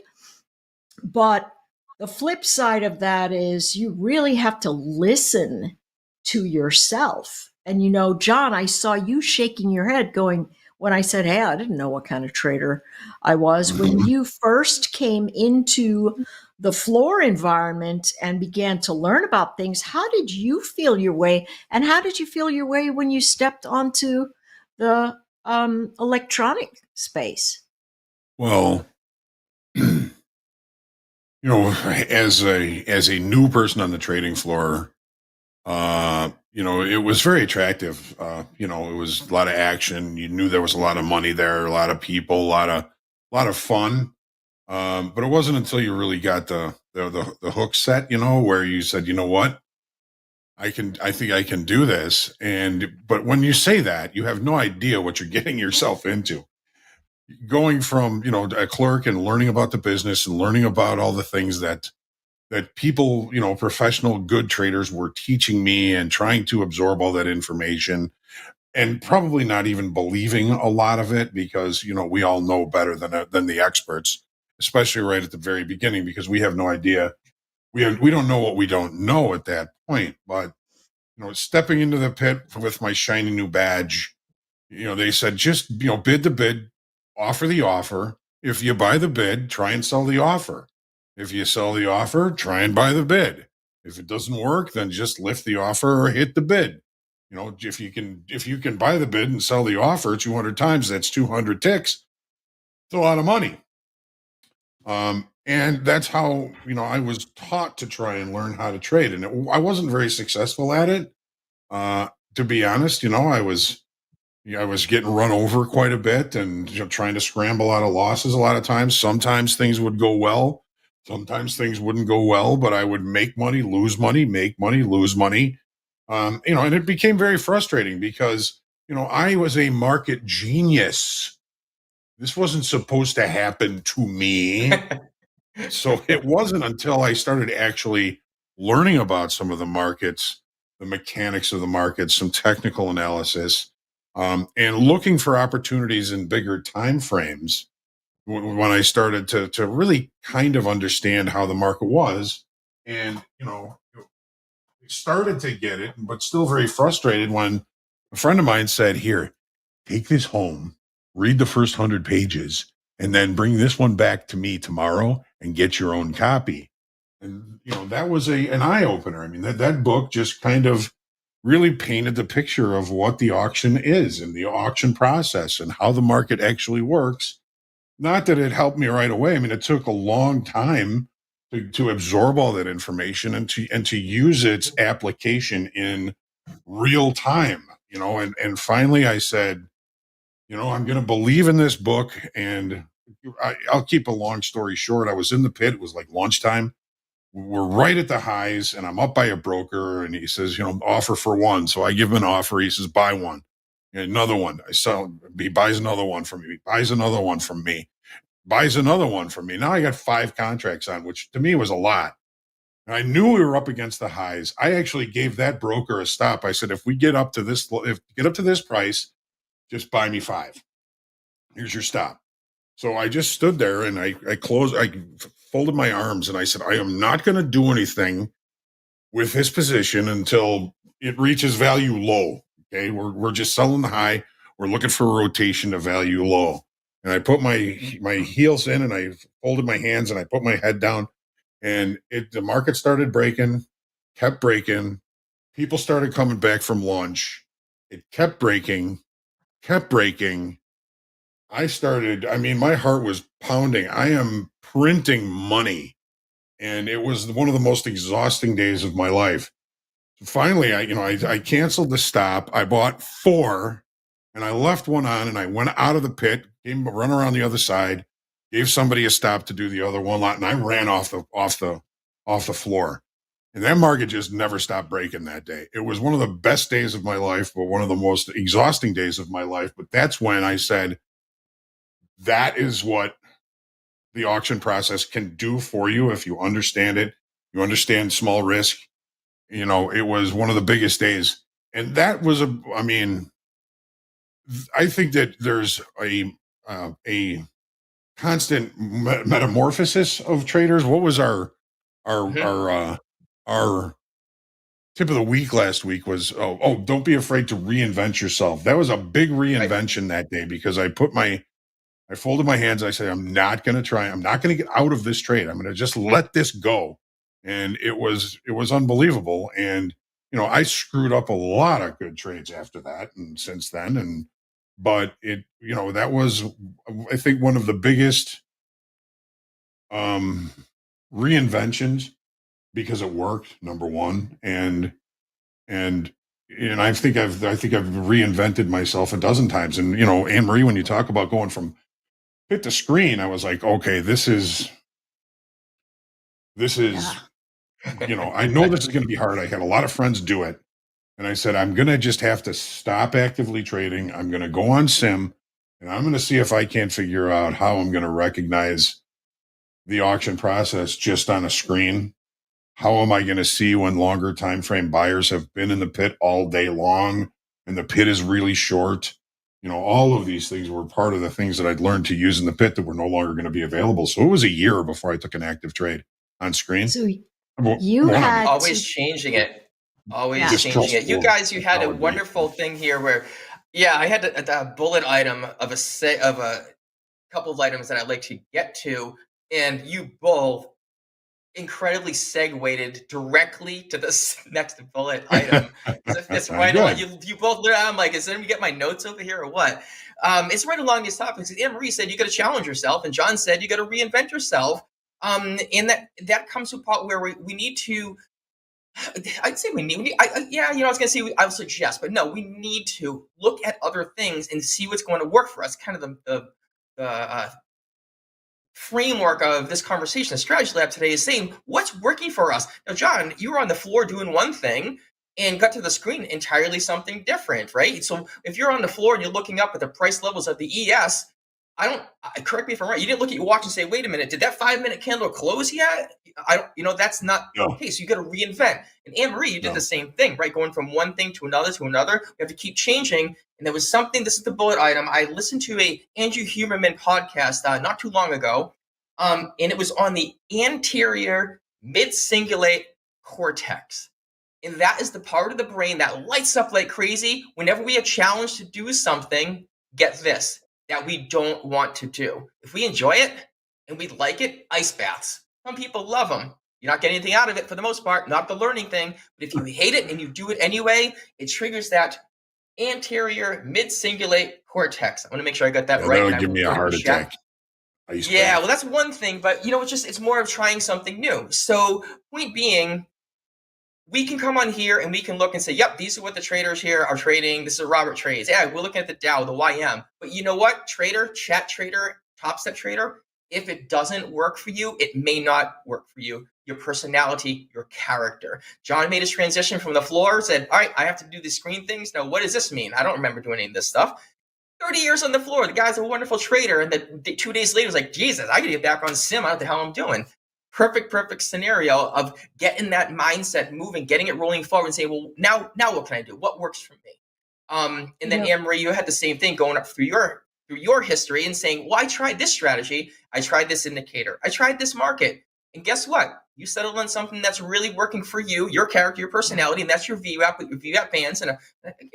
But the flip side of that is you really have to listen to yourself. And, you know, John, I saw you shaking your head going, when I said, hey, I didn't know what kind of trader I was. When you first came into the floor environment and began to learn about things, how did you feel your way? And how did you feel your way when you stepped onto the electronic space? Well, you know, as a new person on the trading floor, you know, it was very attractive. You know, it was a lot of action. You knew there was a lot of money there, a lot of people, a lot of fun. But it wasn't until you really got the hook set, you know, where you said, you know what, I think I can do this. But when you say that, you have no idea what you're getting yourself into. Going from, you know, a clerk and learning about the business and learning about all the things that people, you know, professional good traders were teaching me and trying to absorb all that information and probably not even believing a lot of it because, you know, we all know better than the experts, especially right at the very beginning, because we have no idea. We don't know what we don't know at that point. But, you know, stepping into the pit with my shiny new badge, you know, they said, just, you know, bid the bid, offer the offer. If you buy the bid, try and sell the offer. If you sell the offer, try and buy the bid. If it doesn't work, then just lift the offer or hit the bid. You know, if you can buy the bid and sell the offer 200 times, that's 200 ticks. It's a lot of money. And that's how, you know, I was taught to try and learn how to trade. And I wasn't very successful at it. To be honest, you know, I was getting run over quite a bit and, you know, trying to scramble out of losses a lot of times. Sometimes things would go well. Sometimes things wouldn't go well, but I would make money, lose money, make money, lose money. You know, and it became very frustrating because, you know, I was a market genius. This wasn't supposed to happen to me. So it wasn't until I started actually learning about some of the markets, the mechanics of the markets, some technical analysis, and looking for opportunities in bigger time frames when I started to really kind of understand how the market was. And, you know, started to get it, but still very frustrated when a friend of mine said, here, take this home, read the first 100 pages, and then bring this one back to me tomorrow and get your own copy. And, you know, that was an eye opener. I mean, that book just kind of really painted the picture of what the auction is and the auction process and how the market actually works. Not that it helped me right away. I mean, it took a long time to absorb all that information and to use its application in real time, you know, and finally I said, you know, I'm going to believe in this book. And I'll keep a long story short. I was in the pit. It was like lunchtime. We're right at the highs and I'm up by a broker and he says, you know, offer for one. So I give him an offer. He says, buy one. Another one. I sell. He buys another one from me. He buys another one from me. Buys another one from me. Now I got 5 contracts on, which to me was a lot. And I knew we were up against the highs. I actually gave that broker a stop. I said, if get up to this price, just buy me 5. Here's your stop. So I just stood there and I folded my arms and I said, I am not going to do anything with this position until it reaches value low. Okay. We're just selling the high. We're looking for a rotation to value low. And I put my heels in and I folded my hands and I put my head down, and the market started breaking, kept breaking. People started coming back from lunch. It kept breaking. My heart was pounding. I am printing money. And it was one of the most exhausting days of my life. Finally, I canceled the stop. I bought 4 and I left one on and I went out of the pit, run around the other side, gave somebody a stop to do the other one lot, and I ran off the floor. And that market just never stopped breaking that day. It was one of the best days of my life, but one of the most exhausting days of my life. But that's when I said, that is what the auction process can do for you if you understand it. You understand small risk. It was one of the biggest days. And that was I think that there's a constant metamorphosis of traders. What was our tip of the week last week was, don't be afraid to reinvent yourself. That was a big reinvention that day, because I folded my hands. I said, I'm not going to get out of this trade. I'm going to just let this go. And it was unbelievable. And, I screwed up a lot of good trades after that and since then. But that was, I think, one of the biggest reinventions, because it worked, number one. And I think I've reinvented myself a dozen times. And, Anne Marie, when you talk about going from pit to screen, I was like, okay, this is, I know this is going to be hard. I had a lot of friends do it. And I said, I'm going to just have to stop actively trading. I'm going to go on sim and I'm going to see if I can't figure out how I'm going to recognize the auction process just on a screen. How am I going to see when longer time frame buyers have been in the pit all day long and the pit is really short? All of these things were part of the things that I'd learned to use in the pit that were no longer going to be available. So it was a year before I took an active trade on screen. So you had always changing it. Always changing it. You guys, you had a wonderful thing here where, I had a bullet item of a couple of items that I'd like to get to, and you both incredibly segued directly to this next bullet item. It's right along. You both. I'm like, is let me get my notes over here or what? It's right along these topics. Anne Marie said you got to challenge yourself, and John said you got to reinvent yourself. And that comes to a part where we need to. I'd say I was gonna say I would suggest, but no, we need to look at other things and see what's going to work for us. Kind of the framework of this conversation, the strategy lab today, is saying what's working for us. Now, John, you were on the floor doing one thing and got to the screen entirely something different, right? So if you're on the floor and you're looking up at the price levels of the ES, correct me if I'm right, you didn't look at your watch and say, wait a minute, did that 5-minute candle close yet? That's not the case. You got to reinvent. And Anne Marie, you did the same thing, right? Going from one thing to another. We have to keep changing. And there was something, this is the bullet item. I listened to a Andrew Huberman podcast not too long ago. And it was on the anterior mid-cingulate cortex. And that is the part of the brain that lights up like crazy whenever we are challenged to do something, get this, that we don't want to do. If we enjoy it and we like it, ice baths. Some people love them. You're not getting anything out of it for the most part, not the learning thing. But if you hate it and you do it anyway, it triggers that anterior mid-cingulate cortex. I want to make sure I got that right. That'll give me a heart attack. Well, that's one thing, but it's more of trying something new. So point being, we can come on here and we can look and say, yep, these are what the traders here are trading. This is Robert trades. Yeah, we're looking at the Dow, the YM. But you know what? Trader, chat trader, Topstep trader, if it doesn't work for you, it may not work for you. Your personality, your character. John made his transition from the floor, said, all right, I have to do these screen things. Now, what does this mean? I don't remember doing any of this stuff. 30 years on the floor. The guy's a wonderful trader. And 2 days later, was like, Jesus, I got to get back on sim. I don't know what the hell I'm doing. perfect scenario of getting that mindset moving, getting it rolling forward and saying, well, now what can I do? What works for me? And then Anne-Marie, you had the same thing going up through your history and saying, well, I tried this strategy. I tried this indicator. I tried this market. And guess what? You settled on something that's really working for you, your character, your personality, and that's your VWAP with your VWAP bands and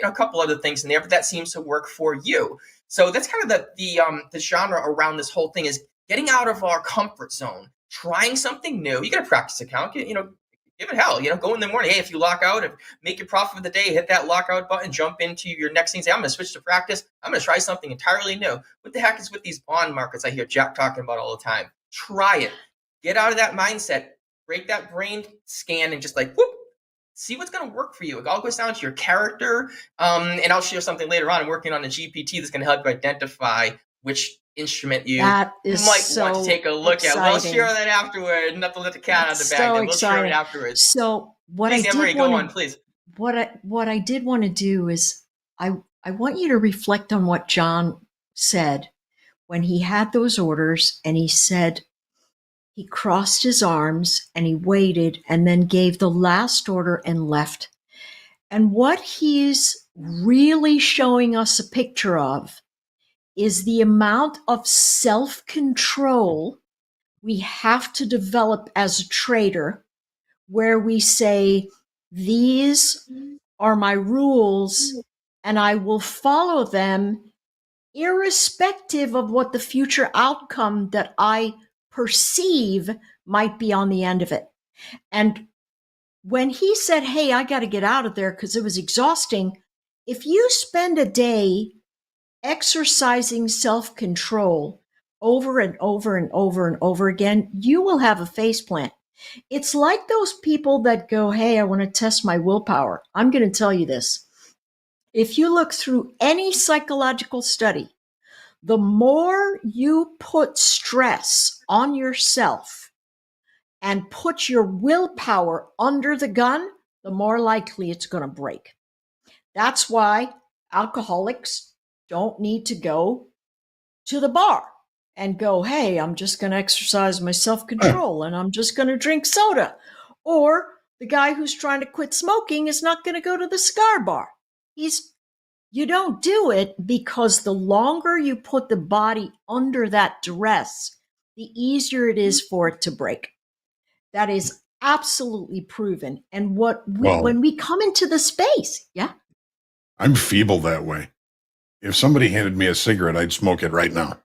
a couple other things in there, but that seems to work for you. So that's kind of the genre around this whole thing is getting out of our comfort zone, trying something new. You got a practice account, give it hell, go in the morning. Hey, if you lock out, make your profit of the day, hit that lockout button, jump into your next thing. Say, I'm going to switch to practice. I'm going to try something entirely new. What the heck is with these bond markets I hear Jack talking about all the time? Try it. Get out of that mindset. Break that brain scan and just see what's going to work for you. It all goes down to your character. And I'll share something later on. I'm working on a GPT that's going to help you identify which instrument you might want to take a look at. We'll share that afterward. Not to let the cat out of the bag. We'll share it afterwards. So what I did want to do is I want you to reflect on what John said when he had those orders, and he said he crossed his arms and he waited and then gave the last order and left. And what he's really showing us a picture of is the amount of self-control we have to develop as a trader, where we say, these are my rules and I will follow them irrespective of what the future outcome that I perceive might be on the end of it. And when he said, hey, I got to get out of there because it was exhausting, if you spend a day exercising self-control over and over and over and over again, you will have a faceplant. It's like those people that go, hey, I want to test my willpower. I'm going to tell you this. If you look through any psychological study, the more you put stress on yourself and put your willpower under the gun, the more likely it's going to break. That's why alcoholics don't need to go to the bar and go, hey, I'm just going to exercise my self-control and I'm just going to drink soda. Or the guy who's trying to quit smoking is not going to go to the cigar bar. You don't do it, because the longer you put the body under that duress, the easier it is for it to break. That is absolutely proven. And when we come into the space, I'm feeble that way. If somebody handed me a cigarette, I'd smoke it right now.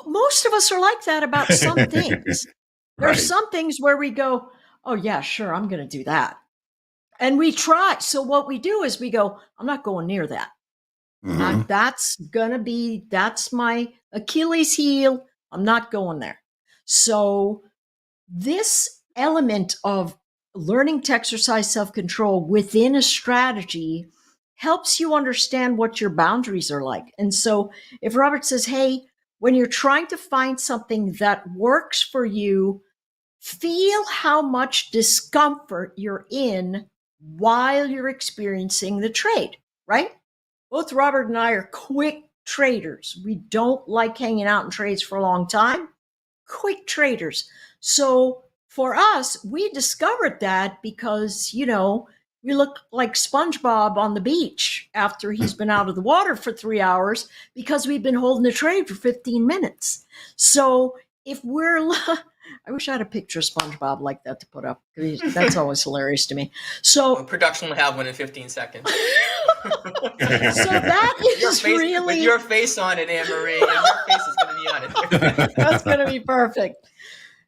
Most of us are like that about some things. Right. There's some things where we go, oh yeah, sure, I'm going to do that. And we try. So what we do is we go, I'm not going near that. Mm-hmm. That's my Achilles heel. I'm not going there. So this element of learning to exercise self-control within a strategy helps you understand what your boundaries are like. And so if Robert says, hey, when you're trying to find something that works for you, feel how much discomfort you're in while you're experiencing the trade, right? Both Robert and I are quick traders. We don't like hanging out in trades for a long time. Quick traders. So for us, we discovered that because, we look like SpongeBob on the beach after he's been out of the water for 3 hours because we've been holding the trade for 15 minutes. So if I wish I had a picture of SpongeBob like that to put up. That's always hilarious to me. So production will have one in 15 seconds. So that is with your face on it, Anne-Marie. And your face is going to be on it. That's going to be perfect.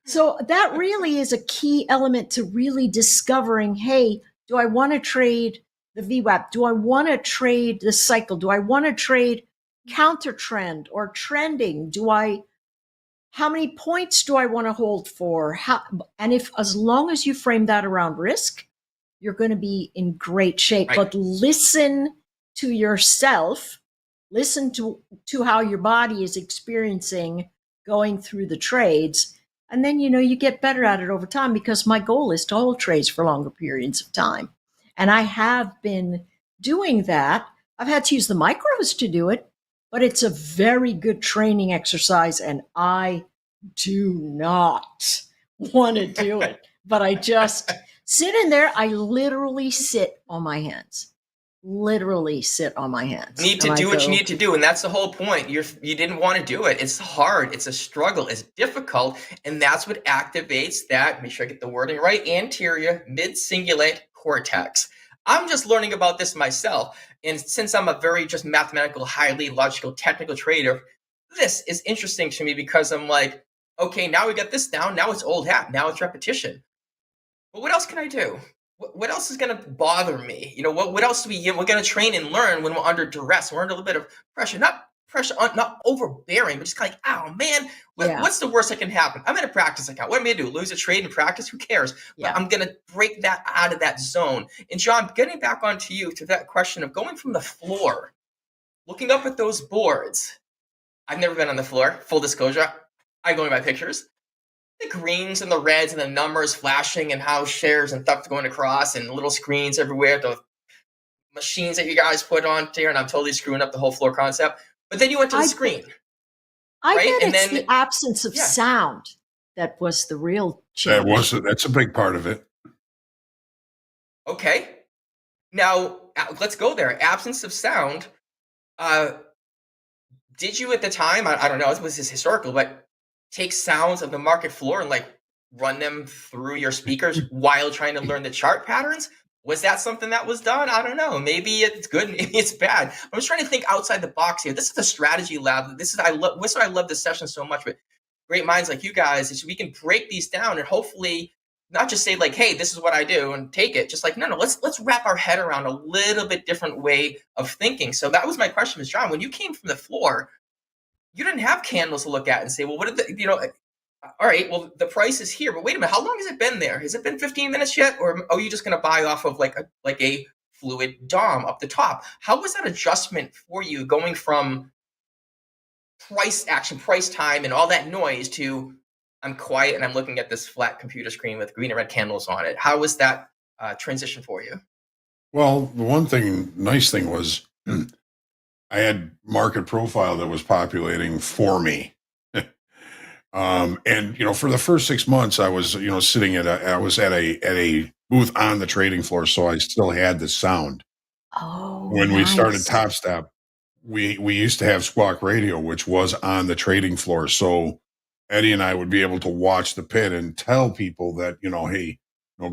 So that really is a key element to really discovering, hey, do I want to trade the VWAP? Do I want to trade the cycle? Do I want to trade counter trend or trending? How many points do I want to hold for? As long as you frame that around risk, you're going to be in great shape. Right. But listen to yourself, listen to how your body is experiencing going through the trades. And then, you get better at it over time, because my goal is to hold trades for longer periods of time. And I have been doing that. I've had to use the micros to do it, but it's a very good training exercise, and I do not want to do it. But I just sit in there. I literally sit on my hands. Literally sit on my hands. You need to do what you need to do, and that's the whole point. You didn't want to do it. It's hard. It's a struggle. It's difficult, and that's what activates that. Make sure I get the wording right. Anterior mid-cingulate cortex. I'm just learning about this myself, and since I'm a very just mathematical, highly logical, technical trader, this is interesting to me because I'm like, okay, now we got this down. Now it's old hat. Now it's repetition. But what else can I do? What else is going to bother me? You know, what else do we're going to train and learn when we're under duress? We're under a little bit of pressure, not overbearing, but just kind of like, oh man, what's the worst that can happen? I'm in a practice account. What am I going to do? Lose a trade in practice? Who cares? But I'm going to break that out of that zone. And John, getting back onto you to that question of going from the floor, looking up at those boards. I've never been on the floor. Full disclosure, I'm going by pictures. The greens and the reds and the numbers flashing and how shares and stuff going across and little screens everywhere, the machines that you guys put on there, and I'm totally screwing up the whole floor concept. But then you went to the screen. I right? bet And it's then the absence of sound that was the real challenge. That's a big part of it. Okay. Now, let's go there. Absence of sound. Did you at the time, I don't know, was this historical, but take sounds of the market floor and like run them through your speakers while trying to learn the chart patterns? Was that something that was done? I don't know. Maybe it's good, maybe it's bad. I'm just trying to think outside the box here. This is the strategy lab. This is why I love this session so much with great minds like you guys, is we can break these down and hopefully not just say like, hey, this is what I do and take it. Just like, no, let's wrap our head around a little bit different way of thinking. So that was my question, Ms. John. When you came from the floor, you didn't have candles to look at and say, well, what did all right, well, the price is here, but wait a minute, how long has it been there? Has it been 15 minutes yet? Or are you just going to buy off of like a fluid DOM up the top? How was that adjustment for you going from price action, price time, and all that noise to I'm quiet and I'm looking at this flat computer screen with green and red candles on it? How was that transition for you? Well, the nice thing was I had market profile that was populating for me. And for the first 6 months I was, sitting at a booth on the trading floor. So I still had the sound. Oh, when we started TopStep, we used to have Squawk Radio, which was on the trading floor. So Eddie and I would be able to watch the pit and tell people that, hey,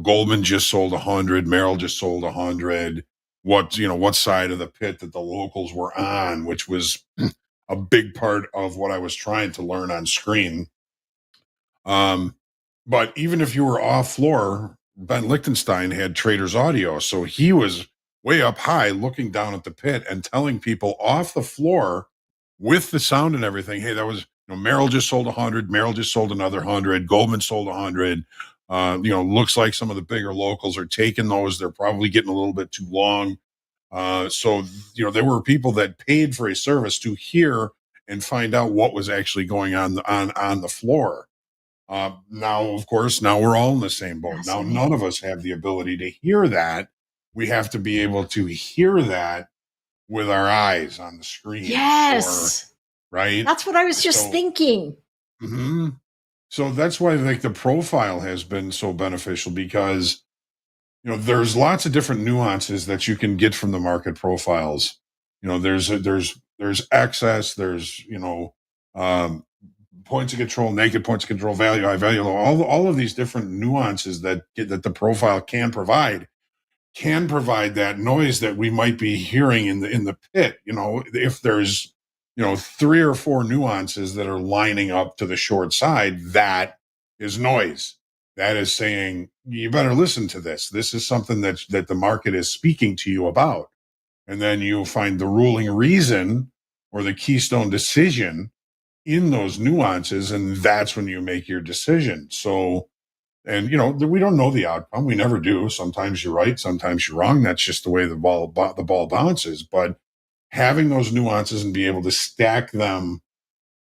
Goldman just sold 100, Merrill just sold 100. What side of the pit that the locals were on, which was a big part of what I was trying to learn on screen. But even if you were off floor, Ben Lichtenstein had Traders Audio. So he was way up high looking down at the pit and telling people off the floor with the sound and everything, hey, that was, Merrill just sold 100, Merrill just sold another 100, Goldman sold 100. Looks like some of the bigger locals are taking those. They're probably getting a little bit too long. So there were people that paid for a service to hear and find out what was actually going on the floor. Now, of course, we're all in the same boat. Now, none of us have the ability to hear that. We have to be able to hear that with our eyes on the screen. Yes. Right. That's what I was just thinking. Mm-hmm. So that's why the profile has been so beneficial, because there's lots of different nuances that you can get from the market profiles. There's excess, there's points of control, naked points of control, value, high value, all of these different nuances that the profile can provide that noise that we might be hearing in the pit. If there's 3 or 4 nuances that are lining up to the short side, that is noise. That is saying, you better listen to this. This is something that the market is speaking to you about. And then you find the ruling reason or the keystone decision in those nuances, and that's when you make your decision. So, and we don't know the outcome. We never do. Sometimes you're right, sometimes you're wrong. That's just the way the ball bounces. But having those nuances and be able to stack them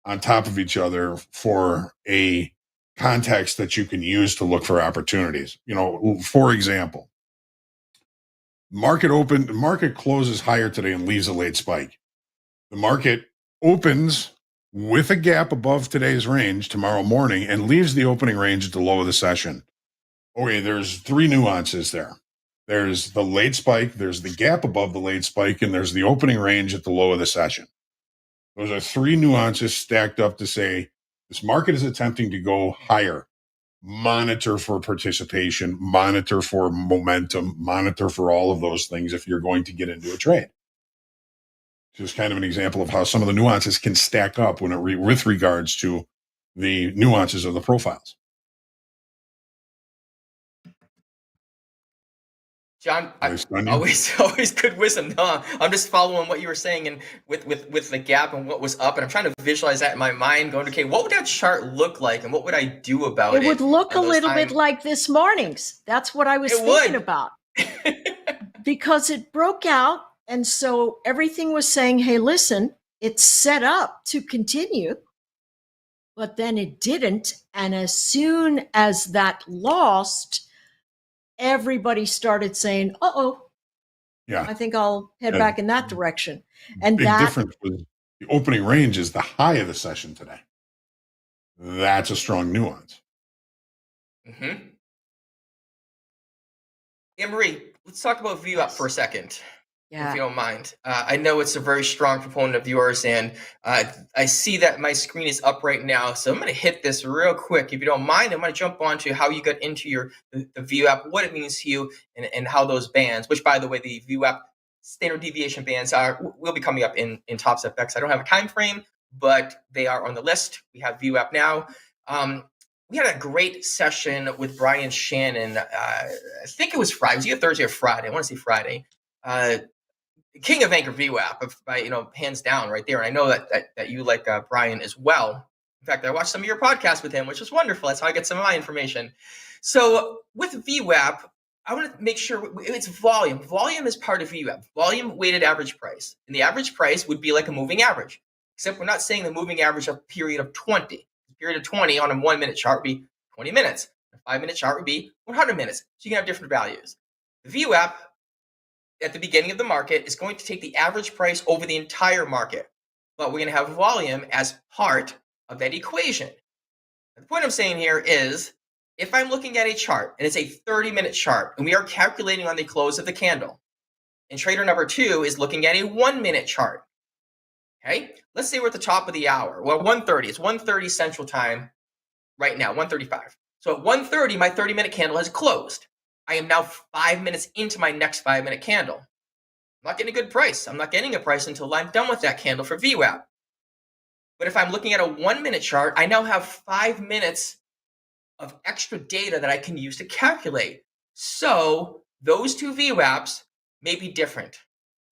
on top of each other for a context that you can use to look for opportunities. For example, the market closes higher today and leaves a late spike. The market opens with a gap above today's range tomorrow morning and leaves the opening range at the low of the session. Okay, there's three nuances there. There's the late spike, there's the gap above the late spike, and there's the opening range at the low of the session. Those are three nuances stacked up to say this market is attempting to go higher. Monitor for participation, monitor for momentum, monitor for all of those things if you're going to get into a trade. Just kind of an example of how some of the nuances can stack up when with regards to the nuances of the profiles. John, always good wisdom. No, I'm just following what you were saying, and with the gap and what was up, and I'm trying to visualize that in my mind, going, okay, what would that chart look like, and what would I do about it? It would look a little bit like this morning's. That's what I was thinking about. Because it broke out, and so everything was saying, hey, listen, it's set up to continue, but then it didn't, and as soon as that lost, everybody started saying, uh-oh, yeah, I think I'll head back in that direction. And big difference was the opening range is the high of the session today. That's a strong nuance. Mm-hmm. Anne-Marie, let's talk about VWAP for a second. Yeah. If you don't mind. I know it's a very strong proponent of yours, and I see that my screen is up right now, so I'm going to hit this real quick. If you don't mind, I'm going to jump on to how you got into the VWAP, what it means to you, and how those bands, which, by the way, the VWAP standard deviation bands will be coming up in Topstep X. I don't have a time frame, but they are on the list. We have VWAP now. We had a great session with Brian Shannon. I think it was Friday. It was either Thursday or Friday. I want to say Friday. King of Anchor VWAP, by hands down, right there. And I know that you like Brian as well. In fact, I watched some of your podcasts with him, which was wonderful. That's how I get some of my information. So with VWAP, I want to make sure it's volume. Volume is part of VWAP. Volume weighted average price, and the average price would be like a moving average, except we're not saying the moving average of a period of 20. A period of 20 on a 1 minute chart would be 20 minutes. A 5 minute chart would be 100 minutes. So you can have different values. The VWAP at the beginning of the market is going to take the average price over the entire market, but we're going to have volume as part of that equation. The point I'm saying here is, if I'm looking at a chart and it's a 30-minute chart and we are calculating on the close of the candle, and trader number 2 is looking at a 1 minute chart, okay? Let's say we're at the top of the hour. Well, 1:30. It's 1:30 Central Time right now, 1:35. So at 1:30, my 30-minute candle has closed. I am now 5 minutes into my next 5 minute candle. I'm not getting a good price. I'm not getting a price until I'm done with that candle for VWAP. But if I'm looking at a 1 minute chart, I now have 5 minutes of extra data that I can use to calculate. So those two VWAPs may be different.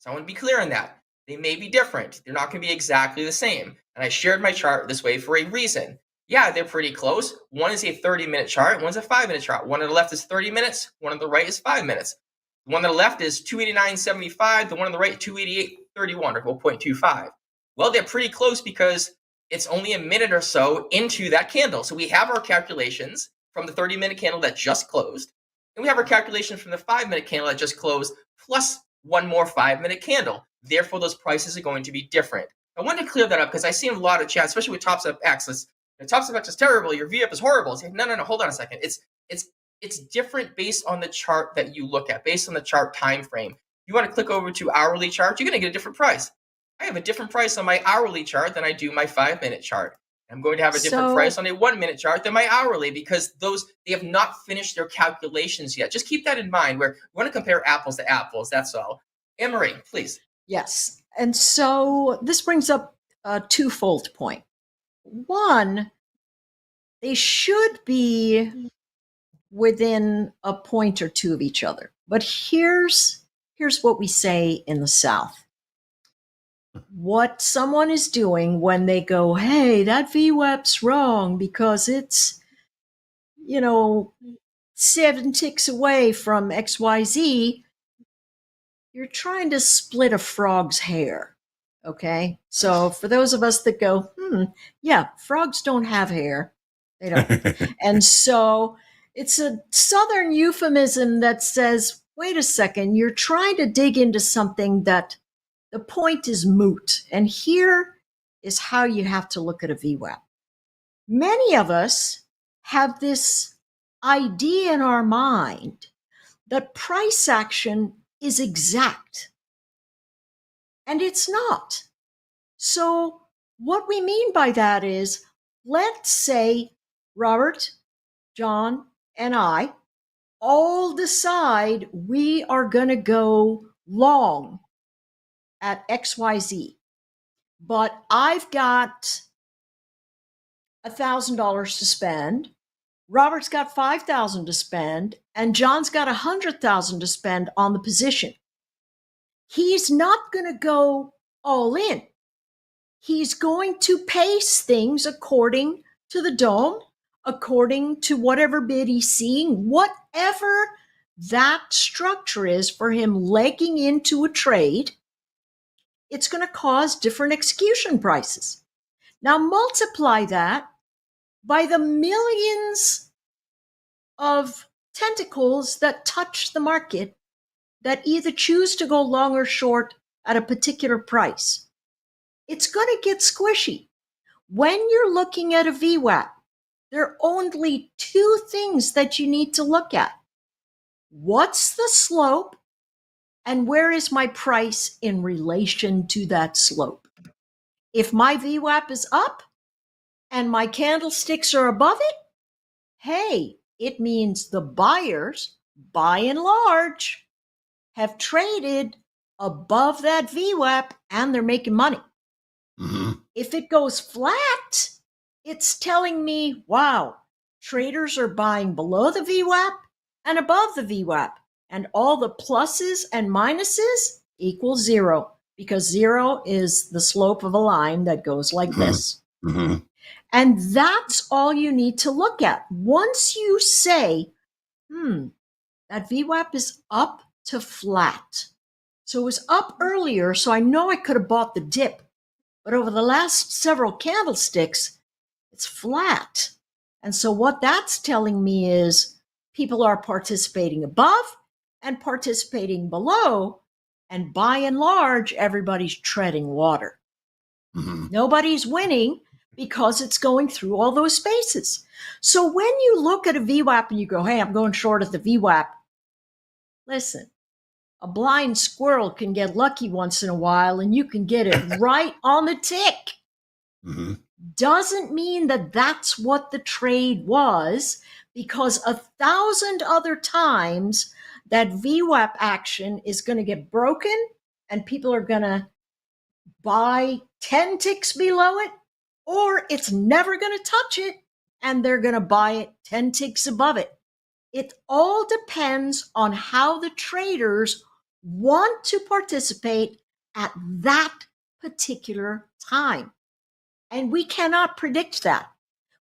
So I want to be clear on that. They may be different. They're not going to be exactly the same. And I shared my chart this way for a reason. Yeah, they're pretty close. One is a 30-minute chart. One's a 5-minute chart. One on the left is 30 minutes. One on the right is 5 minutes. The one on the left is 289.75. The one on the right, 288.31 or 0.25. Well, they're pretty close because it's only a minute or so into that candle. So we have our calculations from the 30-minute candle that just closed, and we have our calculation from the 5-minute candle that just closed, plus one more 5-minute candle. Therefore, those prices are going to be different. I wanted to clear that up because I see in a lot of chats, especially with Topstep X, Topstep X is terrible. Your VWAP is horrible. It's like, no, hold on a second. It's different based on the chart that you look at, based on the chart time frame. You want to click over to hourly chart, you're going to get a different price. I have a different price on my hourly chart than I do my 5-minute chart. I'm going to have a different price on a 1 minute chart than my hourly because they have not finished their calculations yet. Just keep that in mind. We want to compare apples to apples. That's all. Anne-Marie, please. Yes. And so this brings up a twofold point. One, they should be within a point or two of each other. But here's what we say in the South. What someone is doing when they go, hey, that VWAP's wrong because it's, 7 ticks away from XYZ, you're trying to split a frog's hair. Okay, so for those of us that go, yeah, frogs don't have hair. They don't. And so it's a Southern euphemism that says, wait a second, you're trying to dig into something that the point is moot. And here is how you have to look at a VWAP. Many of us have this idea in our mind that price action is exact, and it's not. So what we mean by that is, let's say Robert, John, and I all decide we are going to go long at XYZ, but I've got $1,000 to spend. Robert's got $5,000 to spend, and John's got $100,000 to spend on the position. He's not going to go all in. He's going to pace things according to the dome, according to whatever bid he's seeing, whatever that structure is for him legging into a trade. It's going to cause different execution prices. Now multiply that by the millions of tentacles that touch the market that either choose to go long or short at a particular price. It's going to get squishy. When you're looking at a VWAP, there are only two things that you need to look at. What's the slope, and where is my price in relation to that slope? If my VWAP is up and my candlesticks are above it, hey, it means the buyers, by and large, have traded above that VWAP and they're making money. If it goes flat, it's telling me, wow, traders are buying below the VWAP and above the VWAP, and all the pluses and minuses equal zero, because zero is the slope of a line that goes like this. And that's all you need to look at. Once you say, that VWAP is up to flat. So it was up earlier, so I know I could have bought the dip. But over the last several candlesticks, it's flat. And so what that's telling me is people are participating above and participating below, and by and large, everybody's treading water. Nobody's winning because it's going through all those spaces. So when you look at a VWAP and you go, hey, I'm going short at the VWAP, listen, a blind squirrel can get lucky once in a while and you can get it right on the tick. Doesn't mean that that's what the trade was, because 1,000 other times that VWAP action is going to get broken and people are going to buy 10 ticks below it, or it's never going to touch it and they're going to buy it 10 ticks above it. It all depends on how the traders want to participate at that particular time. And we cannot predict that.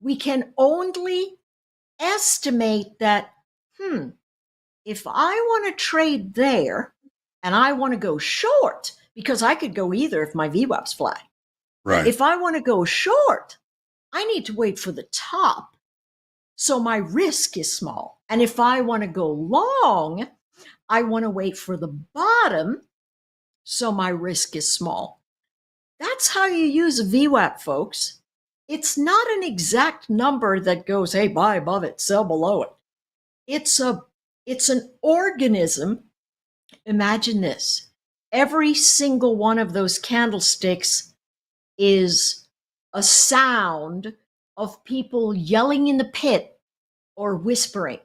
We can only estimate that, if I want to trade there and I want to go short, because I could go either if my VWAP's flat. Right. If I want to go short, I need to wait for the top, so my risk is small. And if I want to go long, I want to wait for the bottom, so my risk is small. That's how you use a VWAP, folks. It's not an exact number that goes, hey, buy above it, sell below it. It's an organism. Imagine this. Every single one of those candlesticks is a sound of people yelling in the pit or whispering.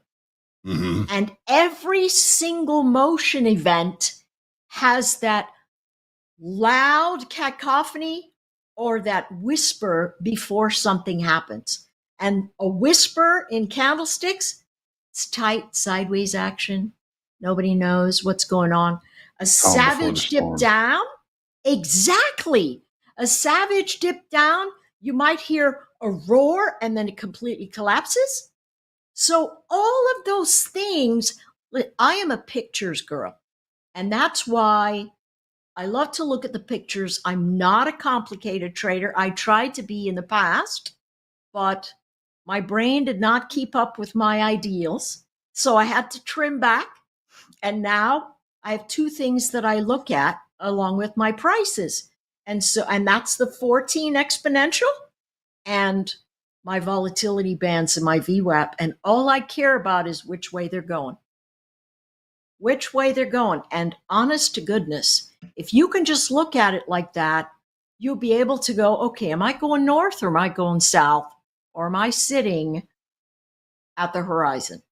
And every single motion event has that loud cacophony or that whisper before something happens. And a whisper in candlesticks, it's tight, sideways action. Nobody knows what's going on. A savage dip down, exactly. A savage dip down, you might hear a roar and then it completely collapses. So all of those things, I am a pictures girl. And that's why I love to look at the pictures. I'm not a complicated trader. I tried to be in the past, but my brain did not keep up with my ideals. So I had to trim back. And now I have two things that I look at along with my prices. And that's the 14 exponential and my volatility bands and my VWAP. And all I care about is which way they're going. Which way they're going. And honest to goodness, if you can just look at it like that, you'll be able to go, okay, am I going north or am I going south? Or am I sitting at the horizon?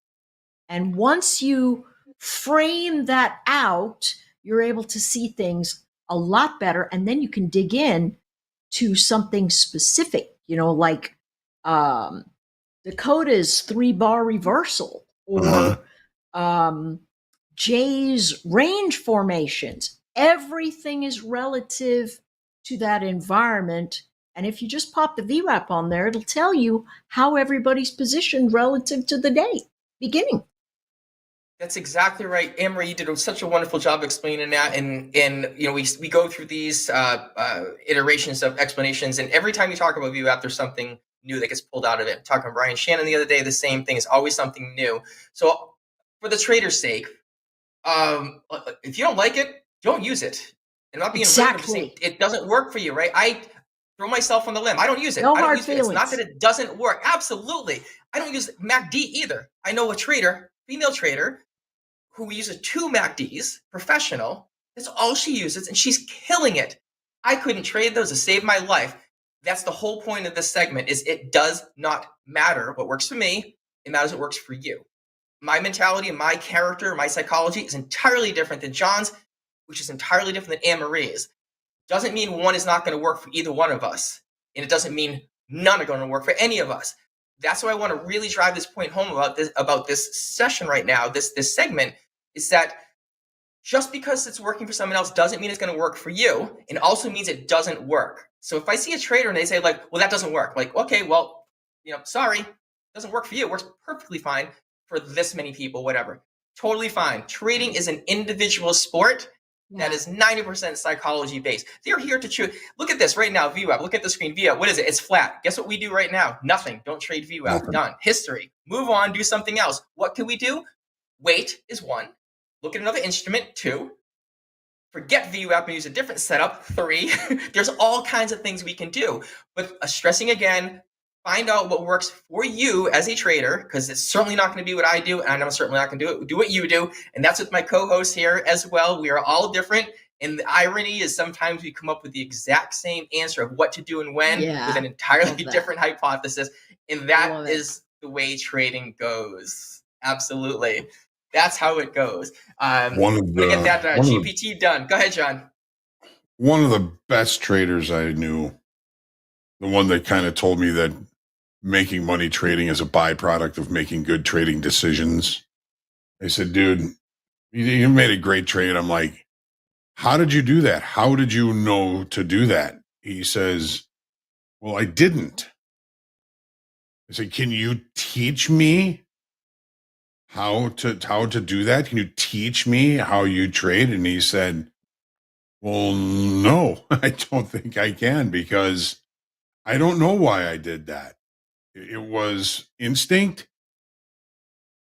And once you frame that out, you're able to see things a lot better. And then you can dig in to something specific, like Dakota's 3-bar reversal or Jay's range formations. Everything is relative to that environment. And if you just pop the VWAP on there, it'll tell you how everybody's positioned relative to the day beginning. That's exactly right. Anne-Marie, you did such a wonderful job explaining that. And we go through these iterations of explanations. And every time you talk about VWAP, there's something new that gets pulled out of it. Talking to Brian Shannon the other day, the same thing. Is always something new. So for the trader's sake, if you don't like it, don't use it. And not being rude, I'm just saying it doesn't work for you, right? I throw myself on the limb. I don't use it. No I don't hard use feelings. it. It's not that it doesn't work. Absolutely. I don't use MACD either. I know a trader, female trader, who uses 2 MACDs, professional. That's all she uses, and she's killing it. I couldn't trade those to save my life. That's the whole point of this segment, is it does not matter what works for me. It matters what works for you. My mentality, my character, my psychology is entirely different than John's, which is entirely different than Anne-Marie's. Doesn't mean one is not going to work for either one of us. And it doesn't mean none are going to work for any of us. That's why I want to really drive this point home about this session right now, this segment, is that just because it's working for someone else doesn't mean it's going to work for you. It also means it doesn't work. So if I see a trader and they say well, that doesn't work. Like, okay, well, sorry, it doesn't work for you. It works perfectly fine for this many people, whatever. Totally fine. Trading is an individual sport that is 90% psychology based. They're here to choose. Look at this right now, VWAP. Look at the screen. VWAP, what is it? It's flat. Guess what we do right now? Nothing. Don't trade VWAP. Done. History. Move on. Do something else. What can we do? Wait is 1. Look at another instrument, 2. Forget VWAP and use a different setup, 3. There's all kinds of things we can do. But stressing again, find out what works for you as a trader, because it's certainly not going to be what I do, and I'm certainly not going to do what you do. And that's with my co-hosts here as well. We are all different. And the irony is sometimes we come up with the exact same answer of what to do and when with an entirely different hypothesis. And that is the way trading goes. Absolutely. That's how it goes. Get that GPT done. Go ahead, John. One of the best traders I knew, the one that kind of told me that making money trading is a byproduct of making good trading decisions. I said, dude, you made a great trade. I'm like, how did you do that? How did you know to do that? He says, well, I didn't. I said, can you teach me how to do that? Can you teach me how you trade? And he said, well, no, I don't think I can, because I don't know why I did that. It was instinct,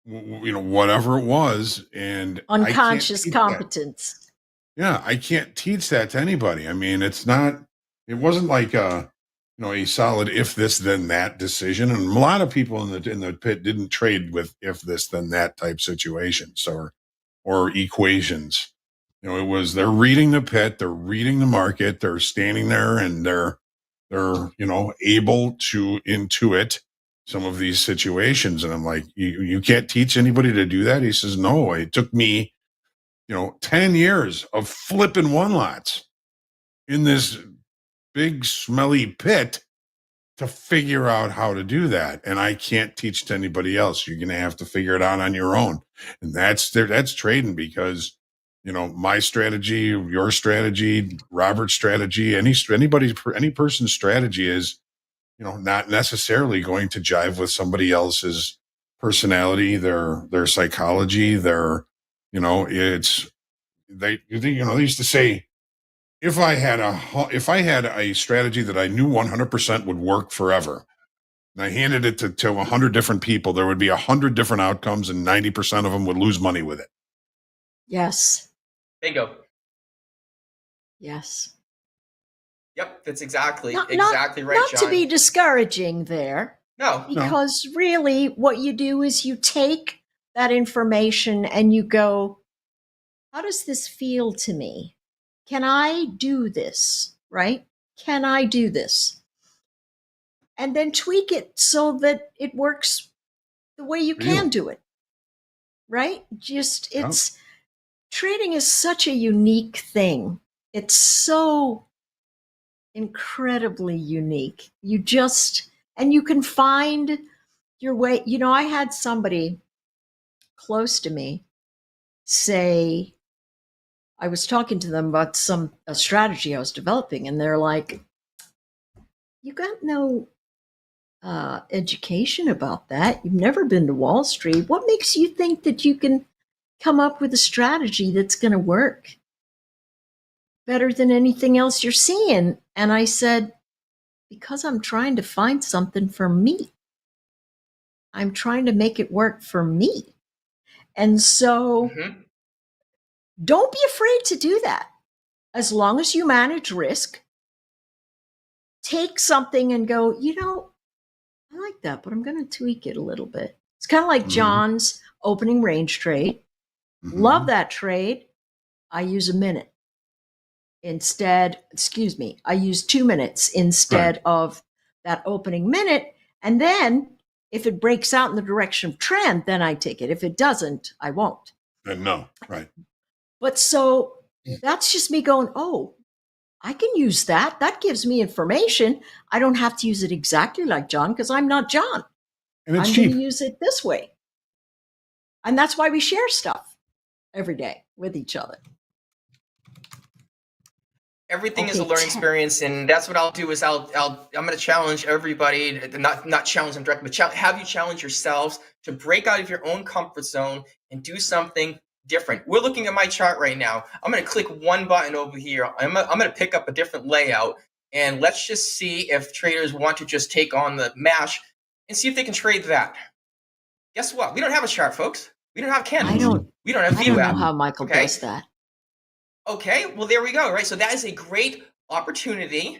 whatever it was, and unconscious competence. Yeah, I can't teach that to anybody. I mean, it wasn't like a solid if this then that decision. And a lot of people in the pit didn't trade with if this then that type situations or equations. It was, they're reading the pit, they're reading the market, they're standing there and they're able to intuit some of these situations. And I'm like, you can't teach anybody to do that. He says, no, it took me 10 years of flipping one lots in this big smelly pit to figure out how to do that. And I can't teach to anybody else. You're going to have to figure it out on your own. And that's trading, because my strategy, your strategy, Robert's strategy, any person's strategy is not necessarily going to jive with somebody else's personality, their psychology, they used to say, if I had a strategy that I knew 100% would work forever, and I handed it to 100 different people, there would be 100 different outcomes, and 90% of them would lose money with it. Yes. Bingo. Yes. Yep, that's exactly Not, right, not John. to be discouraging there. No. Because really what you do is you take that information and you go, how does this feel to me? Can I do this? Right? Can I do this? And then tweak it so that it works the way you can do it. Right? Just, it's, trading is such a unique thing. It's so incredibly unique. You just, and you can find your way. You know, I had somebody close to me say, I was talking to them about a strategy I was developing, and they're like, you got no education about that. You've never been to Wall Street. What makes you think that you can come up with a strategy that's going to work better than anything else you're seeing? And I said, because I'm trying to find something for me. I'm trying to make it work for me. And so don't be afraid to do that. As long as you manage risk, take something and go, you know, I like that, but I'm going to tweak it a little bit. It's kind of like John's opening range trade. Love that trade. I use a minute instead. Excuse me. I use 2 minutes instead of that opening minute. And then if it breaks out in the direction of trend, then I take it. If it doesn't, I won't. No, right. But so that's just me going, oh, I can use that. That gives me information. I don't have to use it exactly like John because I'm not John. And it's I'm cheap. going to use it this way. And that's why we share stuff every day with each other. Everything is a learning experience, and that's what I'll do is I'm going to challenge everybody, not challenge them directly, but have you challenge yourselves to break out of your own comfort zone and do something different. We're looking at my chart right now. I'm going to click one button over here. I'm going to pick up a different layout, and let's just see if traders want to just take on the mash and see if they can trade that. Guess what? We don't have a chart, folks. We don't have candles. We don't have VWAP. I don't know how Michael does that. Okay, well, there we go, right? So that is a great opportunity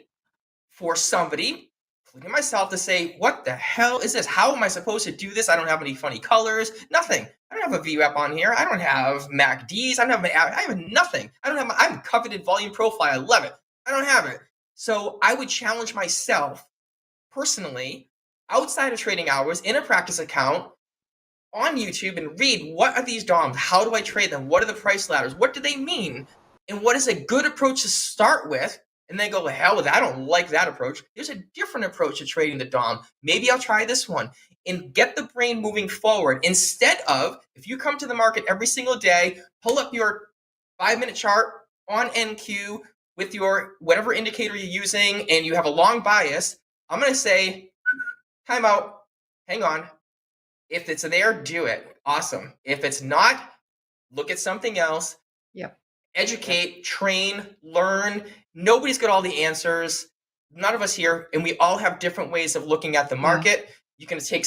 for somebody, including myself, to say, what the hell is this? How am I supposed to do this? I don't have any funny colors, nothing. I don't have a VWAP on here. I don't have MACDs. I have nothing. I have coveted volume profile. I love it. I don't have it. So I would challenge myself personally outside of trading hours in a practice account on YouTube and read, what are these DOMs? How do I trade them? What are the price ladders? What do they mean? And what is a good approach to start with? And then go, the hell with it. I don't like that approach. There's a different approach to trading the DOM. Maybe I'll try this one and get the brain moving forward. Instead of, if you come to the market every single day, pull up your 5-minute chart on NQ with your whatever indicator you're using, and you have a long bias, I'm going to say, time out, hang on. If it's there, do it. Awesome. If it's not, look at something else. Yep. Educate, train, learn. Nobody's got all the answers. None of us here, and we all have different ways of looking at the market. You can take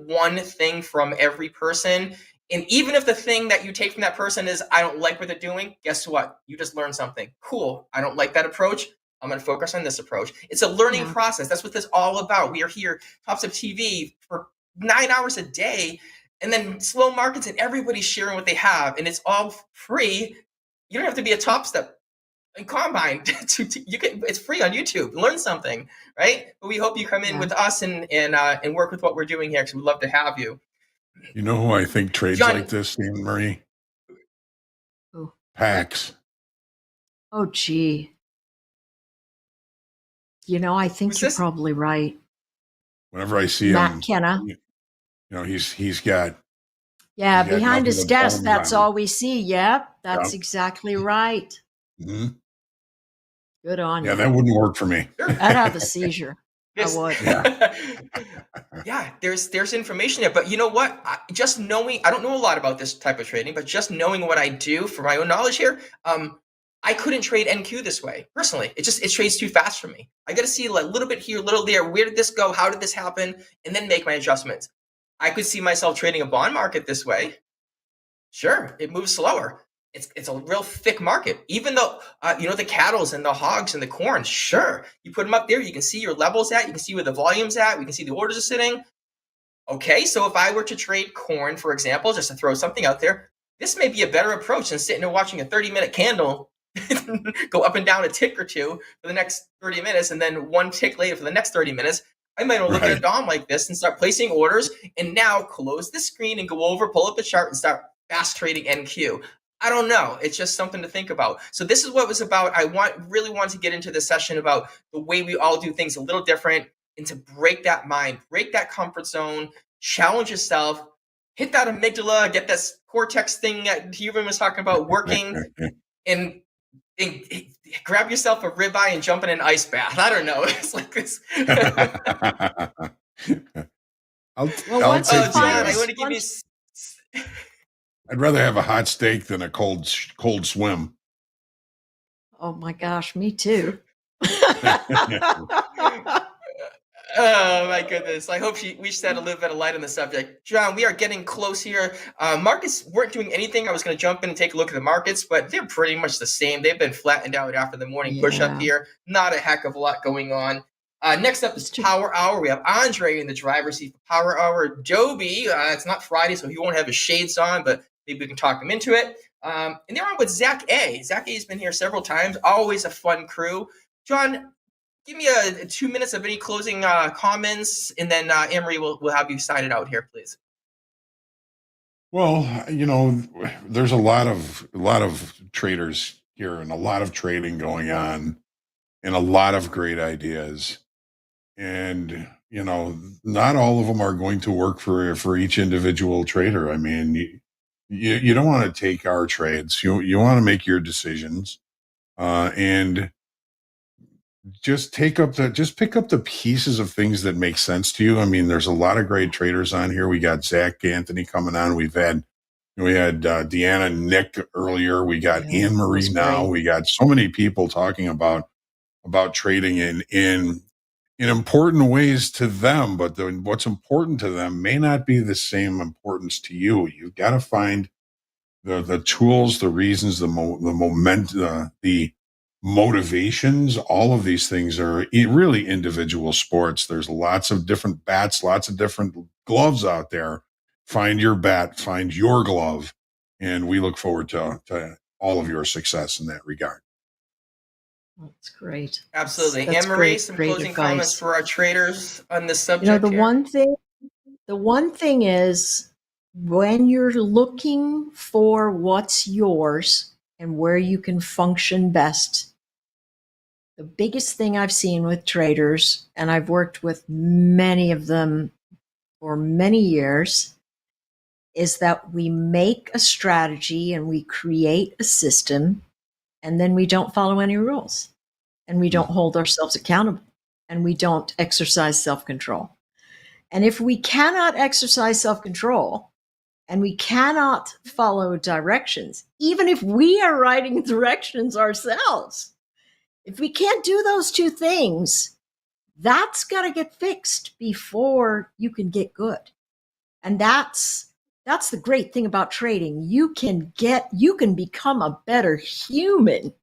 one thing from every person. And even if the thing that you take from that person is, I don't like what they're doing, guess what? You just learned something. Cool. I don't like that approach. I'm going to focus on this approach. It's a learning process. That's what this is all about. We are here, Topstep TV, for 9 hours a day, and then slow markets, and everybody's sharing what they have, and it's all free. You don't have to be a Topstep combine. It's free on YouTube. Learn something, right? But we hope you come in with us and work with what we're doing here, because we'd love to have you. You know who I think trades like this, Anne Marie? Who? PAX. Oh, gee. You know, I think you're probably right. Whenever I see Matt him, Kenna. you know, he's got. Yeah, he's got behind his nothing but desk, bones that's on him. all we see. Yep, that's exactly right. Mm-hmm. Good on you. Yeah, that wouldn't work for me. I'd have a seizure. I would. Yeah, there's information there. But you know what? Just knowing, I don't know a lot about this type of trading, but just knowing what I do for my own knowledge here, I couldn't trade NQ this way personally. It trades too fast for me. I got to see a little bit here, a little there. Where did this go? How did this happen? And then make my adjustments. I could see myself trading a bond market this way. Sure, it moves slower. it's a real thick market. Even though the cattles and the hogs and the corn, sure, you put them up there, you can see your levels at, you can see where the volume's at, we can see the orders are sitting. Okay, so if I were to trade corn, for example, just to throw something out there, this may be a better approach than sitting there watching a 30-minute candle go up and down a tick or two for the next 30 minutes, and then one tick later for the next 30 minutes. I might look at a DOM like this and start placing orders, and now close the screen and go over, pull up the chart, and start fast trading NQ. I don't know. It's just something to think about. So this is what it was about. I really wanted to get into this session about the way we all do things a little different, and to break that mind, break that comfort zone, challenge yourself, hit that amygdala, get that cortex thing that Human was talking about working, and grab yourself a ribeye and jump in an ice bath. I don't know. It's like this. I'll take the, I want to give you. I'd rather have a hot steak than a cold swim. Oh my gosh, me too. Oh my goodness. I hope we shed a little bit of light on the subject. John, we are getting close here. Markets weren't doing anything. I was going to jump in and take a look at the markets, but they're pretty much the same. They've been flattened out after the morning push up here. Not a heck of a lot going on. Next up is Power Hour. We have Andre in the driver's seat for Power Hour. Adobe, it's not Friday, so he won't have his shades on, but maybe we can talk him into it. And they're on with Zach A. Zach A has been here several times. Always a fun crew. John, give me 2 minutes of any closing comments, and then Emery will have you sign it out here, please. Well, there's a lot of traders here and a lot of trading going on and a lot of great ideas. And, not all of them are going to work for each individual trader. I mean, you don't want to take our trades. You want to make your decisions and just pick up the pieces of things that make sense to you. I mean, there's a lot of great traders on here. We got Zach Anthony coming on. We had Deeyana, Nick earlier. We got Anne Marie now. We got so many people talking about trading in important ways to them, but what's important to them may not be the same importance to you. You've got to find the tools, the reasons, the momentum, the motivations. All of these things are really individual sports. There's lots of different bats, lots of different gloves out there. Find your bat, find your glove, and we look forward to all of your success in that regard. That's great. Absolutely. That's Anne-Marie, some great closing advice. comments for our traders on this subject. The one thing is, when you're looking for what's yours and where you can function best, the biggest thing I've seen with traders, and I've worked with many of them for many years, is that we make a strategy and we create a system, and then we don't follow any rules, and we don't hold ourselves accountable, and we don't exercise self-control. And if we cannot exercise self-control and we cannot follow directions, even if we are writing directions ourselves, if we can't do those two things, that's got to get fixed before you can get good. And that's the great thing about trading. You can become a better human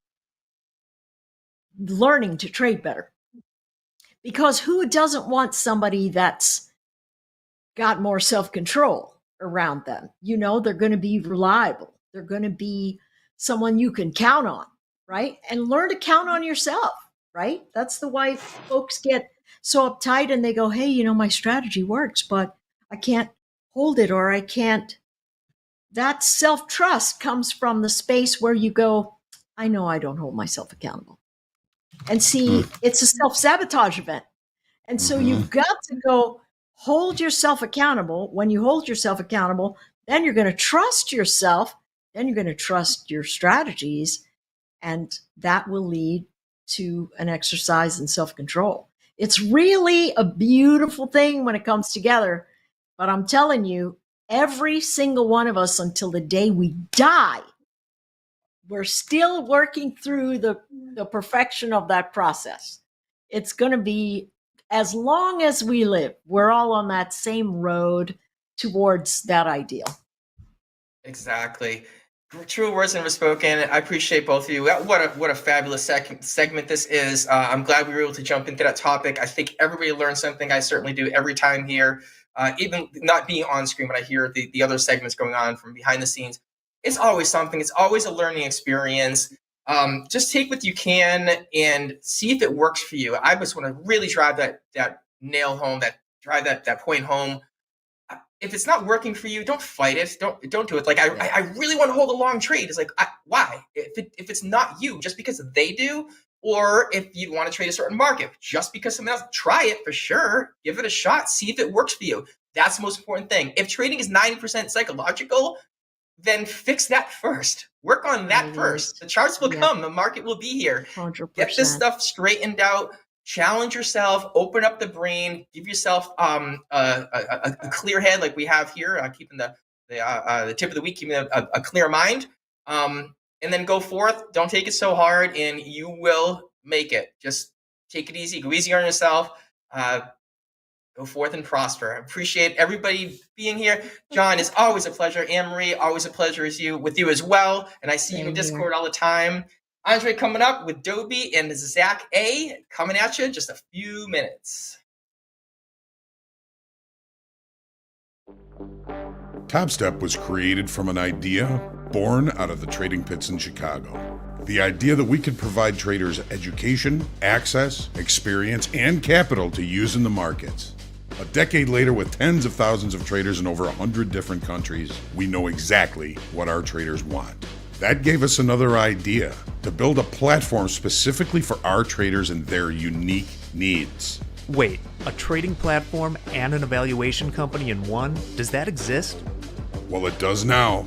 learning to trade better. Because who doesn't want somebody that's got more self-control around them? They're going to be reliable. They're going to be someone you can count on, right? And learn to count on yourself, right? That's the why folks get so uptight and they go, hey, my strategy works, but I can't hold it, or I can't. That self-trust comes from the space where you go, I know I don't hold myself accountable. And see, it's a self-sabotage event. And so you've got to go hold yourself accountable. When you hold yourself accountable, then you're going to trust yourself. Then you're going to trust your strategies. And that will lead to an exercise in self-control. It's really a beautiful thing when it comes together. But I'm telling you, every single one of us, until the day we die, we're still working through the perfection of that process. It's going to be, as long as we live, we're all on that same road towards that ideal. Exactly. True words never spoken. I appreciate both of you. What a fabulous segment this is. I'm glad we were able to jump into that topic. I think everybody learns something. I certainly do every time here, even not being on screen, but I hear the other segments going on from behind the scenes. It's always something. It's always a learning experience. Just take what you can and see if it works for you. I just want to really drive that nail home, drive that point home. If it's not working for you, don't fight it. Don't do it. Like I really want to hold a long trade. It's like why? If it's not you, just because they do, or if you want to trade a certain market, just because someone else, try it for sure. Give it a shot. See if it works for you. That's the most important thing. If trading is 90% psychological, then fix that first. Work on that first. The charts will come. The market will be here. 100%. Get this stuff straightened out. Challenge yourself. Open up the brain. Give yourself a clear head, like we have here. Keeping the tip of the week, keeping a clear mind. And then go forth. Don't take it so hard, and you will make it. Just take it easy. Go easy on yourself. Go forth and prosper. I appreciate everybody being here. John, it's always a pleasure. Anne-Marie, always a pleasure with you as well. And I see you in Discord all the time. Andre coming up with Dobie and Zach A coming at you in just a few minutes. Topstep was created from an idea born out of the trading pits in Chicago. The idea that we could provide traders education, access, experience, and capital to use in the markets. A decade later, with tens of thousands of traders in over 100 different countries, we know exactly what our traders want. That gave us another idea, to build a platform specifically for our traders and their unique needs. Wait, a trading platform and an evaluation company in one? Does that exist? Well, it does now.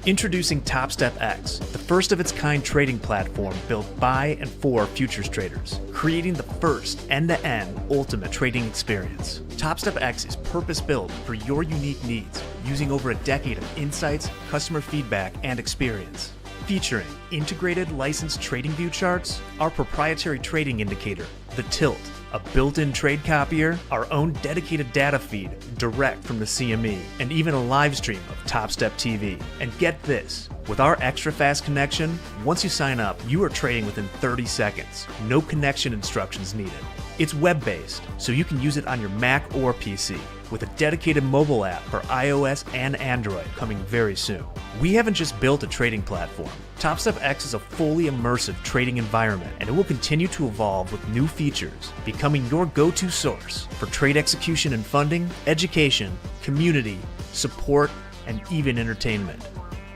Introducing Topstep X, the first of its kind trading platform built by and for futures traders, creating the first end-to-end ultimate trading experience. Topstep X is purpose-built for your unique needs, using over a decade of insights, customer feedback, and experience. Featuring integrated licensed trading view charts, our proprietary trading indicator, the Tilt, a built-in trade copier, our own dedicated data feed direct from the CME, and even a live stream of TopstepTV. And get this, with our extra fast connection, once you sign up, you are trading within 30 seconds. No connection instructions needed. It's web-based, so you can use it on your Mac or PC, with a dedicated mobile app for iOS and Android coming very soon. We haven't just built a trading platform. Topstep X is a fully immersive trading environment, and it will continue to evolve with new features, becoming your go-to source for trade execution and funding, education, community, support, and even entertainment.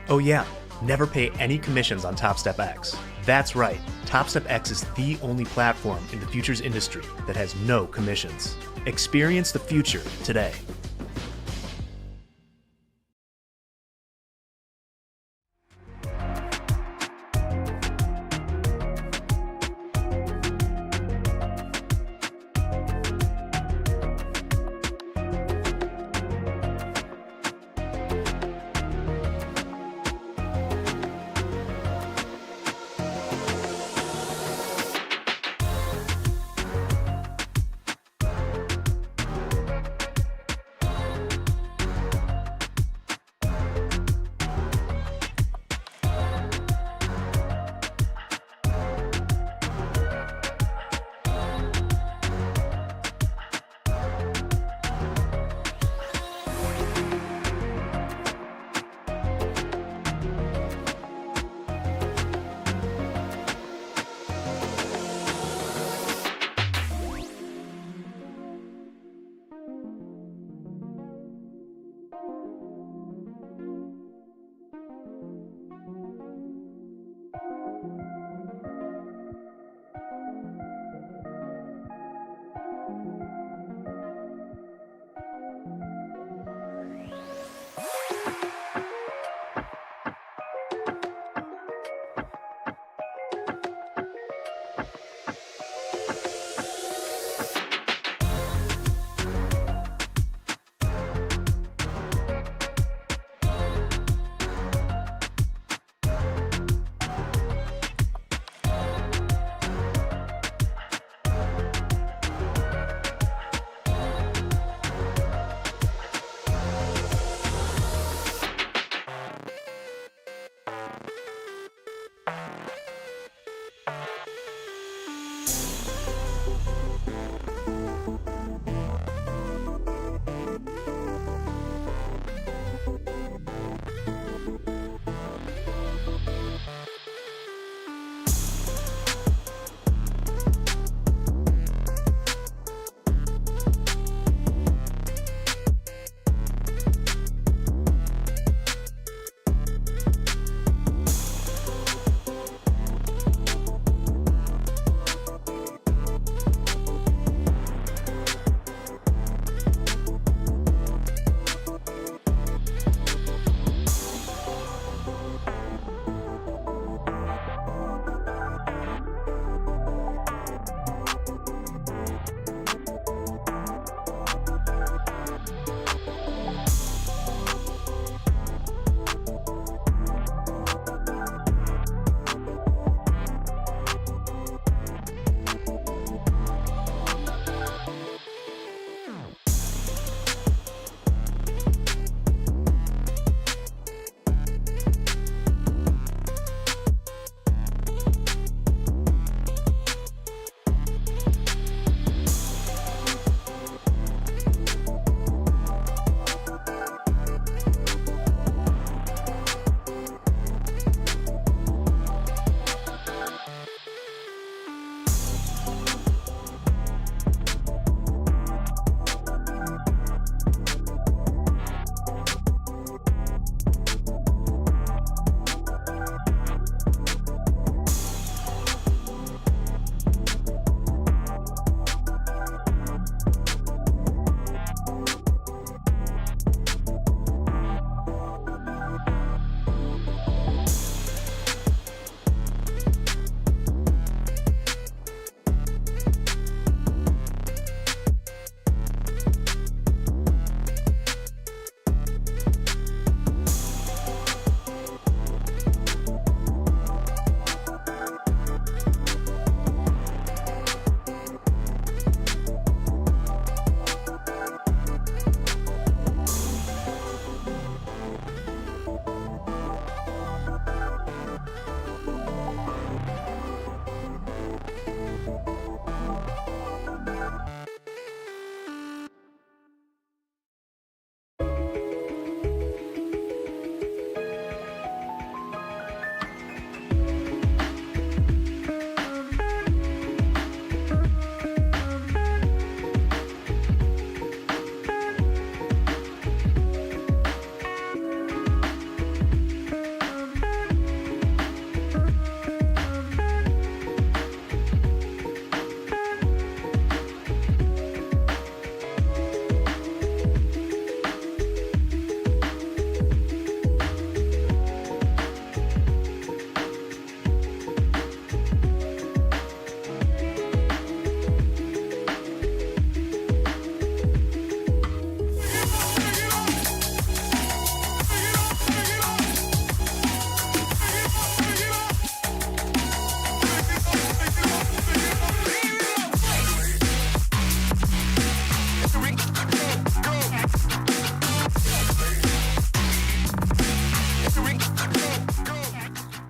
Oh yeah, never pay any commissions on Topstep X. That's right, Topstep X is the only platform in the futures industry that has no commissions. Experience the future today.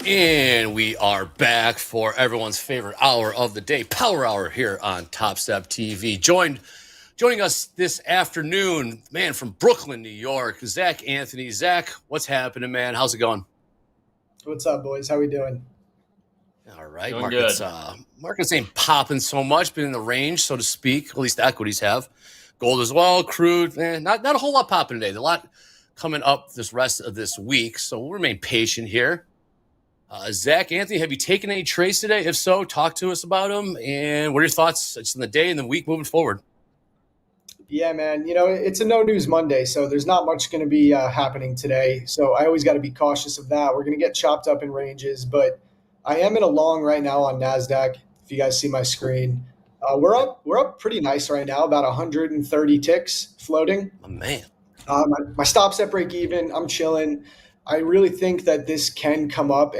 And we are back for everyone's favorite hour of the day, Power Hour here on Topstep TV. Joining us this afternoon, man, from Brooklyn, New York, Zach Anthony. Zach, what's happening, man? How's it going? What's up, boys? How we doing? All right, Doing markets. good. Markets ain't popping so much, but in the range, so to speak. At least the equities have. Gold as well, crude. Not a whole lot popping today. A lot coming up this rest of this week, so we'll remain patient here. Zach, Anthony, have you taken any trades today? If so, talk to us about them. And what are your thoughts just in the day and the week moving forward? Yeah, man. You know, it's a no news Monday, so there's not much going to be happening today. So I always got to be cautious of that. We're going to get chopped up in ranges, but I am in a long right now on NASDAQ. If you guys see my screen, we're up pretty nice right now, about 130 ticks floating. Oh, man. My stop's at break even. I'm chilling. I really think that this can come up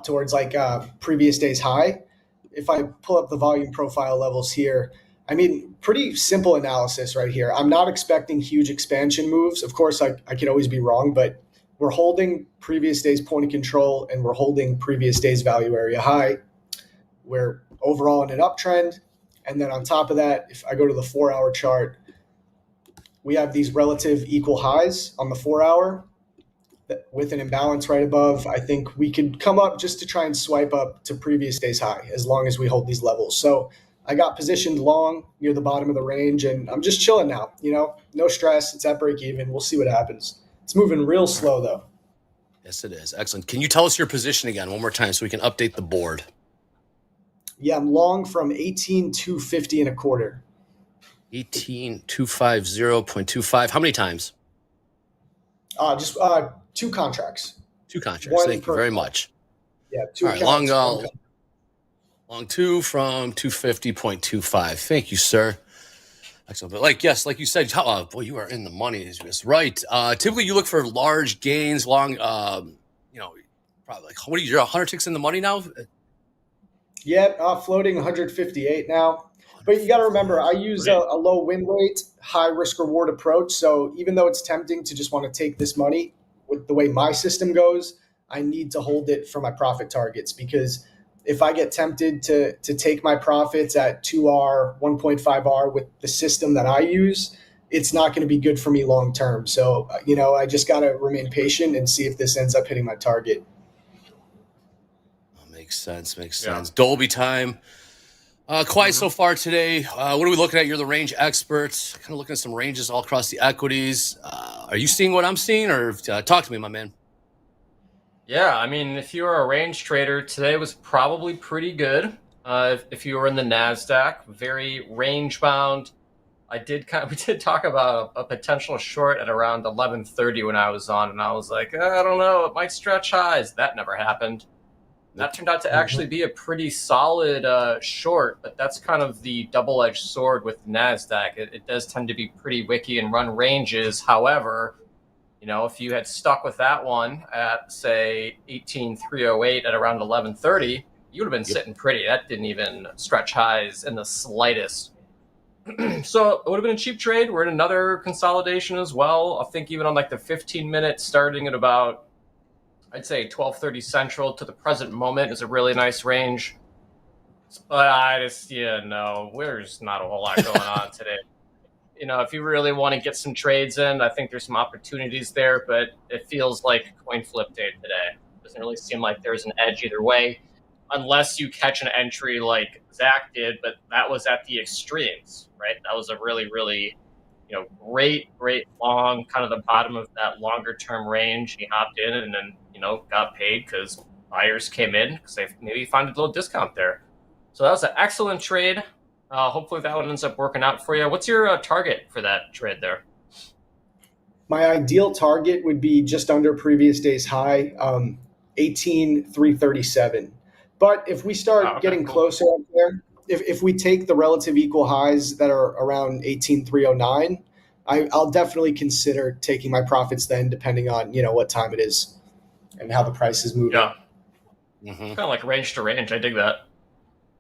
towards like previous day's high. If I pull up the volume profile levels here, I mean, pretty simple analysis right here. I'm not expecting huge expansion moves. Of course, I could always be wrong, but we're holding previous day's point of control and we're holding previous day's value area high. We're overall in an uptrend. And then on top of that, if I go to the 4-hour chart, we have these relative equal highs on the 4-hour with an imbalance right above. I think we could come up just to try and swipe up to previous day's high as long as we hold these levels. So I got positioned long near the bottom of the range and I'm just chilling now, you know, no stress. It's at break even. We'll see what happens. It's moving real slow though. Yes, it is. Excellent. Can you tell us your position again one more time so we can update the board? Yeah, I'm long from 18,250 and a quarter. 18,250.25. How many times? Just 2 contracts. 2 contracts. Thank you very much. Yeah, 2 All right, accounts. long 2 from 250.25. Thank you, sir. Excellent. But like you said, boy, you are in the money. Is right. Typically, you look for large gains, long. Probably like what are you? You're 100 ticks in the money now. Yeah, floating 158 now. But you got to remember, I use a low win rate, high risk reward approach. So even though it's tempting to just want to take this money with the way my system goes, I need to hold it for my profit targets, because if I get tempted to take my profits at 2R, 1.5R with the system that I use, it's not going to be good for me long term. So, I just got to remain patient and see if this ends up hitting my target. Makes sense. Dolby time. Quiet so far today. What are we looking at? You're the range experts. Kind of looking at some ranges all across the equities. Are you seeing what I'm seeing, or talk to me, my man? Yeah, I mean, if you were a range trader, today was probably pretty good. If you were in the NASDAQ, very range bound. We did talk about a potential short at around 11:30 when I was on, and I was like, I don't know, it might stretch highs. That never happened. That turned out to actually be a pretty solid short, but that's kind of the double-edged sword with NASDAQ. It does tend to be pretty wicky and run ranges. However, if you had stuck with that one at, say, 18,308 at around 11:30, you would have been sitting pretty. That didn't even stretch highs in the slightest. So it would have been a cheap trade. We're in another consolidation as well. I think even on like the 15-minute starting at about, I'd say 12:30 Central to the present moment is a really nice range. But I just, there's not a whole lot going on today. If you really want to get some trades in, I think there's some opportunities there, but it feels like coin flip day today. Doesn't really seem like there's an edge either way, unless you catch an entry like Zach did, but that was at the extremes, right? That was a really, really, great long, kind of the bottom of that longer term range. He hopped in and then, got paid because buyers came in because they maybe found a little discount there. So that was an excellent trade. Hopefully that one ends up working out for you. What's your target for that trade there? My ideal target would be just under previous day's high, 18,337. But if we start getting closer up there, if we take the relative equal highs that are around 18,309, I'll definitely consider taking my profits then, depending on what time it is and how the price is moving. Yeah, kind of like range to range. I dig that.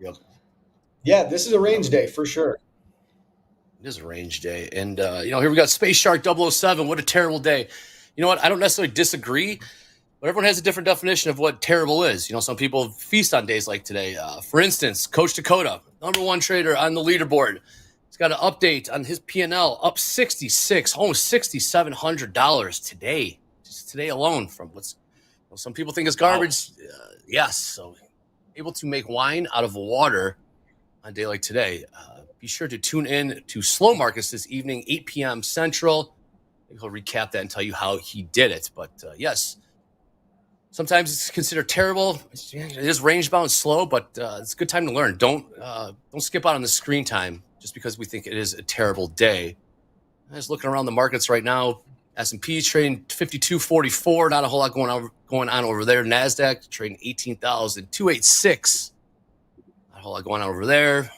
Yep. Yeah, this is a range day for sure. It is a range day. And, here we got Space Shark 007. What a terrible day. You know what? I don't necessarily disagree. But everyone has a different definition of what terrible is. You know, some people feast on days like today. For instance, Coach Dakota, #1 trader on the leaderboard, he's got an update on his P&L, up 66, almost $6,700 today, just today alone. From what's some people think is garbage. Yes, so able to make wine out of water on a day like today. Be sure to tune in to Slow Markets this evening, 8 p.m. Central. Maybe he'll recap that and tell you how he did it. But yes. Sometimes it's considered terrible. It is range bound slow, but it's a good time to learn. Don't skip out on the screen time just because we think it is a terrible day. I'm just looking around the markets right now. S&P trading 52.44. Not a whole lot going on over there. Nasdaq trading 18,286. Not a whole lot going on over there.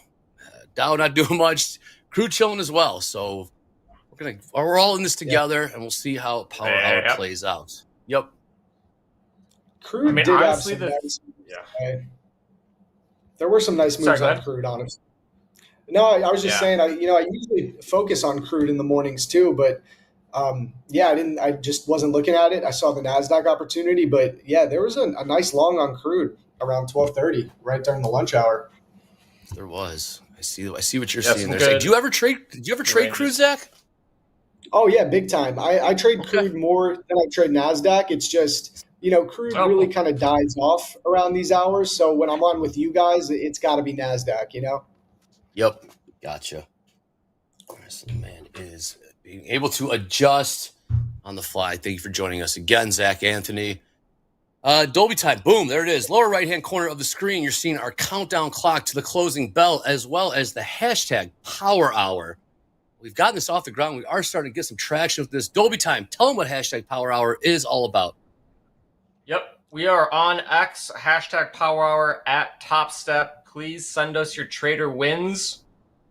Dow not doing much. Crude chilling as well. So we're all in this together, and we'll see how Power Hour plays out. Yep. Crude did honestly, have some nice moves. There were some nice moves on crude, honestly. No, I was just saying, I usually focus on crude in the mornings too, but I just wasn't looking at it. I saw the NASDAQ opportunity, but there was a nice long on crude around 12:30, right during the lunch hour. There was. I see what you're seeing there. Did you ever trade crude, Zach? Oh yeah, big time. I trade crude more than I trade NASDAQ. It's just, crude really kind of dies off around these hours. So when I'm on with you guys, it's got to be NASDAQ, Yep. Gotcha. So the man is being able to adjust on the fly. Thank you for joining us again, Zach Anthony. Dolby time. Boom. There it is. Lower right-hand corner of the screen, you're seeing our countdown clock to the closing bell, as well as the hashtag Power Hour. We've gotten this off the ground. We are starting to get some traction with this. Dolby time. Tell them what hashtag Power Hour is all about. Yep. We are on X, hashtag Power Hour at Topstep. Please send us your trader wins.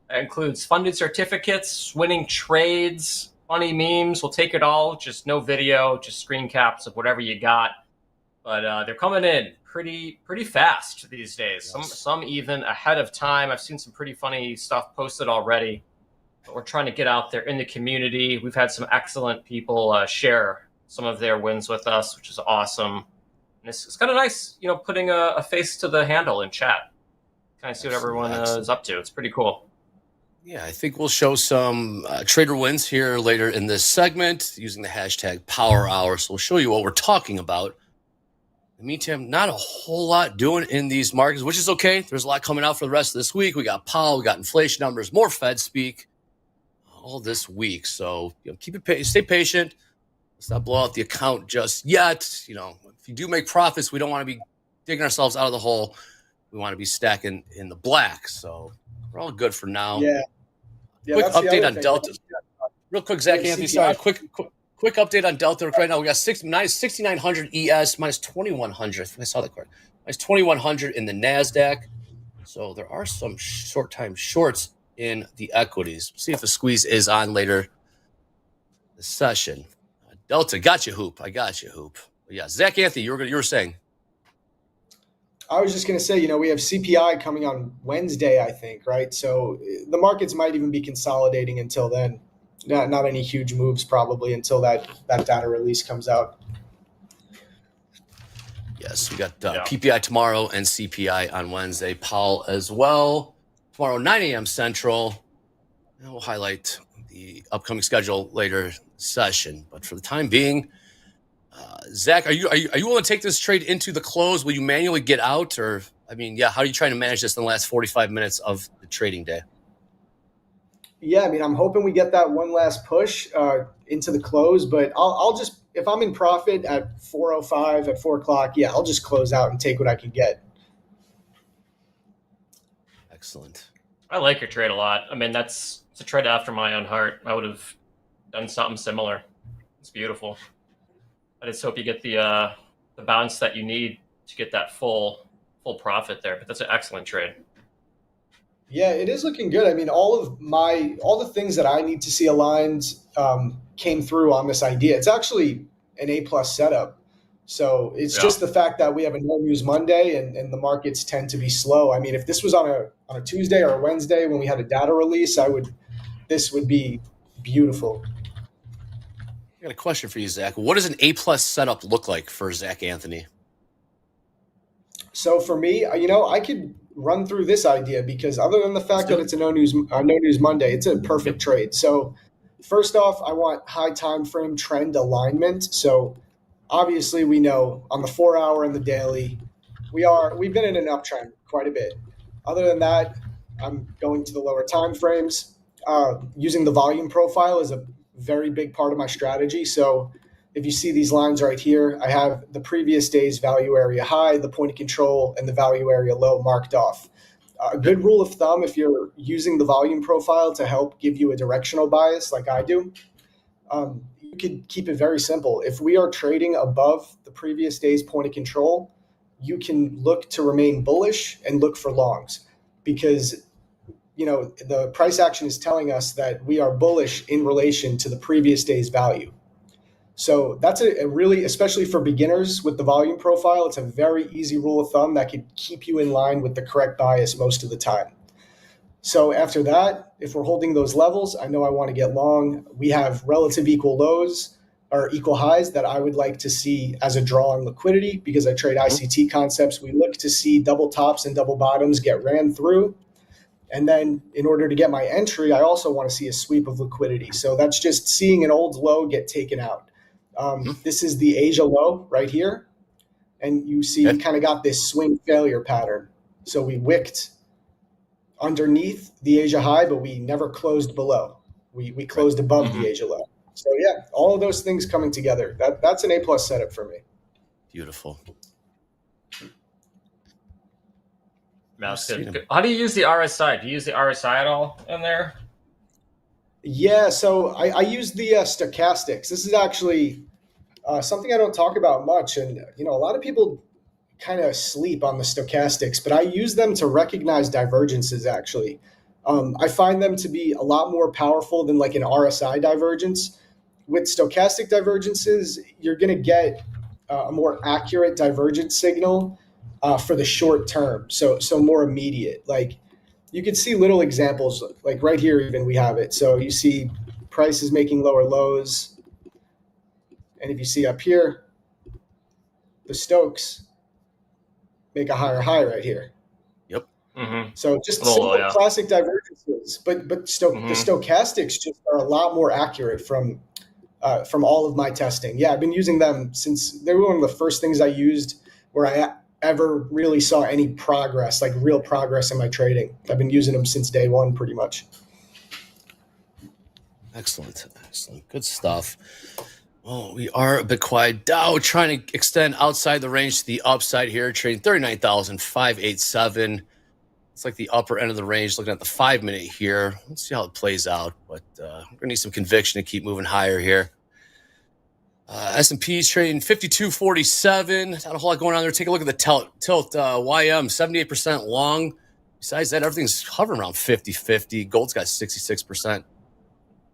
That includes funded certificates, winning trades, funny memes. We'll take it all. Just no video, just screen caps of whatever you got. But they're coming in pretty fast these days. Some even ahead of time. I've seen some pretty funny stuff posted already. But we're trying to get out there in the community. We've had some excellent people share some of their wins with us, which is awesome. And it's kind of nice, putting a face to the handle in chat. Kind of see what everyone is up to. It's pretty cool. Yeah, I think we'll show some trader wins here later in this segment using the hashtag Power Hour. So we'll show you what we're talking about. In the meantime, not a whole lot doing in these markets, which is okay. There's a lot coming out for the rest of this week. We got Powell, we got inflation numbers, more Fed speak all this week. So stay patient. Let's not blow out the account just yet. If you do make profits, we don't want to be digging ourselves out of the hole. We want to be stacking in the black. So we're all good for now. Yeah. Quick update on Delta. Real quick, Zach Anthony. Sorry, quick update on Delta right now. We got 6,900 ES minus 2,100. I saw that card. Minus 2,100 in the NASDAQ. So there are some short-time shorts in the equities. We'll see if the squeeze is on later this session. Delta, got you, Hoop. I got you, Hoop. But yeah, Zach Anthony, you were saying. I was just going to say, we have CPI coming on Wednesday, I think, right? So the markets might even be consolidating until then. Not any huge moves probably until that data release comes out. Yes, we got PPI tomorrow and CPI on Wednesday. Powell as well. Tomorrow, 9 a.m. Central. And we'll highlight the upcoming schedule later session. But for the time being, Zach, are you willing to take this trade into the close? Will you manually get out? Or, how are you trying to manage this in the last 45 minutes of the trading day? Yeah, I'm hoping we get that one last push into the close, but I'll just, if I'm in profit at 4:05 at 4 o'clock, I'll just close out and take what I can get. Excellent. I like your trade a lot. It's a trade after my own heart. I would have done something similar. It's beautiful. I just hope you get the bounce that you need to get that full profit there. But that's an excellent trade. Yeah, it is looking good. All the things that I need to see aligned came through on this idea. It's actually an A+ setup. So it's just the fact that we have a no news Monday and the markets tend to be slow. If this was on a Tuesday or a Wednesday when we had a data release, this would be beautiful. I got a question for you, Zach. What does an A+ setup look like for Zach Anthony? So for me, I could run through this idea because other than the fact that it's a no news Monday, it's a perfect trade. So first off, I want high time frame trend alignment. So obviously we know on the 4 hour and the daily, we've been in an uptrend quite a bit. Other than that, I'm going to the lower time frames. Using the volume profile is a very big part of my strategy. So if you see these lines right here, I have the previous day's value area high, the point of control, and the value area low marked off. A good rule of thumb, if you're using the volume profile to help give you a directional bias like I do, you could keep it very simple. If we are trading above the previous day's point of control, you can look to remain bullish and look for longs because the price action is telling us that we are bullish in relation to the previous day's value. So that's a really, especially for beginners with the volume profile, it's a very easy rule of thumb that could keep you in line with the correct bias most of the time. So after that, if we're holding those levels, I know I want to get long. We have relative equal lows or equal highs that I would like to see as a draw on liquidity because I trade ICT concepts. We look to see double tops and double bottoms get ran through. And then in order to get my entry, I also want to see a sweep of liquidity. So that's just seeing an old low get taken out. This is the Asia low right here. And you see we kind of got this swing failure pattern. So we wicked underneath the Asia high, but we never closed below. We closed above the Asia low. So yeah, all of those things coming together. That's an A+ setup for me. Beautiful. How do you use the RSI? Do you use the RSI at all in there? Yeah, so I use the stochastics. This is actually something I don't talk about much. And, a lot of people kind of sleep on the stochastics, but I use them to recognize divergences, actually. I find them to be a lot more powerful than like an RSI divergence. With stochastic divergences, you're going to get a more accurate divergence signal for the short term, so more immediate. Like you can see little examples, like right here even we have it. So you see prices making lower lows, and if you see up here, the Stokes make a higher high right here. Yep. So just simple classic divergences, but the stochastics just are a lot more accurate from all of my testing. Yeah, I've been using them since they were one of the first things I used where I ever really saw any progress, like real progress in my trading. I've been using them since day one, pretty much. Excellent. Good stuff. Oh, we are a bit quiet. Dow trying to extend outside the range to the upside here, trading 39,587. It's like the upper end of the range, looking at the 5 minute here. Let's see how it plays out, but we're going to need some conviction to keep moving higher here. S&P is trading 52.47. Not a whole lot going on there. Take a look at the tilt YM, 78% long. Besides that, everything's hovering around 50-50. Gold's got 66%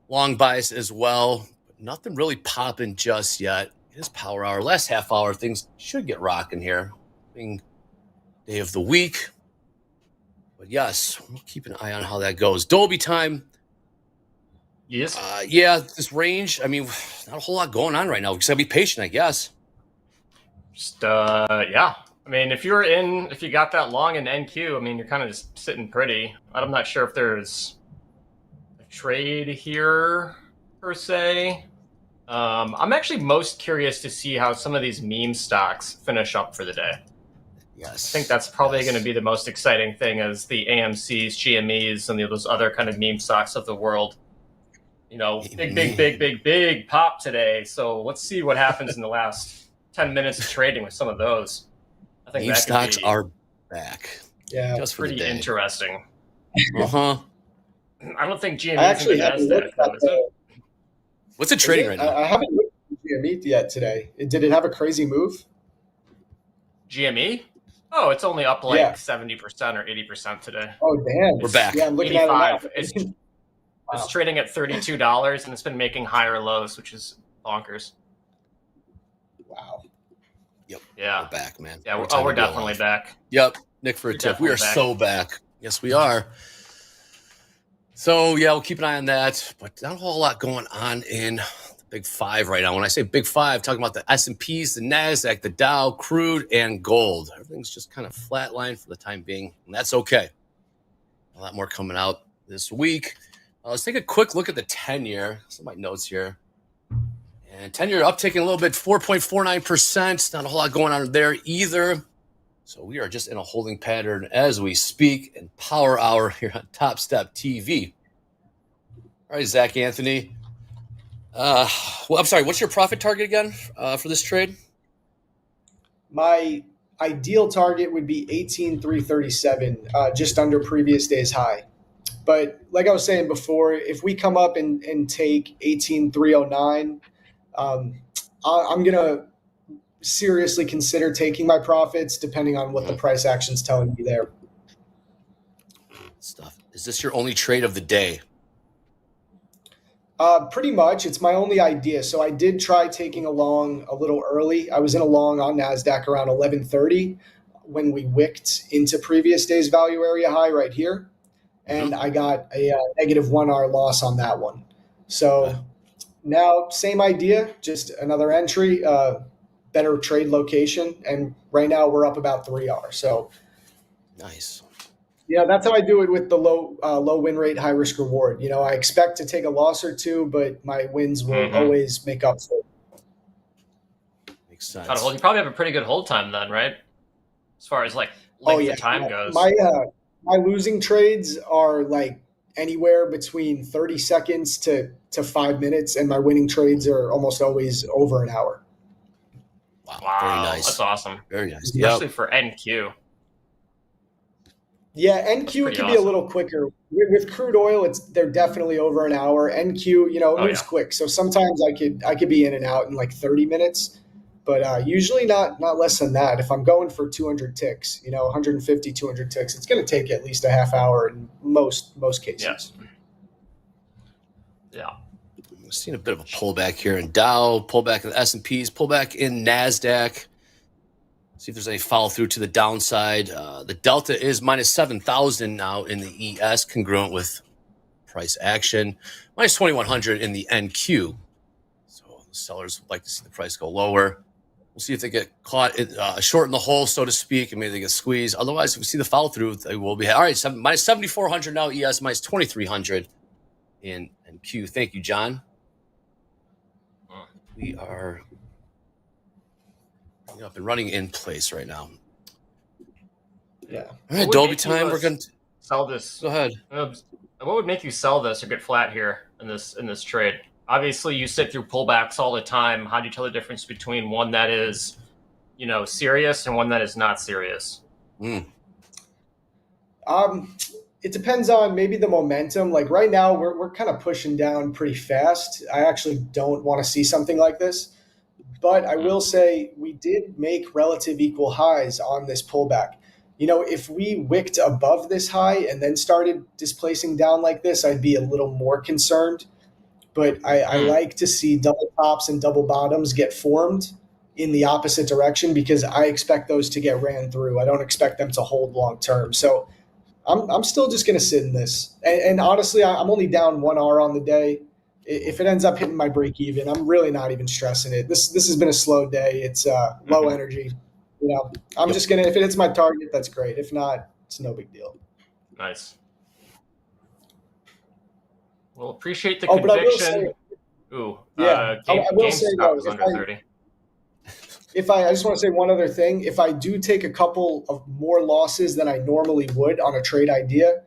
long bias as well. But nothing really popping just yet. It is power hour. Last half hour, things should get rocking here. Being day of the week. But yes, we'll keep an eye on how that goes. Dolby time. Yes. Yeah, this range, I mean, not a whole lot going on right now. We just gotta be patient, I guess. Just, yeah. I mean, if you got that long in NQ, I mean, you're kind of just sitting pretty. I'm not sure if there's a trade here, per se. I'm actually most curious to see how some of these meme stocks finish up for the day. Yes. I think that's probably going to be the most exciting thing as the AMCs, GMEs, and those other kind of meme stocks of the world. Big pop today. So let's see what happens in the last 10 minutes of trading with some of those. I think meme stocks are back. Yeah, just for pretty the day. Interesting. I don't think GME actually haven't looked at it? What's it trading right now? I haven't looked at GME yet today. Did it have a crazy move? GME? Oh, it's only up like 70% or 80% today. Oh, damn. We're back. Yeah, I'm looking at it now. It's trading at $32, and it's been making higher lows, which is bonkers. Wow. Yep. Yeah. We're back, man. Yeah, we're definitely back. Yep. Nick4aTick. We are so back. Yes, we are. So, yeah, we'll keep an eye on that. But not a whole lot going on in the big five right now. When I say big five, talking about the S&Ps, the NASDAQ, the Dow, crude, and gold. Everything's just kind of flatlined for the time being, and that's okay. A lot more coming out this week. Let's take a quick look at the 10-year. Some of my notes here. And 10-year upticking a little bit, 4.49%. Not a whole lot going on there either. So we are just in a holding pattern as we speak in Power Hour here on TopstepTV. All right, Zach Anthony. Well, I'm sorry, what's your profit target again for this trade? My ideal target would be 18,337, just under previous day's high. But like I was saying before, if we come up and take 18,309, I'm going to seriously consider taking my profits depending on what the price action's telling me there. Stuff. Is this your only trade of the day? Pretty much. It's my only idea. So I did try taking a long a little early. I was in a long on NASDAQ around 11:30 when we wicked into previous day's value area high right here. And I got a negative 1 hour loss on that one. So now same idea, just another entry, better trade location. And right now we're up about 3 hours. So nice. Yeah, that's how I do it with the low win rate, high risk reward. You know, I expect to take a loss or two, but my wins will always make up for it. Makes sense. Well, you probably have a pretty good hold time then, right? As far as like length of time goes. My losing trades are like anywhere between 30 seconds to 5 minutes, and my winning trades are almost always over an hour. Wow, very nice. That's awesome. Very nice. Especially for NQ. Yeah, NQ can be a little quicker. With crude oil, they're definitely over an hour. NQ, you know, it moves quick. So sometimes I could be in and out in like 30 minutes, but usually not less than that. If I'm going for 200 ticks, you know, 150, 200 ticks, it's going to take at least a half hour in most cases. Yeah. We've seen a bit of a pullback here in Dow, pullback in the S&Ps, pullback in NASDAQ. See if there's any follow through to the downside. The delta is minus 7,000 now in the ES, congruent with price action. Minus 2,100 in the NQ. So the sellers would like to see the price go lower. We'll see if they get caught short in the hole, so to speak, and maybe they get squeezed. Otherwise, if we see the follow through, they will be. All right, minus 7,400 now ES, minus 2,300 in NQ. Thank you, John. We are up and running in place right now. Yeah. All right, Dolby time. We're going to sell this. Go ahead. What would make you sell this or get flat here in this trade? Obviously, you sit through pullbacks all the time. How do you tell the difference between one that is, you know, serious and one that is not serious? It depends on maybe the momentum. Like right now, we're kind of pushing down pretty fast. I actually don't want to see something like this. But I will say we did make relative equal highs on this pullback. You know, if we wicked above this high and then started displacing down like this, I'd be a little more concerned. But I like to see double tops and double bottoms get formed in the opposite direction because I expect those to get ran through. I don't expect them to hold long term. So I'm still just going to sit in this. And honestly, I'm only down 1 hour on the day. If it ends up hitting my break even, I'm really not even stressing it. This has been a slow day. It's low energy. You know, I'm just gonna, if it hits my target, that's great. If not, it's no big deal. Nice. Well, appreciate the conviction. But I will say though, under 30. I just want to say one other thing. If I do take a couple of more losses than I normally would on a trade idea,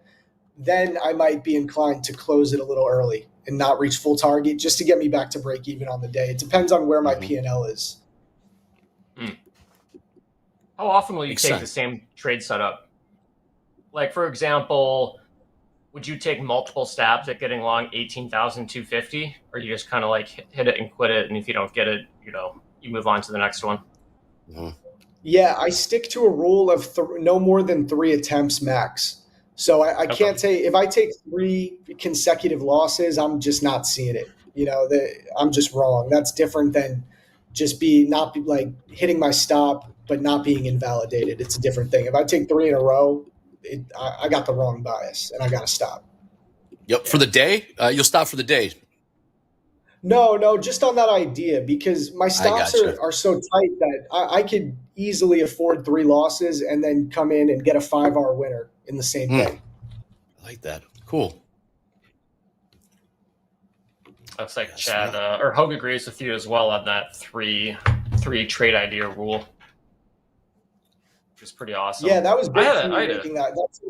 then I might be inclined to close it a little early and not reach full target just to get me back to break even on the day. It depends on where my P&L is. How often will you take the same trade setup? Like, for example, would you take multiple stabs at getting long 18,250? Or you just kind of like hit it and quit it, and if you don't get it, you know, you move on to the next one? Yeah, I stick to a rule of no more than 3 attempts max. So I can't take, if I take 3 consecutive losses, I'm just not seeing it. You know, I'm just wrong. That's different than just not hitting my stop, but not being invalidated. It's a different thing. If I take 3 in a row, I got the wrong bias and I got to stop. Yep. For the day, you'll stop for the day. No, just on that idea, because my stops gotcha. are so tight that I could easily afford 3 losses and then come in and get a 5-hour winner in the same day. I like that. Cool. Looks like Chad or Hoag agrees with you as well on that three trade idea rule, which is pretty awesome. Yeah, that was big I for me had making that. That's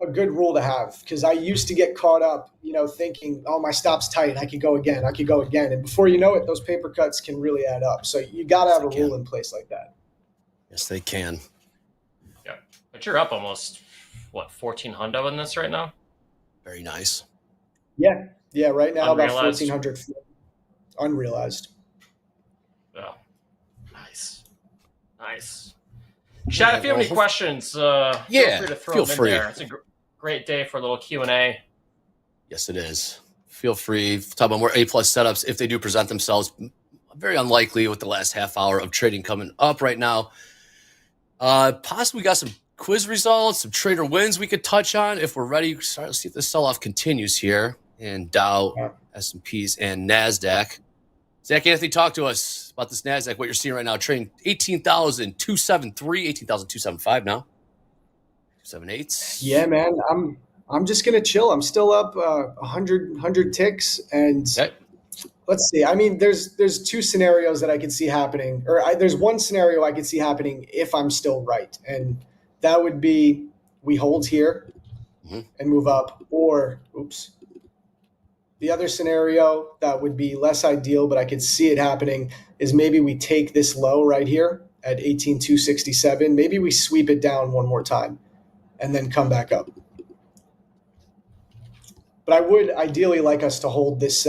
a good rule to have, because I used to get caught up, thinking, oh, my stop's tight. I could go again. And before you know it, those paper cuts can really add up. So you got to have a rule in place like that. Yes, they can. Yeah, but you're up almost, 1,400 in this right now? Very nice. Yeah, right now about Unrealized. 1,400 unrealized. Oh, nice. Chad, if you have any questions, feel free to throw them in there. It's a great day for a little Q&A. Yes, it is. Feel free. Talk about more A+ setups if they do present themselves. Very unlikely with the last half hour of trading coming up right now. Possibly got some quiz results, some trader wins we could touch on if we're ready. Let's see if the sell-off continues here in Dow, S&Ps, and NASDAQ. Zach Anthony, talk to us about this NASDAQ, what you're seeing right now. Trading 18,273, 18,275 now. 278. Yeah, man. I'm just gonna chill. I'm still up 100 ticks, and let's see. I mean, there's 2 scenarios that I could see happening, or there's one scenario I could see happening if I'm still right, and that would be we hold here and move up, or the other scenario that would be less ideal, but I could see it happening, is maybe we take this low right here at 18,267. Maybe we sweep it down one more time and then come back up. But I would ideally like us to hold this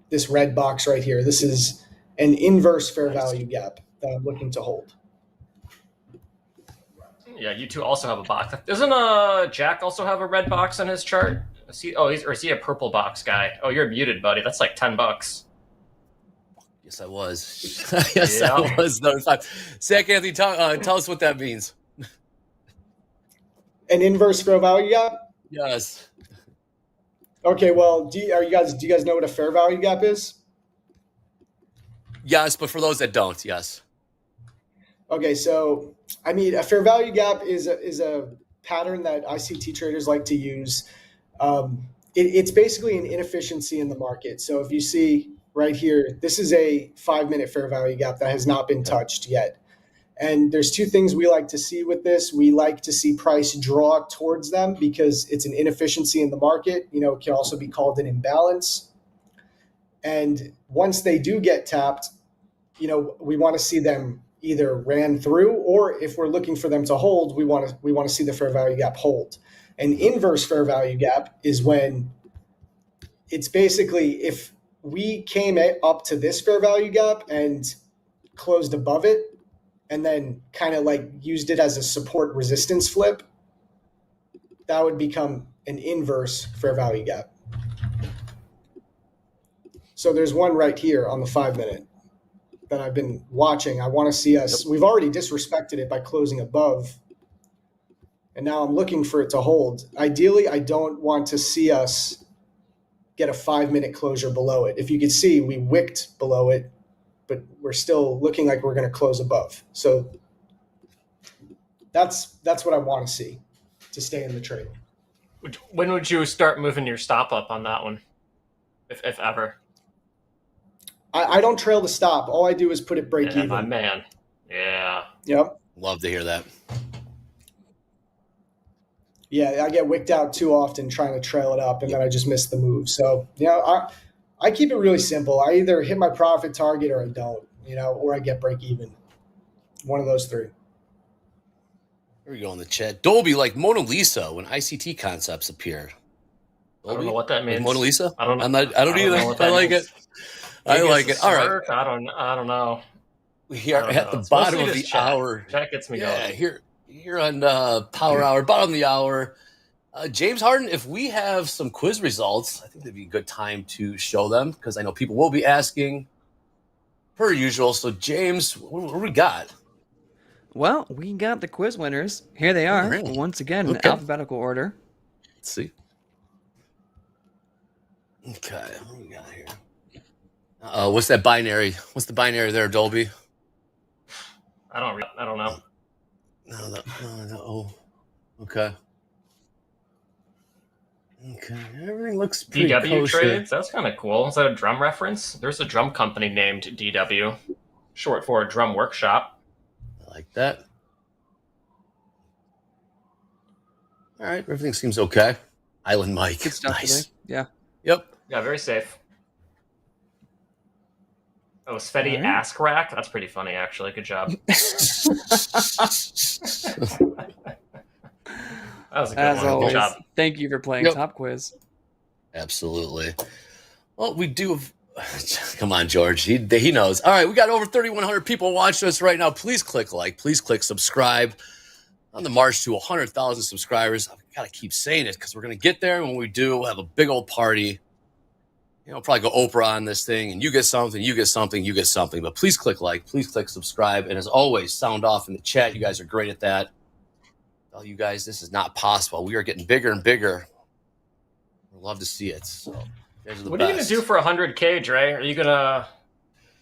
this red box right here. This is an inverse fair value gap that I'm looking to hold. Yeah, you two also have a box. Doesn't Jack also have a red box on his chart? Is he a purple box guy? Oh, you're muted, buddy. That's like $10. Yes, I was. I was. Another 5. Zach Anthony, tell us what that means. An inverse fair value gap? Yes. Okay, well, do you guys know what a fair value gap is? Yes, but for those that don't, yes. Okay, so I mean, a fair value gap is a pattern that ICT traders like to use. It's basically an inefficiency in the market. So if you see right here, this is a 5-minute fair value gap that has not been touched yet. And there's 2 things we like to see with this. We like to see price draw towards them because it's an inefficiency in the market. It can also be called an imbalance. And once they do get tapped, we want to see them either ran through, or if we're looking for them to hold, we want to see the fair value gap hold. An inverse fair value gap is when it's basically if we came up to this fair value gap and closed above it, and then kind of like used it as a support resistance flip, that would become an inverse fair value gap. So there's one right here on the 5-minute that I've been watching. I want to see us, we've already disrespected it by closing above, and now I'm looking for it to hold. Ideally, I don't want to see us get a 5-minute closure below it. If you could see, we wicked below it, but we're still looking like we're going to close above. So that's what I want to see to stay in the trade. When would you start moving your stop up on that one, if ever? I don't trail the stop. All I do is put it break even. My man. Yeah. Yep. Love to hear that. Yeah, I get wicked out too often trying to trail it up, and then I just miss the move. So, I keep it really simple. I either hit my profit target or I don't, or I get break even. One of those 3. Here we go in the chat. Dolby like Mona Lisa when ICT concepts appear. Dolby? I don't know what that means. Like Mona Lisa? I don't either. I like it. I like it. All right. I don't know. We are at the bottom of the hour. That gets me going. Here on Power Hour, bottom of the hour. James Harden, if we have some quiz results, I think that'd be a good time to show them because I know people will be asking per usual. So, James, what do we got? Well, we got the quiz winners. Here they are. Really? Once again, in alphabetical order. Let's see. Okay, what do we got here? What's that binary? What's the binary there, Dolby? I don't know. No. Oh, okay. Okay, everything looks pretty DW kosher. trades. That's kind of cool. Is that a drum reference? There's a drum company named DW, short for Drum Workshop. I like that. All right, everything seems okay. Island Mike. Good stuff Nice. today. Yeah. Yep. Yeah, very safe. Oh, Sveti All right. Ask Rack. That's pretty funny, actually. Good job. That was a good As one. always, Good job. thank you for playing Top Quiz. Absolutely. Well, we do. Come on, George. He knows. All right, we got over 3,100 people watching us right now. Please click like. Please click subscribe. On the march to 100,000 subscribers. I've got to keep saying it because we're going to get there. And when we do, we'll have a big old party. You know, probably go Oprah on this thing. And you get something, you get something, you get something. But please click like. Please click subscribe. And as always, sound off in the chat. You guys are great at that. Tell you guys this is not possible. We are getting bigger and bigger. We'd love to see it. So, you guys are the What are you best. going to do for 100K, Dre? Are you going to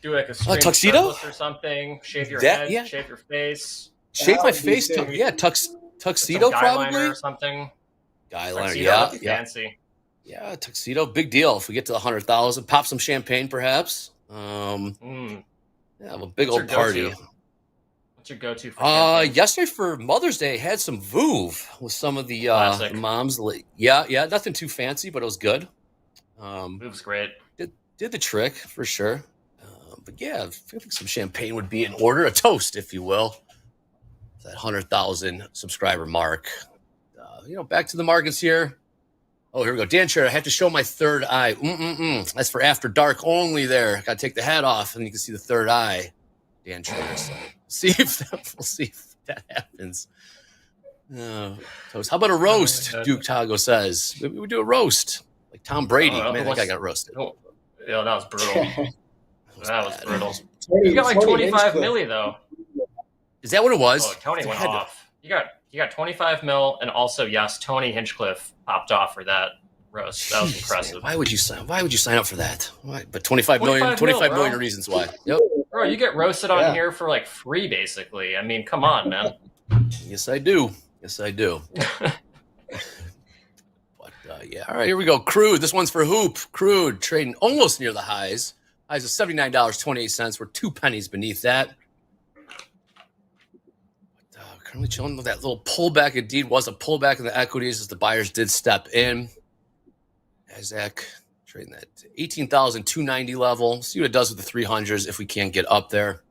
do like a stream tuxedo? shirtless or something? Shave your That- head? yeah. Shave your face? Shave my That would be face. sick. Tuxedo Some guy liner probably. or something. Guy liner, Tuxedo yeah, looks yeah. fancy. Yeah, tuxedo, big deal. If we get to the 100,000, pop some champagne, perhaps. Yeah, have a big What's old your party. go-to? What's your go-to for champagne? Yesterday for Mother's Day, had some Vouv with some of the Classic. moms. Yeah, nothing too fancy, but it was good. Vou's great. Did the trick for sure. But yeah, I think some champagne would be in order, a toast, if you will. That 100,000 subscriber mark. Back to the markets here. Oh, here we go. Dan Chair, I have to show my third eye. That's for after dark only there. Got to take the hat off and you can see the third eye. Dan Chair. So we'll see if that happens. Toast. How about a roast? Duke Tago says. Maybe we do a roast. Like Tom Brady. Man, that guy got roasted. Oh, yeah, that was brutal. That was brutal. Tony- You got like Tony 25 Hinchcliffe. milli though. Is that what it was? Oh, Tony went Had to- off. You got 25 mil, and also yes, Tony Hinchcliffe popped off for that roast. That was Jeez, impressive. man, why would you sign up for that? Why? But 25 million 25 million bro. reasons why. Yep. Bro, you get roasted on Yeah. here for like free, basically. I mean, come on, man. Yes, I do. But yeah, all right, here we go. Crude. This one's for Hoop. Crude trading almost near the highs. Highs of $79.28. We're 2 pennies beneath that. But, currently chilling with that little pullback. Indeed, was a pullback in the equities as the buyers did step in. Nasdaq trading that 18,290 level. See what it does with the 300s if we can't get up there.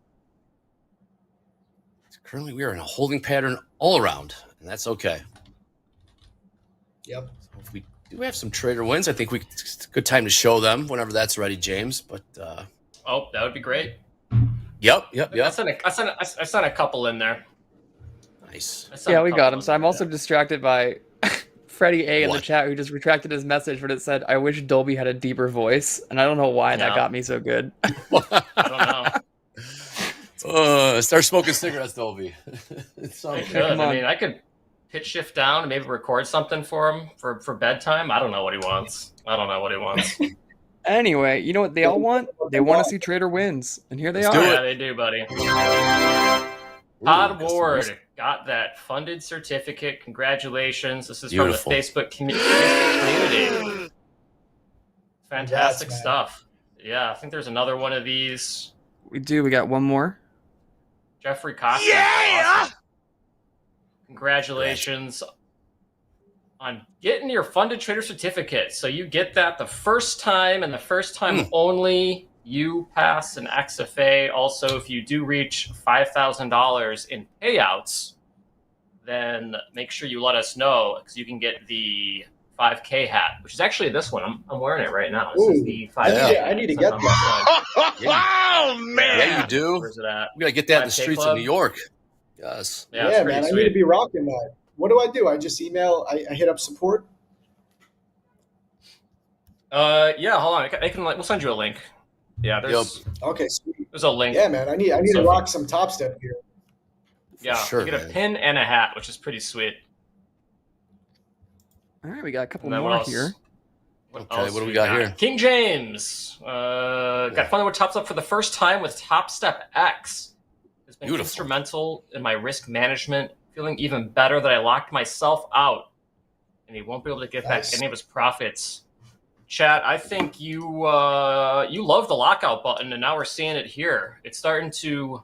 Currently, we are in a holding pattern all around, and that's okay. Yep. So if we do have some trader wins, I think it's a good time to show them whenever that's ready, James. But Oh, that would be great. yep. I sent a couple in there. Nice. I sent Yeah, a we couple got him. in So I'm there, also distracted by Freddie A in the What? chat who just retracted his message, but it said, "I wish Dolby had a deeper voice," and I don't know why that Yeah. got me so good. I don't know. Start smoking cigarettes, Dolby. It's I something. could. Come I on. mean, I could pitch shift down and maybe record something for him for bedtime. I don't know what he wants. Anyway, you know what they all want? They want to see trader wins, and here they Let's are. do it. Yeah, they do, buddy. Ooh, Todd that's Ward nice. got that funded certificate. Congratulations. This is Beautiful. from the Facebook community. Fantastic Congrats, man. stuff. Yeah, I think there's another one of these. We do. We got one more. Jeffrey Cox. Yeah! Awesome. Congratulations on getting your funded trader certificate. So you get that the first time and the first time only. You pass an XFA. Also, if you do reach $5,000 in payouts, then make sure you let us know because you can get the 5K hat, which is actually this one. I'm wearing it right now. This is Ooh, the 5K. I need to get that. Oh, man. Yeah, you do. Where's it at? We gotta get that in the 5K streets Club? of New York. Yes. Yeah, it's Yeah, pretty man, I sweet. need to be rocking that. What do? I just email. I hit up support. Yeah, hold on. We'll send you a link. Yeah, there's Okay, sweet. there's a link. Yeah, man, I need So to if rock some Top Step here. Yeah, sure, you get a man. pin and a hat, which is pretty sweet. All right, we got a couple And then what more else? here. Okay, what do we got here? King James got funded with Topstep for the first time with Topstep X. It's been instrumental in my risk management, feeling even better that I locked myself out and he won't be able to get back any of his profits. Chat, I think you love the lockout button, and now we're seeing it here. It's starting to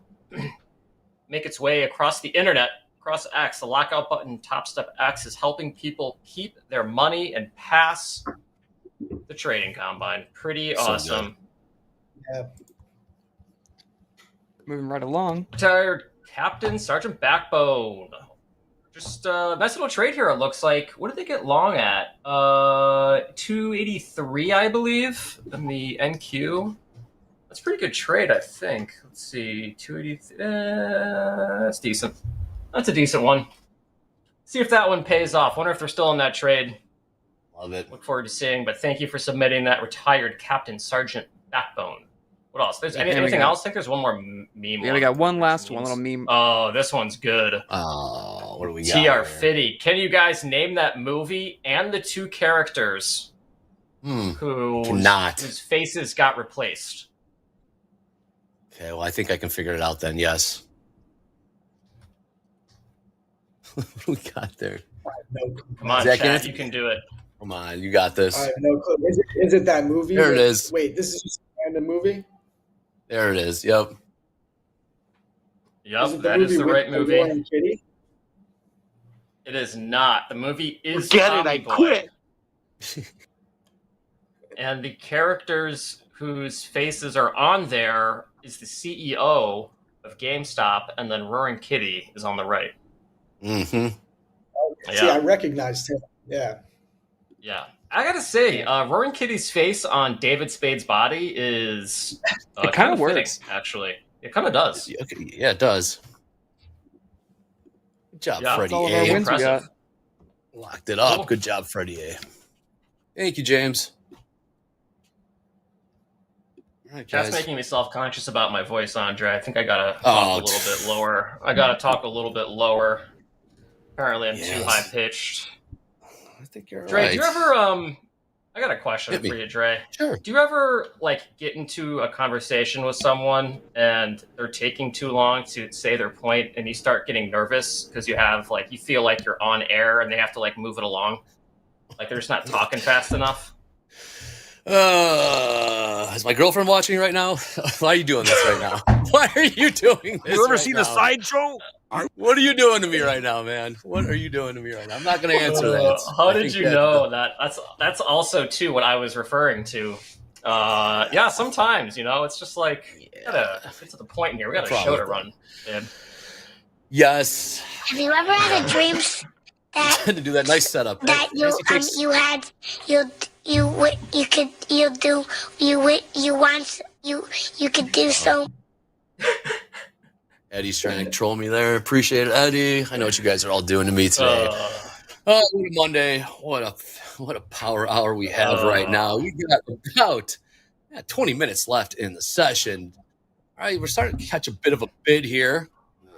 make its way across the internet, across X. The lockout button, Topstep X, is helping people keep their money and pass the trading combine. Pretty awesome. Yeah. Moving right along. Retired Captain Sergeant Backbone. Just a nice little trade here, it looks like. What did they get long at? 283, I believe, in the NQ. That's a pretty good trade, I think. Let's see, 283. That's decent. That's a decent one. See if that one pays off. Wonder if they're still in that trade. Love it. Look forward to seeing. But thank you for submitting that. Retired Captain Sergeant Backbone. What else? There's anything else? I think there's one more meme. We got one last one, little meme. Oh, this one's good. Oh, what do we got? TR Fitty. Can you guys name that movie and the two characters whose faces got replaced? Okay, well, I think I can figure it out then. Yes. What do we got there? Come on, Chad, you can do it. Come on, you got this. I have no clue. Is it that movie? There it is. Wait, this is just a random movie? There it is. Yep. Yep, that is the right movie. It is not. The movie is Forget it, Tommy I Boy. quit. And the characters whose faces are on there is the CEO of GameStop, and then Roaring Kitty is on the right. Mm-hmm. See, I recognized him. Yeah. Yeah. I gotta say, Roaring Kitty's face on David Spade's body is it kind of fitting, works. actually. It kind of does. Yeah, it does. Good job, Freddie all of our A. wins we got. Locked it up. Cool. Good job, Freddie A. Thank you, James. All right, That's guys. making me self-conscious about my voice, Andre. I think I gotta talk Oh, a little bit lower. I gotta talk a little bit lower. Apparently, I'm too high-pitched. I think you're Dre, right. do you ever I got a question Hit me. for you, Dre. Sure. Do you ever get into a conversation with someone and they're taking too long to say their point, and you start getting nervous because you have you feel like you're on air and they have to move it along, they're just not talking fast enough? Is my girlfriend watching right now? Why are you doing this right now? Why are you doing this? You ever right seen now? the sideshow? What are you doing to me right now, man? What are you doing to me right now? I'm not going to answer that. How did you know that? That's also too what I was referring to. Yeah, sometimes it's just we gotta get to the point here. We got a show to run, man. Yes. Have you ever had a dream that to do that nice setup. that you could do so? Eddie's trying to troll me there. Appreciate it, Eddie. I know what you guys are all doing to me today. What a Monday. What a power hour we have right now. We got about 20 minutes left in the session. All right, we're starting to catch a bit of a bid here.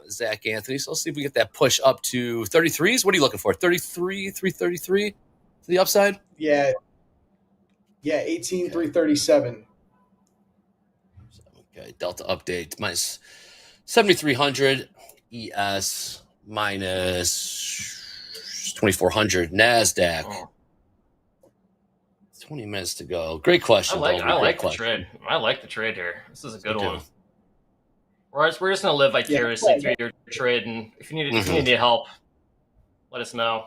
Zach Anthony. So let's see if we get that push up to 33s. What are you looking for? 33, 333 to the upside? Yeah. Yeah, 18,337. Okay, Delta update minus 7,300. ES minus 2,400. NASDAQ. 20 minutes to go. Great question. I like the trade. I like the trade here. This is a good one. We're just going to live vicariously through your trade, and if you need any help, let us know.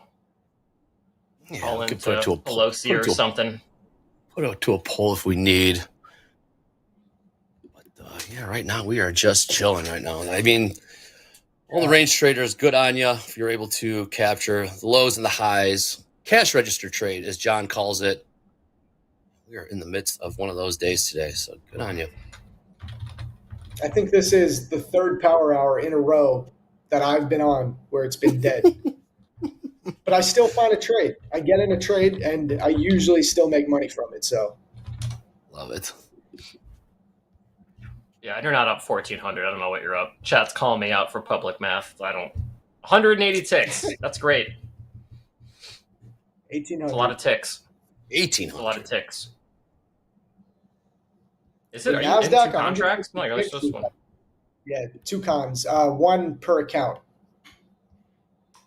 Call in to Pelosi or something. Put it to a poll if we need. But right now we are just chilling right now. I mean, all the range traders, good on you if you're able to capture the lows and the highs. Cash register trade, as John calls it. We are in the midst of one of those days today, so good on you. I think this is the third power hour in a row that I've been on where it's been dead. But I still find a trade. I get in a trade, and I usually still make money from it. So, love it. Yeah, you're not up 1,400. I don't know what you're up. Chat's calling me out for public math. 180 ticks. That's great. 1,800. That's a lot of ticks. 1,800. A lot of ticks. Is For it? Are you in two NASDAQ, contracts? No, it's 150 just one. Yeah, 2 cons, 1 per account.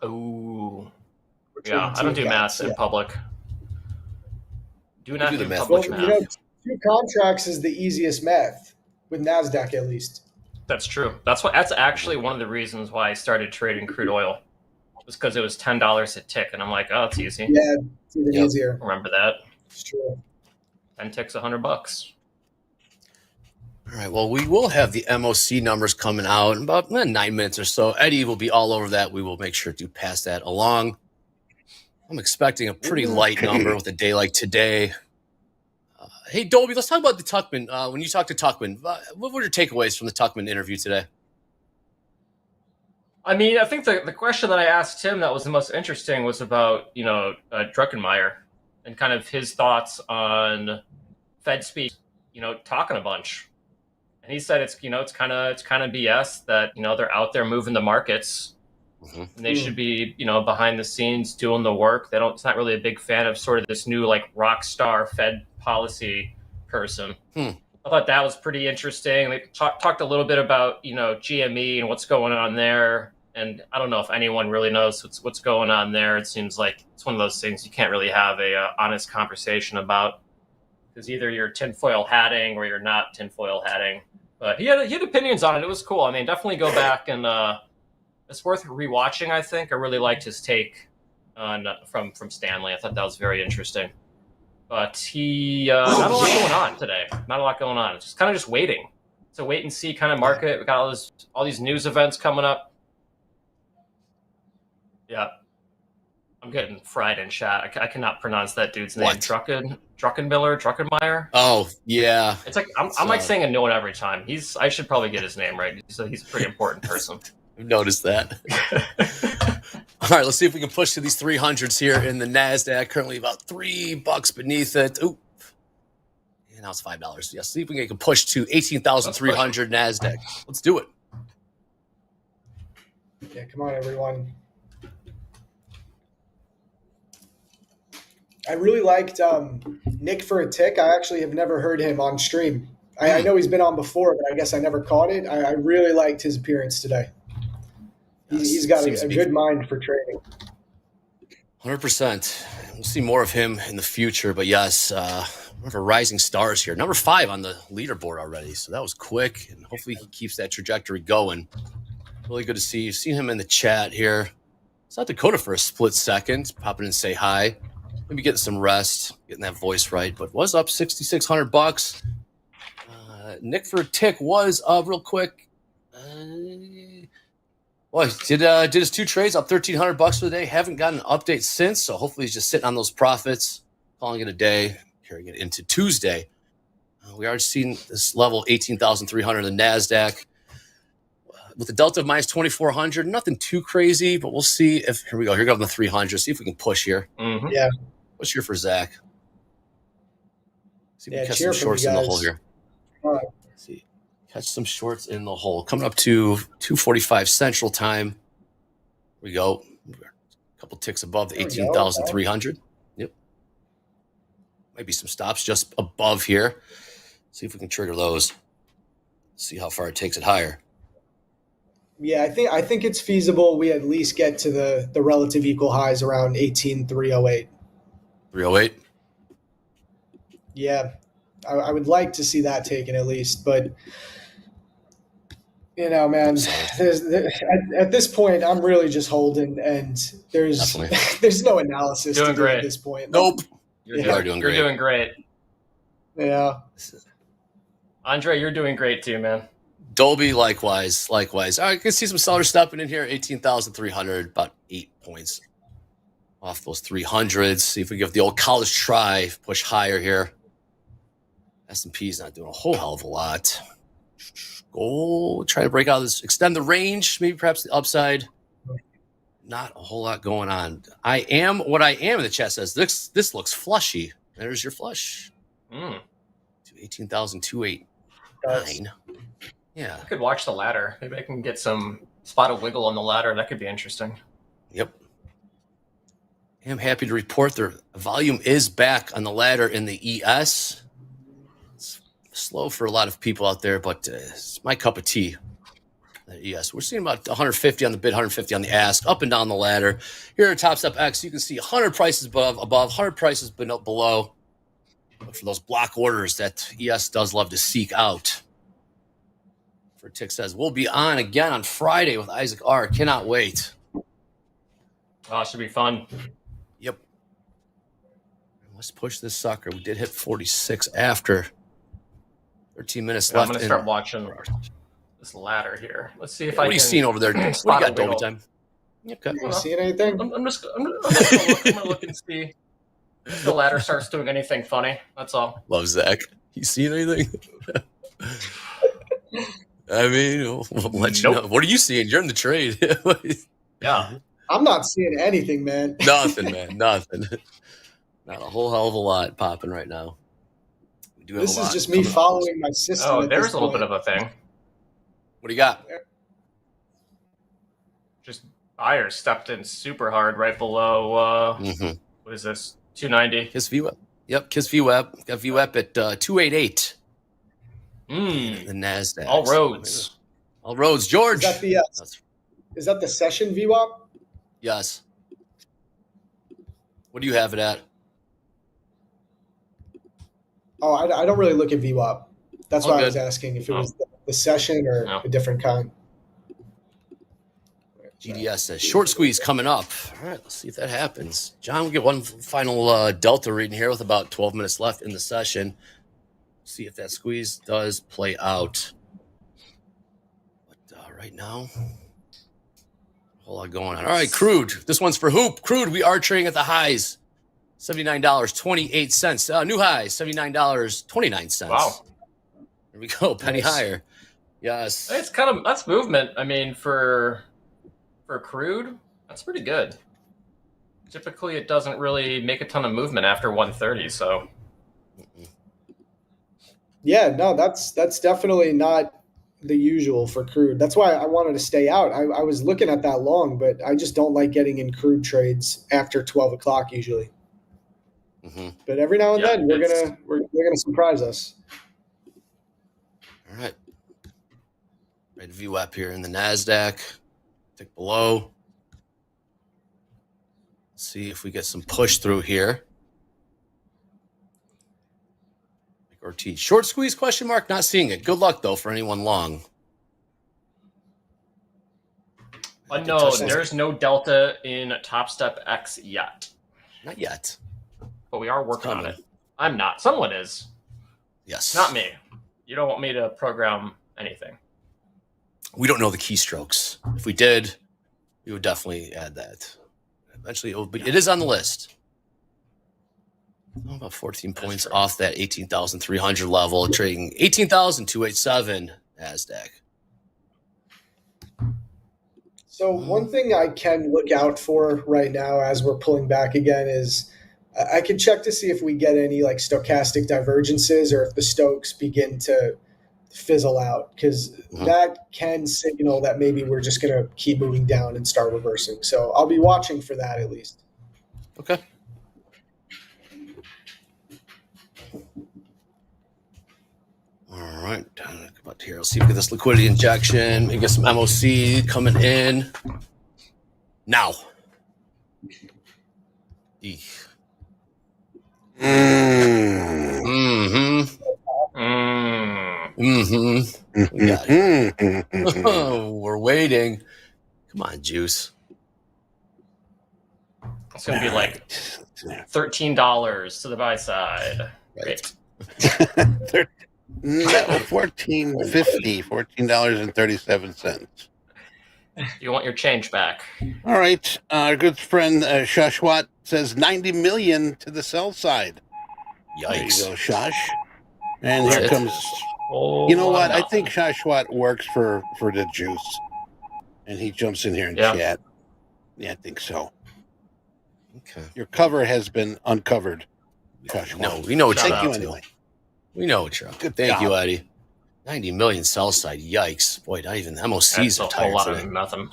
Oh, We're yeah. trading I don't 2 do accounts. math in Yeah. public. Do not do the do math, public but Well, math. 2 contracts is the easiest math with NASDAQ at least. That's true. That's actually one of the reasons why I started trading crude oil. Was because it was $10 a tick, and I'm like, oh, it's easy. Yeah, it's even easier. Remember that? It's true. 10 ticks, $100. All right. Well, we will have the MOC numbers coming out in about 9 minutes or so. Eddie will be all over that. We will make sure to pass that along. I'm expecting a pretty light number with a day like today. Hey, Dolby, let's talk about the Tuckman. When you talked to Tuckman, what were your takeaways from the Tuckman interview today? I mean, I think the question that I asked him that was the most interesting was about, Druckenmeier and kind of his thoughts on Fed speak, talking a bunch. And he said it's kind of BS that, they're out there moving the markets. And they should be, behind the scenes doing the work. It's not really a big fan of sort of this new like rock star Fed policy person. I thought that was pretty interesting. They talked a little bit about, GME and what's going on there. And I don't know if anyone really knows what's going on there. It seems like it's one of those things you can't really have a honest conversation about, because either you're tinfoil hatting or you're not tinfoil hatting. But he had opinions on it. It was cool. I mean, definitely go back and it's worth rewatching. I think I really liked his take on from Stanley. I thought that was very interesting. But he not a lot going on today. Not a lot going on. It's just kind of just waiting. It's a wait and see kind of market. We got all these news events coming up. Yeah, I'm getting fried in chat. I cannot pronounce that dude's name. Druckenmeier. Oh yeah, it's like I'm like saying a no one every time. I should probably get his name right. So he's a pretty important person. I've noticed that. All right, let's see if we can push to these 300s here in the NASDAQ. Currently about $3 beneath it. Ooh. And now it's $5. Yeah, see if we can push to 18,300 NASDAQ. Let's do it. Yeah, come on, everyone. I really liked Nick4aTick. I actually have never heard him on stream. I know he's been on before, but I guess I never caught it. I really liked his appearance today. He's got a good mind for trading. 100%. We'll see more of him in the future, but yes, one of our rising stars here. Number 5 on the leaderboard already, so that was quick, and hopefully he keeps that trajectory going. Really good to see you. See him in the chat here. South Dakota for a split second. Pop in and say hi. Maybe getting some rest, getting that voice right, but was up $6,600. Nick4aTick was real quick. Well, he did his 2 trades up $1,300 for the day. Haven't gotten an update since, so hopefully he's just sitting on those profits, calling it a day, carrying it into Tuesday. We are seeing this level 18,300 in the NASDAQ. With the delta of minus 2,400, nothing too crazy, but we'll see if, here we go. Here goes the 300. See if we can push here. Mm-hmm. Yeah. Push here for Zach. See if we can catch cheer some for shorts you in the guys. hole here. All right. See. Catch some shorts in the hole. Coming up to 2:45 Central Time. Here we go. A couple ticks above the 18,300. Yep. Might be some stops just above here. See if we can trigger those. See how far it takes it higher. Yeah, I think it's feasible. We at least get to the relative equal highs around 18,308. 308. Yeah, I would like to see that taken at least, but man, at this point, I'm really just holding, and there's no analysis Doing to do great. at this point. Nope. You're doing great. You're doing great. Yeah. Andre, you're doing great too, man. Dolby, likewise. All right, I can see some sellers stepping in here. 18,300, about 8 points off those 300s. See if we give the old college try, push higher here. S&P's not doing a whole hell of a lot. Gold, try to break out of this, extend the range, maybe perhaps the upside. Not a whole lot going on. I am what I am in the chat says. This looks flushy. There's your flush. To 18,289. Yeah. I could watch the ladder. Maybe I can get some spot of wiggle on the ladder. That could be interesting. Yep. I'm happy to report their volume is back on the ladder in the ES. It's slow for a lot of people out there, but it's my cup of tea. Yes, we're seeing about 150 on the bid, 150 on the ask, up and down the ladder. Here at Topstep X, you can see 100 prices above, 100 prices below. But for those block orders that ES does love to seek out. For Tick says, we'll be on again on Friday with Isaac R. Cannot wait. Oh, it should be fun. Yep. Let's push this sucker. We did hit 46 after 13 minutes left. I'm going to start watching this ladder here. Let's see if I can. What are you seeing over there? What do you got, Dolby time? Okay. You seeing anything? I'm just gonna look and see if the ladder starts doing anything funny. That's all. Love Zach. You seeing anything? I mean, we'll let you know. What are you seeing? You're in the trade. Yeah. I'm not seeing anything, man. Nothing, man. Nothing. Not a whole hell of a lot popping right now. We do have This a is lot just me coming up. following my system. Oh, at there's this a little point. bit of a thing. What do you got? Just buyers stepped in super hard right below. What is this? 290. Kiss VWAP. Yep, Kiss VWAP. Got VWAP at 288. The NASDAQ. All roads. All roads. George. Is that the session VWAP? Yes. What do you have it at? Oh, I don't really look at VWAP. That's All why I good. was asking if it was the session or a different kind. GDS says short squeeze coming up. All right, let's see if that happens. John, we'll get one final Delta reading here with about 12 minutes left in the session. See if that squeeze does play out. But right now, a whole lot going on. All right, crude. This one's for Hoop. Crude, we are trading at the highs. $79.28. New highs, $79.29. Wow. There we go. Penny higher. Yes. It's that's movement. I mean, for crude, that's pretty good. Typically, it doesn't really make a ton of movement after 130. So. Yeah, no, that's definitely not the usual for crude. That's why I wanted to stay out. I was looking at that long, but I just don't like getting in crude trades after 12 o'clock usually. But every now and then we're gonna surprise us. All right. Red VWAP here in the NASDAQ. Tick below. Let's see if we get some push through here. Ortiz. Short squeeze question mark? Not seeing it. Good luck though for anyone long. Unknown. There's no delta in Topstep X yet. Not yet. But we are working on it. I'm not. Someone is. Yes. Not me. You don't want me to program anything. We don't know the keystrokes. If we did, we would definitely add that. Eventually, it is on the list. About 14 points off that 18,300 level, trading 18,287 NASDAQ. So one thing I can look out for right now as we're pulling back again is I can check to see if we get any like stochastic divergences or if the Stokes begin to fizzle out, because that can signal that maybe we're just going to keep moving down and start reversing. So I'll be watching for that at least. Okay. All right, come up here. Let's see if we get this liquidity injection. Maybe get some MOC coming in now. We got it. Oh, we're waiting. Come on, Juice. It's going to be like $13 to the buy side. Right. No, $14.50, $14.37. You want your change back. All right. Our good friend Shashwat says 90 million to the sell side. Yikes. There you go, Shash. And That's here it. comes. You know what? I think Shashwat works for the juice. And he jumps in here and chat. Yeah, I think so. Okay. Your cover has been uncovered. Shashwat. No, we know what you're Thank you up to. anyway. We know what you're up to. Good Thank you, job. Eddie. 90 million sell side. Yikes. Boy, not even the MOCs That's are a whole tired lot today. of nothing.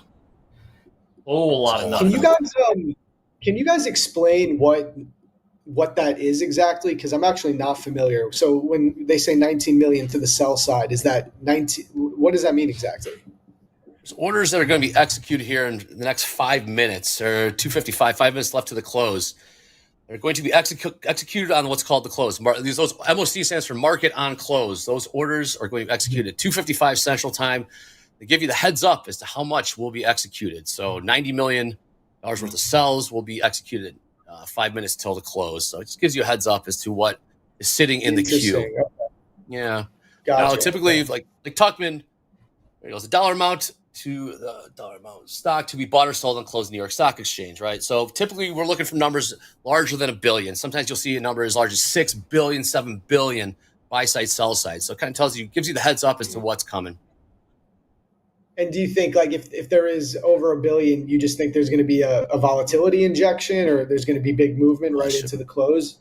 Whole lot of Can nothing. Can you guys explain what that is exactly? Because I'm actually not familiar. So when they say 19 million to the sell side, is that 19? What does that mean exactly? There's orders that are going to be executed here in the next 5 minutes, or 2:55, 5 minutes left to the close. They're going to be executed on what's called the close. Those MOC stands for market on close. Those orders are going to be executed at 2:55 Central Time. They give you the heads up as to how much will be executed. So $90 million worth of sells will be executed 5 minutes till the close. So it just gives you a heads up as to what is sitting in the queue. Okay. Yeah. Gotcha. Now, typically, like Tuckman, there goes the dollar amount to the dollar amount stock to be bought or sold and closed in the New York Stock Exchange, right? So typically we're looking for numbers larger than $1 billion. Sometimes you'll see a number as large as 6 billion, 7 billion buy side, sell side. So it kind of tells you, gives you the heads up as to what's coming. And do you think, like, if there is over $1 billion, you just think there's going to be a volatility injection, or there's going to be big movement right into the close?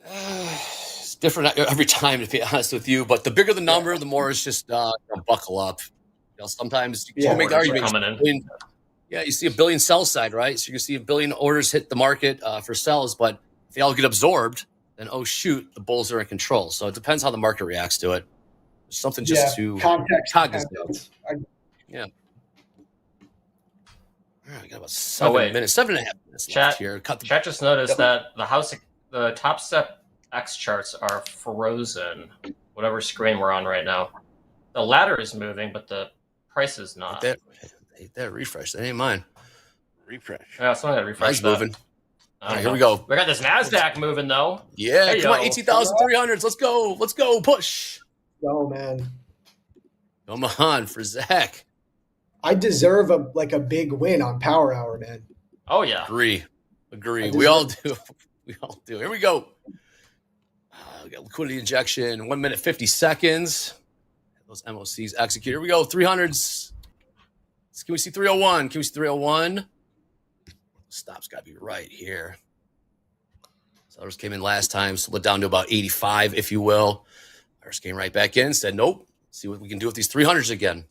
It's different every time, to be honest with you. But the bigger the number, the more it's just buckle up. You know, sometimes you can make the argument. You see $1 billion sell side, right? So you can see $1 billion orders hit the market for sells, but if they all get absorbed, then oh shoot, the bulls are in control. So it depends how the market reacts to it. There's something just to cognizant. Yeah. All right, we got about 7 minutes, 7.5 minutes left here. Chat just noticed that the Topstep X charts are frozen. Whatever screen we're on right now, the ladder is moving, but the price is not. That refresh. That ain't mine. Refresh. Yeah, someone got to refresh. Mine's moving. All right, here we go. We got this NASDAQ moving though. Yeah, hey, come on, 18,300s. Let's go. Let's go. Push. Oh man. Come on for Zach. I deserve a big win on Power Hour, man. Oh yeah. Agree. We all do. We all do. Here we go. We got liquidity injection. 1 minute 50 seconds. Those MOCs execute. Here we go. 300s. Can we see 301? Can we see 301? Stop's got to be right here. Sellers came in last time, slid down to about 85, if you will. Ours came right back in, said, nope. See what we can do with these 300s again.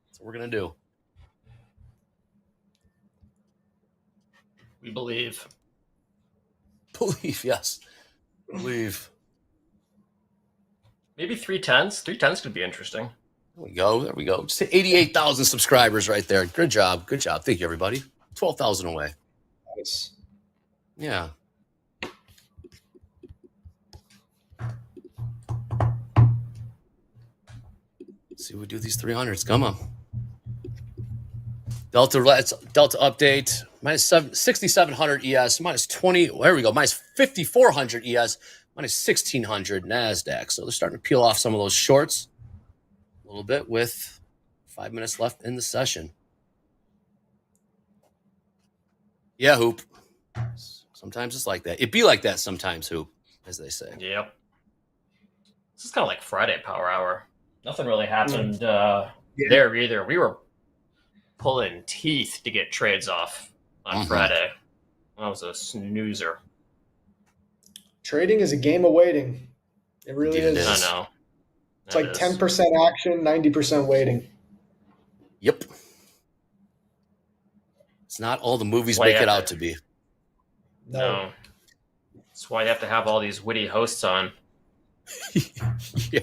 That's what we're going to do. We believe. Believe, yes. Believe. Maybe 310s. 310s could be interesting. There we go. There we go. Just hit 88,000 subscribers right there. Good job. Good job. Thank you, everybody. 12,000 away. Nice. Yeah. Let's see what we do with these 300s. Come on. Delta update. Minus 6,700 ES. Minus 20. There we go. Minus 5,400 ES. Minus 1,600 NASDAQ. So they're starting to peel off some of those shorts a little bit with 5 minutes left in the session. Yeah, Hoop. Sometimes it's like that. It be like that sometimes, Hoop, as they say. Yep. This is kind of like Friday Power Hour. Nothing really happened there either. We were pulling teeth to get trades off on Friday. That was a snoozer. Trading is a game of waiting. It really is. I know. It's like 10% action, 90% waiting. Yep. It's not all the movies make it out to be. No. That's why you have to have all these witty hosts on. Yeah.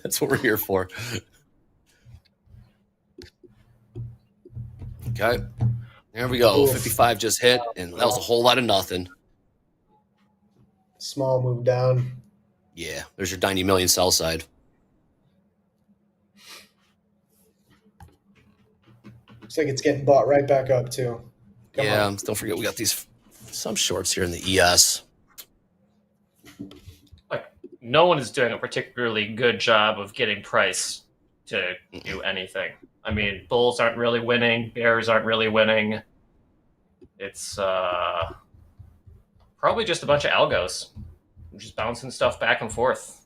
That's what we're here for. Okay. There we go. 55 just hit, and that was a whole lot of nothing. Small move down. Yeah, there's your 90 million sell side. Looks like it's getting bought right back up, too. Come on. Don't forget we got some shorts here in the ES. Like, no one is doing a particularly good job of getting price to do anything. I mean, bulls aren't really winning. Bears aren't really winning. It's probably just a bunch of algos. Just bouncing stuff back and forth.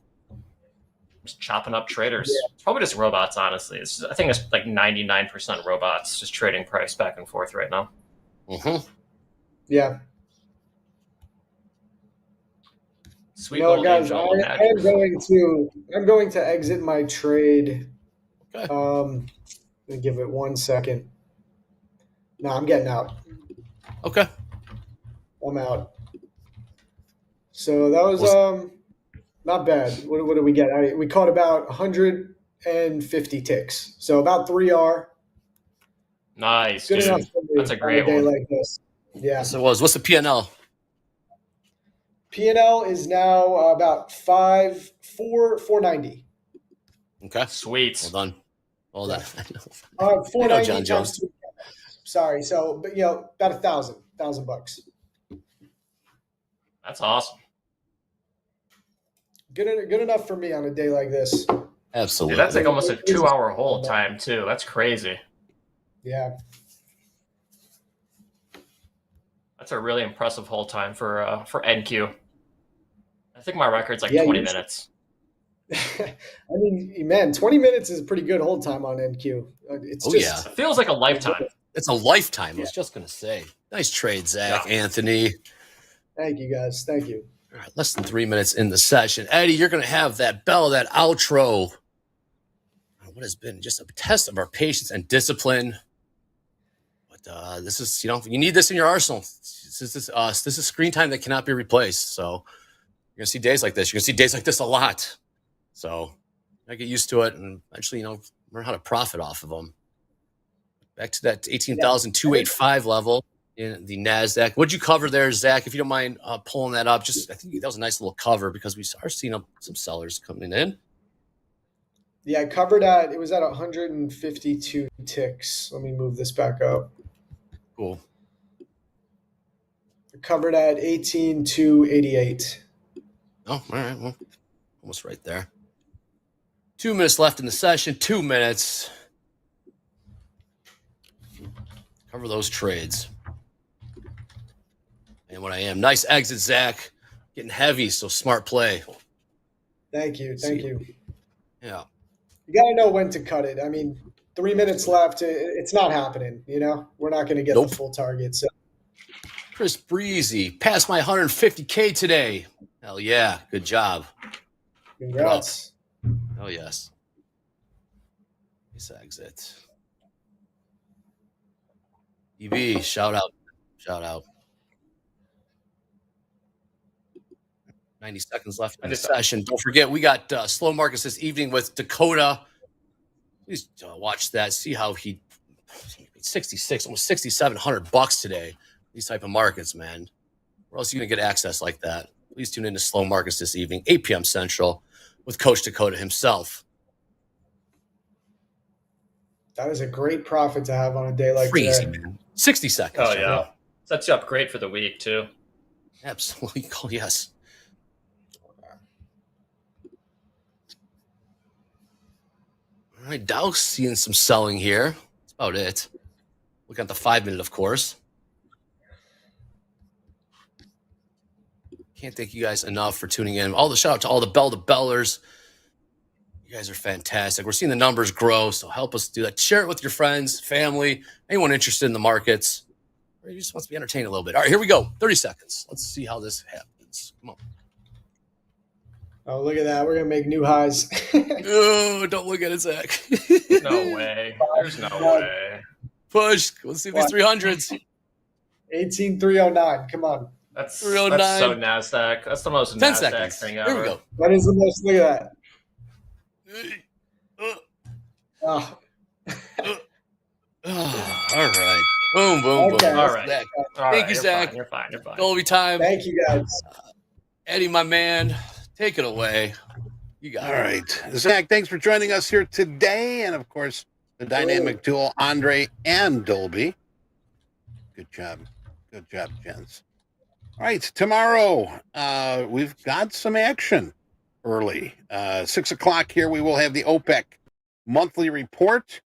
Just chopping up traders. Yeah. It's probably just robots, honestly. I think it's like 99% robots just trading price back and forth right now. Mm-hmm. Yeah. Sweet old guys, angel. I'm going to exit my trade. Okay. Let me give it 1 second. No, I'm getting out. Okay. I'm out. So that was not bad. What did we get? We caught about 150 ticks. So about 3R. Nice, Good dude. enough for me That's a on great day one. like this. Yeah. Yes, it was. What's the P&L? P&L is now about 490. Okay. Sweet. Well done. Well done. I know 490 John times Jones. 2. Sorry. So, but about $1,000. That's awesome. Good enough for me on a day like this. Absolutely. Dude, that's like almost a 2-hour hold time too. That's crazy. Yeah. That's a really impressive hold time for NQ. I think my record's like Yeah, 20 you- minutes. I mean, man, 20 minutes is a pretty good hold time on NQ. It's just It feels like a lifetime. It's a lifetime. I was just going to say. Nice trade, Zach, Anthony. Thank you, guys. Thank you. All right, less than 3 minutes in the session. Eddie, you're going to have that bell, that outro. What has been just a test of our patience and discipline. But this is, you need this in your arsenal. This is us. This is screen time that cannot be replaced. So you're going to see days like this. You're going to see days like this a lot. So I get used to it and eventually, learn how to profit off of them. Back to that 18,285 level in the NASDAQ. What'd you cover there, Zach? If you don't mind pulling that up, I think that was a nice little cover because we are seeing some sellers coming in. Yeah, I covered it was at 152 ticks. Let me move this back up. Cool. I covered at 18,288. Oh, all right. Well, almost right there. 2 minutes left in the session. 2 minutes. Cover those trades. And what I am. Nice exit, Zach. Getting heavy, so smart play. Thank you. Thank you. Yeah. You got to know when to cut it. I mean, 3 minutes left. It's not happening. We're not going to get the full target. So. Chris Breezy passed my 150K today. Hell yeah. Good job. Congrats. Oh, yes. Nice exit. EV, shout out. Shout out. 90 seconds left in the session. Don't forget, we got slow markets this evening with Dakota. Please watch that. See how he 66, almost $6,700 today. These type of markets, man. Where else are you going to get access like that? Please tune in to Slow Markets this evening, 8 p.m. Central, with Coach Dakota himself. That is a great profit to have on a day like Crazy, today. man. 60 seconds. Oh, yeah. Sets you up great for the week, too. Absolutely. Yes. All right, Dow's seeing some selling here. That's about it. Looking at the 5 minute, of course. Can't thank you guys enough for tuning in. Shout out to all the Bell to Bellers. You guys are fantastic. We're seeing the numbers grow, so help us do that. Share it with your friends, family, anyone interested in the markets, or you just wants to be entertained a little bit. All right, here we go. 30 seconds. Let's see how this happens. Come on. Oh, look at that. We're going to make new highs. Oh, don't look at it, Zach. No way. There's no way. Push. Let's see these 300s. 18,309. Come on. That's 309. That's so NASDAQ. That's the most 10 NASDAQ seconds. thing Here ever. we go. That is the most. Look at that. Oh. All right. Boom, boom, Okay. boom. All right. Zach. All Thank right, you, you're Zach. fine, You're fine. You're fine. Dolby time. Thank you, guys. Eddie, my man, take it away. You got All it. right. Zach, thanks for joining us here today. And of course, the dynamic duo, Andre and Dolby. Good job. Good job, gents. All right. Tomorrow, we've got some action early. 6 o'clock here, we will have the OPEC monthly report.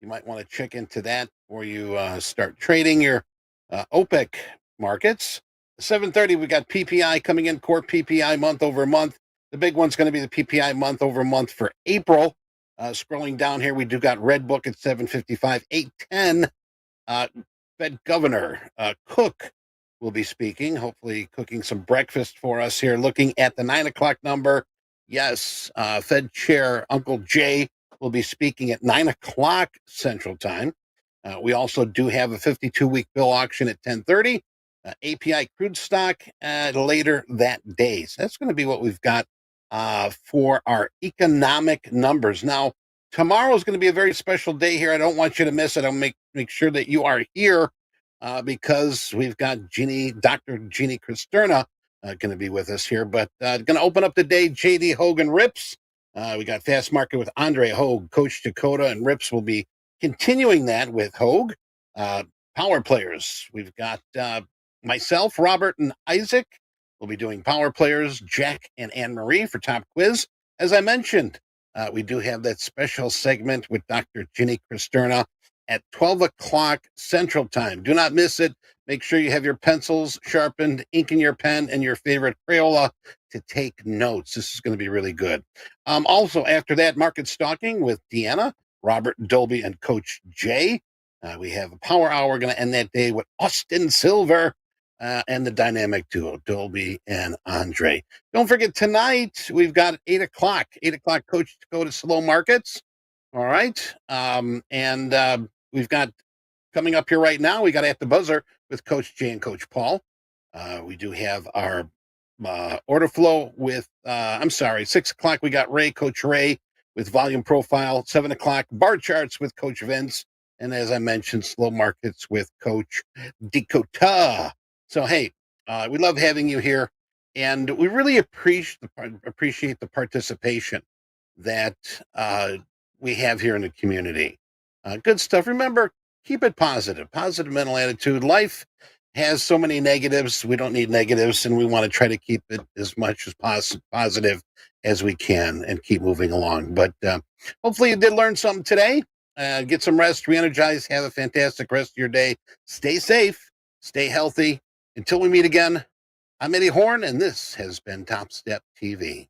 You might want to check into that before you start trading your OPEC markets. 7:30, we got PPI coming in, core PPI month over month. The big one's going to be the PPI month over month for April. Scrolling down here, we do got Red Book at 7:55, 8:10. Fed Governor Cook will be speaking, hopefully cooking some breakfast for us here. Looking at the 9 o'clock number, yes, Fed Chair Uncle Jay will be speaking at 9 o'clock Central Time. We also do have a 52-week bill auction at 10:30. API crude stock later that day. So that's going to be what we've got for our economic numbers. Now, tomorrow is going to be a very special day here. I don't want you to miss it. I'll make sure that you are here because we've got Dr. Jeannie Cristerna going to be with us here. But going to open up the day, JD Hoagland Rips. We got Fast Market with Andre Hoag, Coach Dakota, and Rips will be continuing that with Hoag. Power players, we've got myself, Robert, and Isaac. We'll be doing power players, Jack and Anne-Marie for TopQuiz. As I mentioned, we do have that special segment with Dr. Jeannie Cristerna at 12 o'clock Central Time. Do not miss it. Make sure you have your pencils sharpened, ink in your pen, and your favorite Crayola to take notes. This is going to be really good. Also, after that, Market Stalking with Deeyana, Robert Dolby, and Coach Jay. We have a power hour going to end that day with Austin Silver and the dynamic duo, Dolby and Andre. Don't forget, tonight, we've got 8 o'clock. 8 o'clock, Coach Dakota Slow Markets. All right. We've got coming up here right now, we got At the Buzzer with Coach Jay and Coach Paul. We do have our order flow with, 6 o'clock, we got Coach Ray with Volume Profile. 7 o'clock, Bar Charts with Coach Vince. And as I mentioned, Slow Markets with Coach Dakota. So, hey, we love having you here. And we really appreciate the participation that we have here in the community. Good stuff. Remember, keep it positive. Positive mental attitude. Life has so many negatives. We don't need negatives, and we want to try to keep it as much as positive as we can and keep moving along. But hopefully you did learn something today. Get some rest, re-energize, have a fantastic rest of your day. Stay safe, stay healthy. Until we meet again, I'm Eddie Horn, and this has been Top Step TV.